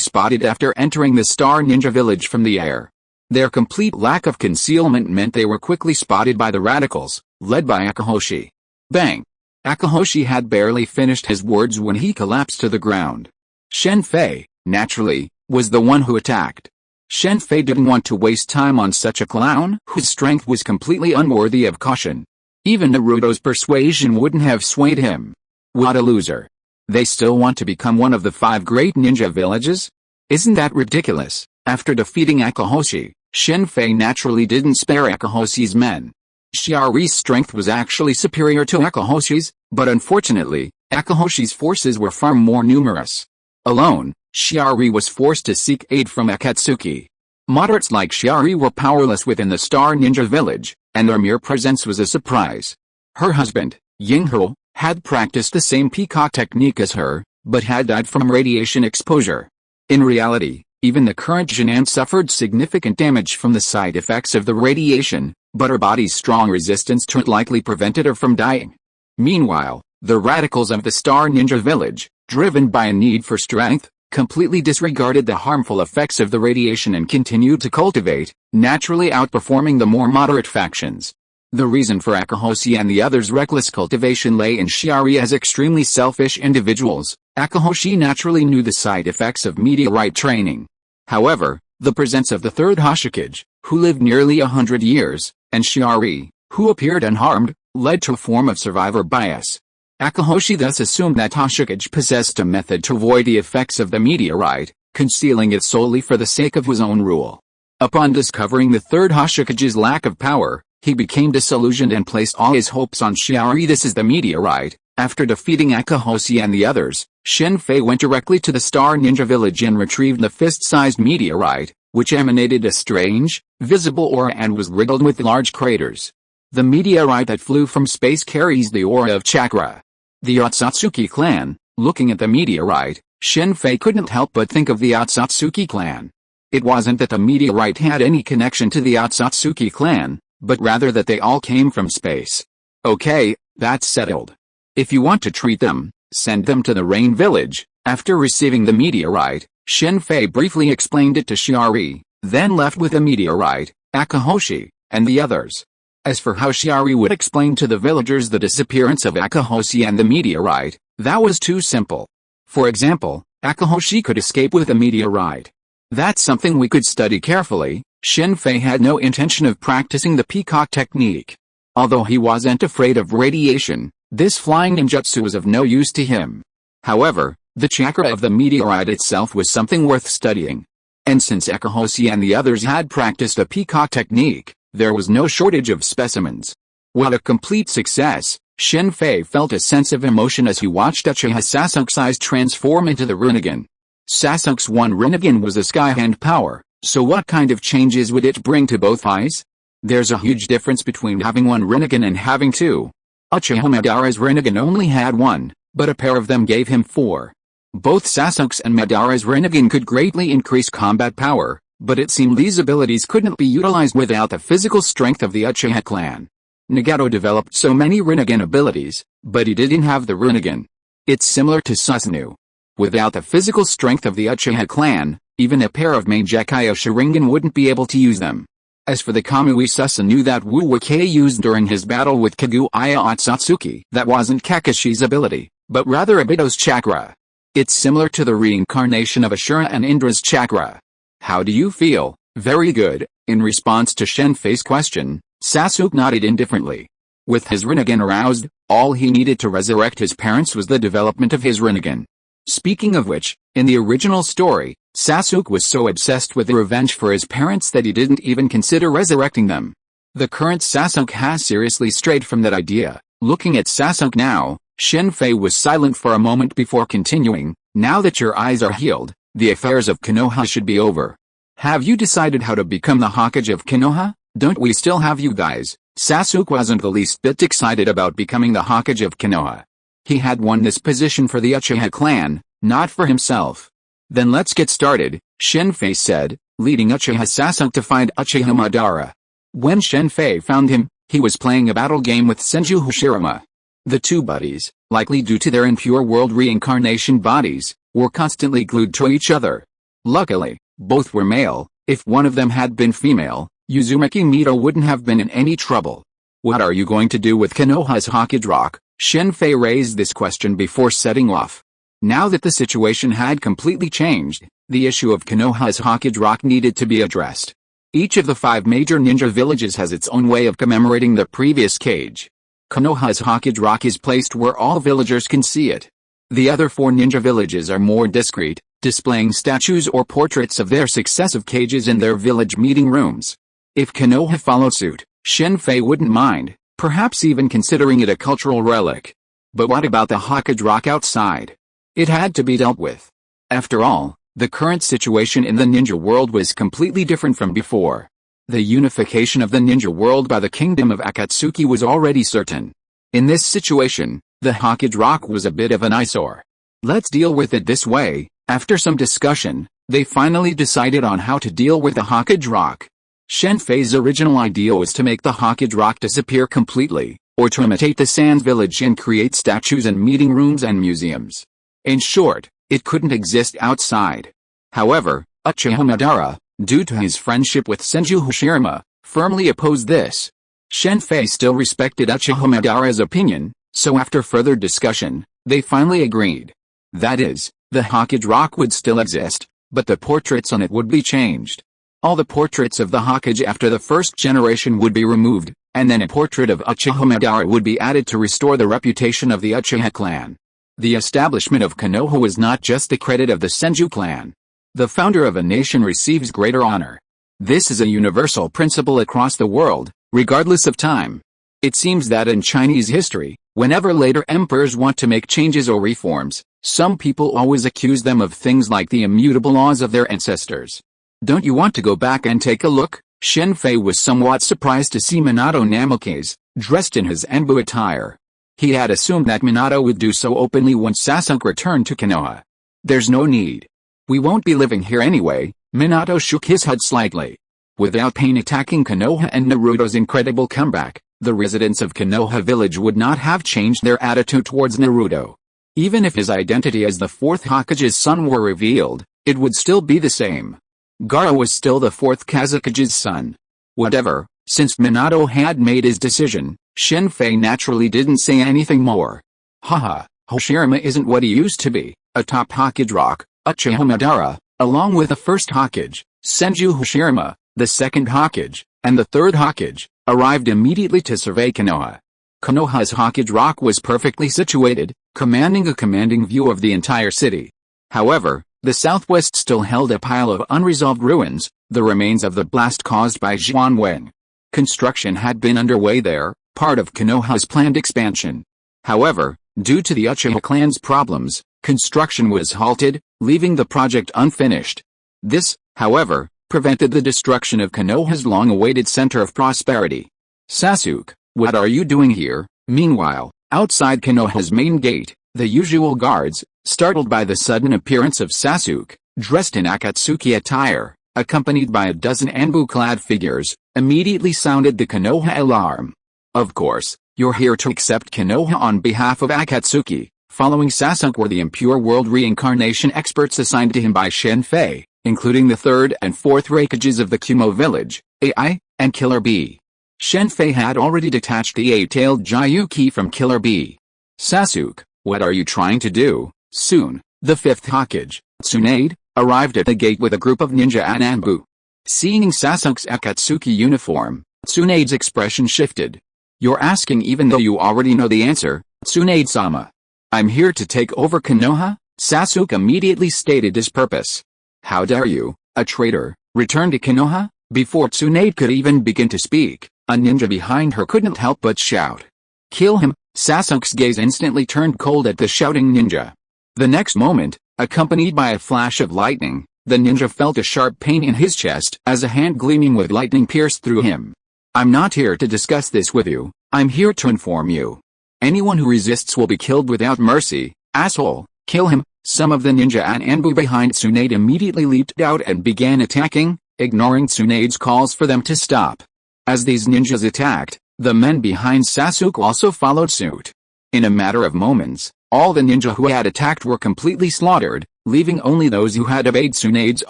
spotted after entering the Star Ninja Village from the air. Their complete lack of concealment meant they were quickly spotted by the radicals, led by Akahoshi. Bang! Akahoshi had barely finished his words when he collapsed to the ground. Shen Fei, naturally, was the one who attacked. Shen Fei didn't want to waste time on such a clown whose strength was completely unworthy of caution. Even Naruto's persuasion wouldn't have swayed him. What a loser. They still want to become one of the 5 great ninja villages? Isn't that ridiculous? After defeating Akahoshi, Shen Fei naturally didn't spare Akahoshi's men. S.H.I.E.L.D's strength was actually superior to Akahoshi's, but unfortunately, Akahoshi's forces were far more numerous. Alone, S.H.I.E.L.D was forced to seek aid from Akatsuki. Moderates like S.H.I.E.L.D were powerless within the Star Ninja Village, and their mere presence was a surprise. Her husband, Ying-Ho, had practiced the same peacock technique as her, but had died from radiation exposure. In reality, even the current Jinan suffered significant damage from the side effects of the radiation, but her body's strong resistance to it likely prevented her from dying. Meanwhile, the radicals of the Star Ninja Village, driven by a need for strength, completely disregarded the harmful effects of the radiation and continued to cultivate, naturally outperforming the more moderate factions. The reason for Akahoshi and the others' reckless cultivation lay in S.H.I.E.L.D as extremely selfish individuals. Akahoshi naturally knew the side effects of meteorite training. However, the presence of the third Hashikage, who lived nearly 100 years, and S.H.I.E.L.D, who appeared unharmed, led to a form of survivor bias. Akahoshi thus assumed that Hashikage possessed a method to avoid the effects of the meteorite, concealing it solely for the sake of his own rule. Upon discovering the third Hashikage's lack of power, he became disillusioned and placed all his hopes on S.H.I.E.L.D. This is the meteorite. After defeating Akahoshi and the others, Shen Fei went directly to the Star Ninja Village and retrieved the fist-sized meteorite, which emanated a strange, visible aura and was riddled with large craters. The meteorite that flew from space carries the aura of chakra. The Otsutsuki clan, looking at the meteorite, Shen Fei couldn't help but think of the Otsutsuki clan. It wasn't that the meteorite had any connection to the Otsutsuki clan, but rather that they all came from space. Okay, that's settled. If you want to treat them, send them to the Rain Village. After receiving the meteorite, Shen Fei briefly explained it to S.H.I.E.L.D, then left with the meteorite, Akahoshi, and the others. As for how S.H.I.E.L.D would explain to the villagers the disappearance of Akahoshi and the meteorite, that was too simple. For example, Akahoshi could escape with a meteorite. That's something we could study carefully. Shen Fei had no intention of practicing the peacock technique. Although he wasn't afraid of radiation, this flying ninjutsu was of no use to him. However, the chakra of the meteorite itself was something worth studying. And since Ekahoshi and the others had practiced a peacock technique, there was no shortage of specimens. What a complete success! Shen Fei felt a sense of emotion as he watched Uchiha Sasuke's eyes transform into the Rinnegan. Sasuke's one Rinnegan was a sky-hand power, so what kind of changes would it bring to both eyes? There's a huge difference between having one Rinnegan and having two. Uchiha Madara's Rinnegan only had one, but a pair of them gave him four. Both Sasuke's and Madara's Rinnegan could greatly increase combat power, but it seemed these abilities couldn't be utilized without the physical strength of the Uchiha clan. Nagato developed so many Rinnegan abilities, but he didn't have the Rinnegan. It's similar to Susanoo. Without the physical strength of the Uchiha clan, even a pair of Mangekyou Sharingan wouldn't be able to use them. As for the Kamui Susanoo that Wu Wakei used during his battle with Kaguya Otsutsuki, that wasn't Kakashi's ability, but rather Obito's chakra. It's similar to the reincarnation of Ashura and Indra's chakra. How do you feel? Very good. In response to Shen Fei's question, Sasuke nodded indifferently. With his Rinnegan aroused, all he needed to resurrect his parents was the development of his Rinnegan. Speaking of which, in the original story, Sasuke was so obsessed with the revenge for his parents that he didn't even consider resurrecting them. The current Sasuke has seriously strayed from that idea. Looking at Sasuke now, Shen Fei was silent for a moment before continuing. Now that your eyes are healed, the affairs of Konoha should be over. Have you decided how to become the Hokage of Konoha? Don't we still have you guys? Sasuke wasn't the least bit excited about becoming the Hokage of Konoha. He had won this position for the Uchiha clan, not for himself. Then let's get started, Shen Fei said, leading Uchiha Sasuke to find Uchiha Madara. When Shen Fei found him, he was playing a battle game with Senju Hashirama. The two buddies, likely due to their impure world reincarnation bodies, were constantly glued to each other. Luckily, both were male. If one of them had been female, Uzumaki Mito wouldn't have been in any trouble. What are you going to do with Konoha's Hokage Rock? Shen Fei raised this question before setting off. Now that the situation had completely changed, the issue of Konoha's Hokage Rock needed to be addressed. Each of the 5 major ninja villages has its own way of commemorating the previous cage. Konoha's Hokage Rock is placed where all villagers can see it. The other 4 ninja villages are more discreet, displaying statues or portraits of their successive cages in their village meeting rooms. If Konoha followed suit, Shen Fei wouldn't mind, perhaps even considering it a cultural relic. But what about the Hokage Rock outside? It had to be dealt with. After all, the current situation in the ninja world was completely different from before. The unification of the ninja world by the kingdom of Akatsuki was already certain. In this situation, the Hokage Rock was a bit of an eyesore. Let's deal with it this way. After some discussion, they finally decided on how to deal with the Hokage Rock. Shen Fei's original idea was to make the Hokage Rock disappear completely, or to imitate the Sands village and create statues and meeting rooms and museums. In short, it couldn't exist outside. However, Uchiha Madara, due to his friendship with Senju Hashirama, firmly opposed this. Shen Fei still respected Uchiha Madara's opinion, so after further discussion, they finally agreed. That is, the Hokage Rock would still exist, but the portraits on it would be changed. All the portraits of the Hokage after the first generation would be removed, and then a portrait of Uchiha Madara would be added to restore the reputation of the Uchiha clan. The establishment of Konoha was not just the credit of the Senju clan. The founder of a nation receives greater honor. This is a universal principle across the world, regardless of time. It seems that in Chinese history, whenever later emperors want to make changes or reforms, some people always accuse them of things like the immutable laws of their ancestors. Don't you want to go back and take a look? Shen Fei was somewhat surprised to see Minato Namikaze, dressed in his Anbu attire. He had assumed that Minato would do so openly once Sasuke returned to Konoha. There's no need. We won't be living here anyway. Minato shook his head slightly. Without pain attacking Konoha and Naruto's incredible comeback, the residents of Konoha village would not have changed their attitude towards Naruto. Even if his identity as the 4th Hokage's son were revealed, it would still be the same. Gaara was still the 4th Kazukage's son. Whatever, since Minato had made his decision, Shen Fei naturally didn't say anything more. Haha, Hashirama isn't what he used to be, a top Hokage Rock, Uchiha Madara, along with the 1st Hokage, Senju Hashirama, the 2nd Hokage, and the 3rd Hokage, arrived immediately to survey Konoha. Konoha's Hokage Rock was perfectly situated, commanding a commanding view of the entire city. However, the southwest still held a pile of unresolved ruins, the remains of the blast caused by Zhuan Wen. Construction had been underway there, part of Konoha's planned expansion. However, due to the Uchiha clan's problems, construction was halted, leaving the project unfinished. This, however, prevented the destruction of Konoha's long-awaited center of prosperity. Sasuke, what are you doing here? Meanwhile, outside Konoha's main gate, the usual guards, startled by the sudden appearance of Sasuke, dressed in Akatsuki attire, accompanied by a dozen anbu-clad figures, immediately sounded the Konoha alarm. Of course, you're here to accept Konoha on behalf of Akatsuki. Following Sasuke were the impure world reincarnation experts assigned to him by Shen Fei, including the 3rd and 4th Raikages of the Kumo village, AI, and Killer Bee. Shen Fei had already detached the 8-tailed Gyuki from Killer Bee. Sasuke, what are you trying to do? Soon, the 5th Hokage, Tsunade, arrived at the gate with a group of ninja and anbu. Seeing Sasuke's Akatsuki uniform, Tsunade's expression shifted. You're asking even though you already know the answer, Tsunade-sama. I'm here to take over Konoha, Sasuke immediately stated his purpose. How dare you, a traitor, return to Konoha? Before Tsunade could even begin to speak, a ninja behind her couldn't help but shout. Kill him! Sasuke's gaze instantly turned cold at the shouting ninja. The next moment, accompanied by a flash of lightning, the ninja felt a sharp pain in his chest as a hand gleaming with lightning pierced through him. I'm not here to discuss this with you, I'm here to inform you. Anyone who resists will be killed without mercy, asshole, kill him. Some of the ninja and anbu behind Tsunade immediately leaped out and began attacking, ignoring Tsunade's calls for them to stop. As these ninjas attacked, the men behind Sasuke also followed suit. In a matter of moments, all the ninja who had attacked were completely slaughtered, leaving only those who had obeyed Tsunade's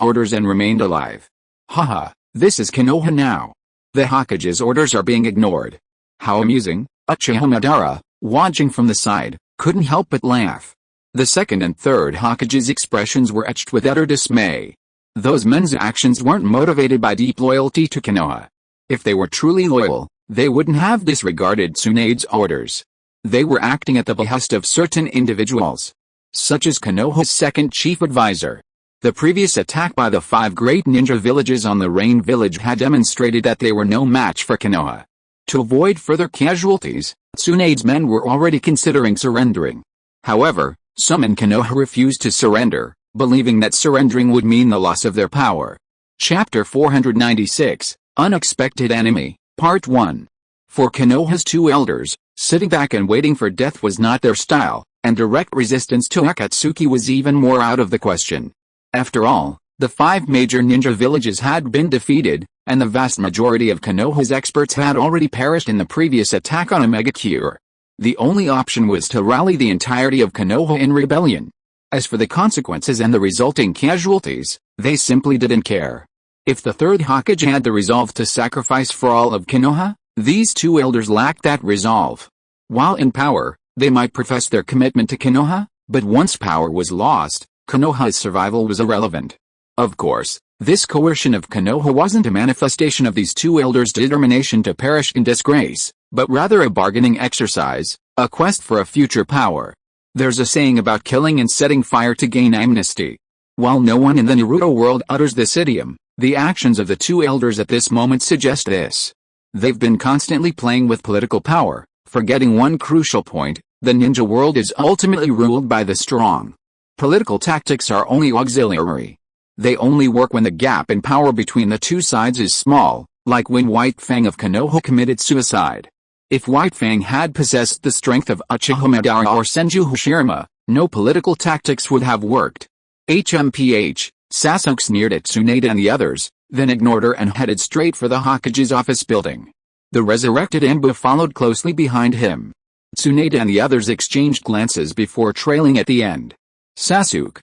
orders and remained alive. Haha, this is Konoha now. The Hokage's orders are being ignored. How amusing, Uchiha Madara, watching from the side, couldn't help but laugh. The 2nd and 3rd Hokage's expressions were etched with utter dismay. Those men's actions weren't motivated by deep loyalty to Konoha. If they were truly loyal, they wouldn't have disregarded Tsunade's orders. They were acting at the behest of certain individuals, such as Konoha's 2nd chief advisor. The previous attack by the 5 great ninja villages on the Rain village had demonstrated that they were no match for Konoha. To avoid further casualties, Tsunade's men were already considering surrendering. However, some in Konoha refused to surrender, believing that surrendering would mean the loss of their power. Chapter 496, Unexpected Enemy, Part 1. For Konoha's 2 elders, sitting back and waiting for death was not their style, and direct resistance to Akatsuki was even more out of the question. After all, the 5 major ninja villages had been defeated, and the vast majority of Konoha's experts had already perished in the previous attack on Omega Cure. The only option was to rally the entirety of Konoha in rebellion. As for the consequences and the resulting casualties, they simply didn't care. If the 3rd Hokage had the resolve to sacrifice for all of Konoha, these 2 elders lacked that resolve. While in power, they might profess their commitment to Konoha, but once power was lost, Konoha's survival was irrelevant. Of course, this coercion of Konoha wasn't a manifestation of these 2 elders' determination to perish in disgrace, but rather a bargaining exercise, a quest for a future power. There's a saying about killing and setting fire to gain amnesty. While no one in the Naruto world utters this idiom, the actions of the 2 elders at this moment suggest this. They've been constantly playing with political power, forgetting one crucial point: the ninja world is ultimately ruled by the strong. Political tactics are only auxiliary. They only work when the gap in power between the 2 sides is small, like when White Fang of Konoha committed suicide. If White Fang had possessed the strength of Uchiha Madara or Senju Hashirama, no political tactics would have worked. HMPH, Sasuke sneered at Tsunade and the others, then ignored her and headed straight for the Hokage's office building. The resurrected Anbu followed closely behind him. Tsunade and the others exchanged glances before trailing at the end. Sasuke,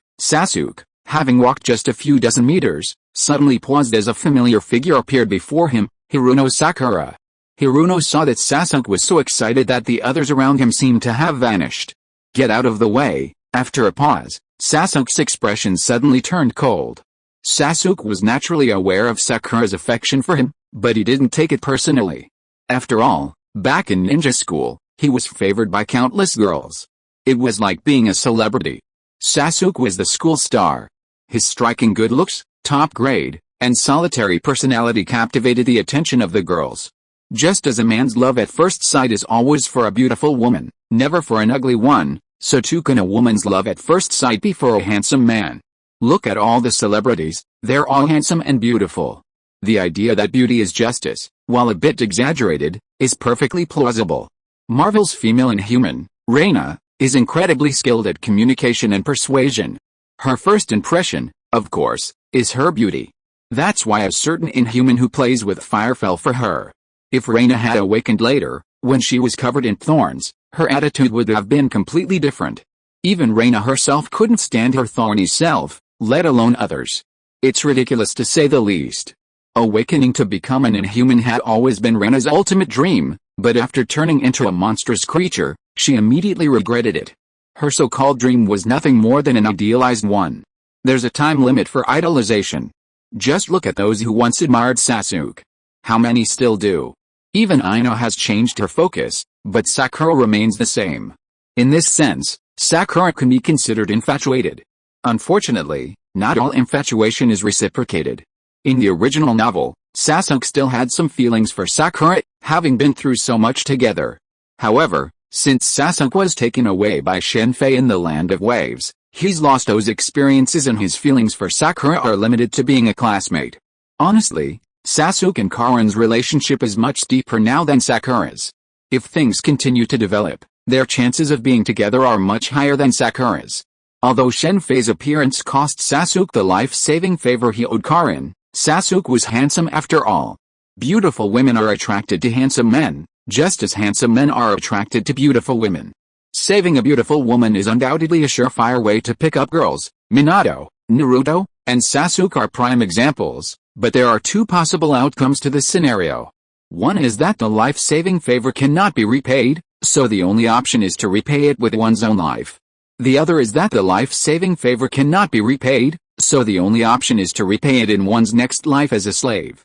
having walked just a few dozen meters, suddenly paused as a familiar figure appeared before him, Hiruno Sakura. Hiruno saw that Sasuke was so excited that the others around him seemed to have vanished. Get out of the way. After a pause, Sasuke's expression suddenly turned cold. Sasuke was naturally aware of Sakura's affection for him, but he didn't take it personally. After all, back in ninja school, he was favored by countless girls. It was like being a celebrity. Sasuke was the school star. His striking good looks, top grade, and solitary personality captivated the attention of the girls. Just as a man's love at first sight is always for a beautiful woman, never for an ugly one, so too can a woman's love at first sight be for a handsome man. Look at all the celebrities, they're all handsome and beautiful. The idea that beauty is justice, while a bit exaggerated, is perfectly plausible. Marvel's female Inhuman, Reina, is incredibly skilled at communication and persuasion. Her first impression, of course, is her beauty. That's why a certain Inhuman who plays with fire fell for her. If Reina had awakened later, when she was covered in thorns, her attitude would have been completely different. Even Reina herself couldn't stand her thorny self, let alone others. It's ridiculous to say the least. Awakening to become an Inhuman had always been Reina's ultimate dream, but after turning into a monstrous creature, she immediately regretted it. Her so-called dream was nothing more than an idealized one. There's a time limit for idolization. Just look at those who once admired Sasuke. How many still do? Even Ino has changed her focus, but Sakura remains the same. In this sense, Sakura can be considered infatuated. Unfortunately, not all infatuation is reciprocated. In the original novel, Sasuke still had some feelings for Sakura, having been through so much together. However, since Sasuke was taken away by Shen Fei in the Land of Waves, he's lost those experiences and his feelings for Sakura are limited to being a classmate. Honestly, Sasuke and Karin's relationship is much deeper now than Sakura's. If things continue to develop, their chances of being together are much higher than Sakura's. Although Shen Fei's appearance cost Sasuke the life-saving favor he owed Karin, Sasuke was handsome after all. Beautiful women are attracted to handsome men, just as handsome men are attracted to beautiful women. Saving a beautiful woman is undoubtedly a surefire way to pick up girls. Minato, Naruto, and Sasuke are prime examples, but there are two possible outcomes to this scenario. One is that the life-saving favor cannot be repaid, so the only option is to repay it with one's own life. The other is that the life-saving favor cannot be repaid, so the only option is to repay it in one's next life as a slave.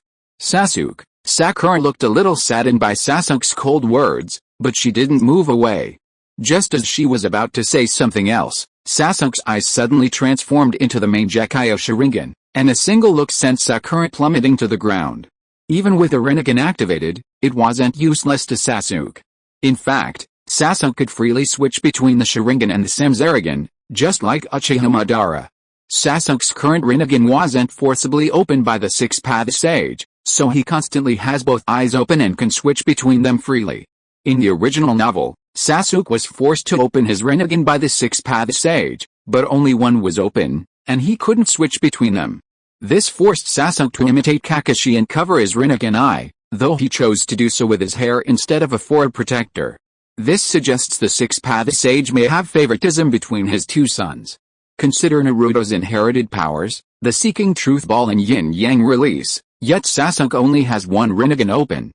Sakura looked a little saddened by Sasuke's cold words, but she didn't move away. Just as she was about to say something else, Sasuke's eyes suddenly transformed into the Mangekyo Sharingan, and a single look sent Sakura plummeting to the ground. Even with the Rinnegan activated, it wasn't useless to Sasuke. In fact, Sasuke could freely switch between the Sharingan and the Samzaragan, just like Uchiha Madara. Sasuke's current Rinnegan wasn't forcibly opened by the Six-Path Sage, so he constantly has both eyes open and can switch between them freely. In the original novel, Sasuke was forced to open his Rinnegan by the Six-Path Sage, but only one was open, and he couldn't switch between them. This forced Sasuke to imitate Kakashi and cover his Rinnegan eye, though he chose to do so with his hair instead of a forward protector. This suggests the Six-Path Sage may have favoritism between his two sons. Consider Naruto's inherited powers, the Seeking Truth Ball and Yin-Yang release, yet Sasuke only has one Rinnegan open.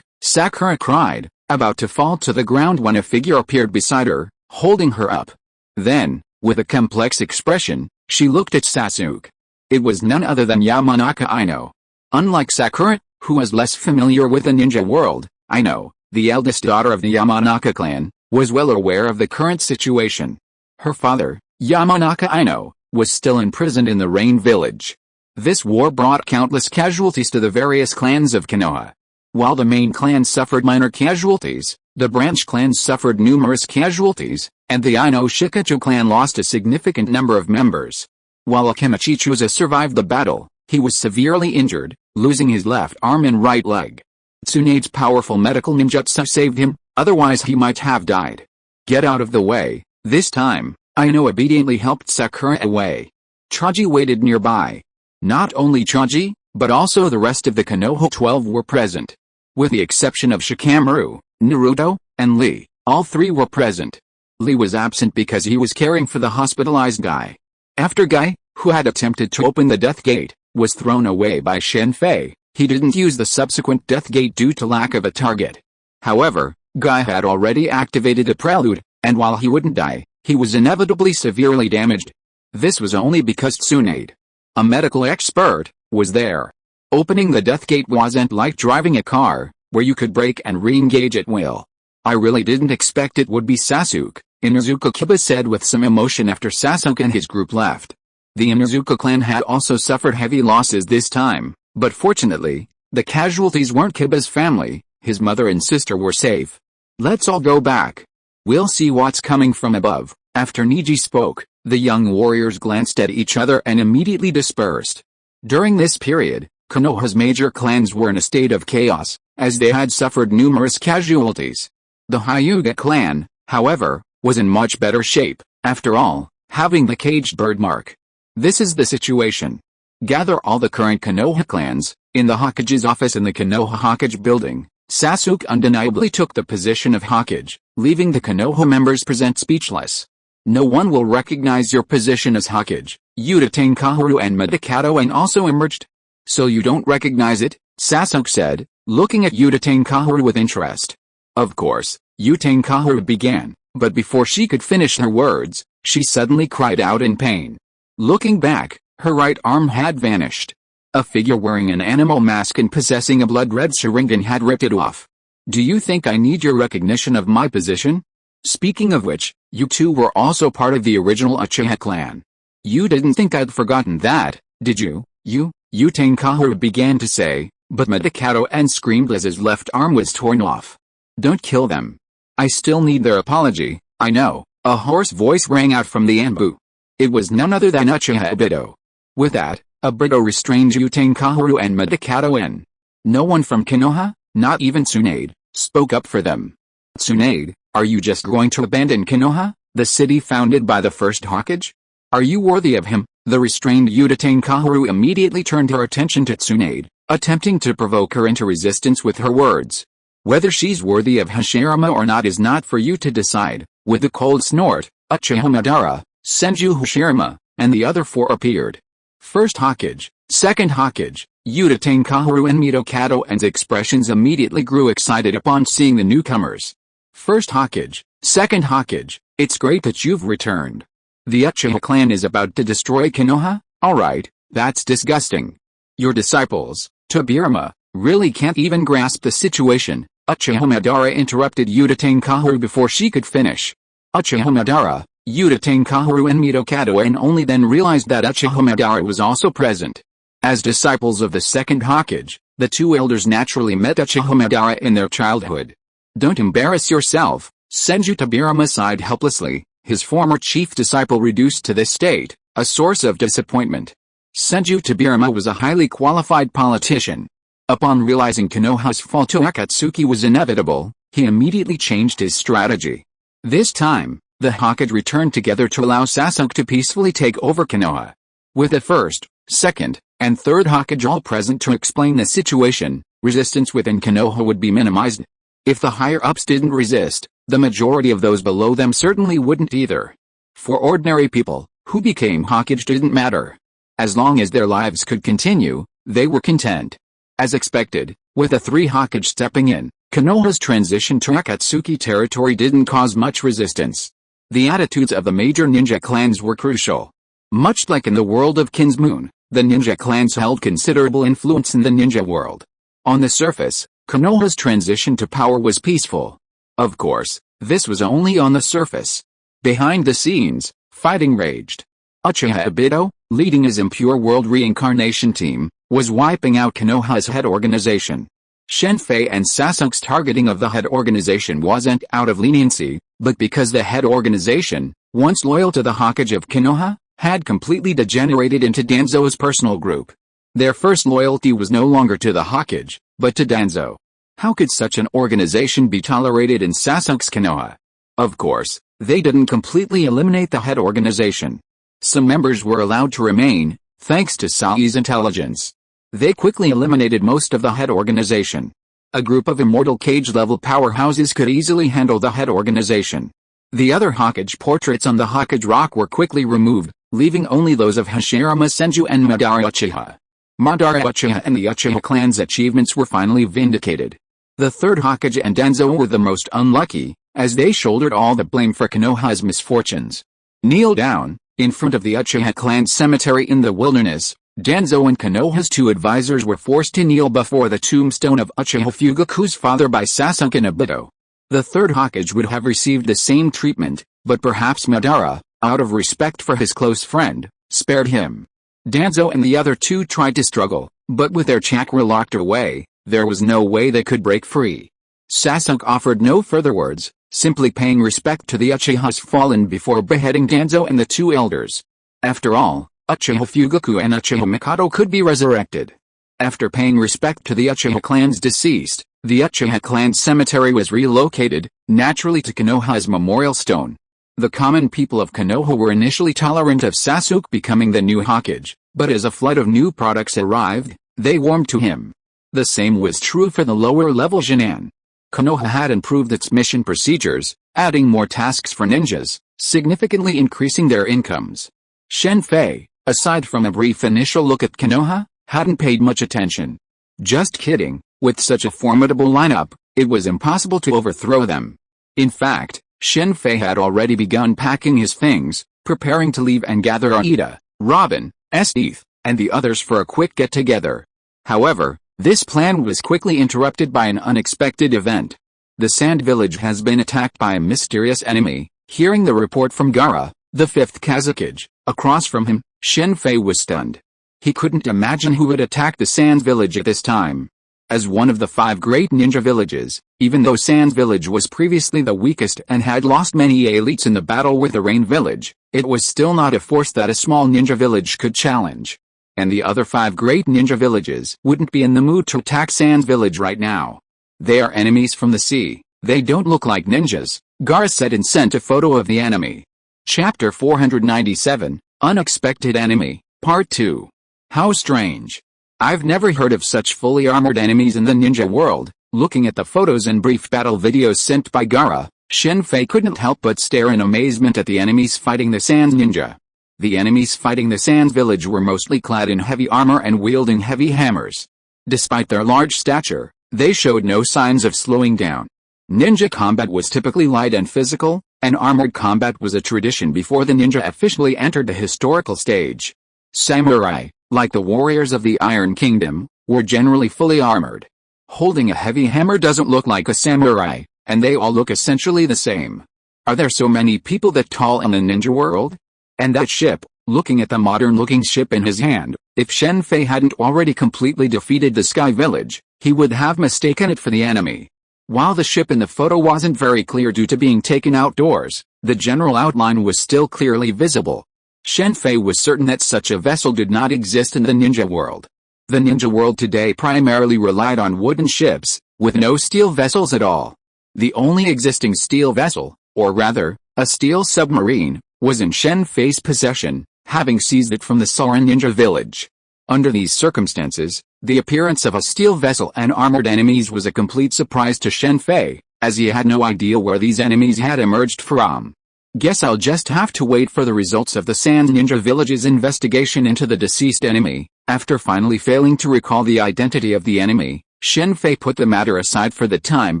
Sakura cried, about to fall to the ground when a figure appeared beside her, holding her up. Then, with a complex expression, she looked at Sasuke. It was none other than Yamanaka Ino. Unlike Sakura, who was less familiar with the ninja world, Ino, the eldest daughter of the Yamanaka clan, was well aware of the current situation. Her father, Yamanaka Ino, was still imprisoned in the Rain Village. This war brought countless casualties to the various clans of Konoha. While the main clan suffered minor casualties, the branch clans suffered numerous casualties, and the Ino Shikachu clan lost a significant number of members. While Akimichichuza survived the battle, he was severely injured, losing his left arm and right leg. Tsunade's powerful medical ninjutsu saved him, otherwise he might have died. Get out of the way, this time, Ino obediently helped Sakura away. Choji waited nearby. Not only Choji, but also the rest of the Konoha 12 were present. With the exception of Shikamaru, Naruto, and Lee, all three were present. Lee was absent because he was caring for the hospitalized Guy. After Guy, who had attempted to open the Death Gate, was thrown away by Shen Fei, he didn't use the subsequent Death Gate due to lack of a target. However, Guy had already activated a prelude, and while he wouldn't die, he was inevitably severely damaged. This was only because Tsunade, a medical expert, was there. Opening the Death Gate wasn't like driving a car, where you could break and re-engage at will. I really didn't expect it would be Sasuke, Inuzuka Kiba said with some emotion after Sasuke and his group left. The Inuzuka clan had also suffered heavy losses this time, but fortunately, the casualties weren't Kiba's family. His mother and sister were safe. Let's all go back. We'll see what's coming from above. After Neji spoke, the young warriors glanced at each other and immediately dispersed. During this period, Konoha's major clans were in a state of chaos, as they had suffered numerous casualties. The Hyuga clan, however, was in much better shape, after all, having the caged bird mark. This is the situation. Gather all the current Konoha clans. In the Hokage's office in the Konoha Hokage building, Sasuke undeniably took the position of Hokage, leaving the Konoha members present speechless. No one will recognize your position as Hokage. Utatane Kaharu and Midakato also emerged. So you don't recognize it? Sasuke said, looking at Utatane Kaharu with interest. Of course, Utatane Kaharu began, but before she could finish her words, she suddenly cried out in pain. Looking back, her right arm had vanished. A figure wearing an animal mask and possessing a blood-red Sharingan had ripped it off. Do you think I need your recognition of my position? Speaking of which, you two were also part of the original Uchiha clan. You didn't think I'd forgotten that, did you? Utatane Kaharu began to say, but Midakato screamed as his left arm was torn off. Don't kill them. I still need their apology, I know. A hoarse voice rang out from the Anbu. It was none other than Uchiha Obito. With that, Obito restrained Utatane Kaharu and Midakato. No one from Konoha, not even Tsunade, spoke up for them. Tsunade, are you just going to abandon Konoha, the city founded by the first Hokage? Are you worthy of him? The restrained Utatane Kaharu immediately turned her attention to Tsunade, attempting to provoke her into resistance with her words. Whether she's worthy of Hashirama or not is not for you to decide. With a cold snort, Uchiha Madara, Senju Hashirama, and the other four appeared. First Hokage, second Hokage, Utatane Kaharu and Midakato's expressions immediately grew excited upon seeing the newcomers. First Hokage, second Hokage, it's great that you've returned. The Uchiha clan is about to destroy Konoha? Alright, that's disgusting. Your disciples, Tobirama, really can't even grasp the situation. Uchiha Madara interrupted Utatane Kaharu before she could finish. Uchiha Madara, Utatane Kaharu and Midakato only then realized that Uchiha Madara was also present. As disciples of the second Hokage, the two elders naturally met Uchiha Madara in their childhood. Don't embarrass yourself, Senju Tobirama sighed helplessly, his former chief disciple reduced to this state, a source of disappointment. Senju Tobirama was a highly qualified politician. Upon realizing Konoha's fall to Akatsuki was inevitable, he immediately changed his strategy. This time, the Hokage returned together to allow Sasuke to peacefully take over Konoha. With the first, second, and third Hokage all present to explain the situation, resistance within Konoha would be minimized. If the higher-ups didn't resist, the majority of those below them certainly wouldn't either. For ordinary people, who became Hokage didn't matter. As long as their lives could continue, they were content. As expected, with the three Hokage stepping in, Konoha's transition to Akatsuki territory didn't cause much resistance. The attitudes of the major ninja clans were crucial. Much like in the world of Kinsmoon, the ninja clans held considerable influence in the ninja world. On the surface, Konoha's transition to power was peaceful. Of course, this was only on the surface. Behind the scenes, fighting raged. Uchiha Obito, leading his Impure World Reincarnation team, was wiping out Konoha's head organization. Shen Fei and Sasuke's targeting of the head organization wasn't out of leniency, but because the head organization, once loyal to the Hokage of Konoha, had completely degenerated into Danzo's personal group. Their first loyalty was no longer to the Hokage, but to Danzo. How could such an organization be tolerated in Sasuke's Konoha? Of course, they didn't completely eliminate the head organization. Some members were allowed to remain, thanks to Sai's intelligence. They quickly eliminated most of the head organization. A group of immortal cage-level powerhouses could easily handle the head organization. The other Hokage portraits on the Hokage Rock were quickly removed, leaving only those of Hashirama Senju and Madara Uchiha. Madara Uchiha and the Uchiha clan's achievements were finally vindicated. The third Hokage and Danzo were the most unlucky, as they shouldered all the blame for Konoha's misfortunes. Kneel down, in front of the Uchiha clan's cemetery in the wilderness, Danzo and Konoha's two advisors were forced to kneel before the tombstone of Uchiha Fugaku's father by Sasuke and Obito. The third Hokage would have received the same treatment, but perhaps Madara, out of respect for his close friend, spared him. Danzo and the other two tried to struggle, but with their chakra locked away, there was no way they could break free. Sasuke offered no further words, simply paying respect to the Uchihas fallen before beheading Danzo and the two elders. After all, Uchiha Fugaku and Uchiha Mikado could be resurrected. After paying respect to the Uchiha clan's deceased, the Uchiha clan cemetery was relocated, naturally to Konoha's memorial stone. The common people of Konoha were initially tolerant of Sasuke becoming the new Hokage, but as a flood of new products arrived, they warmed to him. The same was true for the lower-level Genin. Konoha had improved its mission procedures, adding more tasks for ninjas, significantly increasing their incomes. Shen Fei, aside from a brief initial look at Konoha, hadn't paid much attention. Just kidding, with such a formidable lineup, it was impossible to overthrow them. In fact, Shen Fei had already begun packing his things, preparing to leave and gather Aida, Robin, S.H.I.E.L.D, and the others for a quick get-together. However, this plan was quickly interrupted by an unexpected event. The Sand Village has been attacked by a mysterious enemy. Hearing the report from Gaara, the fifth Kazekage, across from him, Shen Fei was stunned. He couldn't imagine who would attack the Sands Village at this time. As one of the 5 great ninja villages, even though Sands Village was previously the weakest and had lost many elites in the battle with the Rain Village, it was still not a force that a small ninja village could challenge. And the other 5 great ninja villages wouldn't be in the mood to attack Sands Village right now. They are enemies from the sea, they don't look like ninjas, Gaara said and sent a photo of the enemy. Chapter 497, Unexpected Enemy, Part 2. How strange. I've never heard of such fully armored enemies in the ninja world. Looking at the photos and brief battle videos sent by Gaara, Shen Fei couldn't help but stare in amazement at the enemies fighting the Sands ninja. The enemies fighting the Sands village were mostly clad in heavy armor and wielding heavy hammers. Despite their large stature, they showed no signs of slowing down. Ninja combat was typically light and physical, and armored combat was a tradition before the ninja officially entered the historical stage. Samurai, like the warriors of the Iron Kingdom, were generally fully armored. Holding a heavy hammer doesn't look like a samurai, and they all look essentially the same. Are there so many people that tall in the ninja world? And that ship, looking at the modern-looking ship in his hand, if Shen Fei hadn't already completely defeated the Sky Village, he would have mistaken it for the enemy. While the ship in the photo wasn't very clear due to being taken outdoors, the general outline was still clearly visible. Shen Fei was certain that such a vessel did not exist in the ninja world. The ninja world today primarily relied on wooden ships, with no steel vessels at all. The only existing steel vessel, or rather, a steel submarine, was in Shen Fei's possession, having seized it from the Soren ninja village. Under these circumstances, the appearance of a steel vessel and armored enemies was a complete surprise to Shen Fei, as he had no idea where these enemies had emerged from. Guess I'll just have to wait for the results of the Sand Ninja Village's investigation into the deceased enemy. After finally failing to recall the identity of the enemy, Shen Fei put the matter aside for the time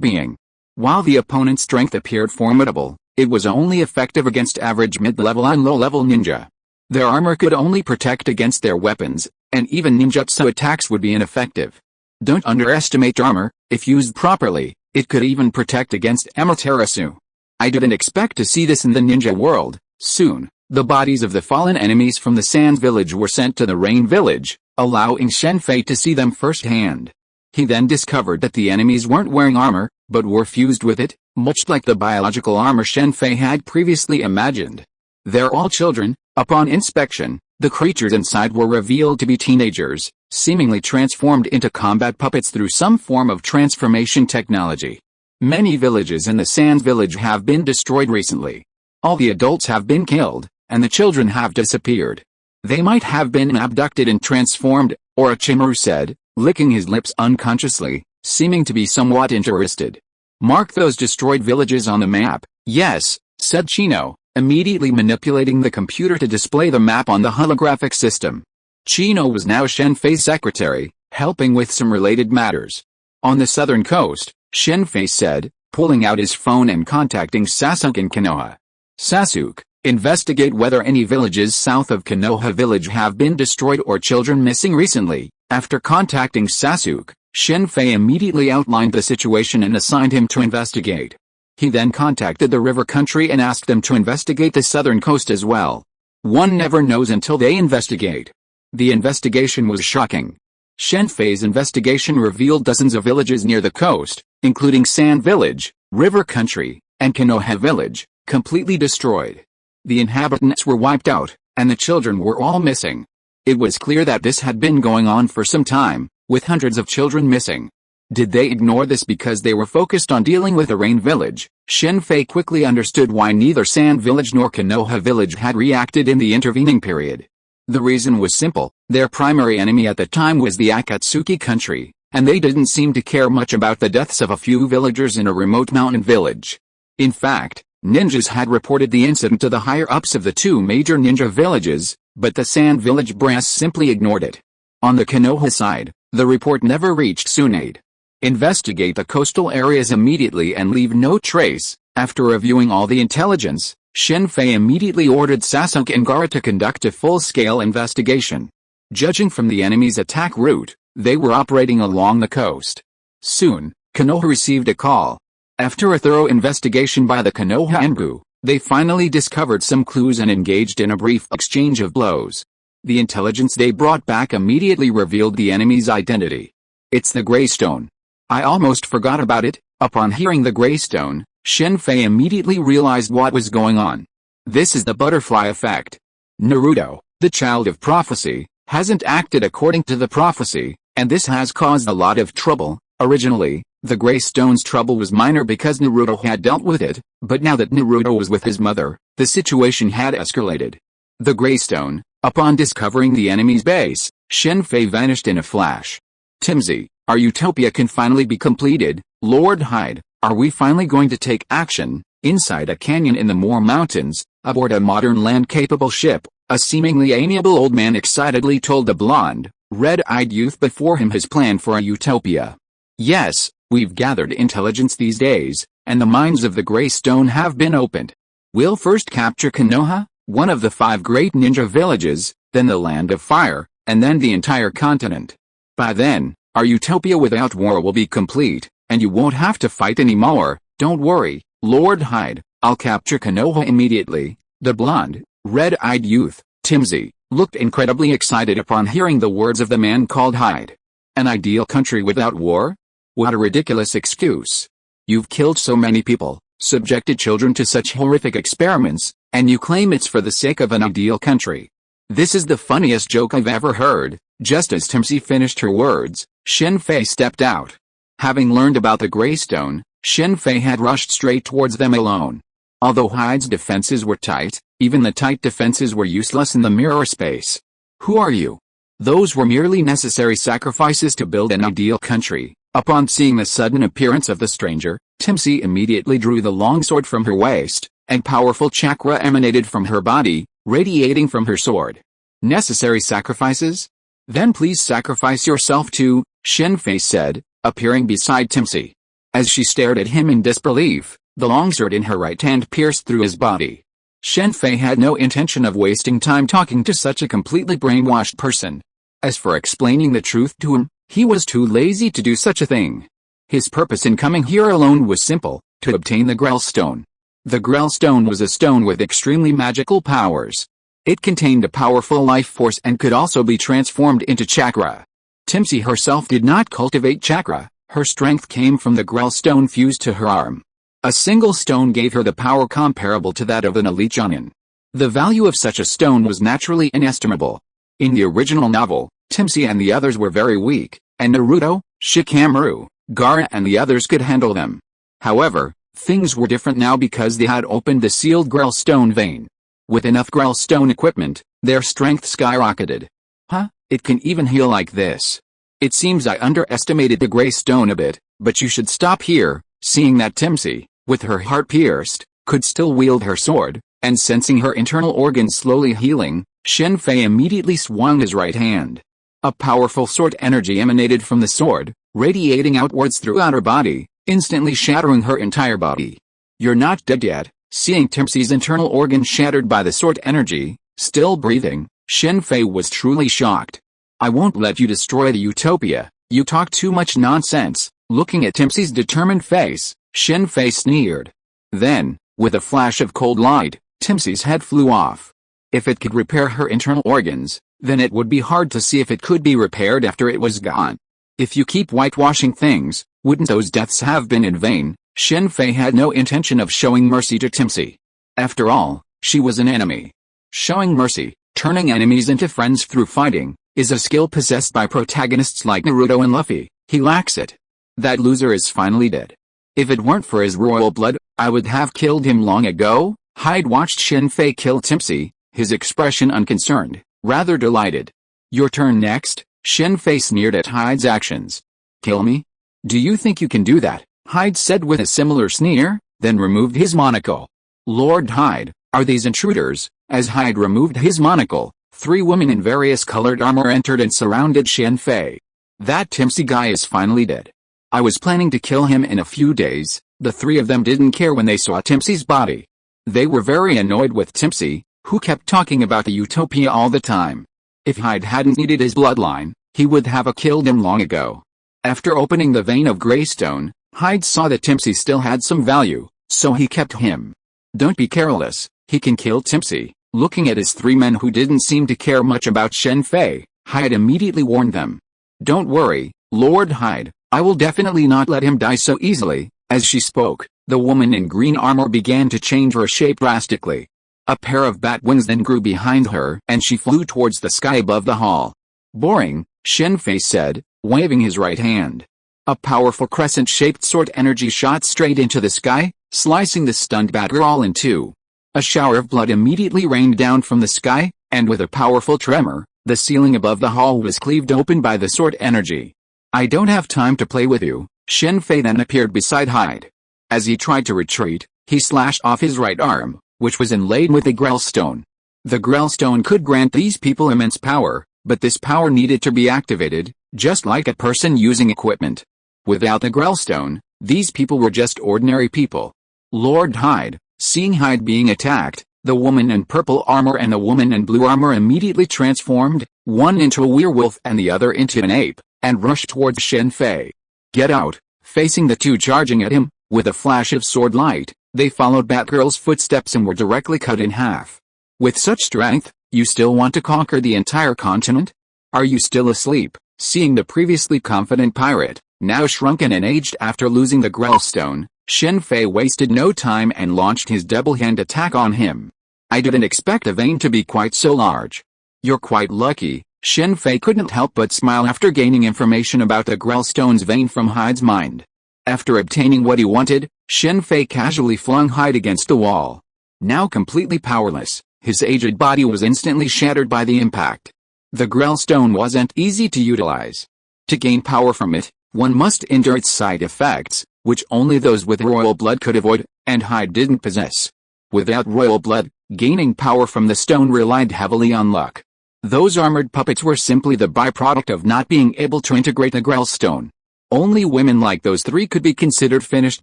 being. While the opponent's strength appeared formidable, it was only effective against average mid-level and low-level ninja. Their armor could only protect against their weapons, and even ninjutsu attacks would be ineffective. Don't underestimate armor. If used properly, it could even protect against Amaterasu. I didn't expect to see this in the ninja world. Soon, the bodies of the fallen enemies from the Sand Village were sent to the Rain Village, allowing Shen Fei to see them firsthand. He then discovered that the enemies weren't wearing armor, but were fused with it, much like the biological armor Shen Fei had previously imagined. They're all children. Upon inspection, the creatures inside were revealed to be teenagers, seemingly transformed into combat puppets through some form of transformation technology. Many villages in the Sand Village have been destroyed recently. All the adults have been killed, and the children have disappeared. They might have been abducted and transformed, Orochimaru said, licking his lips unconsciously, seeming to be somewhat interested. Mark those destroyed villages on the map. Yes, said Chino, immediately manipulating the computer to display the map on the holographic system. Chino was now Shen Fei's secretary, helping with some related matters. On the southern coast, Shen Fei said, pulling out his phone and contacting Sasuke and Konoha. Sasuke, Investigate whether any villages south of Konoha village have been destroyed or children missing recently. After contacting Sasuke, Shen Fei immediately outlined the situation and assigned him to investigate. He then contacted the river country and asked them to investigate the southern coast as well. One never knows until they investigate. The investigation was shocking. Shen Fei's investigation revealed dozens of villages near the coast, including Sand Village, River Country, and Konoha Village, completely destroyed. The inhabitants were wiped out, and the children were all missing. It was clear that this had been going on for some time, with hundreds of children missing. Did they ignore this because they were focused on dealing with the Rain Village? Shen Fei quickly understood why neither Sand Village nor Konoha Village had reacted in the intervening period. The reason was simple: their primary enemy at the time was the Akatsuki country, and they didn't seem to care much about the deaths of a few villagers in a remote mountain village. In fact, ninjas had reported the incident to the higher-ups of the two major ninja villages, but the Sand Village brass simply ignored it. On the Konoha side, the report never reached Tsunade. Investigate the coastal areas immediately and leave no trace. After reviewing all the intelligence, Shen Fei immediately ordered Sasuke and Gaara to conduct a full-scale investigation. Judging from the enemy's attack route, they were operating along the coast. Soon, Konoha received a call. After a thorough investigation by the Konoha Enbu, they finally discovered some clues and engaged in a brief exchange of blows. The intelligence they brought back immediately revealed the enemy's identity. It's the Greystone. I almost forgot about it. Upon hearing the Greystone, Shen Fei immediately realized what was going on. This is the butterfly effect. Naruto, the child of prophecy, hasn't acted according to the prophecy, and this has caused a lot of trouble. Originally, the Greystone's trouble was minor because Naruto had dealt with it, but now that Naruto was with his mother, the situation had escalated. The Greystone, upon discovering the enemy's base, Shen Fei vanished in a flash. Timsy, our utopia can finally be completed. Lord Hyde, are we finally going to take action? Inside a canyon in the Moor Mountains, aboard a modern land-capable ship, a seemingly amiable old man excitedly told the blonde, red-eyed youth before him his plan for a utopia. Yes, we've gathered intelligence these days, and the minds of the Greystone have been opened. We'll first capture Konoha, one of the 5 great ninja villages, then the Land of Fire, and then the entire continent. By then, our utopia without war will be complete, and you won't have to fight anymore. Don't worry, Lord Hyde, I'll capture Konoha immediately. The blonde, red-eyed youth, Timsy, looked incredibly excited upon hearing the words of the man called Hyde. An ideal country without war? What a ridiculous excuse. You've killed so many people, subjected children to such horrific experiments, and you claim it's for the sake of an ideal country. This is the funniest joke I've ever heard. Just as Timsy finished her words, Shen Fei stepped out. Having learned about the Greystone, Shen Fei had rushed straight towards them alone. Although Hyde's defenses were tight, even the tight defenses were useless in the mirror space. Who are you? Those were merely necessary sacrifices to build an ideal country. Upon seeing the sudden appearance of the stranger, Timsy immediately drew the longsword from her waist, and powerful chakra emanated from her body, radiating from her sword. Necessary sacrifices? Then please sacrifice yourself too, Shen Fei said, appearing beside Timsy. As she stared at him in disbelief, the longsword in her right hand pierced through his body. Shen Fei had no intention of wasting time talking to such a completely brainwashed person. As for explaining the truth to him, he was too lazy to do such a thing. His purpose in coming here alone was simple: to obtain the Grell Stone. The Grell Stone was a stone with extremely magical powers. It contained a powerful life force and could also be transformed into chakra. Timsy herself did not cultivate chakra. Her strength came from the Grell Stone fused to her arm. A single stone gave her the power comparable to that of an elite Jonin. The value of such a stone was naturally inestimable. In the original novel, Timsy and the others were very weak, and Naruto, Shikamaru, Gaara and the others could handle them. However, things were different now because they had opened the sealed Grell Stone vein. With enough Grell Stone equipment, their strength skyrocketed. Huh? It can even heal like this. It seems I underestimated the Grey Stone a bit, but you should stop here. Seeing that Timsy, with her heart pierced, could still wield her sword, and sensing her internal organs slowly healing, Shen Fei immediately swung his right hand. A powerful sword energy emanated from the sword, radiating outwards throughout her body, instantly shattering her entire body. You're not dead yet, Seeing Timpsi's internal organs shattered by the sword energy, still breathing, Shen Fei was truly shocked. "I won't let you destroy the utopia, you talk too much nonsense." Looking at Timpsi's determined face, Shen Fei sneered. Then, with a flash of cold light, Timpsi's head flew off. If it could repair her internal organs, then it would be hard to see if it could be repaired after it was gone. If you keep whitewashing things, wouldn't those deaths have been in vain? Shen Fei had no intention of showing mercy to Timpsi. After all, she was an enemy. Showing mercy, turning enemies into friends through fighting, is a skill possessed by protagonists like Naruto and Luffy. He lacks it. That loser is finally dead. If it weren't for his royal blood, I would have killed him long ago. Hyde watched Shen Fei kill Timpsi, his expression unconcerned, rather delighted. Your turn next, Shen Fei sneered at Hyde's actions. Kill me? Do you think you can do that? Hyde said with a similar sneer, then removed his monocle. Lord Hyde, are these intruders? As Hyde removed his monocle, 3 women in various colored armor entered and surrounded Shen Fei. That Timpsi guy is finally dead. I was planning to kill him in a few days. The 3 of them didn't care when they saw Timpsi's body. They were very annoyed with Timpsi, who kept talking about the utopia all the time. If Hyde hadn't needed his bloodline, he would have killed him long ago. After opening the vein of Greystone, Hyde saw that Timpsi still had some value, so he kept him. Don't be careless, he can kill Timpsi. Looking at his 3 men who didn't seem to care much about Shen Fei, Hyde immediately warned them. Don't worry, Lord Hyde, I will definitely not let him die so easily. As she spoke, the woman in green armor began to change her shape drastically. A pair of bat wings then grew behind her and she flew towards the sky above the hall. Boring, Shen Fei said, waving his right hand. A powerful crescent-shaped sword energy shot straight into the sky, slicing the stunned Batgirl in 2. A shower of blood immediately rained down from the sky, and with a powerful tremor, the ceiling above the hall was cleaved open by the sword energy. I don't have time to play with you. Shen Fei then appeared beside Hyde. As he tried to retreat, he slashed off his right arm, which was inlaid with a Grellstone. The Grellstone could grant these people immense power, but this power needed to be activated, just like a person using equipment. Without the Grellstone, these people were just ordinary people. Lord Hyde, seeing Hyde being attacked, the woman in purple armor and the woman in blue armor immediately transformed, one into a werewolf and the other into an ape, and rushed towards Shen Fei. Get out! Facing the 2 charging at him, with a flash of sword light, they followed Batgirl's footsteps and were directly cut in half. With such strength, you still want to conquer the entire continent? Are you still asleep? Seeing the previously confident pirate, now shrunken and aged after losing the Grellstone, Shen Fei wasted no time and launched his double-hand attack on him. I didn't expect the vein to be quite so large. You're quite lucky. Shen Fei couldn't help but smile after gaining information about the Grellstone's vein from Hyde's mind. After obtaining what he wanted, Shen Fei casually flung Hyde against the wall. Now completely powerless, his aged body was instantly shattered by the impact. The Grellstone wasn't easy to utilize. To gain power from it, one must endure its side effects, which only those with royal blood could avoid, and Hyde didn't possess. Without royal blood, gaining power from the stone relied heavily on luck. Those armored puppets were simply the byproduct of not being able to integrate the Grellstone. Only women like those 3 could be considered finished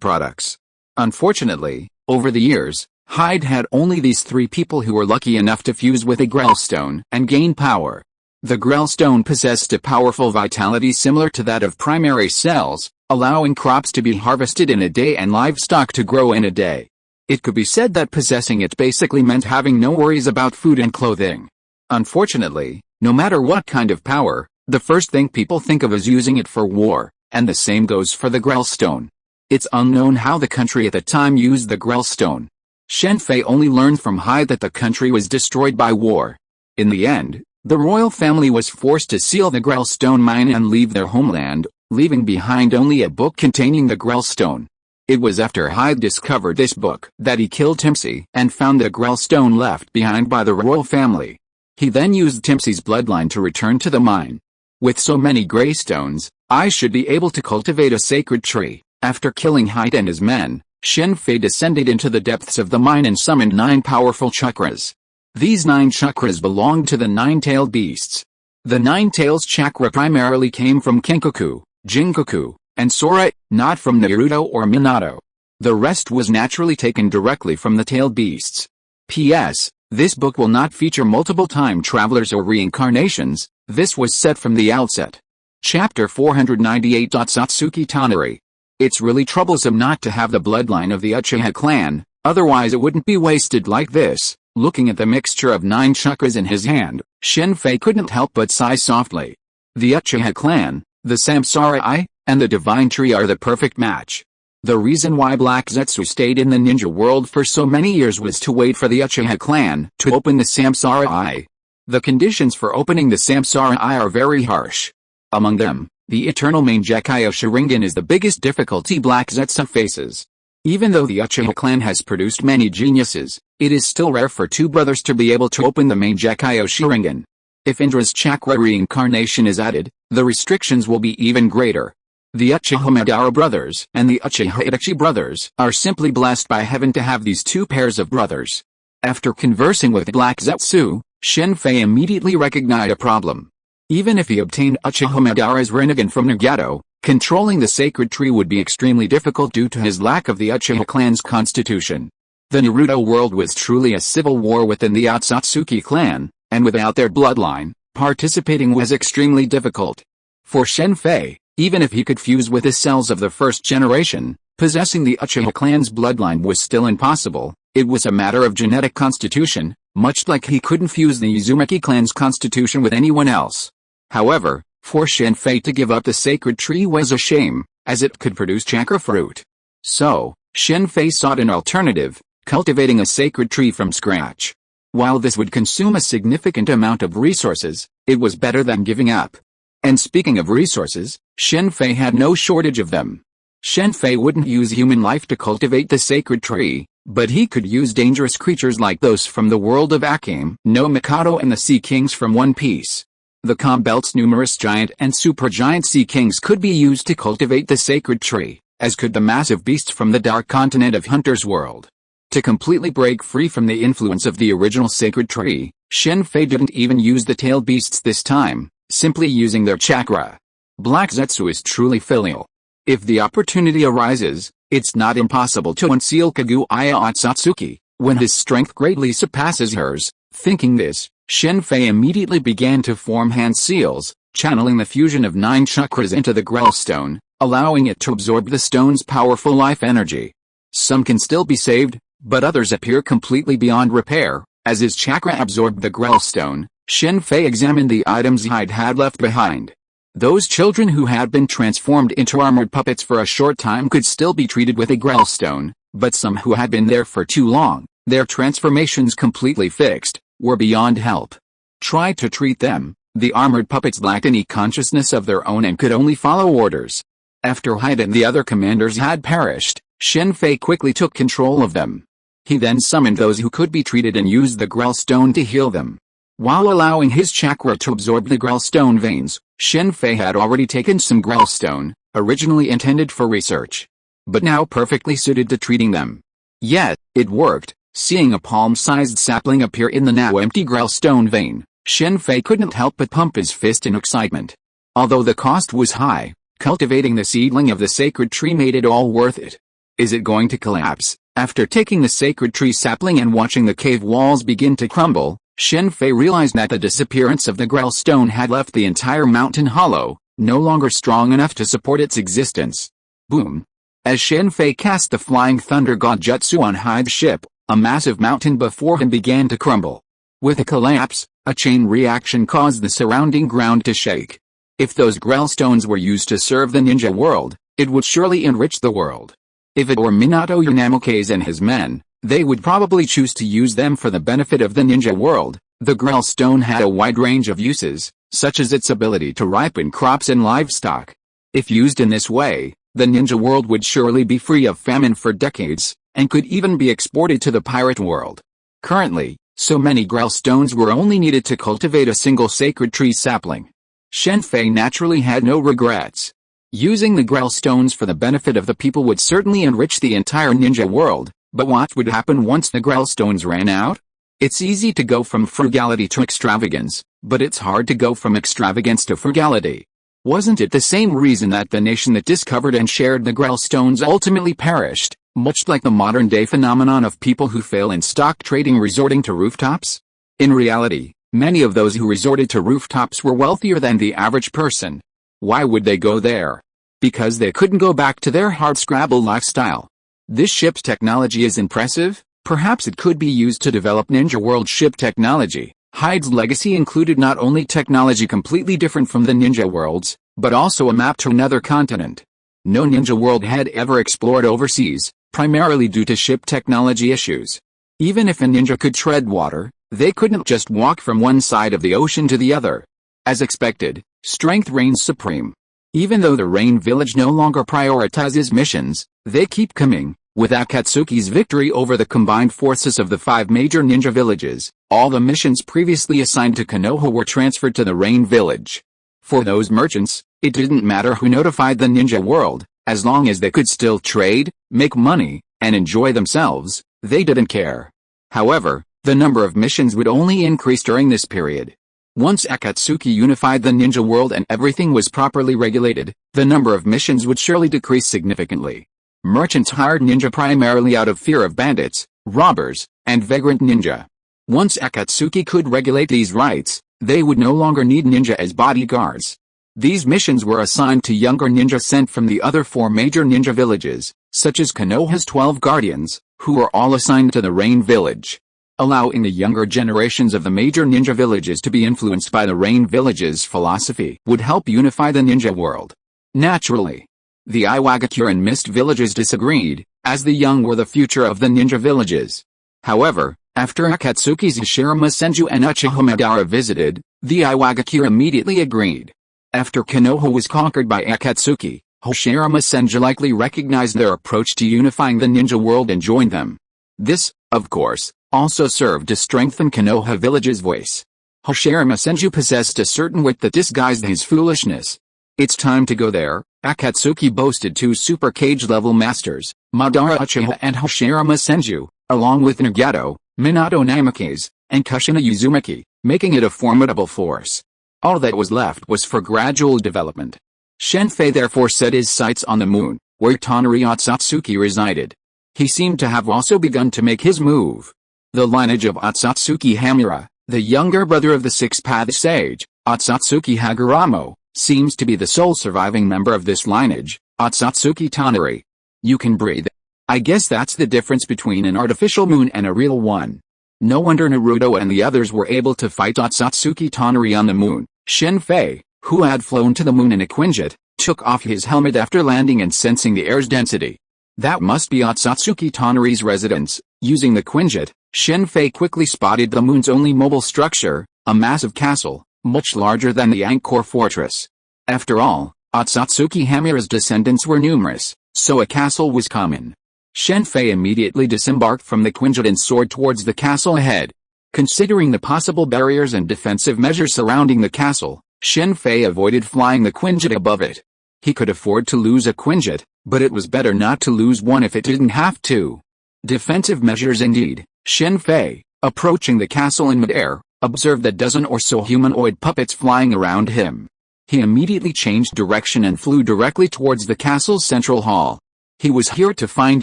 products. Unfortunately, over the years, Hyde had only these 3 people who were lucky enough to fuse with a Grellstone and gain power. The Grellstone possessed a powerful vitality similar to that of primary cells, allowing crops to be harvested in a day and livestock to grow in a day. It could be said that possessing it basically meant having no worries about food and clothing. Unfortunately, no matter what kind of power, the first thing people think of is using it for war, and the same goes for the Grellstone. It's unknown how the country at the time used the Grellstone. Shen Fei only learned from Hyde that the country was destroyed by war. In the end, the royal family was forced to seal the Grellstone mine and leave their homeland, leaving behind only a book containing the Grellstone. It was after Hyde discovered this book that he killed Timpsi and found the Grellstone left behind by the royal family. He then used Timpsi's bloodline to return to the mine. With so many Greystones, I should be able to cultivate a sacred tree. After killing Hyde and his men, Shen Fei descended into the depths of the mine and summoned 9 powerful chakras. These 9 chakras belonged to the 9-tailed beasts. The 9 tails chakra primarily came from Kenkoku, Jinkoku, and Sora, not from Naruto or Minato. The rest was naturally taken directly from the tailed beasts. P.S. This book will not feature multiple time travelers or reincarnations. This was said from the outset. Chapter 498. Satsuki Tanari. It's really troublesome not to have the bloodline of the Uchiha clan, otherwise it wouldn't be wasted like this. Looking at the mixture of 9 chakras in his hand, Shen Fei couldn't help but sigh softly. The Uchiha clan, the Samsara Eye, and the Divine Tree are the perfect match. The reason why Black Zetsu stayed in the ninja world for so many years was to wait for the Uchiha clan to open the Samsara Eye. The conditions for opening the Samsara Eye are very harsh. Among them, the eternal Mangekyo Sharingan is the biggest difficulty Black Zetsu faces. Even though the Uchiha clan has produced many geniuses, it is still rare for 2 brothers to be able to open the Mangekyo Sharingan. If Indra's chakra reincarnation is added, the restrictions will be even greater. The Uchiha Madara brothers and the Uchiha Itachi brothers are simply blessed by heaven to have these 2 pairs of brothers. After conversing with Black Zetsu, Shen Fei immediately recognized a problem. Even if he obtained Uchiha Madara's Rinnegan from Nagato, controlling the sacred tree would be extremely difficult due to his lack of the Uchiha clan's constitution. The Naruto world was truly a civil war within the Otsutsuki clan, and without their bloodline, participating was extremely difficult. For Shen Fei, even if he could fuse with the cells of the first generation, possessing the Uchiha clan's bloodline was still impossible. It was a matter of genetic constitution, much like he couldn't fuse the Uzumaki clan's constitution with anyone else. However, for Shen Fei to give up the sacred tree was a shame, as it could produce chakra fruit. So, Shen Fei sought an alternative, cultivating a sacred tree from scratch. While this would consume a significant amount of resources, it was better than giving up. And speaking of resources, Shen Fei had no shortage of them. Shen Fei wouldn't use human life to cultivate the sacred tree, but he could use dangerous creatures like those from the world of Akame no Mikado and the Sea Kings from One Piece. The Calm Belt's numerous giant and supergiant Sea Kings could be used to cultivate the sacred tree, as could the massive beasts from the dark continent of Hunter's World. To completely break free from the influence of the original sacred tree, Shen Fei didn't even use the tailed beasts this time, simply using their chakra. Black Zetsu is truly filial. If the opportunity arises, it's not impossible to unseal Kaguya Otsutsuki, when his strength greatly surpasses hers. Thinking this, Shen Fei immediately began to form hand seals, channeling the fusion of 9 chakras into the Grell stone, allowing it to absorb the stone's powerful life energy. Some can still be saved, but others appear completely beyond repair. As his chakra absorbed the Grell stone, Shen Fei examined the items Hyde had left behind. Those children who had been transformed into armored puppets for a short time could still be treated with a Grell stone, but some who had been there for too long, their transformations completely fixed, were beyond help. Try to treat them, the armored puppets lacked any consciousness of their own and could only follow orders. After Hyde and the other commanders had perished, Shen Fei quickly took control of them. He then summoned those who could be treated and used the Grell stone to heal them. While allowing his chakra to absorb the Grell stone veins, Shen Fei had already taken some Grell stone, originally intended for research, but now perfectly suited to treating them. Yet, it worked. Seeing a palm-sized sapling appear in the now empty Grell stone vein, Shen Fei couldn't help but pump his fist in excitement. Although the cost was high, cultivating the seedling of the sacred tree made it all worth it. Is it going to collapse? After taking the sacred tree sapling and watching the cave walls begin to crumble, Shen Fei realized that the disappearance of the Grell stone had left the entire mountain hollow, no longer strong enough to support its existence. Boom! As Shen Fei cast the flying thunder god jutsu on Hyde's ship, a massive mountain before him began to crumble. With a collapse, a chain reaction caused the surrounding ground to shake. If those Grell stones were used to serve the ninja world, it would surely enrich the world. If it were Minato Unamuke's and his men, they would probably choose to use them for the benefit of the ninja world. The Grell stone had a wide range of uses, such as its ability to ripen crops and livestock. If used in this way, the ninja world would surely be free of famine for decades, and could even be exported to the pirate world. Currently, so many Grell stones were only needed to cultivate a single sacred tree sapling. Shen Fei naturally had no regrets. Using the Grell stones for the benefit of the people would certainly enrich the entire ninja world, but what would happen once the Grell stones ran out? It's easy to go from frugality to extravagance, but it's hard to go from extravagance to frugality. Wasn't it the same reason that the nation that discovered and shared the Grell stones ultimately perished? much like the modern-day phenomenon of people who fail in stock trading resorting to rooftops? In reality, many of those who resorted to rooftops were wealthier than the average person. Why would they go there? Because they couldn't go back to their hardscrabble lifestyle. This ship's technology is impressive. Perhaps it could be used to develop Ninja World ship technology. Hyde's legacy included not only technology completely different from the Ninja World's, but also a map to another continent. No Ninja World had ever explored overseas, primarily due to ship technology issues. Even if a ninja could tread water, they couldn't just walk from one side of the ocean to the other. As expected, strength reigns supreme. Even though the Rain Village no longer prioritizes missions, they keep coming. With Akatsuki's victory over the combined forces of the 5 major ninja villages, all the missions previously assigned to Konoha were transferred to the Rain Village. For those merchants, it didn't matter who notified the Ninja World, as long as they could still trade, make money, and enjoy themselves, they didn't care. However, the number of missions would only increase during this period. Once Akatsuki unified the Ninja World and everything was properly regulated, the number of missions would surely decrease significantly. Merchants hired ninja primarily out of fear of bandits, robbers, and vagrant ninja. Once Akatsuki could regulate these rights, they would no longer need ninja as bodyguards. These missions were assigned to younger ninja sent from the other 4 major ninja villages, such as Konoha's 12 guardians, who were all assigned to the Rain Village. Allowing the younger generations of the major ninja villages to be influenced by the Rain Village's philosophy would help unify the ninja world. Naturally, the Iwagakure and Mist villages disagreed, as the young were the future of the ninja villages. However, after Akatsuki's Hashirama Senju and Uchiha Madara visited, the Iwagakure immediately agreed. After Konoha was conquered by Akatsuki, Hashirama Senju likely recognized their approach to unifying the ninja world and joined them. This, of course, also served to strengthen Konoha Village's voice. Hashirama Senju possessed a certain wit that disguised his foolishness. It's time to go there. Akatsuki boasted 2 super cage-level masters, Madara Uchiha and Hashirama Senju, along with Nagato, Minato Namikaze, and Kushina Uzumaki, making it a formidable force. All that was left was for gradual development. Shen Fei therefore set his sights on the moon, where Tonari Otsutsuki resided. He seemed to have also begun to make his move. The lineage of Otsutsuki Hamura, the younger brother of the Six-Path Sage, Otsutsuki Haguramo, seems to be the sole surviving member of this lineage, Otsutsuki Tonari. You can breathe. I guess that's the difference between an artificial moon and a real one. No wonder Naruto and the others were able to fight Otsutsuki Tonari on the moon. Shen Fei, who had flown to the moon in a Quinjet, took off his helmet after landing and sensing the air's density. That must be Otsutsuki Tonari's residence. Using the Quinjet, Shen Fei quickly spotted the moon's only mobile structure, a massive castle, much larger than the Angkor fortress. After all, Otsutsuki Hamura's descendants were numerous, so a castle was common. Shen Fei immediately disembarked from the Quinjet and soared towards the castle ahead. Considering the possible barriers and defensive measures surrounding the castle, Shen Fei avoided flying the Quinjet above it. He could afford to lose a Quinjet, but it was better not to lose one if it didn't have to. Defensive measures indeed. Shen Fei, approaching the castle in midair, observed a dozen or so humanoid puppets flying around him. He immediately changed direction and flew directly towards the castle's central hall. He was here to find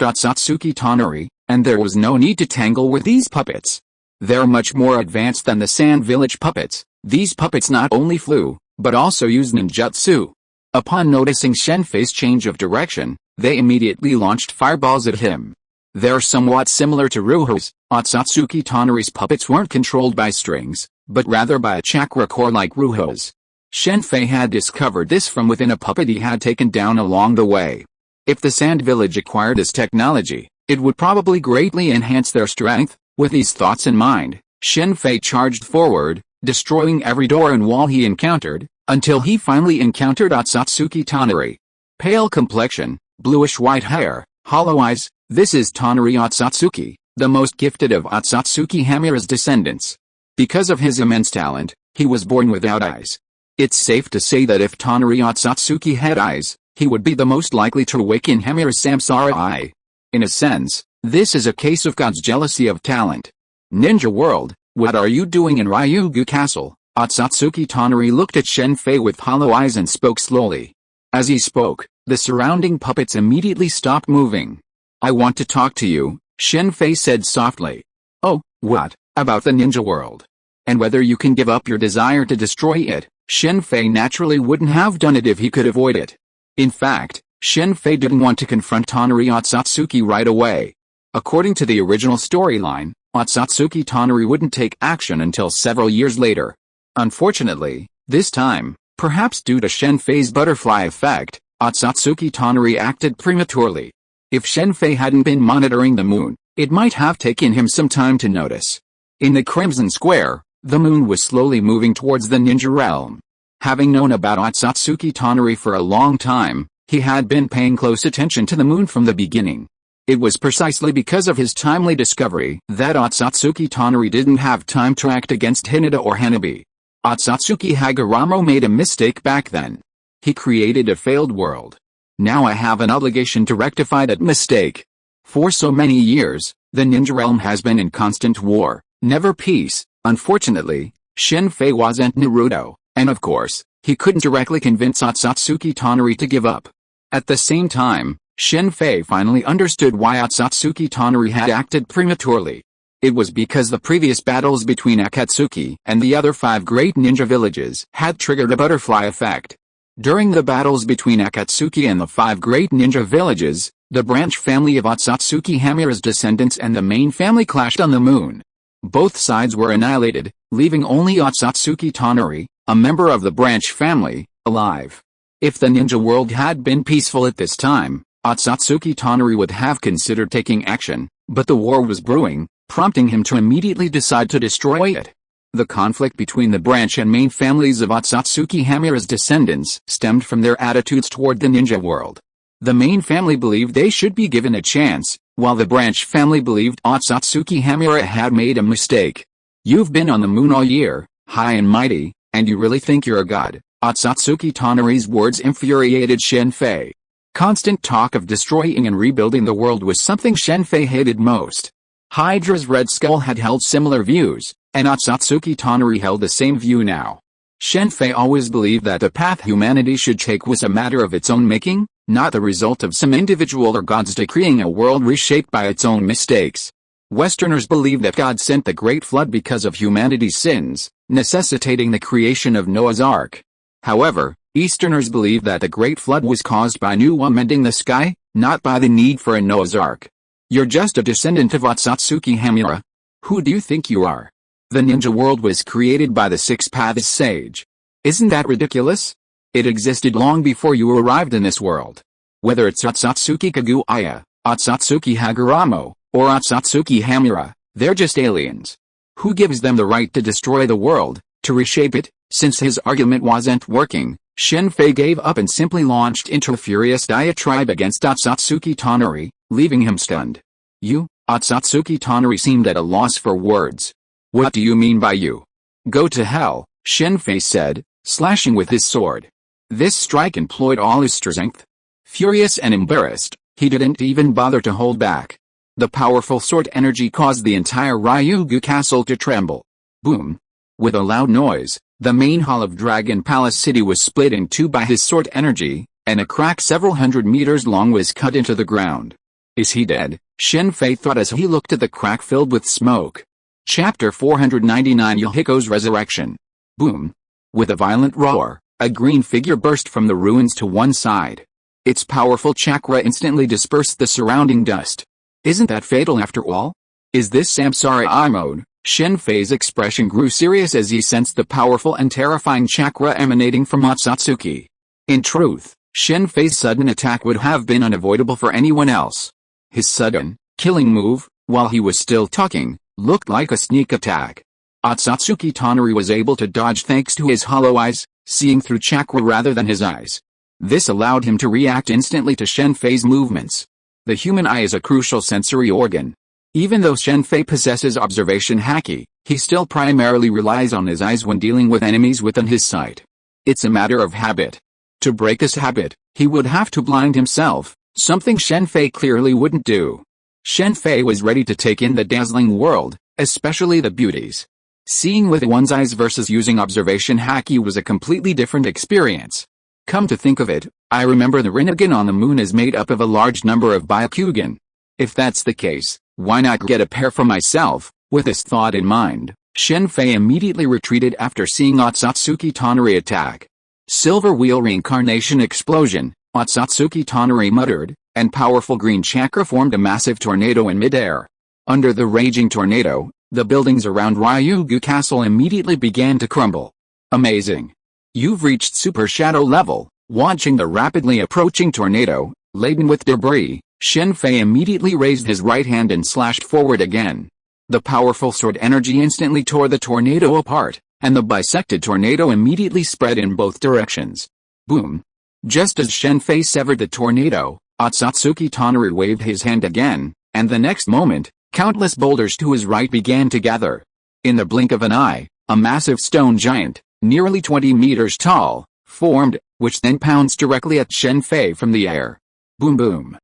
Otsutsuki Tonari, and there was no need to tangle with these puppets. They're much more advanced than the Sand Village puppets. These puppets not only flew, but also used ninjutsu. Upon noticing Shen Fei's change of direction, they immediately launched fireballs at him. They're somewhat similar to Ruho's. Otsutsuki Tonari's puppets weren't controlled by strings, but rather by a chakra core like Ruho's. Shen Fei had discovered this from within a puppet he had taken down along the way. If the Sand Village acquired this technology, it would probably greatly enhance their strength. With these thoughts in mind, Shen Fei charged forward, destroying every door and wall he encountered, until he finally encountered Otsutsuki Tonari. Pale complexion, bluish-white hair, hollow eyes, this is Tonari Otsutsuki, the most gifted of Otsutsuki Hamura's descendants. Because of his immense talent, he was born without eyes. It's safe to say that if Tonari Otsutsuki had eyes, he would be the most likely to awaken Hamura's Samsara eye. In a sense, this is a case of God's jealousy of talent. Ninja World, what are you doing in Ryugu Castle? Otsutsuki Tonari looked at Shen Fei with hollow eyes and spoke slowly. As he spoke, the surrounding puppets immediately stopped moving. I want to talk to you, Shen Fei said softly. Oh, what, about the ninja world? And whether you can give up your desire to destroy it. Shen Fei naturally wouldn't have done it if he could avoid it. In fact, Shen Fei didn't want to confront Tonari Otsutsuki right away. According to the original storyline, Otsutsuki Tonari wouldn't take action until several years later. Unfortunately, this time, perhaps due to Shen Fei's butterfly effect, Otsutsuki Tonari acted prematurely. If Shen Fei hadn't been monitoring the moon, it might have taken him some time to notice. In the Crimson Square, the moon was slowly moving towards the ninja realm. Having known about Otsutsuki Tonari for a long time, he had been paying close attention to the moon from the beginning. It was precisely because of his timely discovery that Otsutsuki Tonari didn't have time to act against Hinata or Hanabi. Otsutsuki Haguramo made a mistake back then. He created a failed world. Now I have an obligation to rectify that mistake. For so many years, the ninja realm has been in constant war, never peace. Unfortunately, Shen Fei wasn't Naruto, and of course, he couldn't directly convince Otsutsuki Tonari to give up. At the same time, Shen Fei finally understood why Otsutsuki Tonari had acted prematurely. It was because the previous battles between Akatsuki and the other 5 great ninja villages had triggered a butterfly effect. During the battles between Akatsuki and the 5 great ninja villages, the branch family of Otsutsuki Hamura's descendants and the main family clashed on the moon. Both sides were annihilated, leaving only Otsutsuki Tonari, a member of the branch family, alive. If the ninja world had been peaceful at this time, Otsutsuki Tonari would have considered taking action, but the war was brewing, prompting him to immediately decide to destroy it. The conflict between the branch and main families of Otsutsuki Hamura's descendants stemmed from their attitudes toward the ninja world. The main family believed they should be given a chance, while the branch family believed Otsutsuki Hamura had made a mistake. You've been on the moon all year, high and mighty, and you really think you're a god. Otsutsuki Tonari's words infuriated Shen Fei. Constant talk of destroying and rebuilding the world was something Shen Fei hated most. Hydra's Red Skull had held similar views, and Otsutsuki Tonari held the same view now. Shen Fei always believed that the path humanity should take was a matter of its own making, not the result of some individual or gods decreeing a world reshaped by its own mistakes. Westerners believe that God sent the Great Flood because of humanity's sins, necessitating the creation of Noah's Ark. However, Easterners believe that the Great Flood was caused by Nuwa mending the sky, not by the need for a Noah's Ark. You're just a descendant of Otsutsuki Hamura. Who do you think you are? The ninja world was created by the Six Paths Sage. Isn't that ridiculous? It existed long before you arrived in this world. Whether it's Otsutsuki Kaguya, Otsutsuki Haguramo, or Otsutsuki Hamura, they're just aliens. Who gives them the right to destroy the world, to reshape it? Since his argument wasn't working, Shen Fei gave up and simply launched into a furious diatribe against Otsutsuki Tonari, leaving him stunned. You? Otsutsuki Tonari seemed at a loss for words. What do you mean by you? Go to hell, Shen Fei said, slashing with his sword. This strike employed all his strength. Furious and embarrassed, he didn't even bother to hold back. The powerful sword energy caused the entire Ryugu castle to tremble. Boom! With a loud noise, the main hall of Dragon Palace City was split in two by his sword energy, and a crack several hundred meters long was cut into the ground. Is he dead? Shen Fei thought as he looked at the crack filled with smoke. Chapter 499 Yahiko's Resurrection. Boom! With a violent roar, a green figure burst from the ruins to one side. Its powerful chakra instantly dispersed the surrounding dust. Isn't that fatal after all? Is this Samsara I mode? Shen Fei's expression grew serious as he sensed the powerful and terrifying chakra emanating from Otsutsuki. In truth, Shen Fei's sudden attack would have been unavoidable for anyone else. His sudden, killing move, while he was still talking, looked like a sneak attack. Otsutsuki Tonari was able to dodge thanks to his hollow eyes, seeing through chakra rather than his eyes. This allowed him to react instantly to Shen Fei's movements. The human eye is a crucial sensory organ. Even though Shen Fei possesses observation haki, he still primarily relies on his eyes when dealing with enemies within his sight. It's a matter of habit. To break this habit, he would have to blind himself, something Shen Fei clearly wouldn't do. Shen Fei was ready to take in the dazzling world, especially the beauties. Seeing with one's eyes versus using observation haki was a completely different experience. Come to think of it, I remember the Rinnegan on the moon is made up of a large number of Byakugan. If that's the case, why not get a pair for myself? With this thought in mind, Shen Fei immediately retreated after seeing Otsutsuki Tonari attack. Silver Wheel Reincarnation Explosion, Otsutsuki Tonari muttered, and powerful green chakra formed a massive tornado in midair. Under the raging tornado, the buildings around Ryugu Castle immediately began to crumble. Amazing. You've reached Super Shadow level. Watching the rapidly approaching tornado, laden with debris, Shen Fei immediately raised his right hand and slashed forward again. The powerful sword energy instantly tore the tornado apart, and the bisected tornado immediately spread in both directions. Boom. Just as Shen Fei severed the tornado, Otsutsuki Tonari waved his hand again, and the next moment, countless boulders to his right began to gather. In the blink of an eye, a massive stone giant, nearly 20 meters tall, formed, which then pounced directly at Shen Fei from the air. Boom boom.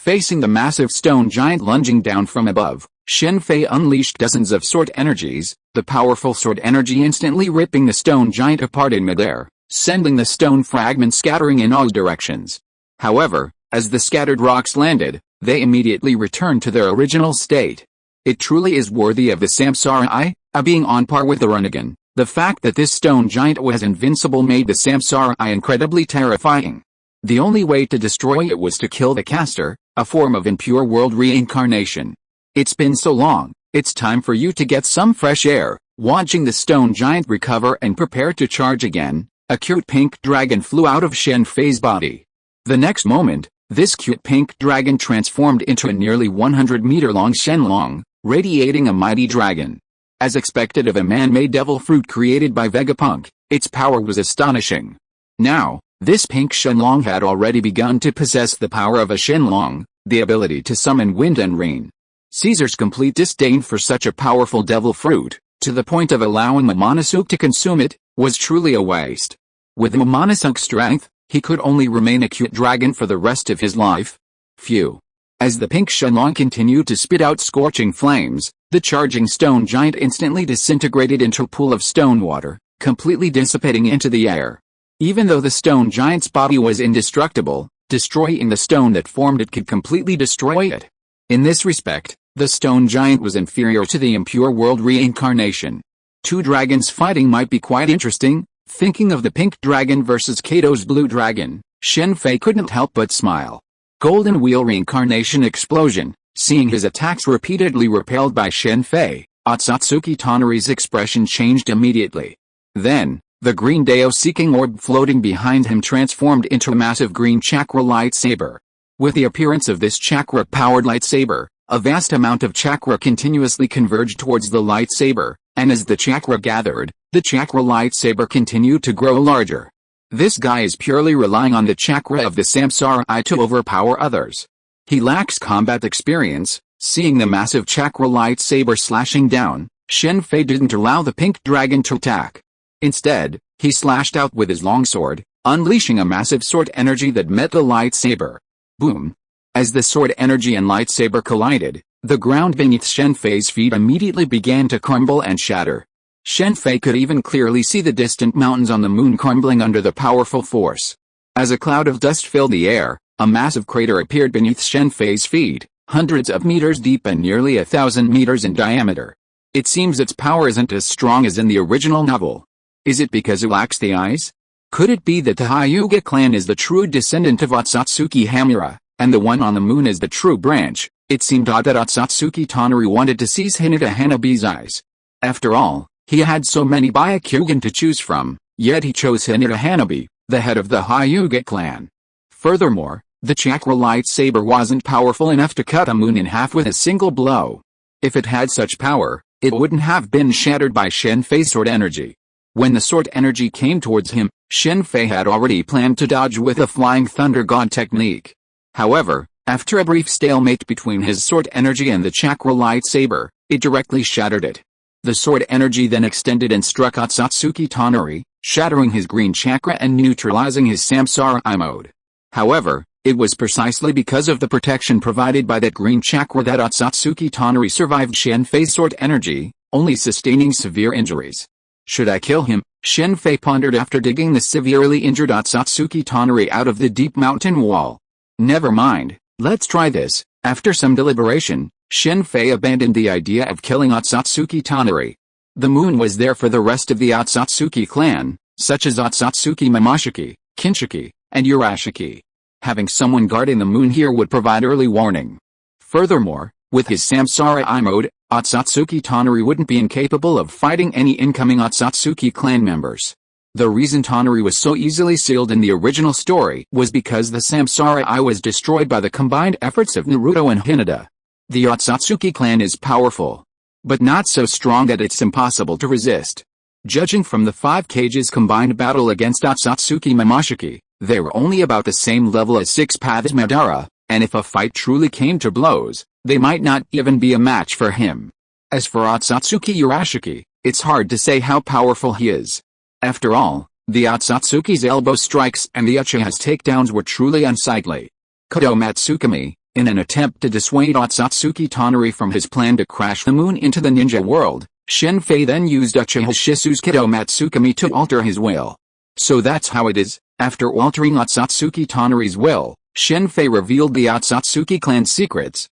Facing the massive stone giant lunging down from above, Shen Fei unleashed dozens of sword energies, the powerful sword energy instantly ripping the stone giant apart in midair, sending the stone fragments scattering in all directions. However, as the scattered rocks landed, they immediately returned to their original state. It truly is worthy of the Samsara-I, being on par with the Rinnegan. The fact that this stone giant was invincible made the Samsara-I incredibly terrifying. The only way to destroy it was to kill the caster, a form of impure world reincarnation. It's been so long, it's time for you to get some fresh air. Watching the stone giant recover and prepare to charge again, a cute pink dragon flew out of Shen Fei's body. The next moment, this cute pink dragon transformed into a nearly 100-meter-long Shenlong, radiating a mighty dragon. As expected of a man-made devil fruit created by Vegapunk, its power was astonishing. Now, this pink Shenlong had already begun to possess the power of a Shenlong, the ability to summon wind and rain. Caesar's complete disdain for such a powerful devil fruit, to the point of allowing Momonosuke to consume it, was truly a waste. With Momonosuke's strength, he could only remain a cute dragon for the rest of his life. Phew. As the pink Shenlong continued to spit out scorching flames, the charging stone giant instantly disintegrated into a pool of stone water, completely dissipating into the air. Even though the stone giant's body was indestructible, destroying the stone that formed it could completely destroy it. In this respect, the stone giant was inferior to the impure world reincarnation. Two dragons fighting might be quite interesting. Thinking of the pink dragon versus Kato's blue dragon, Shen Fei couldn't help but smile. Golden Wheel Reincarnation Explosion. Seeing his attacks repeatedly repelled by Shen Fei, Otsutsuki Tonari's expression changed immediately. Then, the green Dao-seeking orb floating behind him transformed into a massive green chakra lightsaber. With the appearance of this chakra-powered lightsaber, a vast amount of chakra continuously converged towards the lightsaber, and as the chakra gathered, the chakra lightsaber continued to grow larger. This guy is purely relying on the chakra of the Samsara-I to overpower others. He lacks combat experience. Seeing the massive chakra lightsaber slashing down, Shen Fei didn't allow the pink dragon to attack. Instead, he slashed out with his longsword, unleashing a massive sword energy that met the lightsaber. Boom. As the sword energy and lightsaber collided, the ground beneath Shen Fei's feet immediately began to crumble and shatter. Shen Fei could even clearly see the distant mountains on the moon crumbling under the powerful force. As a cloud of dust filled the air, a massive crater appeared beneath Shen Fei's feet, hundreds of meters deep and nearly 1,000 meters in diameter. It seems its power isn't as strong as in the original novel. Is it because it lacks the eyes? Could it be that the Hyuga clan is the true descendant of Otsutsuki Hamura, and the one on the moon is the true branch? It seemed odd that Otsutsuki Tonari wanted to seize Hinata Hanabi's eyes. After all, he had so many Byakugan to choose from, yet he chose Hinata Hanabi, the head of the Hyuga clan. Furthermore, the chakra lightsaber wasn't powerful enough to cut a moon in half with a single blow. If it had such power, it wouldn't have been shattered by Shen Fei's sword energy. When the sword energy came towards him, Shen Fei had already planned to dodge with a flying thunder god technique. However, after a brief stalemate between his sword energy and the chakra lightsaber, it directly shattered it. The sword energy then extended and struck Otsutsuki Tonari, shattering his green chakra and neutralizing his Samsara-I mode. However, it was precisely because of the protection provided by that green chakra that Otsutsuki Tonari survived Shen Fei's sword energy, only sustaining severe injuries. Should I kill him? Shen Fei pondered after digging the severely injured Otsutsuki Tonari out of the deep mountain wall. Never mind, let's try this. After some deliberation, Shen Fei abandoned the idea of killing Otsutsuki Tonari. The moon was there for the rest of the Otsutsuki clan, such as Otsutsuki Momoshiki, Kinshiki, and Urashiki. Having someone guarding the moon here would provide early warning. Furthermore, with his Samsara I mode, Otsutsuki Tonari wouldn't be incapable of fighting any incoming Otsutsuki clan members. The reason Tonari was so easily sealed in the original story was because the Samsara I was destroyed by the combined efforts of Naruto and Hinata. The Otsutsuki clan is powerful, but not so strong that it's impossible to resist. Judging from the 5 Kage's combined battle against Otsutsuki Momoshiki, they were only about the same level as 6 Paths Madara, and if a fight truly came to blows, they might not even be a match for him. As for Otsutsuki Urashiki, it's hard to say how powerful he is. After all, the Otsutsuki's elbow strikes and the Uchiha's takedowns were truly unsightly. Kodo Matsukami, in an attempt to dissuade Otsutsuki Tonari from his plan to crash the moon into the ninja world, Shen Fei then used Uchiha Shisu's Kodo Matsukami to alter his will. So that's how it is, after altering Otsutsuki Tonari's will, Shen Fei revealed the Otsutsuki clan's secrets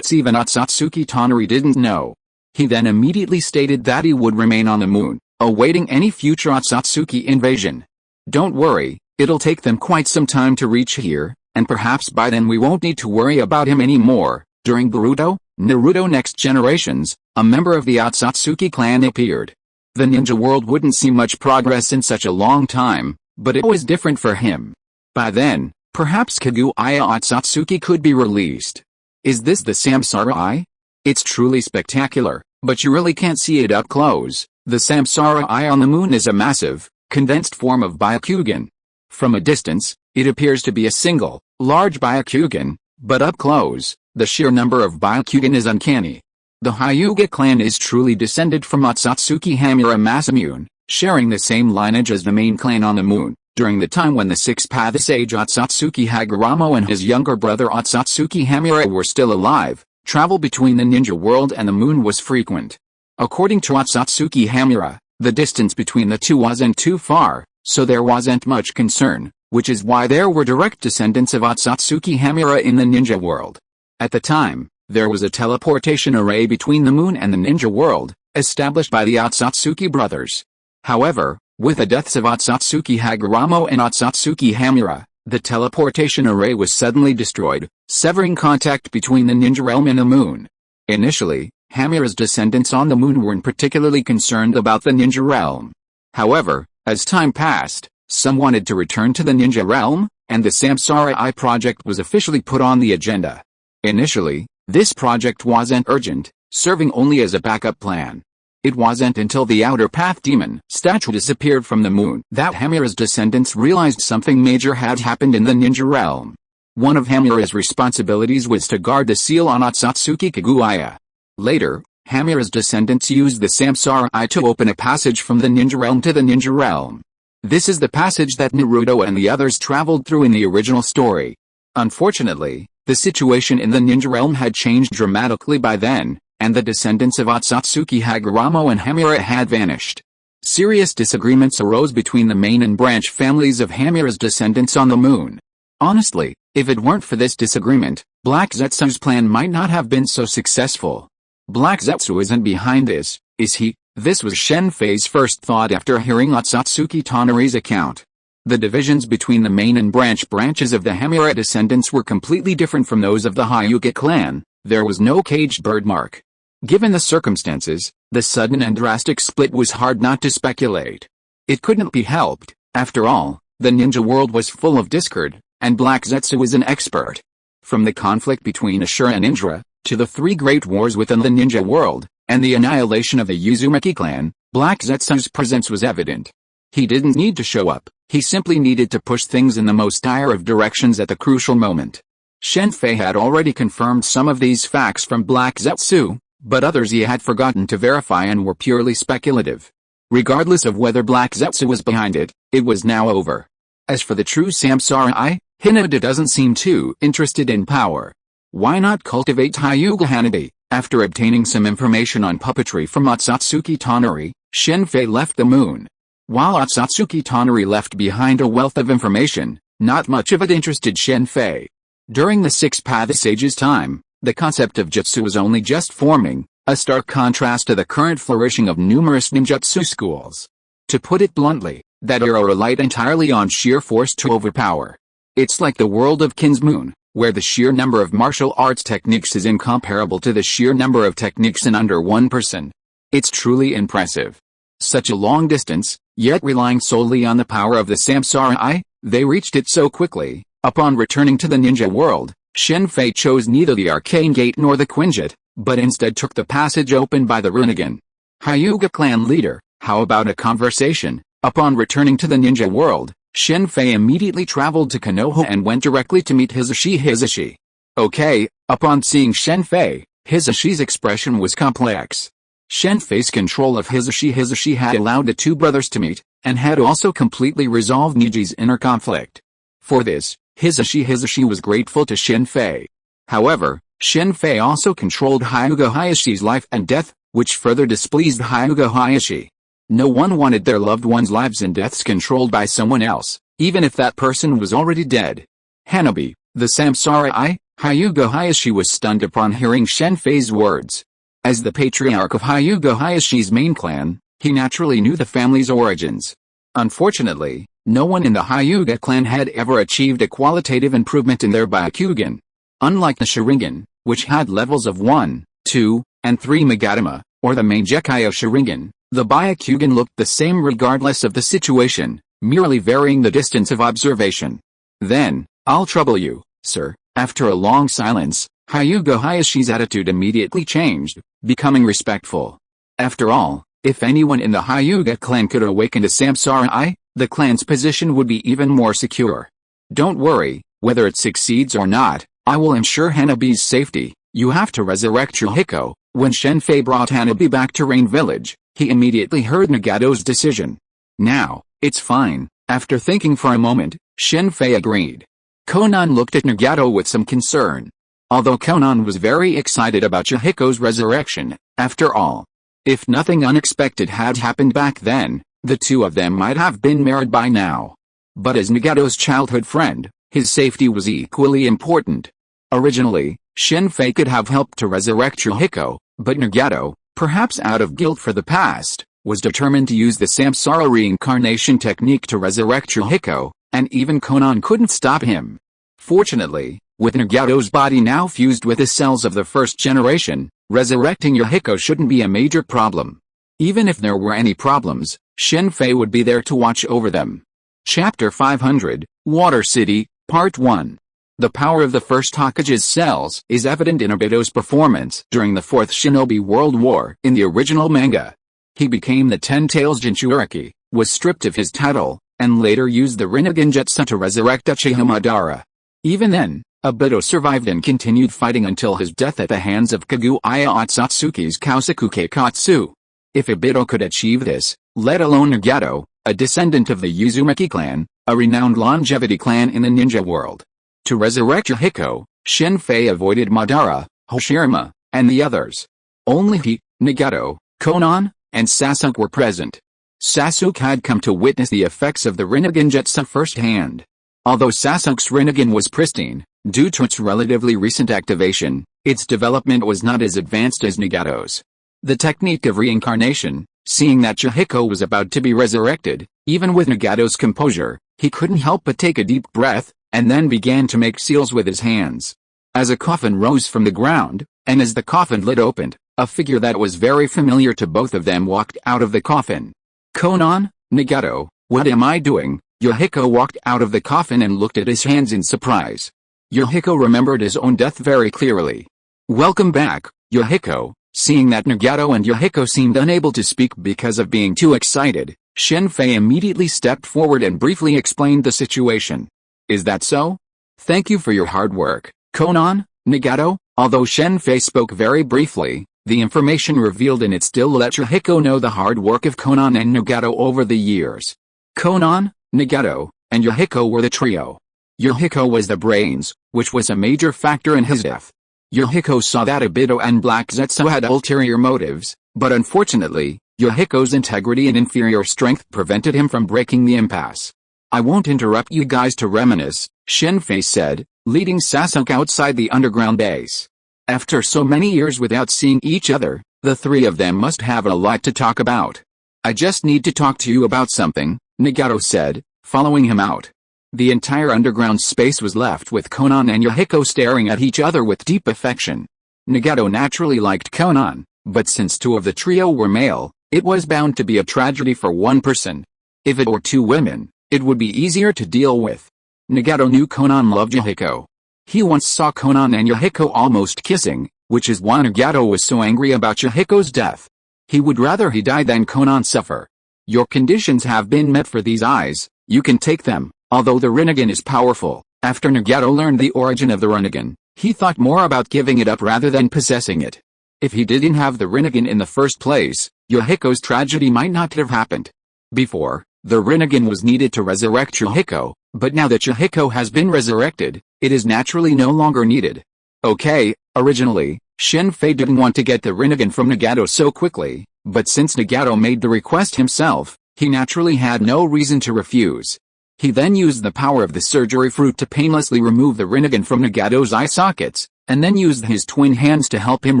even Otsutsuki Tonari didn't know. He then immediately stated that he would remain on the moon, awaiting any future Otsutsuki invasion. Don't worry, it'll take them quite some time to reach here, and perhaps by then we won't need to worry about him anymore. During Naruto Next Generations, a member of the Otsutsuki clan appeared. The ninja world wouldn't see much progress in such a long time, but it was different for him. By then, perhaps Kaguya Otsutsuki could be released. Is this the Samsara I? It's truly spectacular, but you really can't see it up close. The Samsara I on the moon is a massive, condensed form of Byakugan. From a distance, it appears to be a single, large Byakugan, but up close, the sheer number of Byakugan is uncanny. The Hyuga clan is truly descended from Otsutsuki Hamura Masamune, sharing the same lineage as the main clan on the moon. During the time when the 6 Paths sage Otsutsuki Hagoromo and his younger brother Otsutsuki Hamura were still alive, travel between the ninja world and the moon was frequent. According to Otsutsuki Hamura, the distance between the two wasn't too far, so there wasn't much concern, which is why there were direct descendants of Otsutsuki Hamura in the ninja world. At the time, there was a teleportation array between the moon and the ninja world, established by the Otsutsuki brothers. However, with the deaths of Otsutsuki Hagoromo and Otsutsuki Hamura, the teleportation array was suddenly destroyed, severing contact between the ninja realm and the moon. Initially, Hamura's descendants on the moon weren't particularly concerned about the ninja realm. However, as time passed, some wanted to return to the ninja realm, and the Samsara I project was officially put on the agenda. Initially, this project wasn't urgent, serving only as a backup plan. It wasn't until the Outer Path Demon statue disappeared from the moon that Hamura's descendants realized something major had happened in the ninja realm. One of Hamura's responsibilities was to guard the seal on Otsutsuki Kaguya. Later, Hamura's descendants used the Samsara I to open a passage from the ninja realm to the ninja realm. This is the passage that Naruto and the others traveled through in the original story. Unfortunately, the situation in the ninja realm had changed dramatically by then, and the descendants of Otsutsuki Hagoromo and Hamura had vanished. Serious disagreements arose between the main and branch families of Hamura's descendants on the moon. Honestly, if it weren't for this disagreement, Black Zetsu's plan might not have been so successful. Black Zetsu isn't behind this, is he? This was Shen Fei's first thought after hearing Otsutsuki Tonari's account. The divisions between the main and branches of the Hamura descendants were completely different from those of the Hyuga clan. There was no caged bird mark. Given the circumstances, the sudden and drastic split was hard not to speculate. It couldn't be helped. After all, the ninja world was full of discord, and Black Zetsu was an expert. From the conflict between Ashura and Indra, to the 3 great wars within the ninja world, and the annihilation of the Uzumaki clan, Black Zetsu's presence was evident. He didn't need to show up, he simply needed to push things in the most dire of directions at the crucial moment. Shen Fei had already confirmed some of these facts from Black Zetsu, but others he had forgotten to verify and were purely speculative. Regardless of whether Black Zetsu was behind it, it was now over. As for the true Samsara I, Hinata doesn't seem too interested in power. Why not cultivate Hyuga Hanabi? After obtaining some information on puppetry from Otsutsuki Tonari, Shen Fei left the moon. While Otsutsuki Tonari left behind a wealth of information, not much of it interested Shen Fei. During the 6 Paths Sage's time, The concept of jutsu was only just forming, a stark contrast to the current flourishing of numerous ninjutsu schools. To put it bluntly, that era relied entirely on sheer force to overpower. It's like the world of Kin's Moon, where the sheer number of martial arts techniques is incomparable to the sheer number of techniques in under one person. It's truly impressive. Such a long distance, yet relying solely on the power of the Samsara-I, they reached it so quickly. Upon returning to the ninja world, Shen Fei chose neither the arcane gate nor the Quinjet, but instead took the passage opened by the Rinnegan. Hyuga clan leader, how about a conversation? Upon returning to the ninja world, Shen Fei immediately traveled to Konoha and went directly to meet Hisashi. Okay, upon seeing Shen Fei, Hisashi's expression was complex. Shen Fei's control of Hisashi had allowed the two brothers to meet, and had also completely resolved Niji's inner conflict. For this, Hisashi was grateful to Shen Fei. However, Shen Fei also controlled Hyuga Hayashi's life and death, which further displeased Hyuga Hayashi. No one wanted their loved ones' lives and deaths controlled by someone else, even if that person was already dead. Hanabi, the Samsara-I, Hyuga Hayashi was stunned upon hearing Shen Fei's words. As the patriarch of Hyuga Hayashi's main clan, he naturally knew the family's origins. Unfortunately, no one in the Hyuga clan had ever achieved a qualitative improvement in their Byakugan. Unlike the Sharingan, which had levels of 1, 2, and 3 Magatama, or the Mangekyou Sharingan, the Byakugan looked the same regardless of the situation, merely varying the distance of observation. Then, I'll trouble you, sir. After a long silence, Hyuga Hayashi's attitude immediately changed, becoming respectful. After all, if anyone in the Hyuga clan could awaken to Samsara-I, the clan's position would be even more secure. Don't worry, whether it succeeds or not, I will ensure Hanabi's safety. You have to resurrect Chihiko. When Shen Fei brought Hanabi back to Rain Village, he immediately heard Nagato's decision. Now, it's fine. After thinking for a moment, Shen Fei agreed. Konan looked at Nagato with some concern. Although Konan was very excited about Chihiko's resurrection, after all. If nothing unexpected had happened back then, the two of them might have been married by now. But as Nagato's childhood friend, his safety was equally important. Originally, Shen Fei could have helped to resurrect Chihiko, but Nagato, perhaps out of guilt for the past, was determined to use the Samsara reincarnation technique to resurrect Chihiko, and even Konan couldn't stop him. Fortunately, with Nagato's body now fused with the cells of the first generation, resurrecting Chihiko shouldn't be a major problem. Even if there were any problems, Shen Fei would be there to watch over them. Chapter 500, Water City, Part 1. The power of the first Hokage's cells is evident in Obito's performance during the Fourth Shinobi World War in the original manga. He became the Ten-Tails Jinchuriki, was stripped of his title, and later used the Rinnegan Jutsu to resurrect Uchiha Madara. Even then, Obito survived and continued fighting until his death at the hands of Kaguya Otsutsuki's Kosaku Katsu. If Obito could achieve this, let alone Nagato, a descendant of the Uzumaki clan, a renowned longevity clan in the ninja world. To resurrect Chihiko, Shen Fei avoided Madara, Hoshirama, and the others. Only he, Nagato, Konan, and Sasuke were present. Sasuke had come to witness the effects of the Rinnegan Jutsu firsthand. Although Sasuke's Rinnegan was pristine, due to its relatively recent activation, its development was not as advanced as Nagato's. The technique of reincarnation, seeing that Chihiko was about to be resurrected, even with Nagato's composure, he couldn't help but take a deep breath, and then began to make seals with his hands. As a coffin rose from the ground, and as the coffin lid opened, a figure that was very familiar to both of them walked out of the coffin. Konan, Nagato, what am I doing? Chihiko walked out of the coffin and looked at his hands in surprise. Chihiko remembered his own death very clearly. Welcome back, Chihiko. Seeing that Nagato and Chihiko seemed unable to speak because of being too excited, Shen Fei immediately stepped forward and briefly explained the situation. Is that so? Thank you for your hard work, Konan, Nagato. Although Shen Fei spoke very briefly, the information revealed in it still let Chihiko know the hard work of Konan and Nagato over the years. Konan, Nagato, and Chihiko were the trio. Chihiko was the brains, which was a major factor in his death. Chihiko saw that Obito and Black Zetsu had ulterior motives, but unfortunately, Chihiko's integrity and inferior strength prevented him from breaking the impasse. I won't interrupt you guys to reminisce, Shen Fei said, leading Sasuke outside the underground base. After so many years without seeing each other, the three of them must have a lot to talk about. I just need to talk to you about something, Nagato said, following him out. The entire underground space was left with Konan and Yahiko staring at each other with deep affection. Nagato naturally liked Konan, but since two of the trio were male, it was bound to be a tragedy for one person. If it were two women, it would be easier to deal with. Nagato knew Konan loved Yahiko. He once saw Konan and Yahiko almost kissing, which is why Nagato was so angry about Yahiko's death. He would rather he die than Konan suffer. Your conditions have been met for these eyes, you can take them, although the Rinnegan is powerful. After Nagato learned the origin of the Rinnegan, he thought more about giving it up rather than possessing it. If he didn't have the Rinnegan in the first place, Yahiko's tragedy might not have happened. Before, the Rinnegan was needed to resurrect Yahiko, but now that Yahiko has been resurrected, it is naturally no longer needed. Okay, originally, Shen Fei didn't want to get the Rinnegan from Nagato so quickly, but since Nagato made the request himself, he naturally had no reason to refuse. He then used the power of the surgery fruit to painlessly remove the Rinnegan from Nagato's eye sockets, and then used his twin hands to help him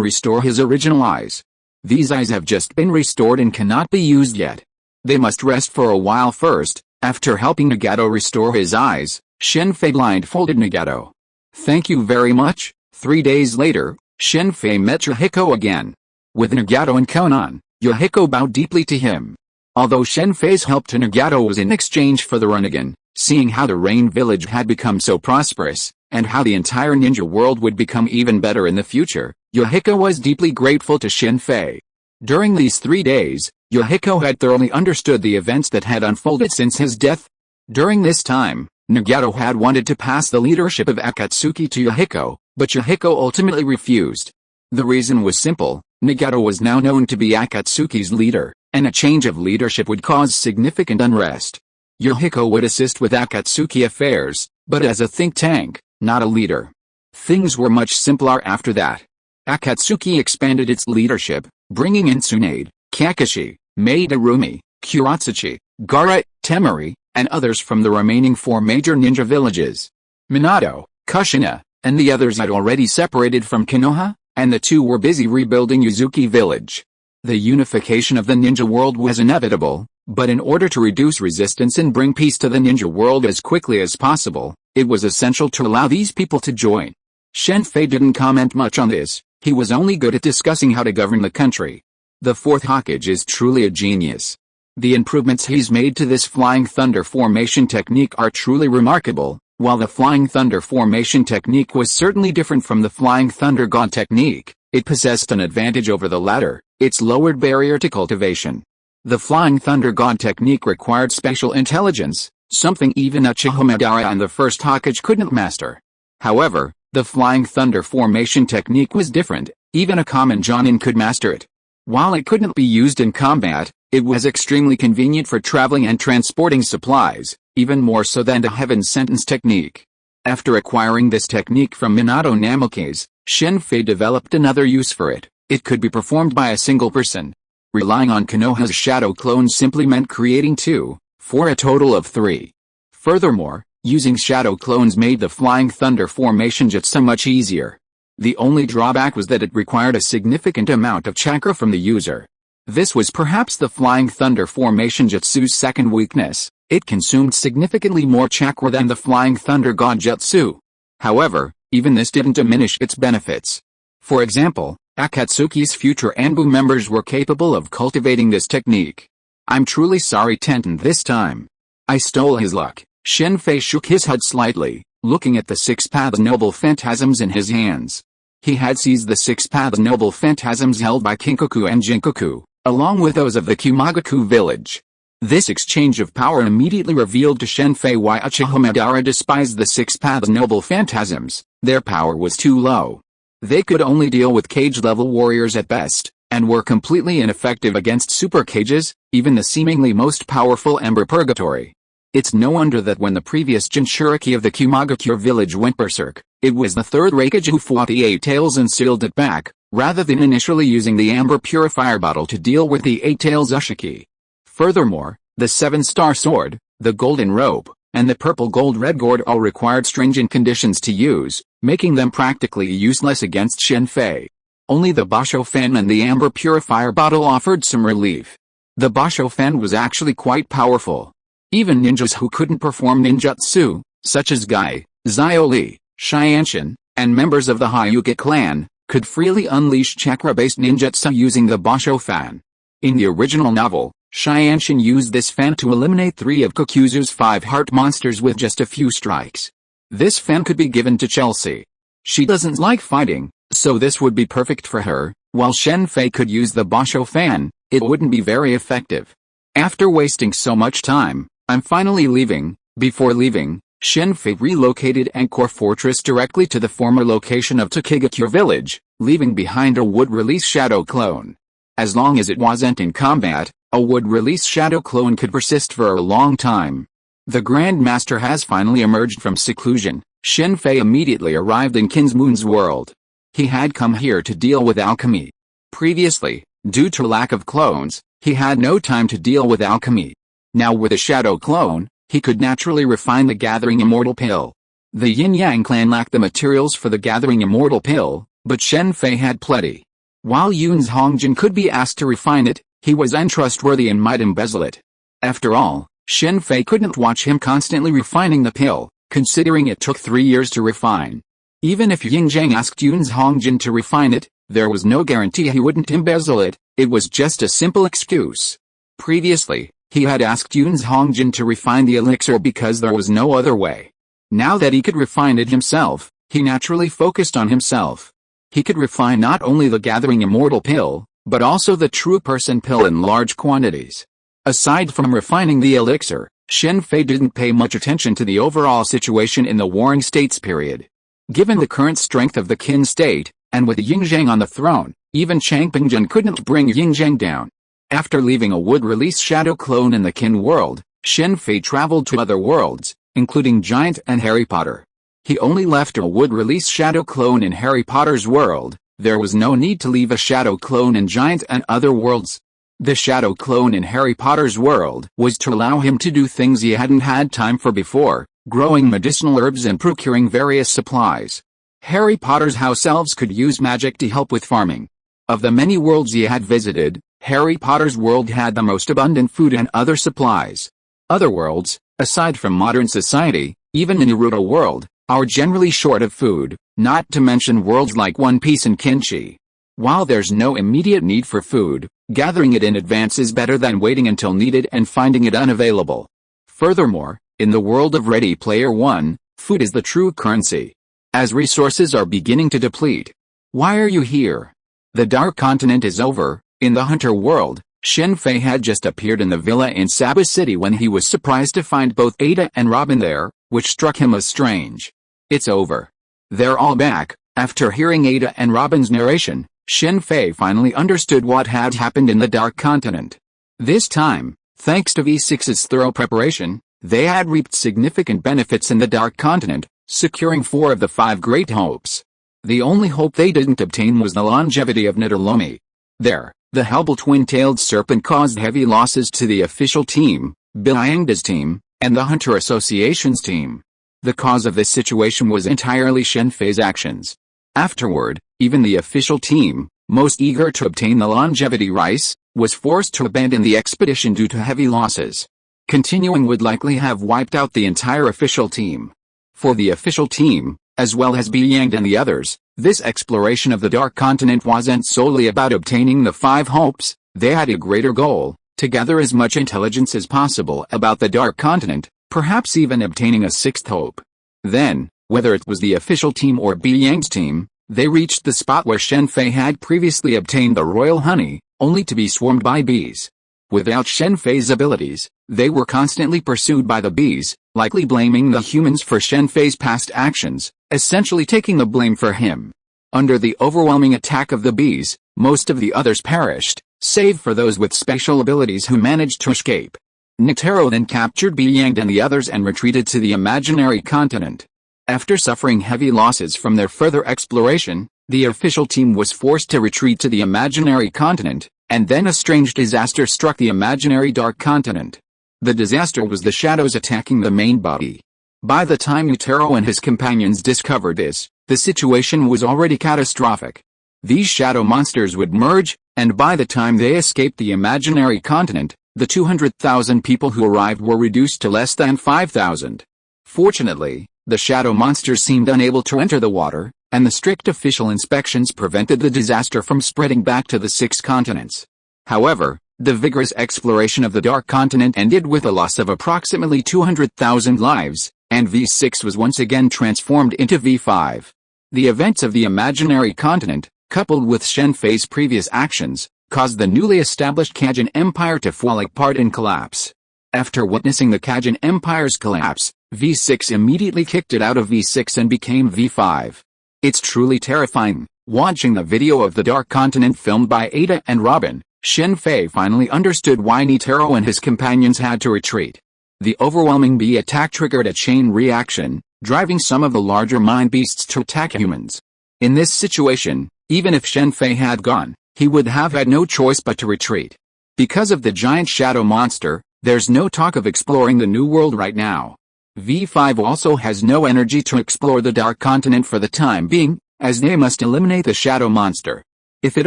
restore his original eyes. These eyes have just been restored and cannot be used yet. They must rest for a while first. After helping Nagato restore his eyes, Shen Fei blindfolded Nagato. Thank you very much. 3 days later, Shen Fei met Yahiko again. With Nagato and Konan, Yahiko bowed deeply to him. Although Shen Fei's help to Nagato was in exchange for the Rinnegan, seeing how the Rain Village had become so prosperous, and how the entire ninja world would become even better in the future, Yahiko was deeply grateful to Shen Fei. During these 3 days, Yahiko had thoroughly understood the events that had unfolded since his death. During this time, Nagato had wanted to pass the leadership of Akatsuki to Yahiko, but Yahiko ultimately refused. The reason was simple: Nagato was now known to be Akatsuki's leader, and a change of leadership would cause significant unrest. Yahiko would assist with Akatsuki affairs, but as a think tank, not a leader. Things were much simpler after that. Akatsuki expanded its leadership, bringing in Tsunade, Kakashi, Madarumi, Kuratsuchi, Gaara, Temari, and others from the remaining 4 major ninja villages. Minato, Kushina, and the others had already separated from Konoha, and the two were busy rebuilding Uzuki village. The unification of the ninja world was inevitable, but in order to reduce resistance and bring peace to the ninja world as quickly as possible, it was essential to allow these people to join. Shen Fei didn't comment much on this. He was only good at discussing how to govern the country. The 4th Hokage is truly a genius. The improvements he's made to this Flying Thunder formation technique are truly remarkable. While the Flying Thunder formation technique was certainly different from the Flying Thunder God technique, it possessed an advantage over the latter: its lowered barrier to cultivation. The Flying Thunder God technique required special intelligence, something even Uchiha Madara and the 1st Hokage couldn't master. However, the Flying Thunder formation technique was different. Even a common Jonin could master it. While it couldn't be used in combat, it was extremely convenient for traveling and transporting supplies, even more so than the Heaven Sentence technique. After acquiring this technique from Minato Namikaze, Shen Fei developed another use for it. It could be performed by a single person. Relying on Konoha's shadow clones simply meant creating 2, for a total of 3. Furthermore, using shadow clones made the Flying Thunder formation jutsu much easier. The only drawback was that it required a significant amount of chakra from the user. This was perhaps the Flying Thunder formation jutsu's second weakness. It consumed significantly more chakra than the Flying Thunder God jutsu. However, even this didn't diminish its benefits. For example, Akatsuki's future Anbu members were capable of cultivating this technique. I'm truly sorry, Tenten, this time. I stole his luck. Shen Fei shook his head slightly, looking at the 6 Paths Noble Phantasms in his hands. He had seized the 6 Paths Noble Phantasms held by Kinkaku and Jinkaku, along with those of the Kumagaku village. This exchange of power immediately revealed to Shen Fei why Uchiha Madara despised the 6 Paths Noble Phantasms. Their power was too low. They could only deal with cage-level warriors at best, and were completely ineffective against super cages, even the seemingly most powerful Ember Purgatory. It's no wonder that when the previous Jinchuriki of the Kumagaku village went berserk, it was the 3rd Raikage who fought the 8 Tails and sealed it back, rather than initially using the Amber Purifier Bottle to deal with the 8 Tails Ushiki. Furthermore, the 7-star sword, the Golden Robe, and the purple gold red gourd all required stringent conditions to use, making them practically useless against Shen Fei. Only the Basho fan and the amber purifier bottle offered some relief. The Basho fan was actually quite powerful. Even ninjas who couldn't perform ninjutsu, such as Guy, Xiaoli, Xianshan, and members of the Hyuga clan, could freely unleash chakra-based ninjutsu using the Basho fan. In the original novel, Xianshan used this fan to eliminate 3 of Kokuzu's 5 heart monsters with just a few strikes. This fan could be given to Chelsea. She doesn't like fighting, so this would be perfect for her. While Shen Fei could use the Basho fan, it wouldn't be very effective. After wasting so much time, I'm finally leaving. Before leaving, Shen Fei relocated Angkor Fortress directly to the former location of Takigakure village, leaving behind a wood-release shadow clone. As long as it wasn't in combat, a wood-release shadow clone could persist for a long time. The Grand Master has finally emerged from seclusion. Shen Fei immediately arrived in Kinsmoon's world. He had come here to deal with alchemy. Previously, due to lack of clones, he had no time to deal with alchemy. Now with a shadow clone, he could naturally refine the Gathering Immortal Pill. The Yin-Yang clan lacked the materials for the Gathering Immortal Pill, but Shen Fei had plenty. While Yun's Hongjin could be asked to refine it, he was untrustworthy and might embezzle it. After all, Shen Fei couldn't watch him constantly refining the pill, considering it took 3 years to refine. Even if Ying Zhang asked Yun's Hongjin to refine it, there was no guarantee he wouldn't embezzle it. It was just a simple excuse. Previously, he had asked Yun's Hongjin to refine the elixir because there was no other way. Now that he could refine it himself, he naturally focused on himself. He could refine not only the Gathering Immortal Pill, but also the True Person Pill in large quantities. Aside from refining the elixir, Shen Fei didn't pay much attention to the overall situation in the Warring States period. Given the current strength of the Qin state, and with Yingzhang on the throne, even Changpingjun couldn't bring Yingzhang down. After leaving a wood-release shadow clone in the Qin world, Shen Fei traveled to other worlds, including Giant and Harry Potter. He only left a wood-release shadow clone in Harry Potter's world. There was no need to leave a shadow clone in Giant and other worlds. The shadow clone in Harry Potter's world was to allow him to do things he hadn't had time for before, growing medicinal herbs and procuring various supplies. Harry Potter's house elves could use magic to help with farming. Of the many worlds he had visited, Harry Potter's world had the most abundant food and other supplies. Other worlds, aside from modern society, even in Naruto world, are generally short of food, not to mention worlds like One Piece and Kenshi. While there's no immediate need for food, gathering it in advance is better than waiting until needed and finding it unavailable. Furthermore, in the world of Ready Player One, food is the true currency. As resources are beginning to deplete. Why are you here? The Dark Continent is over. In the Hunter world, Shen Fei had just appeared in the villa in Saba City when he was surprised to find both Ada and Robin there, which struck him as strange. It's over. They're all back. After hearing Ada and Robin's narration, Shen Fei finally understood what had happened in the Dark Continent. This time, thanks to V6's thorough preparation, they had reaped significant benefits in the Dark Continent, securing 4 of the 5 great hopes. The only hope they didn't obtain was the longevity of Nitorlomi. There, the Hellble twin-tailed serpent caused heavy losses to the official team, Bilyangda's team, and the Hunter Association's team. The cause of this situation was entirely Shen Fei's actions. Afterward, even the official team, most eager to obtain the longevity rice, was forced to abandon the expedition due to heavy losses. Continuing would likely have wiped out the entire official team. For the official team, as well as Bilyangda and the others, this exploration of the Dark Continent wasn't solely about obtaining the 5 hopes. They had a greater goal, to gather as much intelligence as possible about the Dark Continent, perhaps even obtaining a 6th hope. Then, whether it was the official team or Bilyang's team, they reached the spot where Shen Fei had previously obtained the royal honey, only to be swarmed by bees. Without Shen Fei's abilities, they were constantly pursued by the bees, likely blaming the humans for Shen Fei's past actions, essentially taking the blame for him. Under the overwhelming attack of the bees, most of the others perished, save for those with special abilities who managed to escape. Nitaro then captured Bilyangda and the others and retreated to the imaginary continent. After suffering heavy losses from their further exploration, the official team was forced to retreat to the imaginary continent, and then a strange disaster struck the imaginary Dark Continent. The disaster was the shadows attacking the main body. By the time Utero and his companions discovered this, the situation was already catastrophic. These shadow monsters would merge, and by the time they escaped the imaginary continent, the 200,000 people who arrived were reduced to less than 5,000. Fortunately, the shadow monsters seemed unable to enter the water, and the strict official inspections prevented the disaster from spreading back to the 6 continents. However, the vigorous exploration of the Dark Continent ended with a loss of approximately 200,000 lives, and V6 was once again transformed into V5. The events of the imaginary continent, coupled with Shen Fei's previous actions, caused the newly established Kajin Empire to fall apart and collapse. After witnessing the Kajin Empire's collapse, V6 immediately kicked it out of V6 and became V5. It's truly terrifying. Watching the video of the Dark Continent filmed by Ada and Robin, Shen Fei finally understood why Netero and his companions had to retreat. The overwhelming bee attack triggered a chain reaction, driving some of the larger mind beasts to attack humans. In this situation, even if Shen Fei had gone, he would have had no choice but to retreat. Because of the giant shadow monster, there's no talk of exploring the new world right now. V5 also has no energy to explore the Dark Continent for the time being, as they must eliminate the shadow monster. If it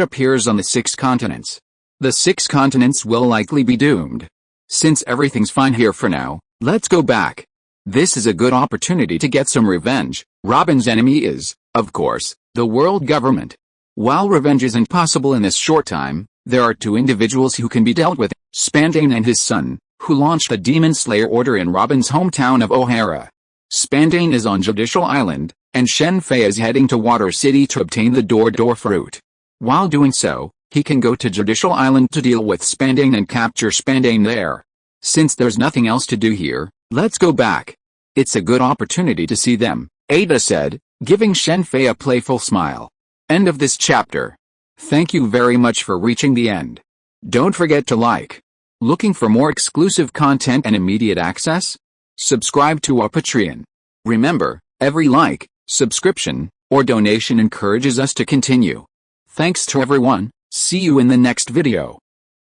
appears on the 6 continents, the 6 continents will likely be doomed. Since everything's fine here for now, let's go back. This is a good opportunity to get some revenge. Robin's enemy is, of course, the world government. While revenge isn't possible in this short time, there are 2 individuals who can be dealt with, Spandane and his son, who launched the Demon Slayer Order in Robin's hometown of O'Hara. Spandane is on Judicial Island, and Shen Fei is heading to Water City to obtain the Door fruit. While doing so, he can go to Judicial Island to deal with Spandane and capture Spandane there. Since there's nothing else to do here, let's go back. It's a good opportunity to see them, Ada said, giving Shen Fei a playful smile. End of this chapter. Thank you very much for reaching the end. Don't forget to like. Looking for more exclusive content and immediate access? Subscribe to our Patreon. Remember, every like, subscription, or donation encourages us to continue. Thanks to everyone. See you in the next video.